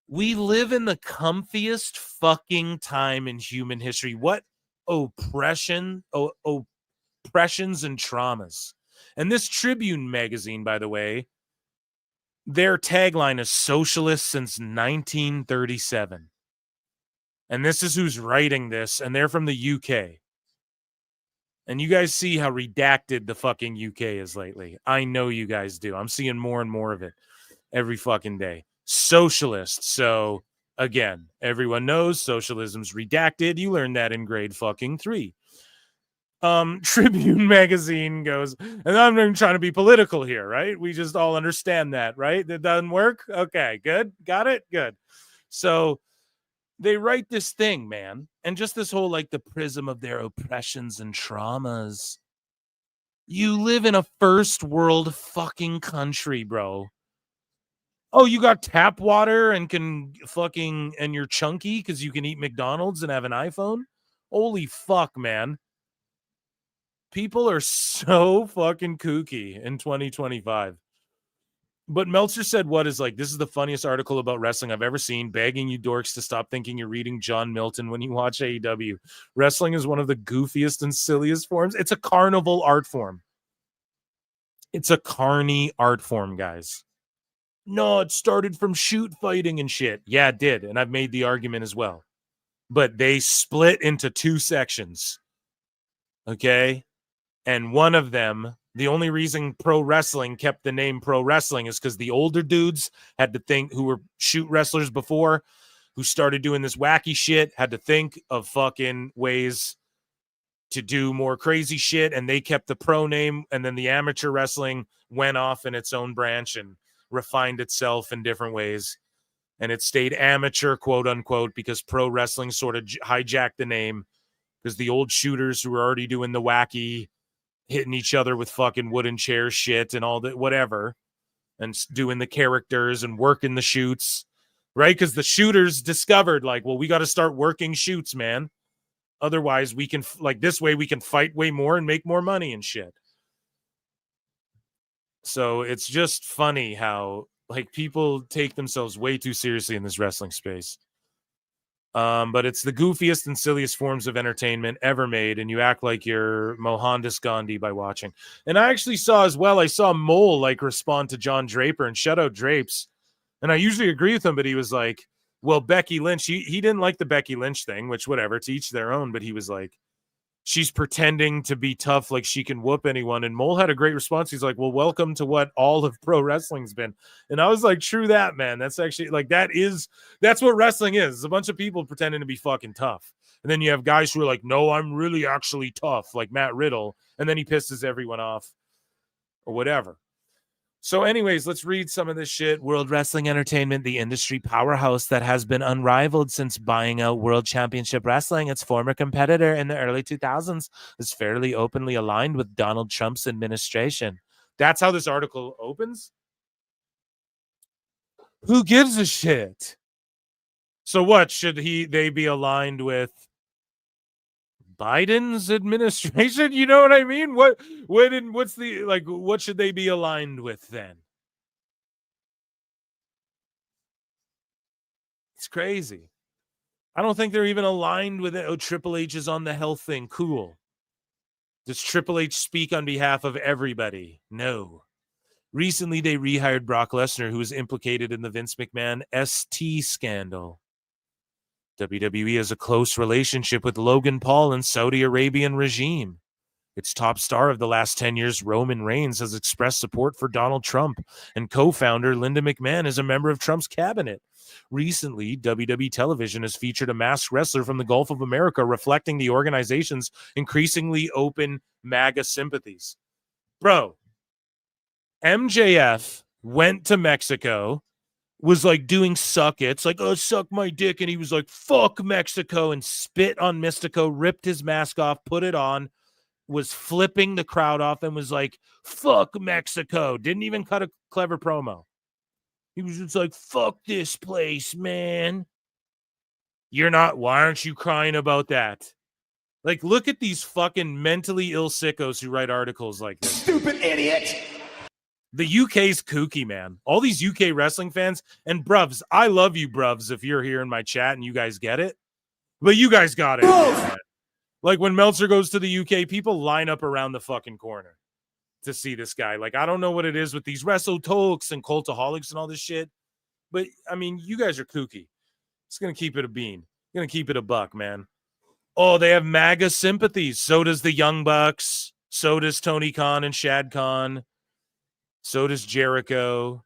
We live in the comfiest fucking time in human history. What oppressions and traumas. And this Tribune magazine, by the way, their tagline is socialist since 1937. And this is who's writing this, and they're from the UK. And you guys see how redacted the fucking UK is lately. I know you guys do. I'm seeing more and more of it every fucking day. Socialist. So, again, everyone knows socialism's redacted. You learned that in grade fucking 3. Tribune magazine goes, and I'm not even trying to be political here, right? We just all understand that, right? That doesn't work? Okay, good. Got it? Good. So they write this thing, man, and just this whole, like, the prism of their oppressions and traumas. You live in a first world fucking country, bro. Oh, you got tap water and can fucking, and you're chunky because you can eat McDonald's and have an iPhone? Holy fuck, man. People are so fucking kooky in 2025. But Meltzer said what is like, this is the funniest article about wrestling I've ever seen, begging you dorks to stop thinking you're reading John Milton when you watch AEW. Wrestling is one of the goofiest and silliest forms. It's a carnival art form. It's a carny art form, guys. No, it started from shoot fighting and shit. Yeah, it did. And I've made the argument as well. But they split into two sections. Okay? And one of them, the only reason pro wrestling kept the name pro wrestling is because the older dudes had to think, who were shoot wrestlers before, who started doing this wacky shit, had to think of fucking ways to do more crazy shit. And they kept the pro name. And then the amateur wrestling went off in its own branch and refined itself in different ways, and it stayed amateur, quote unquote, because pro wrestling sort of hijacked the name, because the old shooters who were already doing the wacky hitting each other with fucking wooden chair shit and all that, whatever, and doing the characters and working the shoots, right? Because the shooters discovered, like, well, we got to start working shoots, man, otherwise we can, like, this way we can fight way more and make more money and shit. So it's just funny how, like, people take themselves way too seriously in this wrestling space. But it's the goofiest and silliest forms of entertainment ever made, and you act like you're Mohandas Gandhi by watching. And I actually saw as well, I saw Mole like respond to John Draper, and shout out Drapes. And I usually agree with him, but he was like, well, Becky Lynch, he didn't like the Becky Lynch thing, which whatever, to each their own, but he was like, she's pretending to be tough like she can whoop anyone. And Mole had a great response. He's like, well, welcome to what all of pro wrestling's been. And I was like, true that, man. That's actually, like, that's what wrestling is. It's a bunch of people pretending to be fucking tough. And then you have guys who are like, no, I'm really actually tough, like Matt Riddle. And then he pisses everyone off or whatever. So anyways, let's read some of this shit. World Wrestling Entertainment, the industry powerhouse that has been unrivaled since buying out World Championship Wrestling, its former competitor in the early 2000s, is fairly openly aligned with Donald Trump's administration. That's how this article opens? Who gives a shit? So what, should they be aligned with Biden's administration? You know what I mean? What's the, like, what should they be aligned with then? It's crazy. I don't think they're even aligned with it. Oh, Triple H is on the health thing. Cool. Does Triple H speak on behalf of everybody? No. Recently, they rehired Brock Lesnar, who was implicated in the Vince McMahon ST scandal. WWE has a close relationship with Logan Paul and Saudi Arabian regime. Its top star of the last 10 years, Roman Reigns, has expressed support for Donald Trump, and co-founder Linda McMahon is a member of Trump's cabinet. Recently, WWE television has featured a masked wrestler from the Gulf of America, reflecting the organization's increasingly open MAGA sympathies. Bro, MJF went to Mexico, was like doing suck it's like, oh, suck my dick, and he was like, fuck Mexico, and spit on Mystico, ripped his mask off, put it on, was flipping the crowd off, and was like, fuck Mexico. Didn't even cut a clever promo. He was just like, fuck this place, man. You're not, why aren't you crying about that? Like, look at these fucking mentally ill sickos who write articles like this. Stupid idiot. The UK's kooky, man. All these UK wrestling fans, and bruvs, I love you, bruvs, if you're here in my chat and you guys get it. But you guys got it, man. Like, when Meltzer goes to the UK, people line up around the fucking corner to see this guy. Like, I don't know what it is with these WrestleTalks and Cultaholics and all this shit. But, I mean, you guys are kooky. It's going to keep it a bean. Going to keep it a buck, man. Oh, they have MAGA sympathies. So does the Young Bucks. So does Tony Khan and Shad Khan. So does Jericho.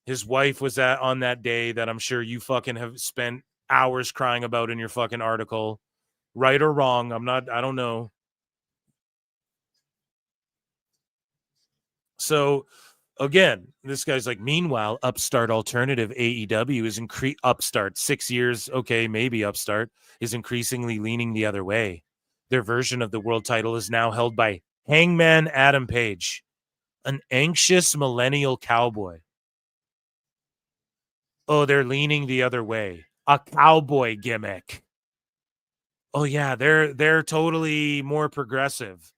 His wife was on that day that I'm sure you fucking have spent hours crying about in your fucking article. Right or wrong, I don't know. So, again, this guy's like, meanwhile, upstart alternative AEW is upstart 6 years, okay, maybe upstart, is increasingly leaning the other way. Their version of the world title is now held by Hangman Adam Page, an anxious millennial cowboy. Oh, they're leaning the other way. A cowboy gimmick. Oh yeah, they're totally more progressive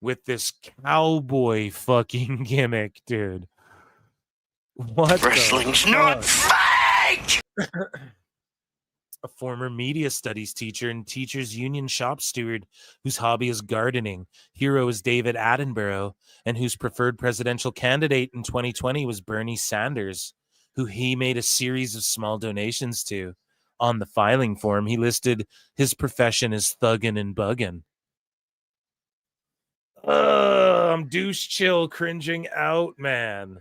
with this cowboy fucking gimmick, dude. What? Wrestling's not fake! A former media studies teacher and teachers union shop steward whose hobby is gardening. Hero is David Attenborough, and whose preferred presidential candidate in 2020 was Bernie Sanders, who he made a series of small donations to. On the filing form, he listed his profession as thuggin' and buggin'. I'm douche chill cringing out, man.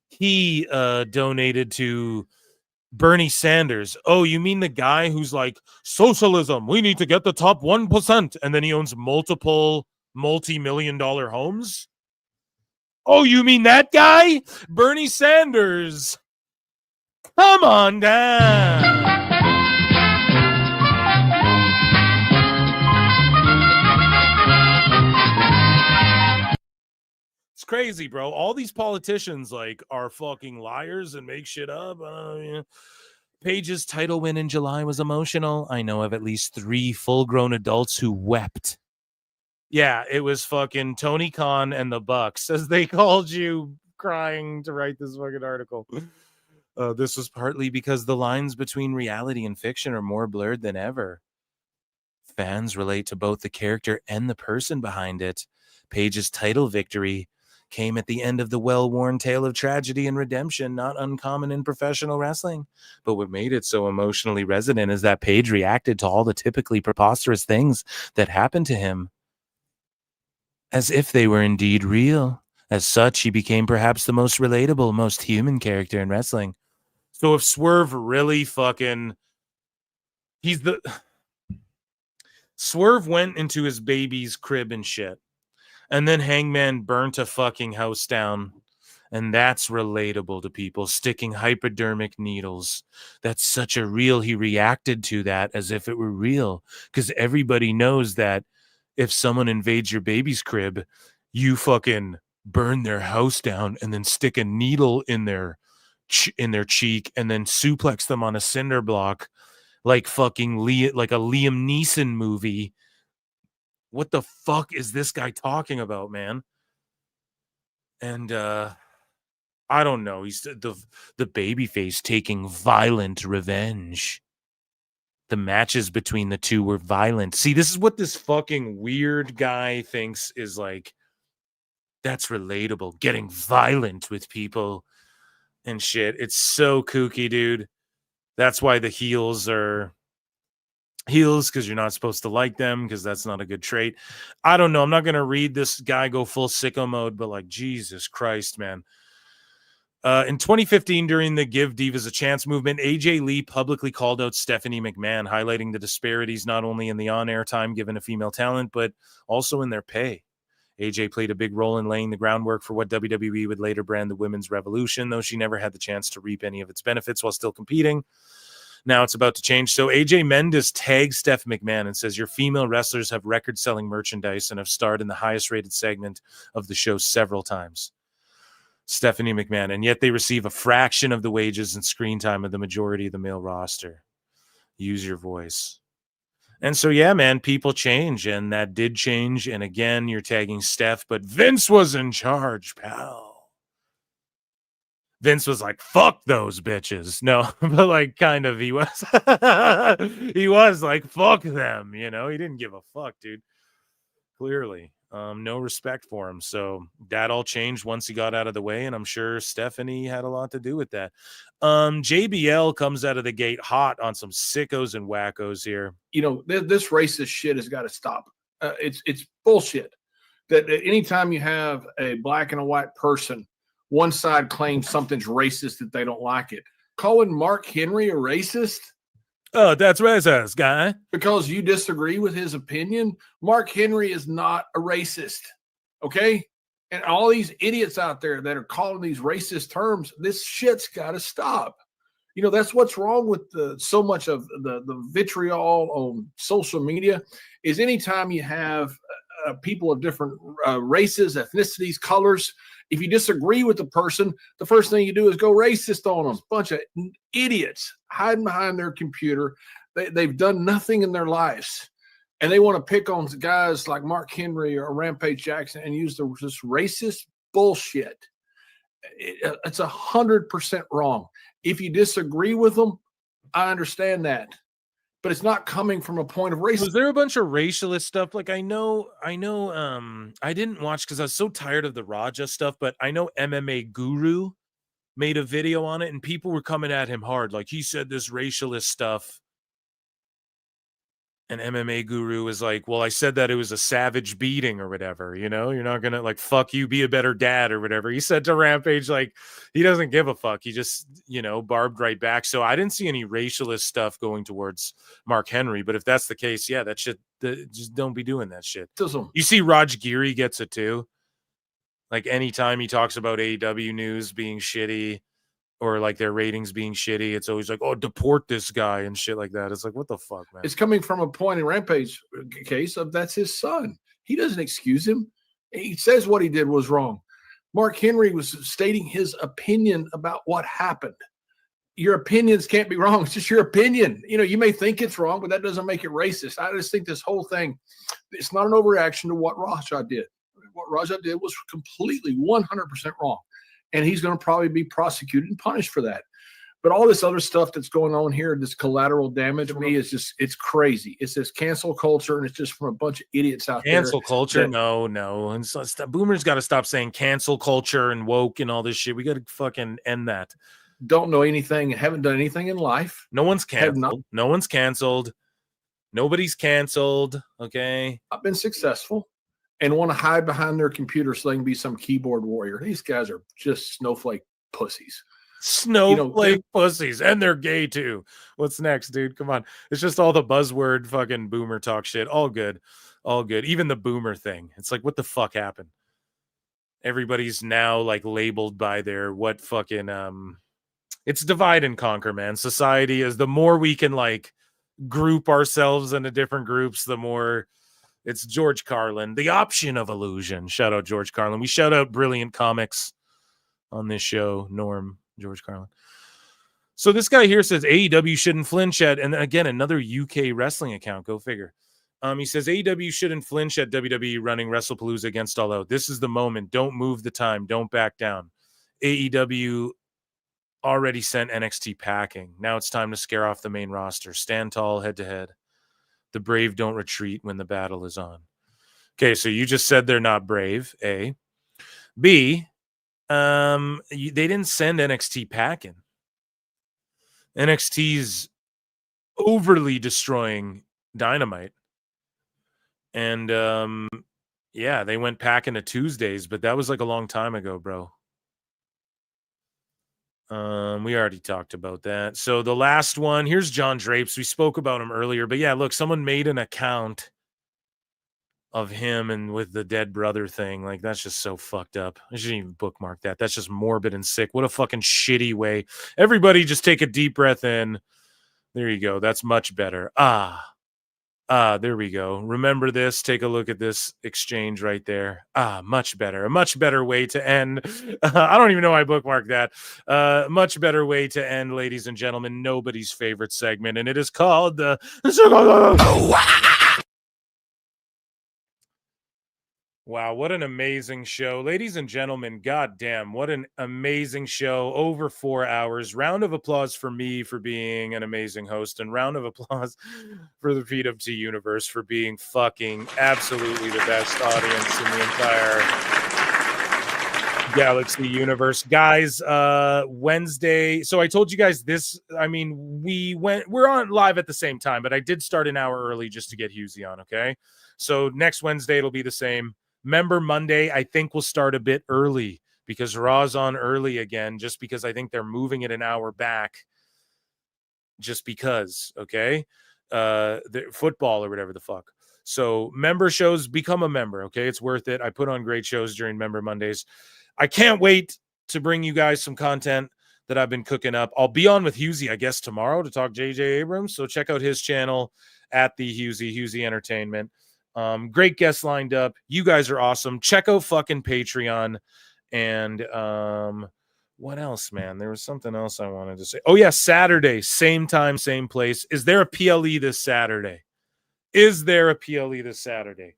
He donated to Bernie Sanders. Oh, you mean the guy who's like, socialism, we need to get the top 1%, and then he owns multiple multi-million-dollar homes? Oh, you mean that guy? Bernie Sanders. Come on down. It's crazy, bro. All these politicians like are fucking liars and make shit up. Yeah. Paige's title win in July was emotional. I know of at least 3 full-grown adults who wept. Yeah, it was fucking Tony Khan and the Bucks, as they called you, crying to write this fucking article. This was partly because the lines between reality and fiction are more blurred than ever. Fans relate to both the character and the person behind it. Paige's title victory came at the end of the well-worn tale of tragedy and redemption, not uncommon in professional wrestling. But what made it so emotionally resonant is that Paige reacted to all the typically preposterous things that happened to him as if they were indeed real. As such, he became perhaps the most relatable, most human character in wrestling. So if Swerve really fucking... Swerve went into his baby's crib and shit. And then Hangman burnt a fucking house down. And that's relatable to people. Sticking hypodermic needles. That's such a real... He reacted to that as if it were real. Because everybody knows that if someone invades your baby's crib, you fucking burn their house down and then stick a needle in their cheek and then suplex them on a cinder block like fucking like a Liam Neeson movie. What the fuck is this guy talking about, man? And I don't know. He's the babyface taking violent revenge. The matches between the two were violent. See, this is what this fucking weird guy thinks is like, that's relatable. Getting violent with people and shit. It's so kooky, dude. That's why the heels are heels, because you're not supposed to like them, because that's not a good trait. I don't know. I'm not going to read this guy go full sicko mode, but like, Jesus Christ, man. In 2015, during the Give Divas a Chance movement, AJ Lee publicly called out Stephanie McMahon, highlighting the disparities not only in the on-air time given a female talent, but also in their pay. AJ played a big role in laying the groundwork for what WWE would later brand the women's revolution, though she never had the chance to reap any of its benefits while still competing. Now it's about to change. So AJ Mendes tags Steph McMahon and says, your female wrestlers have record-selling merchandise and have starred in the highest-rated segment of the show several times. Stephanie McMahon, and yet they receive a fraction of the wages and screen time of the majority of the male roster. Use your voice. And so, yeah, man, people change, and that did change. And again, you're tagging Steph, but Vince was in charge, pal. Vince was like, fuck those bitches. No, but like, kind of, he was. He was like, fuck them, you know? He didn't give a fuck, dude. Clearly. No respect for him. So that all changed once he got out of the way, and I'm sure Stephanie had a lot to do with that. JBL comes out of the gate hot on some sickos and wackos here. You know, this racist shit has got to stop. It's bullshit that anytime you have a black and a white person, one side claims something's racist that they don't like it. Calling Mark Henry a racist? Oh, that's racist, guy. Because you disagree with his opinion? Mark Henry is not a racist, okay? And all these idiots out there that are calling these racist terms, this shit's got to stop. You know, that's what's wrong with so much of the vitriol on social media is anytime you have people of different races, ethnicities, colors. If you disagree with the person, the first thing you do is go racist on them. Bunch of idiots hiding behind their computer. They've done nothing in their lives. And they want to pick on guys like Mark Henry or Rampage Jackson and use this racist bullshit. It's 100% wrong. If you disagree with them, I understand that. But it's not coming from a point of racism. Was there a bunch of racialist stuff? Like I know, I didn't watch because I was so tired of the Raja stuff, but I know MMA Guru made a video on it and people were coming at him hard. Like he said this racialist stuff. And MMA Guru was like, well, I said that it was a savage beating or whatever, you know, you're not going to like, fuck you, be a better dad or whatever. He said to Rampage, like, he doesn't give a fuck. He just, you know, barbed right back. So I didn't see any racialist stuff going towards Mark Henry. But if that's the case, yeah, that shit, just don't be doing that shit. You see Raj Giri gets it too. Like anytime he talks about AEW news being shitty, or like their ratings being shitty, it's always like, oh, deport this guy and shit like that. It's like, what the fuck, man? It's coming from a point in Rampage case of that's his son. He doesn't excuse him. He says what he did was wrong. Mark Henry was stating his opinion about what happened. Your opinions can't be wrong. It's just your opinion. You know, you may think it's wrong, but that doesn't make it racist. I just think this whole thing, it's not an overreaction to what Raja did. What Raja did was completely 100% wrong. And he's going to probably be prosecuted and punished for that. But all this other stuff that's going on here, this collateral damage to me is just, it's crazy. It's this cancel culture, and it's just from a bunch of idiots out there. Cancel culture? No. And so boomers got to stop saying cancel culture and woke and all this shit. We got to fucking end that. Don't know anything, haven't done anything in life. No one's canceled. No one's canceled. Nobody's canceled. Okay. I've been successful. And want to hide behind their computer so they can be some keyboard warrior. These guys are just snowflake pussies. Snowflake pussies. And they're gay too. What's next, dude? Come on. It's just all the buzzword fucking boomer talk shit. All good. All good. Even the boomer thing. It's like, what the fuck happened? Everybody's now like labeled by their what fucking it's divide and conquer, man. Society is the more we can like group ourselves into different groups, the more. It's George Carlin, the option of illusion. Shout out George Carlin. We shout out brilliant comics on this show. Norm, George Carlin. So this guy here says AEW shouldn't flinch at, and again, another UK wrestling account. Go figure. He says AEW shouldn't flinch at WWE running WrestlePalooza against All Out. This is the moment. Don't move the time. Don't back down. AEW already sent NXT packing. Now it's time to scare off the main roster. Stand tall head to head. The brave don't retreat when the battle is on. Okay, so you just said they're not brave, A. B, they didn't send NXT packing. NXT's overly destroying Dynamite. And, yeah, they went packing to Tuesdays, but that was like a long time ago, bro. We already talked about that. So the last one, here's John Drapes. We spoke about him earlier, but yeah, look, someone made an account of him and with the dead brother thing. Like, that's just so fucked up. I shouldn't even bookmark that. That's just morbid and sick. What a fucking shitty way. Everybody just take a deep breath in. There you go. That's much better. There we go. Remember this. Take a look at this exchange right there. Much better. A much better way to end. I don't even know why I bookmarked that. Much better way to end, ladies and gentlemen, nobody's favorite segment, and it is called the Wow, what an amazing show. Ladies and gentlemen, goddamn, what an amazing show. Over 4 hours. Round of applause for me for being an amazing host, and round of applause for the PWT universe for being fucking absolutely the best audience in the entire Galaxy universe. Guys, Wednesday. So I told you guys this. I mean, we're on live at the same time, but I did start an hour early just to get Husey on, okay? So next Wednesday, it'll be the same. Member Monday, I think we'll start a bit early because Raw's on early again, just because I think they're moving it an hour back just because, okay? The football or whatever the fuck. So member shows, become a member, okay? It's worth it. I put on great shows during Member Mondays. I can't wait to bring you guys some content that I've been cooking up. I'll be on with Husey, I guess, tomorrow to talk J.J. Abrams. So check out his channel at the Husey Entertainment. Great guests lined up. You guys are awesome. Check out fucking Patreon. And what else, man? There was something else I wanted to say. Oh, yeah, Saturday, same time, same place. Is there a PLE this Saturday? Is there a PLE this Saturday?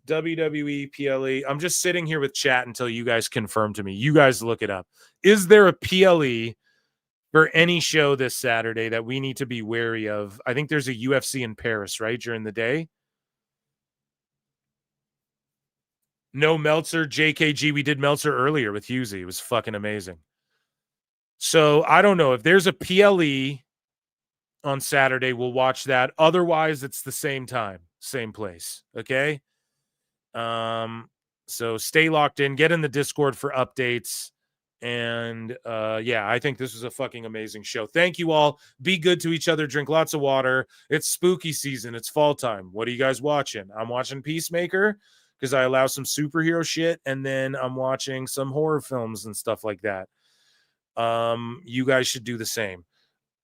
WWE PLE. I'm just sitting here with chat until you guys confirm to me. You guys look it up. Is there a PLE for any show this Saturday that we need to be wary of? I think there's a UFC in Paris, right, during the day. No Meltzer, JKG. We did Meltzer earlier with Husey. It was fucking amazing. So I don't know if there's a PLE on Saturday. We'll watch that. Otherwise, it's the same time, same place. Okay. So stay locked in. Get in the Discord for updates. And yeah, I think this was a fucking amazing show. Thank you all. Be good to each other. Drink lots of water. It's spooky season. It's fall time. What are you guys watching? I'm watching Peacemaker because I allow some superhero shit, and then I'm watching some horror films and stuff like that. You guys should do the same.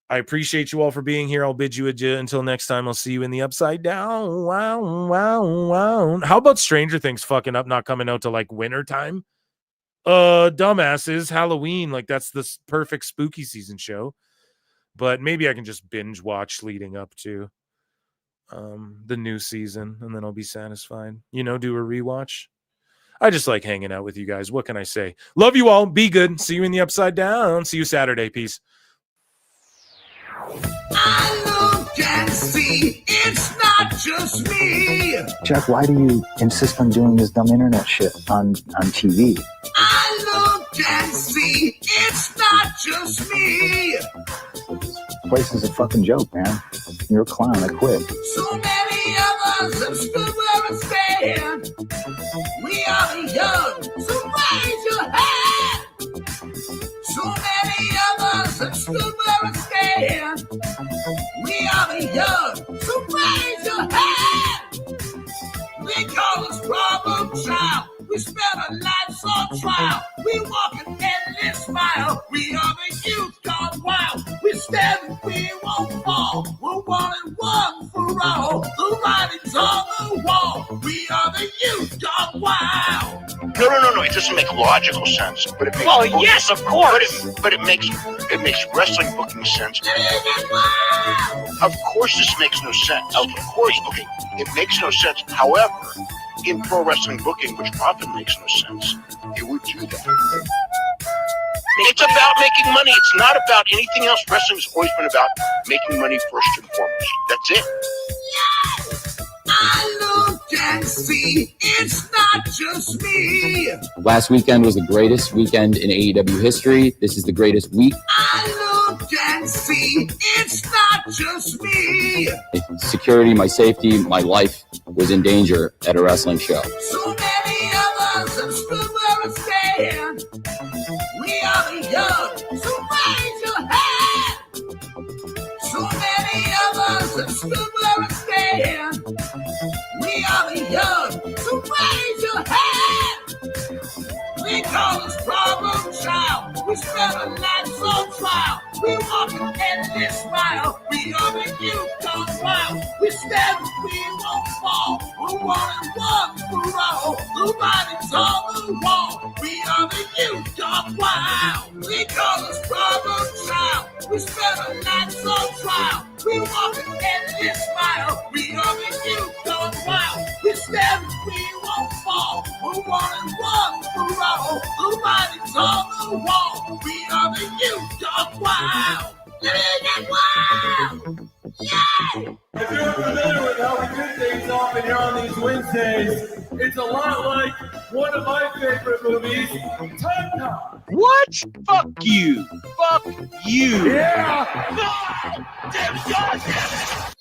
I appreciate you all for being here. I'll bid you adieu until next time. I'll see you in the Upside Down. Wow, wow, wow. How about Stranger Things fucking up, not coming out to like winter time? Dumbasses, Halloween, like that's the perfect spooky season show. But maybe I can just binge watch leading up to the new season, and then I'll be satisfied. You know, do a rewatch. I just like hanging out with you guys. What can I say? Love you all. Be good. See you in the Upside Down. See you Saturday. Peace. I look and see it's not just me. Jeff, why do you insist on doing this dumb internet shit on TV? I look and see it's not just me. This place is a fucking joke, man. You're a clown. I quit. So many of us have stood where we stand. We are the young, so raise your hand. So many of us have stood where we stand. We are the young, so raise your hand. They call us problem child. We spend our lives on trial. We walk an endless mile. We are the youth gone wild. We stand and we won't fall. We're 1 and 1 for all. The writing's on the wall. We are the youth gone wild. No. It doesn't make logical sense. But it makes yes, of course. But it makes wrestling booking sense. Of course, this makes no sense. Of course, okay, it makes no sense. However, in pro wrestling booking, which often makes no sense, it would do that. It's about making money. It's not about anything else. Wrestling's always been about making money first and foremost. That's it. Yes! I look and see it's not just me. Last weekend was the greatest weekend in AEW history. This is the greatest week. I look and see it's not just me. Security, my safety, my life was in danger at a wrestling show. So many of us have stood where we stand. We are the young, so raise your hand. So many of us have stood where we stand. We are the young, so raise your hand. They call us problem child. We spend our lives on trial. We walk an endless mile. We are the youth gone wild. We stand and we won't fall. We're 1 and 1 for all. The writing's on the wall. We are the youth gone wild. They call us problem child. We spend our lives on trial. We walk an endless mile. We are the youth gone wild. We stand and we won't fall. We're 1 and 1 for all. The writing's on the wall. We are the youth gone wild. Get wild! Yeah! If you're familiar with how we do things often here on these Wednesdays, it's a lot like one of my favorite movies, Time Cop. What? Fuck you. Fuck you. Yeah! Damn it, God! Yeah!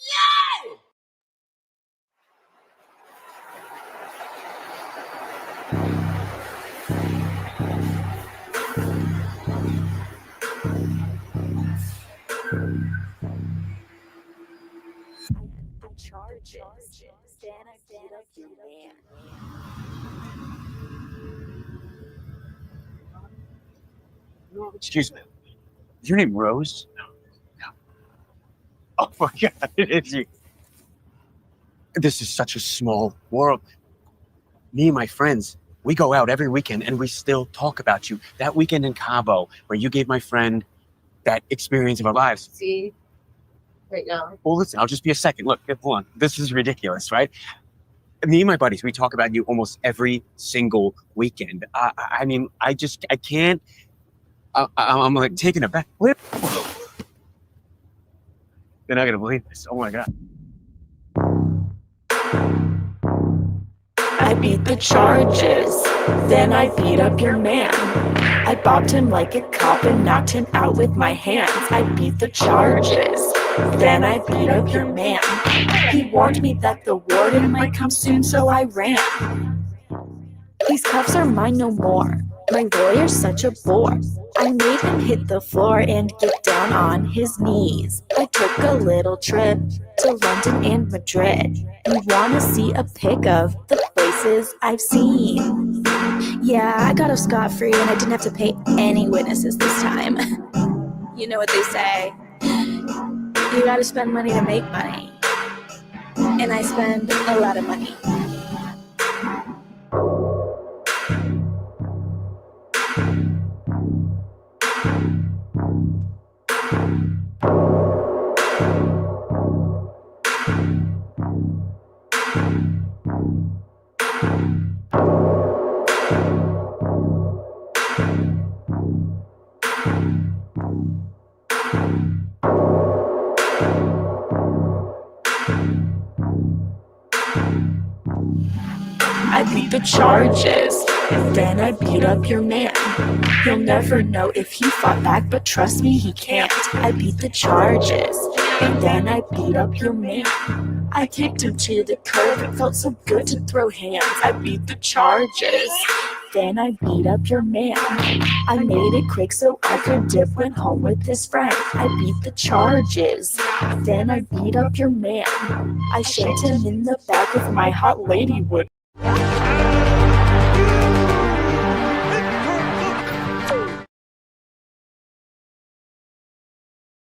Excuse me. Is your name Rose? No. Oh my God, it is you. This is such a small world. Me and my friends, we go out every weekend and we still talk about you. That weekend in Cabo, where you gave my friend that experience of our lives. See, right now. Well, listen, I'll just be a second. Look, hold on. This is ridiculous, right? Me and my buddies, we talk about you almost every single weekend. I mean, I can't. I'm like taking a back. You're not gonna believe this. Oh my God. I beat the charges, then I beat up your man. I bopped him like a cop and knocked him out with my hands. I beat the charges, then I beat up your man. He warned me that the warden might come soon, so I ran. These cuffs are mine no more. My lawyer's such a bore. I made him hit the floor and get down on his knees. I took a little trip to London and Madrid. You wanna see a pic of the places I've seen? Yeah, I got off scot-free and I didn't have to pay any witnesses this time. You know what they say, you gotta spend money to make money. And I spend a lot of money. I beat the charges, and then I beat up your man. He'll never know if he fought back, but trust me, he can't. I beat the charges, and then I beat up your man. I kicked him to the curb, it felt so good to throw hands. I beat the charges, then I beat up your man. I made it quick so I could dip, went home with his friend. I beat the charges, then I beat up your man. I shanked him in the back with my hot lady wood.